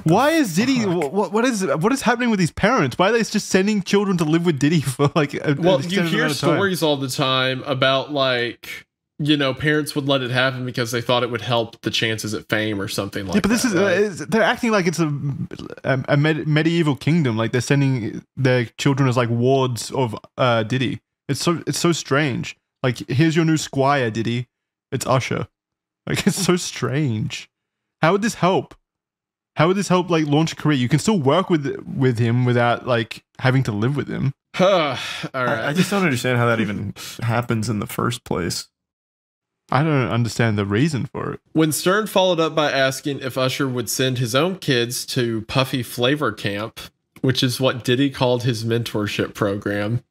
Why is Diddy? What is happening with his parents? Why are they just sending children to live with Diddy for like? Well, you hear stories all the time about like, you know, parents would let it happen because they thought it would help the chances at fame or something like that. Yeah, but this is they're acting like it's a medieval kingdom. Like they're sending their children as like wards of Diddy. It's so strange. Like, here's your new squire, Diddy. It's Usher. Like, it's so strange. How would this help? How would this help, like, launch a career? You can still work with him without, like, having to live with him. All right. I just don't understand how that even happens in the first place. I don't understand the reason for it. When Stern followed up by asking if Usher would send his own kids to Puffy Flavor Camp, which is what Diddy called his mentorship program,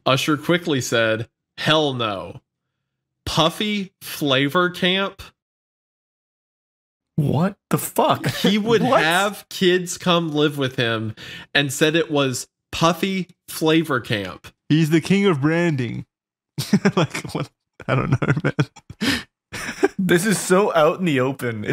Usher quickly said, hell no. Puffy Flavor Camp? What the fuck? He would have kids come live with him and said it was Puffy Flavor Camp. He's the king of branding. Like, what? I don't know, man. This is so out in the open.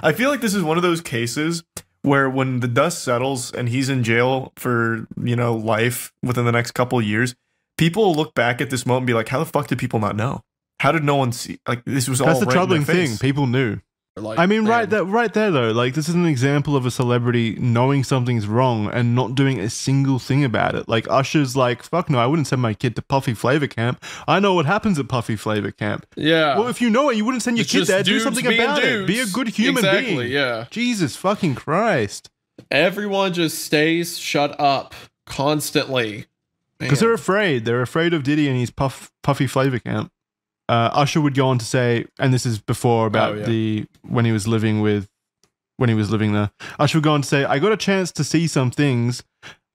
I feel like this is one of those cases where when the dust settles and he's in jail for, you know, life within the next couple of years, people will look back at this moment and be like, how the fuck did people not know? How did no one see? Like, this was all right in their face. That's the troubling thing. People knew. Like, I mean, right there, though, like, this is an example of a celebrity knowing something's wrong and not doing a single thing about it. Like, Usher's like, fuck no, I wouldn't send my kid to Puffy Flavor Camp. I know what happens at Puffy Flavor Camp. Yeah. Well, if you know it, you wouldn't send your kid there. Do something about it. Be a good human being. Yeah. Jesus fucking Christ. Everyone just stays shut up constantly. Because they're afraid. They're afraid of Diddy and his Puffy Flavor Camp. Usher would go on to say, and this is before about when he was living there. Usher would go on to say, I got a chance to see some things.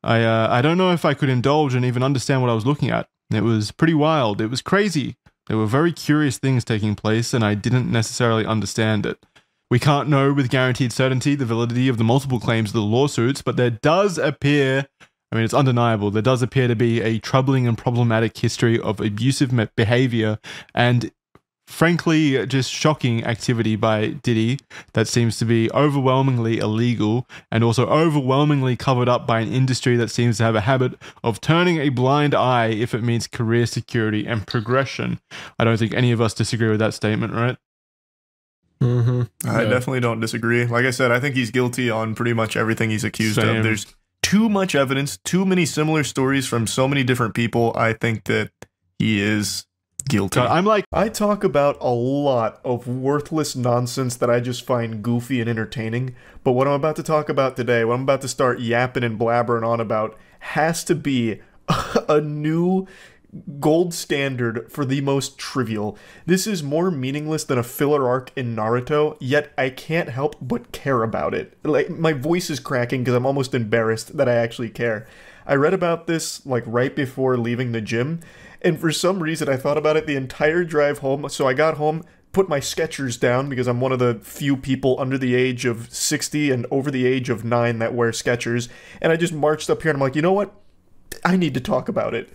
I don't know if I could indulge and even understand what I was looking at. It was pretty wild. It was crazy. There were very curious things taking place, and I didn't necessarily understand it. We can't know with guaranteed certainty the validity of the multiple claims of the lawsuits, but there does appear, I mean, it's undeniable, there does appear to be a troubling and problematic history of abusive behavior and, frankly, just shocking activity by Diddy that seems to be overwhelmingly illegal and also overwhelmingly covered up by an industry that seems to have a habit of turning a blind eye if it means career security and progression. I don't think any of us disagree with that statement, right? Mm-hmm. I definitely don't disagree. Like I said, I think he's guilty on pretty much everything he's accused of. There's too much evidence, too many similar stories from so many different people. I think that he is guilty. I talk about a lot of worthless nonsense that I just find goofy and entertaining, but what I'm about to talk about today, what I'm about to start yapping and blabbering on about, has to be a new gold standard for the most trivial. This is more meaningless than a filler arc in Naruto, yet I can't help but care about it. Like, my voice is cracking because I'm almost embarrassed that I actually care. I read about this like right before leaving the gym, and for some reason I thought about it the entire drive home. So I got home, put my Skechers down because I'm one of the few people under the age of 60 and over the age of 9 that wear Skechers, and I just marched up here and I'm like, you know what? I need to talk about it.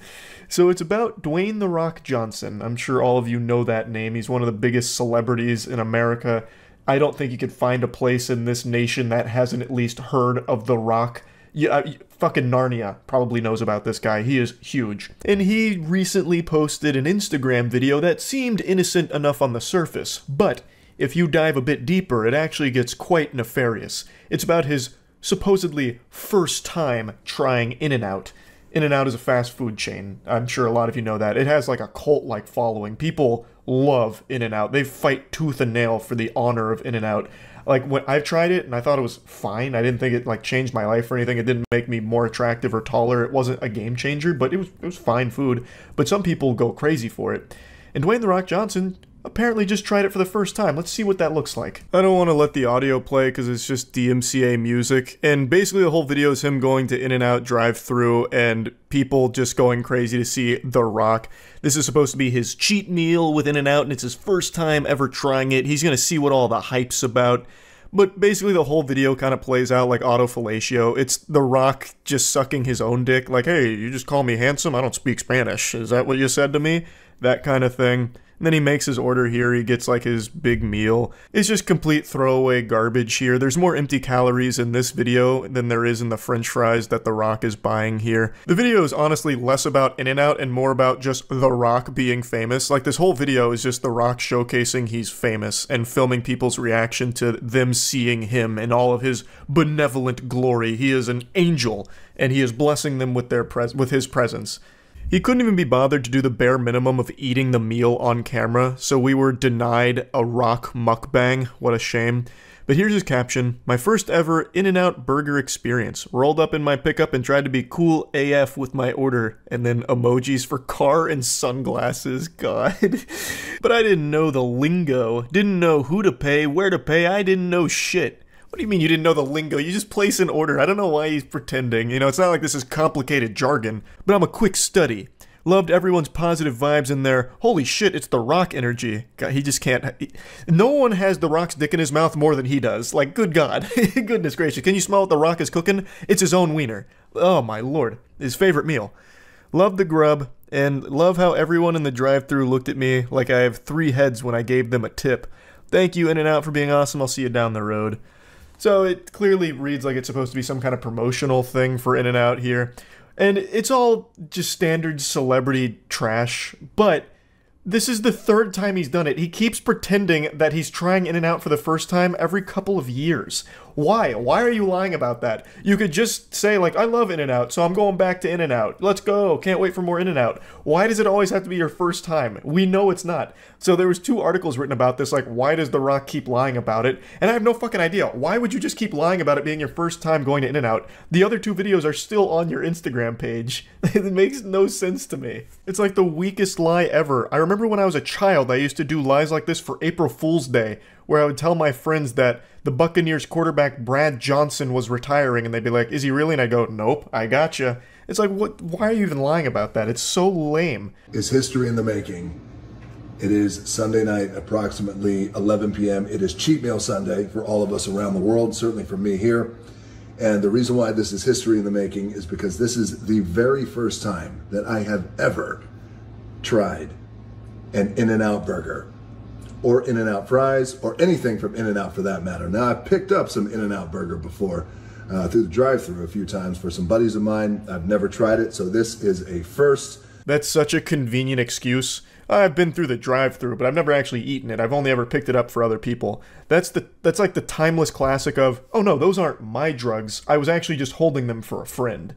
So it's about Dwayne "The Rock" Johnson. I'm sure all of you know that name. He's one of the biggest celebrities in America. I don't think you could find a place in this nation that hasn't at least heard of The Rock. Yeah, fucking Narnia probably knows about this guy. He is huge. And he recently posted an Instagram video that seemed innocent enough on the surface, but if you dive a bit deeper, it actually gets quite nefarious. It's about his supposedly first time trying In-N-Out. In-N-Out is a fast food chain. I'm sure a lot of you know that. It has like a cult-like following. People love In-N-Out. They fight tooth and nail for the honor of In-N-Out. Like, when I've tried it and I thought it was fine. I didn't think it like changed my life or anything. It didn't make me more attractive or taller. It wasn't a game changer, but it was fine food. But some people go crazy for it. And Dwayne "The Rock" Johnson apparently just tried it for the first time. Let's see what that looks like. I don't want to let the audio play because it's just DMCA music. And basically the whole video is him going to In-N-Out drive-thru and people just going crazy to see The Rock. This is supposed to be his cheat meal with In-N-Out, and it's his first time ever trying it. He's going to see what all the hype's about. But basically the whole video kind of plays out like autofellatio. It's The Rock just sucking his own dick. Like, hey, you just call me handsome? I don't speak Spanish. Is that what you said to me? That kind of thing. And then he makes his order here, he gets like his big meal. It's just complete throwaway garbage here. There's more empty calories in this video than there is in the french fries that The Rock is buying here. The video is honestly less about In-N-Out and more about just The Rock being famous. Like, this whole video is just The Rock showcasing he's famous and filming people's reaction to them seeing him in all of his benevolent glory. He is an angel, and he is blessing them with his presence. He couldn't even be bothered to do the bare minimum of eating the meal on camera, so we were denied a Rock mukbang. What a shame. But here's his caption: "My first ever In-N-Out burger experience. Rolled up in my pickup and tried to be cool AF with my order." And then emojis for car and sunglasses. God. But I didn't know the lingo. Didn't know who to pay, where to pay. I didn't know shit. What do you mean you didn't know the lingo? You just place an order. I don't know why he's pretending. You know, it's not like this is complicated jargon, but I'm a quick study. Loved everyone's positive vibes in there. Holy shit, it's The Rock energy. God, he just can't. No one has The Rock's dick in his mouth more than he does. Like, good God. Goodness gracious. Can you smell what The Rock is cooking? It's his own wiener. Oh my lord. His favorite meal. Love the grub, and love how everyone in the drive-thru looked at me like I have 3 heads when I gave them a tip. Thank you, In-N-Out, for being awesome. I'll see you down the road. So it clearly reads like it's supposed to be some kind of promotional thing for In-N-Out here. And it's all just standard celebrity trash, but this is the 3rd time he's done it. He keeps pretending that he's trying In-N-Out for the first time every couple of years. Why? Why are you lying about that? You could just say, like, I love In-N-Out, so I'm going back to In-N-Out. Let's go. Can't wait for more In-N-Out. Why does it always have to be your first time? We know it's not. So there was 2 articles written about this, like, why does The Rock keep lying about it? And I have no fucking idea. Why would you just keep lying about it being your first time going to In-N-Out? The other 2 videos are still on your Instagram page. It makes no sense to me. It's like the weakest lie ever. I remember when I was a child, I used to do lies like this for April Fool's Day, where I would tell my friends that the Buccaneers quarterback Brad Johnson was retiring, and they'd be like, is he really? And I'd go, nope, I gotcha. It's like, what? Why are you even lying about that? It's so lame. Is history in the making. It is Sunday night, approximately 11 p.m. It is Cheat Meal Sunday for all of us around the world, certainly for me here. And the reason why this is history in the making is because this is the very first time that I have ever tried an In-N-Out burger, or In-N-Out fries, or anything from In-N-Out for that matter. Now, I've picked up some In-N-Out burger before through the drive-thru a few times for some buddies of mine. I've never tried it, so this is a first. That's such a convenient excuse. I've been through the drive-thru, but I've never actually eaten it. I've only ever picked it up for other people. That's like the timeless classic of, oh no, those aren't my drugs. I was actually just holding them for a friend.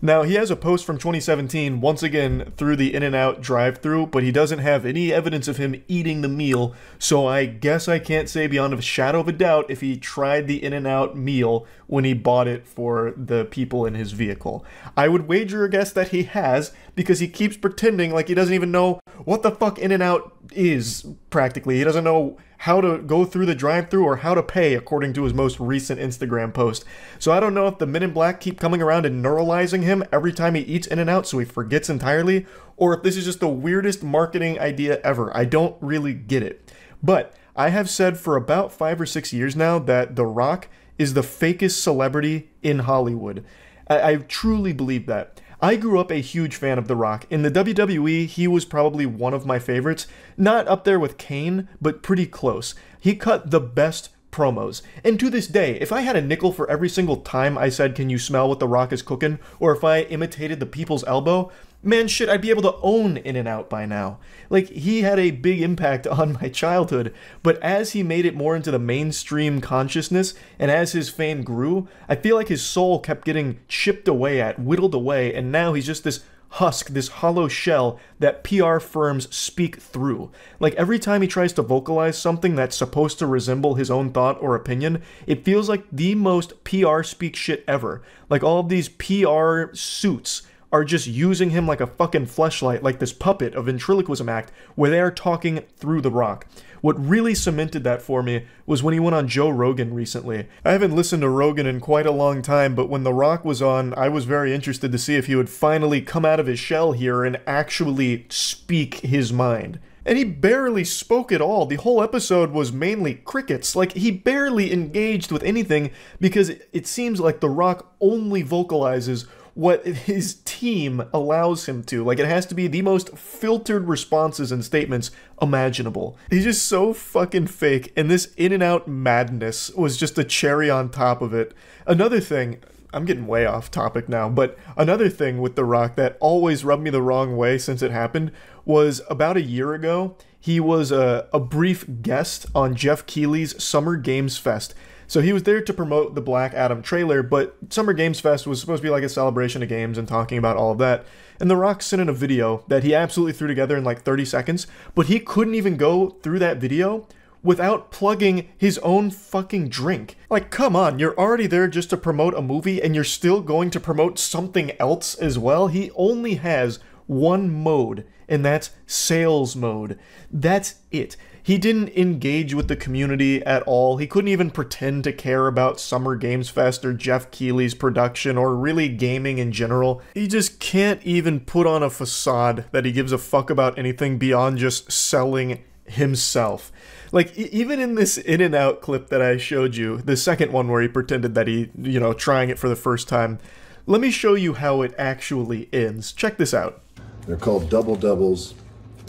Now, he has a post from 2017, once again, through the In-N-Out drive-thru, but he doesn't have any evidence of him eating the meal, so I guess I can't say beyond a shadow of a doubt if he tried the In-N-Out meal when he bought it for the people in his vehicle. I would wager a guess that he has, because he keeps pretending like he doesn't even know what the fuck In-N-Out is, practically. He doesn't know how to go through the drive-thru or how to pay, according to his most recent Instagram post. So I don't know if the Men in Black keep coming around and neuralizing him every time he eats In-N-Out so he forgets entirely, or if this is just the weirdest marketing idea ever. I don't really get it. But I have said for about 5 or 6 years now that The Rock is the fakest celebrity in Hollywood. I truly believe that. I grew up a huge fan of The Rock. In the WWE, he was probably one of my favorites. Not up there with Kane, but pretty close. He cut the best promos. And to this day, if I had a nickel for every single time I said, "Can you smell what The Rock is cooking?" or if I imitated the people's elbow, man, shit, I'd be able to own In-N-Out by now. Like, he had a big impact on my childhood, but as he made it more into the mainstream consciousness, and as his fame grew, I feel like his soul kept getting chipped away at, whittled away, and now he's just this husk, this hollow shell that PR firms speak through. Like, every time he tries to vocalize something that's supposed to resemble his own thought or opinion, it feels like the most PR speak shit ever. Like, all of these PR suits are just using him like a fucking fleshlight, like this puppet, a ventriloquism act, where they are talking through The Rock. What really cemented that for me was when he went on Joe Rogan recently. I haven't listened to Rogan in quite a long time, but when The Rock was on, I was very interested to see if he would finally come out of his shell here and actually speak his mind. And he barely spoke at all. The whole episode was mainly crickets. Like, he barely engaged with anything because it seems like The Rock only vocalizes what his team allows him to. Like, it has to be the most filtered responses and statements imaginable. He's just so fucking fake, and this In-N-Out madness was just a cherry on top of it. Another thing, I'm getting way off topic now, but another thing with The Rock that always rubbed me the wrong way since it happened was about a year ago, he was a brief guest on Jeff Keighley's Summer Games Fest. So he was there to promote the Black Adam trailer, but Summer Games Fest was supposed to be like a celebration of games and talking about all of that. And The Rock sent in a video that he absolutely threw together in like 30 seconds, but he couldn't even go through that video without plugging his own fucking drink. Like, come on, you're already there just to promote a movie and you're still going to promote something else as well? He only has one mode, and that's sales mode. That's it. He didn't engage with the community at all. He couldn't even pretend to care about Summer Games Fest or Jeff Keighley's production or really gaming in general. He just can't even put on a facade that he gives a fuck about anything beyond just selling himself. Like, even in this In-N-Out clip that I showed you, the second one where he pretended that he, trying it for the first time, let me show you how it actually ends. Check this out. They're called double doubles,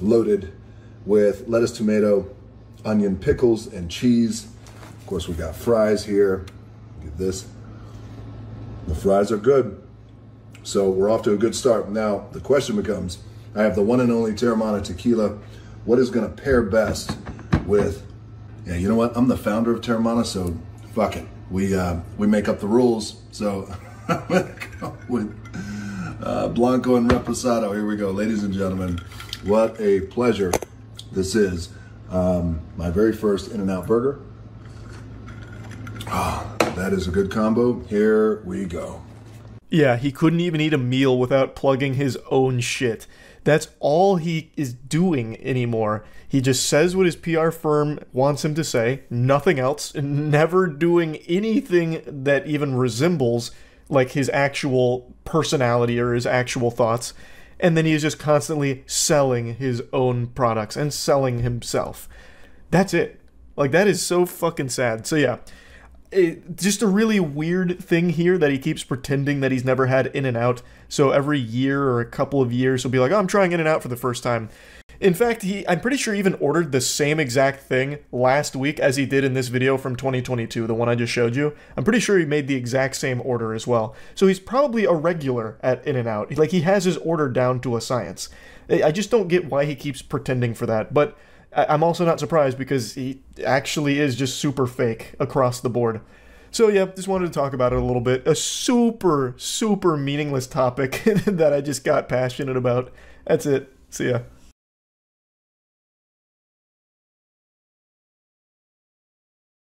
loaded with lettuce, tomato, onion, pickles, and cheese. Of course, we got fries here. Get this. The fries are good. So we're off to a good start. Now, the question becomes, I have the one and only Teremana tequila. What is going to pair best with, yeah, you know what? I'm the founder of Teremana, so fuck it. We make up the rules. So I'm going to go with Blanco and Reposado. Here we go, ladies and gentlemen. What a pleasure this is. My very first In-N-Out burger. Ah, that is a good combo. Here we go. Yeah, he couldn't even eat a meal without plugging his own shit. That's all he is doing anymore. He just says what his PR firm wants him to say, nothing else, never doing anything that even resembles like his actual personality or his actual thoughts. And then he is just constantly selling his own products and selling himself. That's it. Like, that is so fucking sad. So yeah, just a really weird thing here that he keeps pretending that he's never had In-N-Out. So every year or a couple of years, he'll be like, oh, I'm trying In-N-Out for the first time. In fact, I'm pretty sure he even ordered the same exact thing last week as he did in this video from 2022, the one I just showed you. I'm pretty sure he made the exact same order as well. So he's probably a regular at In-N-Out. Like, he has his order down to a science. I just don't get why he keeps pretending for that. But I'm also not surprised because he actually is just super fake across the board. So yeah, just wanted to talk about it a little bit. A super, super meaningless topic that I just got passionate about. That's it. See ya.